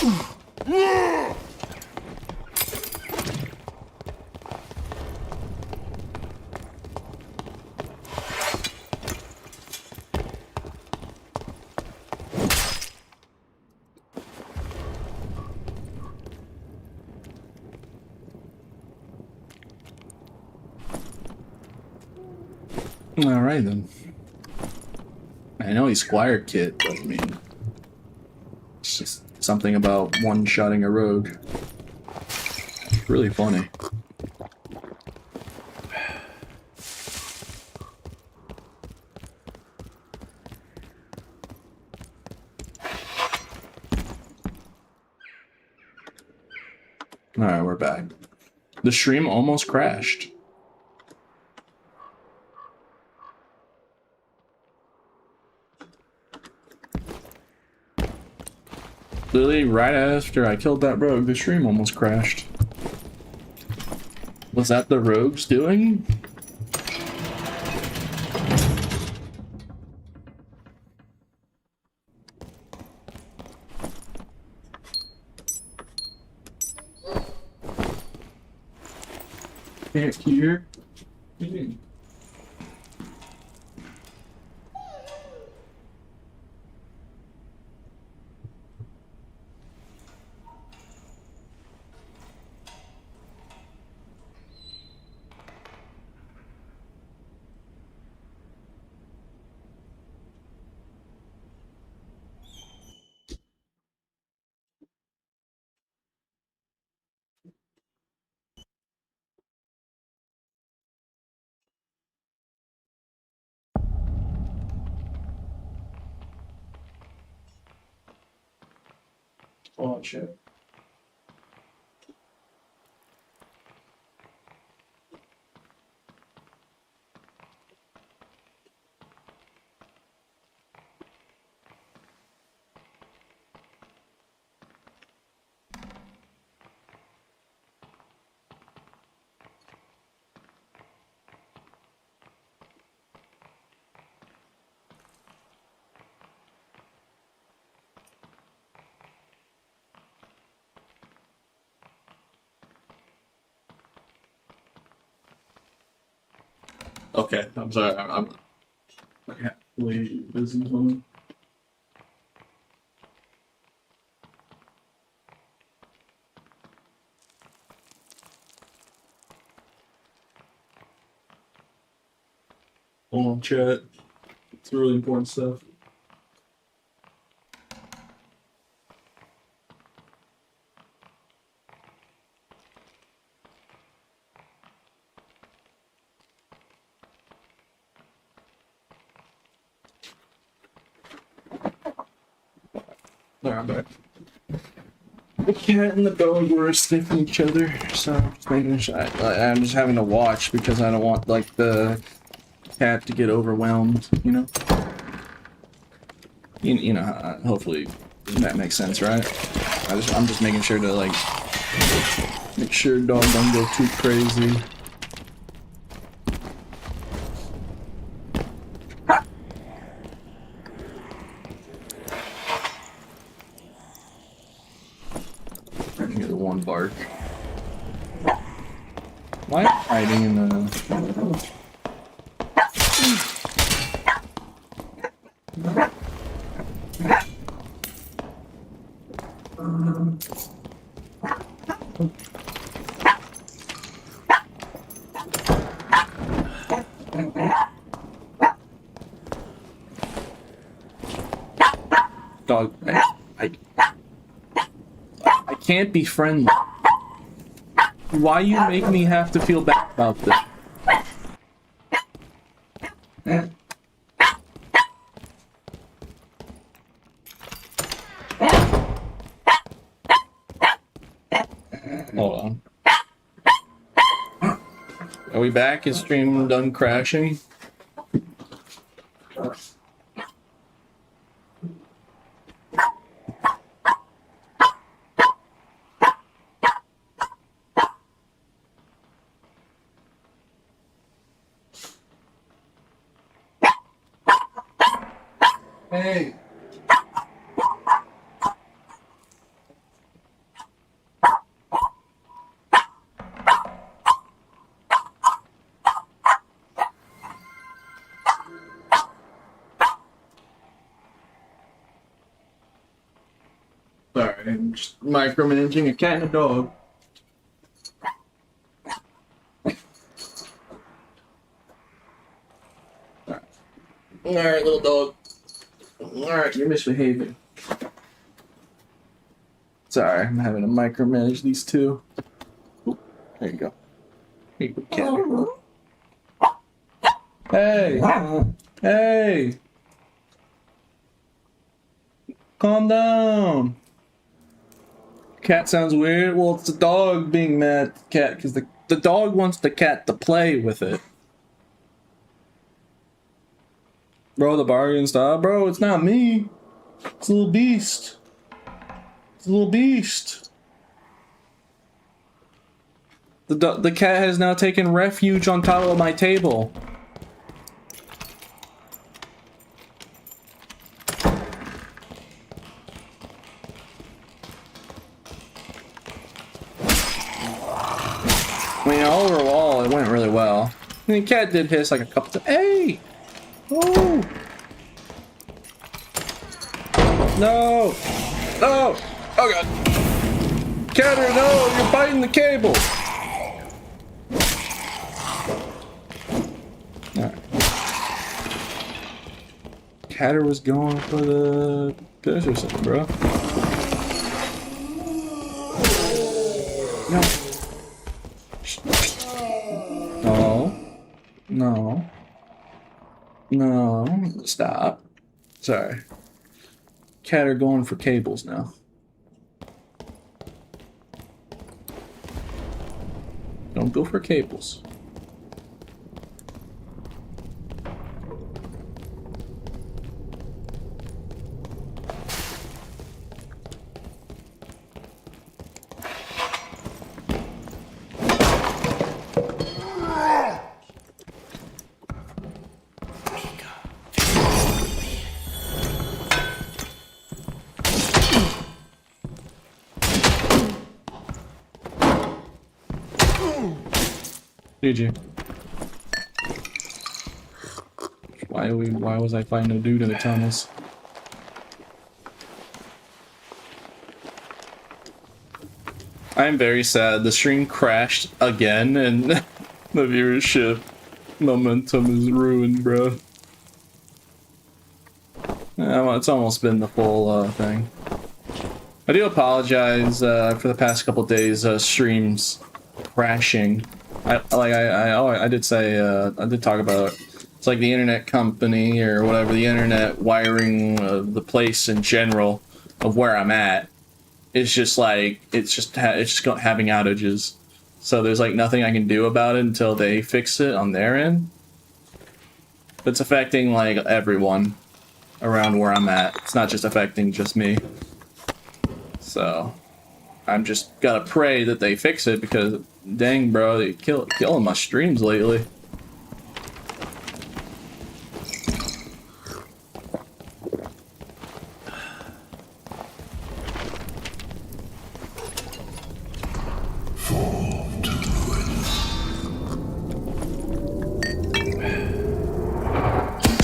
All right then. I know he's Squire Kit, but I mean, it's just something about one-shotting a rogue. It's really funny. All right, we're back. The stream almost crashed. Literally, right after I killed that rogue, the stream almost crashed. Was that the rogue's doing? Can't hear. Oh shit. Okay, I'm sorry. I'm way busy. Hold on, chat. It's really important stuff. Alright, I'm back. The cat and the dog were sniffing each other, so I'm just making sure I'm just having to watch because I don't want like the cat to get overwhelmed, you know? You know, hopefully that makes sense, right? I'm just making sure to like make sure dog don't go too crazy. Hear the one bark. Why am I hiding in the? Dog, I can't be friendly. Why you make me have to feel bad about this? Hold on. Are we back? Is stream done crashing? Hey. Sorry, I'm just micromanaging a cat and a dog. Alright, little dog. Alright, you're misbehaving. Sorry, I'm having to micromanage these two. Oop, there you go. Here you go, cat. Hey! Hey! Calm down. Cat sounds weird. Well, it's the dog being mad at the cat because the dog wants the cat to play with it. Bro, the Barbarian style. Bro, it's not me. It's a little beast. It's a little beast. The cat has now taken refuge on top of my table. I mean, overall, it went really well. I mean, the cat did hiss like a couple times. Hey! Oh! No! No! Oh god! Catter, no! You're biting the cable! Alright. Catter was going for the piss or something, bro. No. No. No. No. Stop. Sorry. Cat are going for cables now. Don't go for cables. Did you? Why was I fighting a dude in the tunnels? I am very sad. The stream crashed again and the viewership momentum is ruined, bro. It's almost been the full thing. I do apologize for the past couple days streams crashing. I did say I did talk about it's like the internet company or whatever, the internet wiring of the place in general of where I'm at. It's just like it's just having outages. So there's like nothing I can do about it until they fix it on their end. It's affecting like everyone around where I'm at. It's not just affecting just me. So I'm just gotta pray that they fix it because dang bro, they killing my streams lately.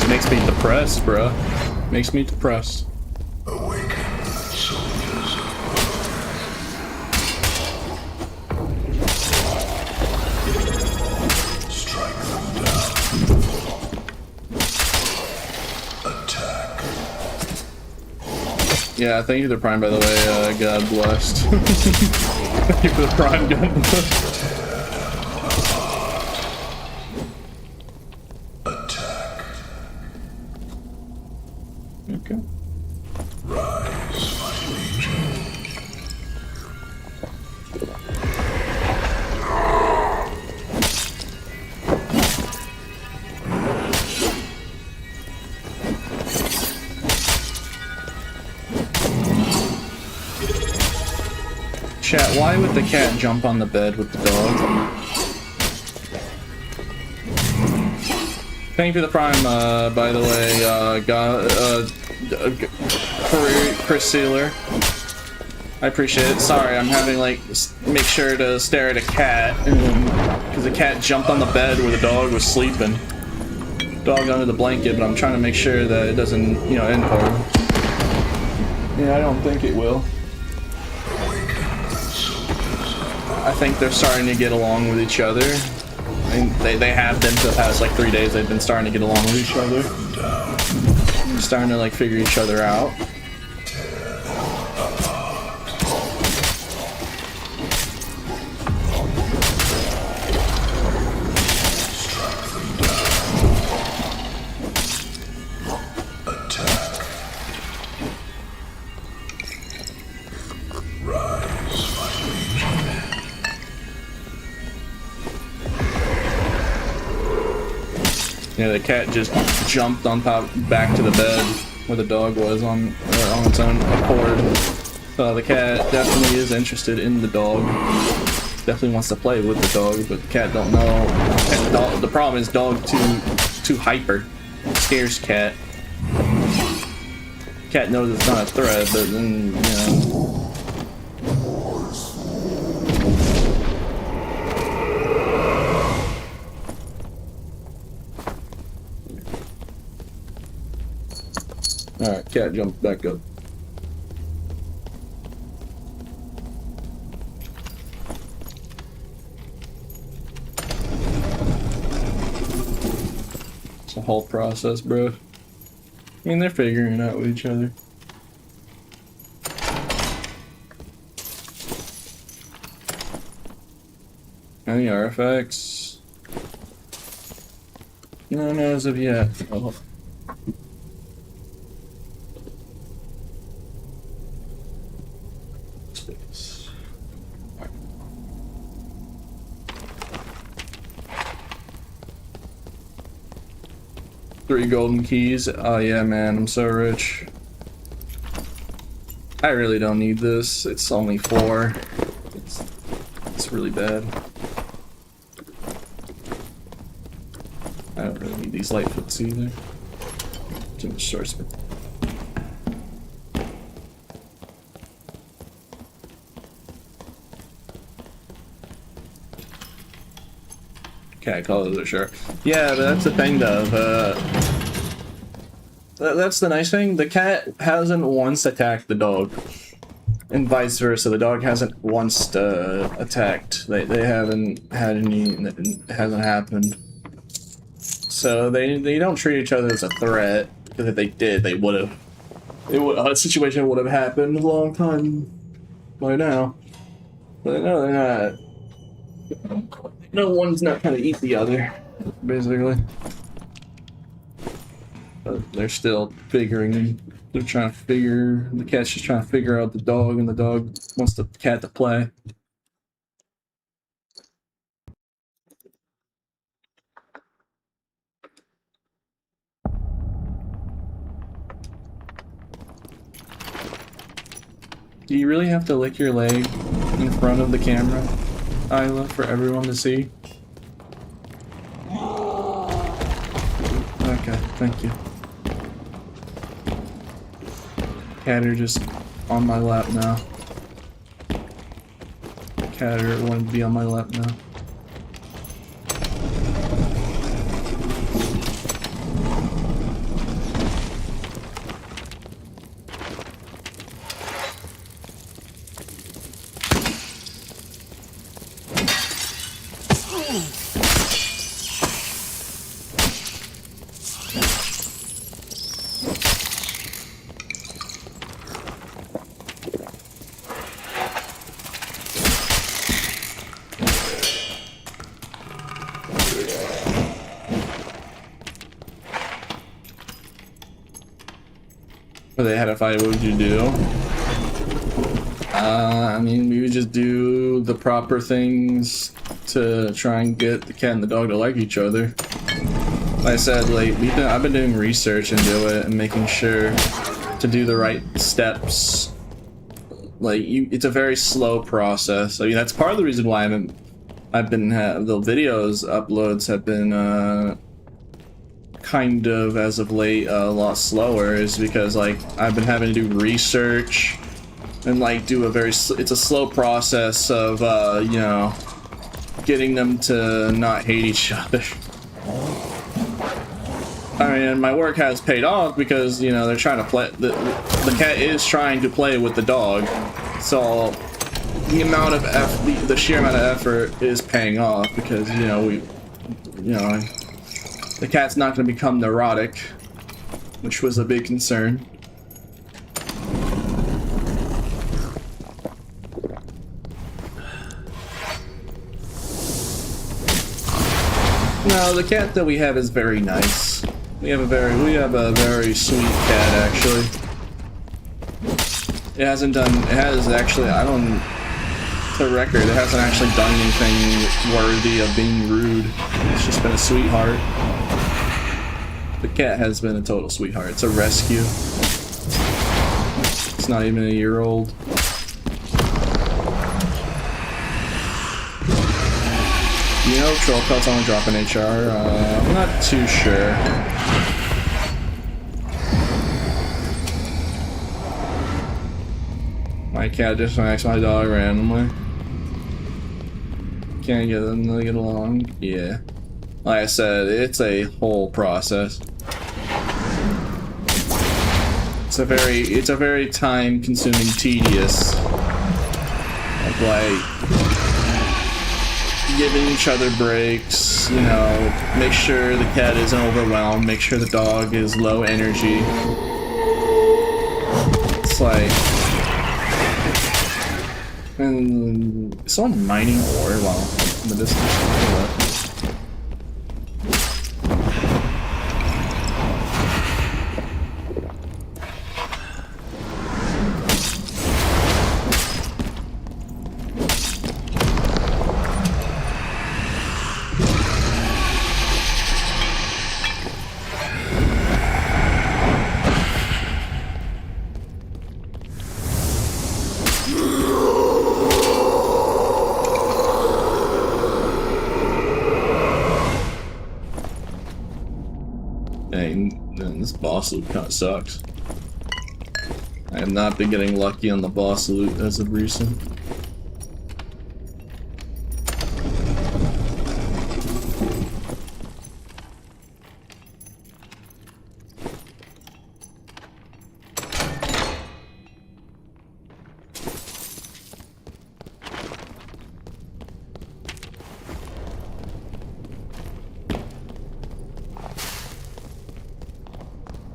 Makes me depressed, bro. Makes me depressed. Awaken, soldiers of blood. Strike them down. Attack. Yeah, thank you for the Prime, by the way. God blessed. Thank you for the Prime, God blessed. Okay. Rise, my legion. Chat, why would the cat jump on the bed with the dog? Thank you for the Prime, by the way, Chris Sealer. I appreciate it. Sorry, I'm having like make sure to stare at a cat because the cat jumped on the bed where the dog was sleeping. Dog under the blanket, but I'm trying to make sure that it doesn't, end poorly. Yeah, I don't think it will. I think they're starting to get along with each other. And they have been for the past like 3 days. They've been starting to get along with each other. They're starting to like figure each other out. Yeah, the cat just jumped on top, back to the bed where the dog was on its own accord. The cat definitely is interested in the dog. Definitely wants to play with the dog, but the cat don't know. The problem is dog too hyper. Scares cat. Cat knows it's not a threat, but then, you know. Alright, cat jumped back up. It's a whole process, bro. I mean, they're figuring it out with each other. Any artifacts? No, not as of yet. Oh. Three golden keys. Oh yeah, man, I'm so rich. I really don't need this. It's only 4. It's really bad. I don't really need these lightfoots either. Too much source. Cat colors are sure. Yeah, but that's the thing though. That's the nice thing. The cat hasn't once attacked the dog, and vice versa. The dog hasn't once attacked. They haven't had any. It hasn't happened. So they don't treat each other as a threat. Because if they did, they would have. A situation would have happened a long time by now. But no, they're not. No one's not trying to eat the other, basically. But they're still figuring. They're trying to figure. The cat's just trying to figure out the dog, and the dog wants the cat to play. Do you really have to lick your leg in front of the camera, Isla, for everyone to see? Okay, thank you. Cat are just on my lap now. Cat are wanting to be on my lap now. If they had a fight, what would you do? I mean, we would just do the proper things to try and get the cat and the dog to like each other. Like I said, like I've been doing research into it and making sure to do the right steps. Like it's a very slow process. I mean, that's part of the reason why the videos uploads have been kind of, as of late, a lot slower, is because like I've been having to do research and like do it's a slow process of you know, getting them to not hate each other. I mean, my work has paid off because, you know, they're trying to play, the cat is trying to play with the dog, so the amount of the sheer amount of effort is paying off because the cat's not going to become neurotic, which was a big concern. No, the cat that we have is very nice. We have a very sweet cat actually. It has actually, I don't, to record, it hasn't actually done anything worthy of being rude. It's just been a sweetheart. The cat has been a total sweetheart. It's a rescue. It's not even a year old. You know, troll pelts only drop in HR. I'm not too sure. My cat just smacks my dog randomly. Can't get them to get along. Yeah. Like I said, it's a whole process. It's a very time-consuming, tedious, of like giving each other breaks, you know, make sure the cat isn't overwhelmed, make sure the dog is low energy. It's like, and someone mining ore while in the distance. This boss loot kind of sucks. I have not been getting lucky on the boss loot as of recent.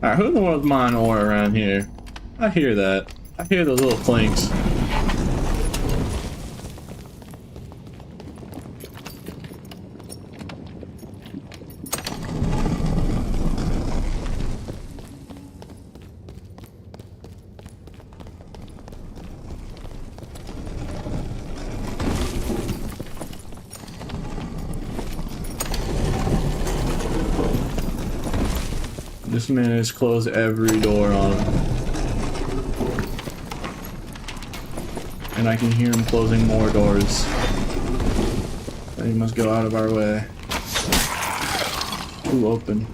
Alright, who in the world's mining ore around here? I hear that. I hear those little clinks. This man has closed every door on him. And I can hear him closing more doors. But he must go out of our way. Ooh, open.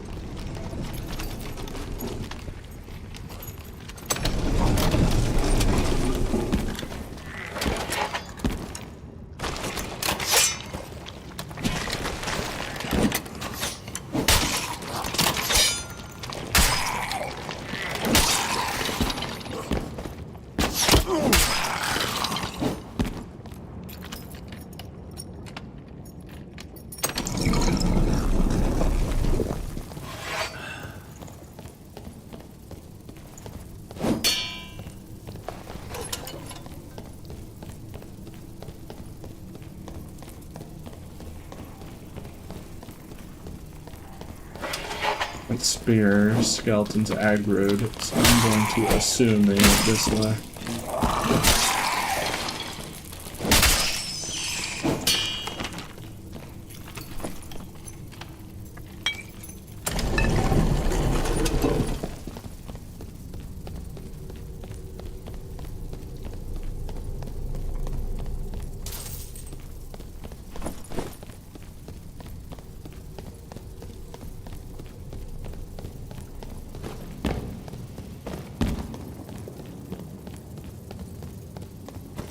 Spear skeletons aggroed, so I'm going to assume they went this way.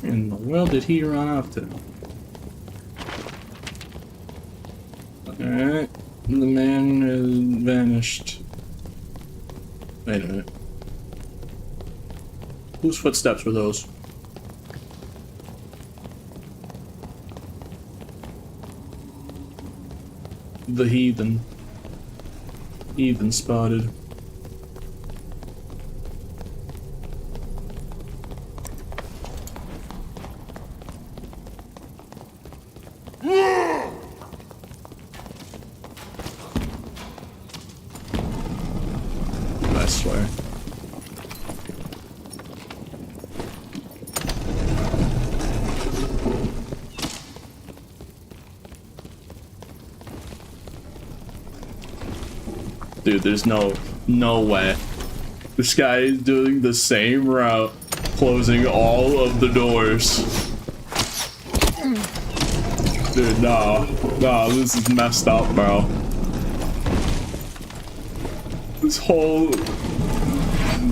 In the world did he run off to? Alright, the man has vanished. Wait a minute. Whose footsteps were those? The heathen. Heathen spotted. I swear. Dude, there's no way. This guy is doing the same route, closing all of the doors. Dude, nah, this is messed up, bro. This whole,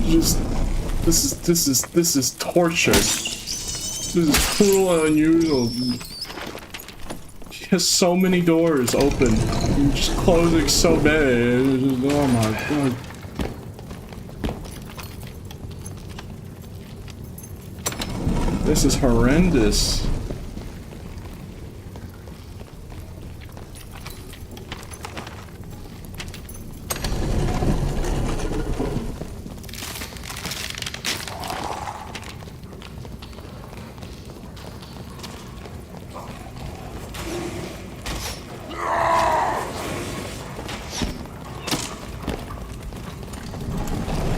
this is torture. This is cruel and unusual. He has so many doors open, and just closing so many. Oh my god. This is horrendous.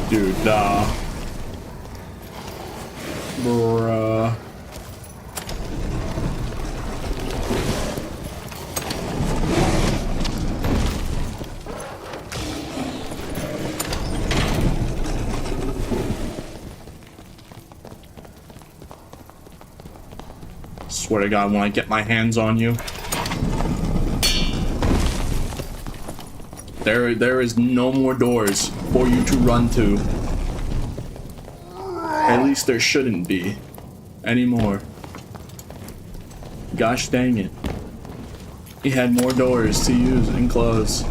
Dude, nah. Bruh. Swear to God, when I get my hands on you. There is no more doors for you to run to. At least there shouldn't be anymore. Gosh dang it. He had more doors to use and close.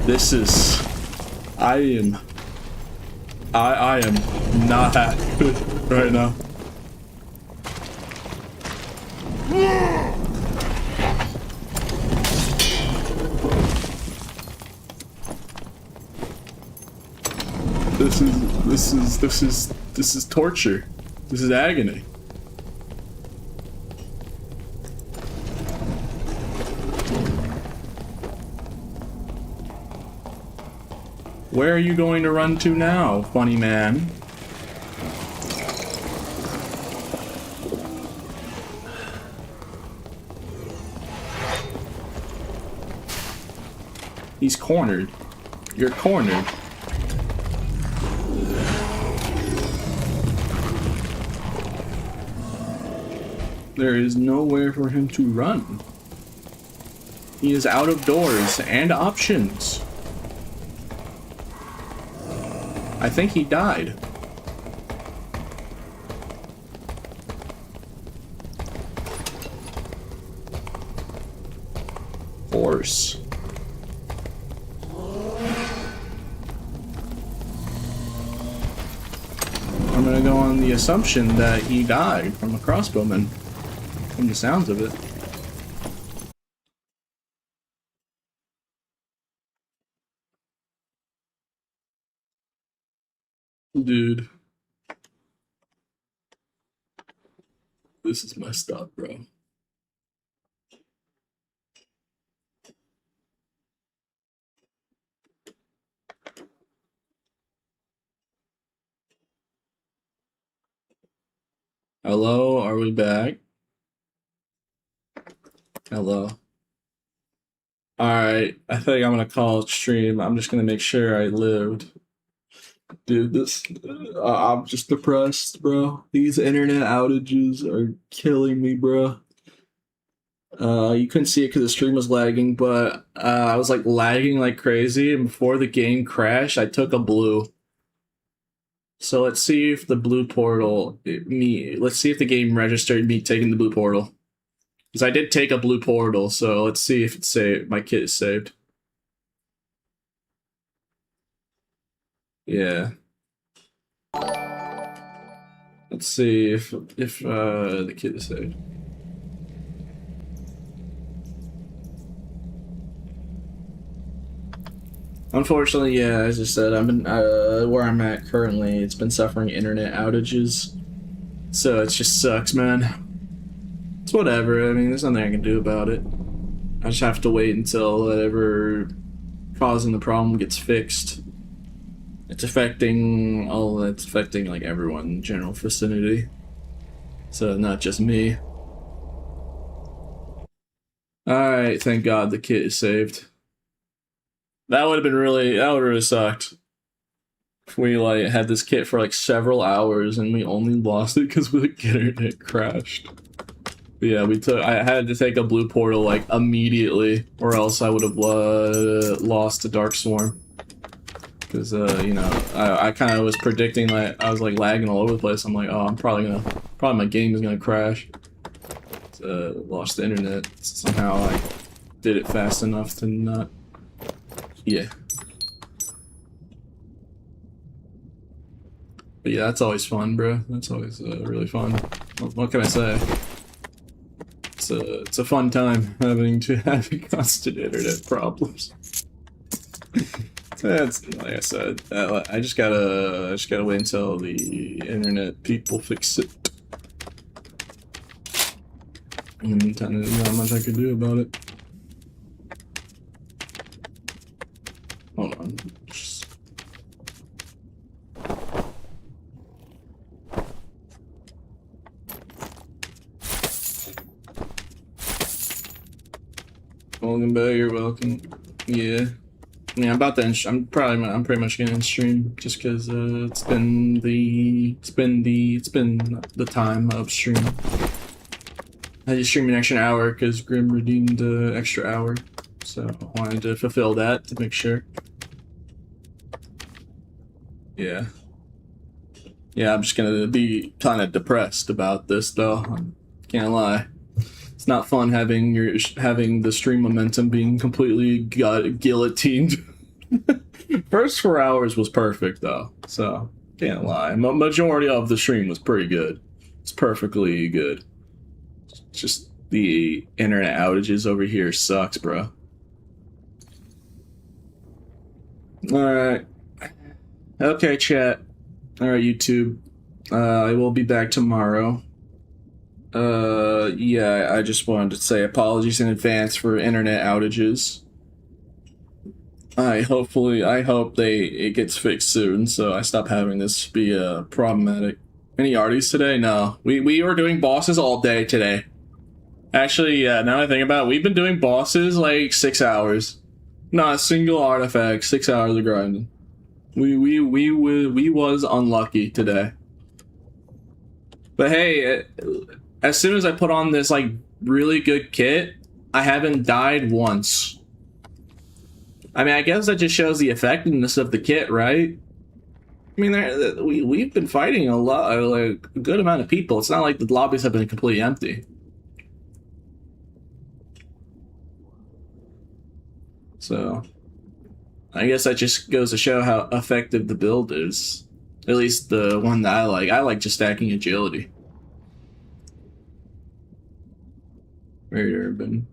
This is... I am not happy right now. This is torture. This is agony. Where are you going to run to now, funny man? He's cornered. You're cornered. There is nowhere for him to run. He is out of doors and options. I think he died. Horse. I'm gonna go on the assumption that he died from a crossbowman, from the sounds of it. Dude. This is messed up, bro. Hello, are we back? Hello. Alright, I think I'm gonna call it stream. I'm just gonna make sure I lived. Dude, this... I'm just depressed, bro. These internet outages are killing me, bro. You couldn't see it because the stream was lagging, but I was like lagging like crazy, and before the game crashed, I took a blue. So let's see if the blue portal... let's see if the game registered me taking the blue portal. Because I did take a blue portal, so let's see if it's saved. My kit is saved. Yeah. Let's see if the kid is saved. Unfortunately, yeah, as I said, I've been where I'm at currently. It's been suffering internet outages, so it just sucks, man. It's whatever. I mean, there's nothing I can do about it. I just have to wait until whatever causing the problem gets fixed. It's affecting like everyone in the general vicinity. So not just me. Alright, thank God the kit is saved. That would have really sucked. If we like had this kit for like several hours and we only lost it because the internet crashed. But yeah, I had to take a blue portal like immediately, or else I would have lost to Dark Swarm. Because you know, I kind of was predicting that I was like lagging all over the place. I'm like, oh, probably my game is gonna crash. Lost the internet. Somehow I did it fast enough to not. Yeah. But yeah, that's always fun, bro. That's always really fun. What can I say? It's a fun time having constant internet problems. That's like I said. I just gotta wait until the internet people fix it. In the meantime, there's not much I could do about it. Hold on. Welcome back. You're welcome. Yeah. Yeah, I'm about to. I'm pretty much gonna end stream just because it's been the time of stream. I just streamed an extra hour because Grim redeemed the extra hour, so I wanted to fulfill that to make sure. Yeah. Yeah, I'm just gonna be kind of depressed about this though. Can't lie. It's not fun having the stream momentum being completely guillotined. First 4 hours was perfect though, so can't lie. Majority of the stream was pretty good. It's perfectly good. Just the internet outages over here sucks, bro. Alright. Okay, chat. Alright, YouTube. I will be back tomorrow. Yeah, I just wanted to say apologies in advance for internet outages. I hope it gets fixed soon, so I stop having this be problematic. Any arties today? No. We were doing bosses all day today. Actually, yeah, now I think about it, we've been doing bosses like 6 hours. Not a single artifact, 6 hours of grinding. We was unlucky today. But hey, as soon as I put on this like really good kit, I haven't died once. I mean, I guess that just shows the effectiveness of the kit, right? I mean, we've been fighting a lot, like a good amount of people. It's not like the lobbies have been completely empty. So, I guess that just goes to show how effective the build is. At least the one that I like. I like just stacking agility. Very urban.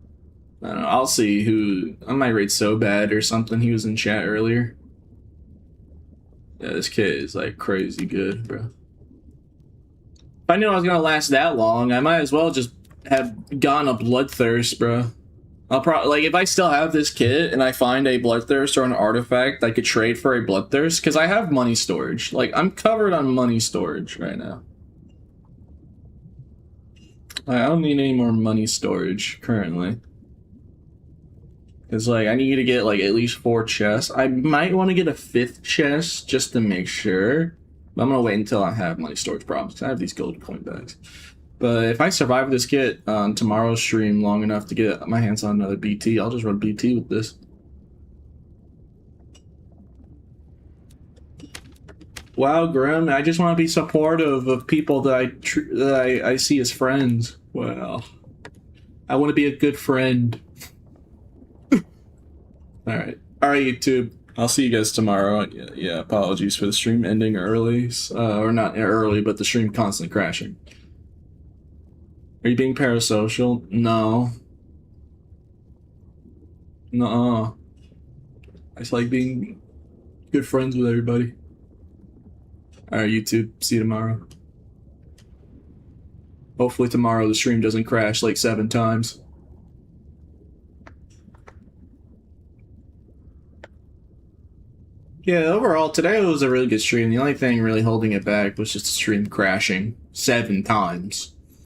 I don't know. I'll see who. I might rate So Bad or something. He was in chat earlier. Yeah, this kid is like crazy good, bro. If I knew I was gonna last that long, I might as well just have gone a Bloodthirst, bro. I'll probably, like, if I still have this kit and I find a Bloodthirst or an artifact I could trade for a Bloodthirst, because I have money storage. Like, I'm covered on money storage right now. I don't need any more money storage currently. Because, like, I need to get, like, at least 4 chests. I might want to get a 5th chest just to make sure. But I'm going to wait until I have money storage problems. Because I have these gold coin bags. But if I survive this kit on tomorrow's stream long enough to get my hands on another BT, I'll just run BT with this. Wow, Grim, I just want to be supportive of people that I see as friends. Well, I want to be a good friend. Alright, YouTube. I'll see you guys tomorrow. Yeah, apologies for the stream ending early. Or not early, but the stream constantly crashing. Are you being parasocial? No. Nuh-uh. I just like being good friends with everybody. Alright, YouTube. See you tomorrow. Hopefully tomorrow the stream doesn't crash like 7 times. Yeah, overall, today was a really good stream. The only thing really holding it back was just the stream crashing 7 times.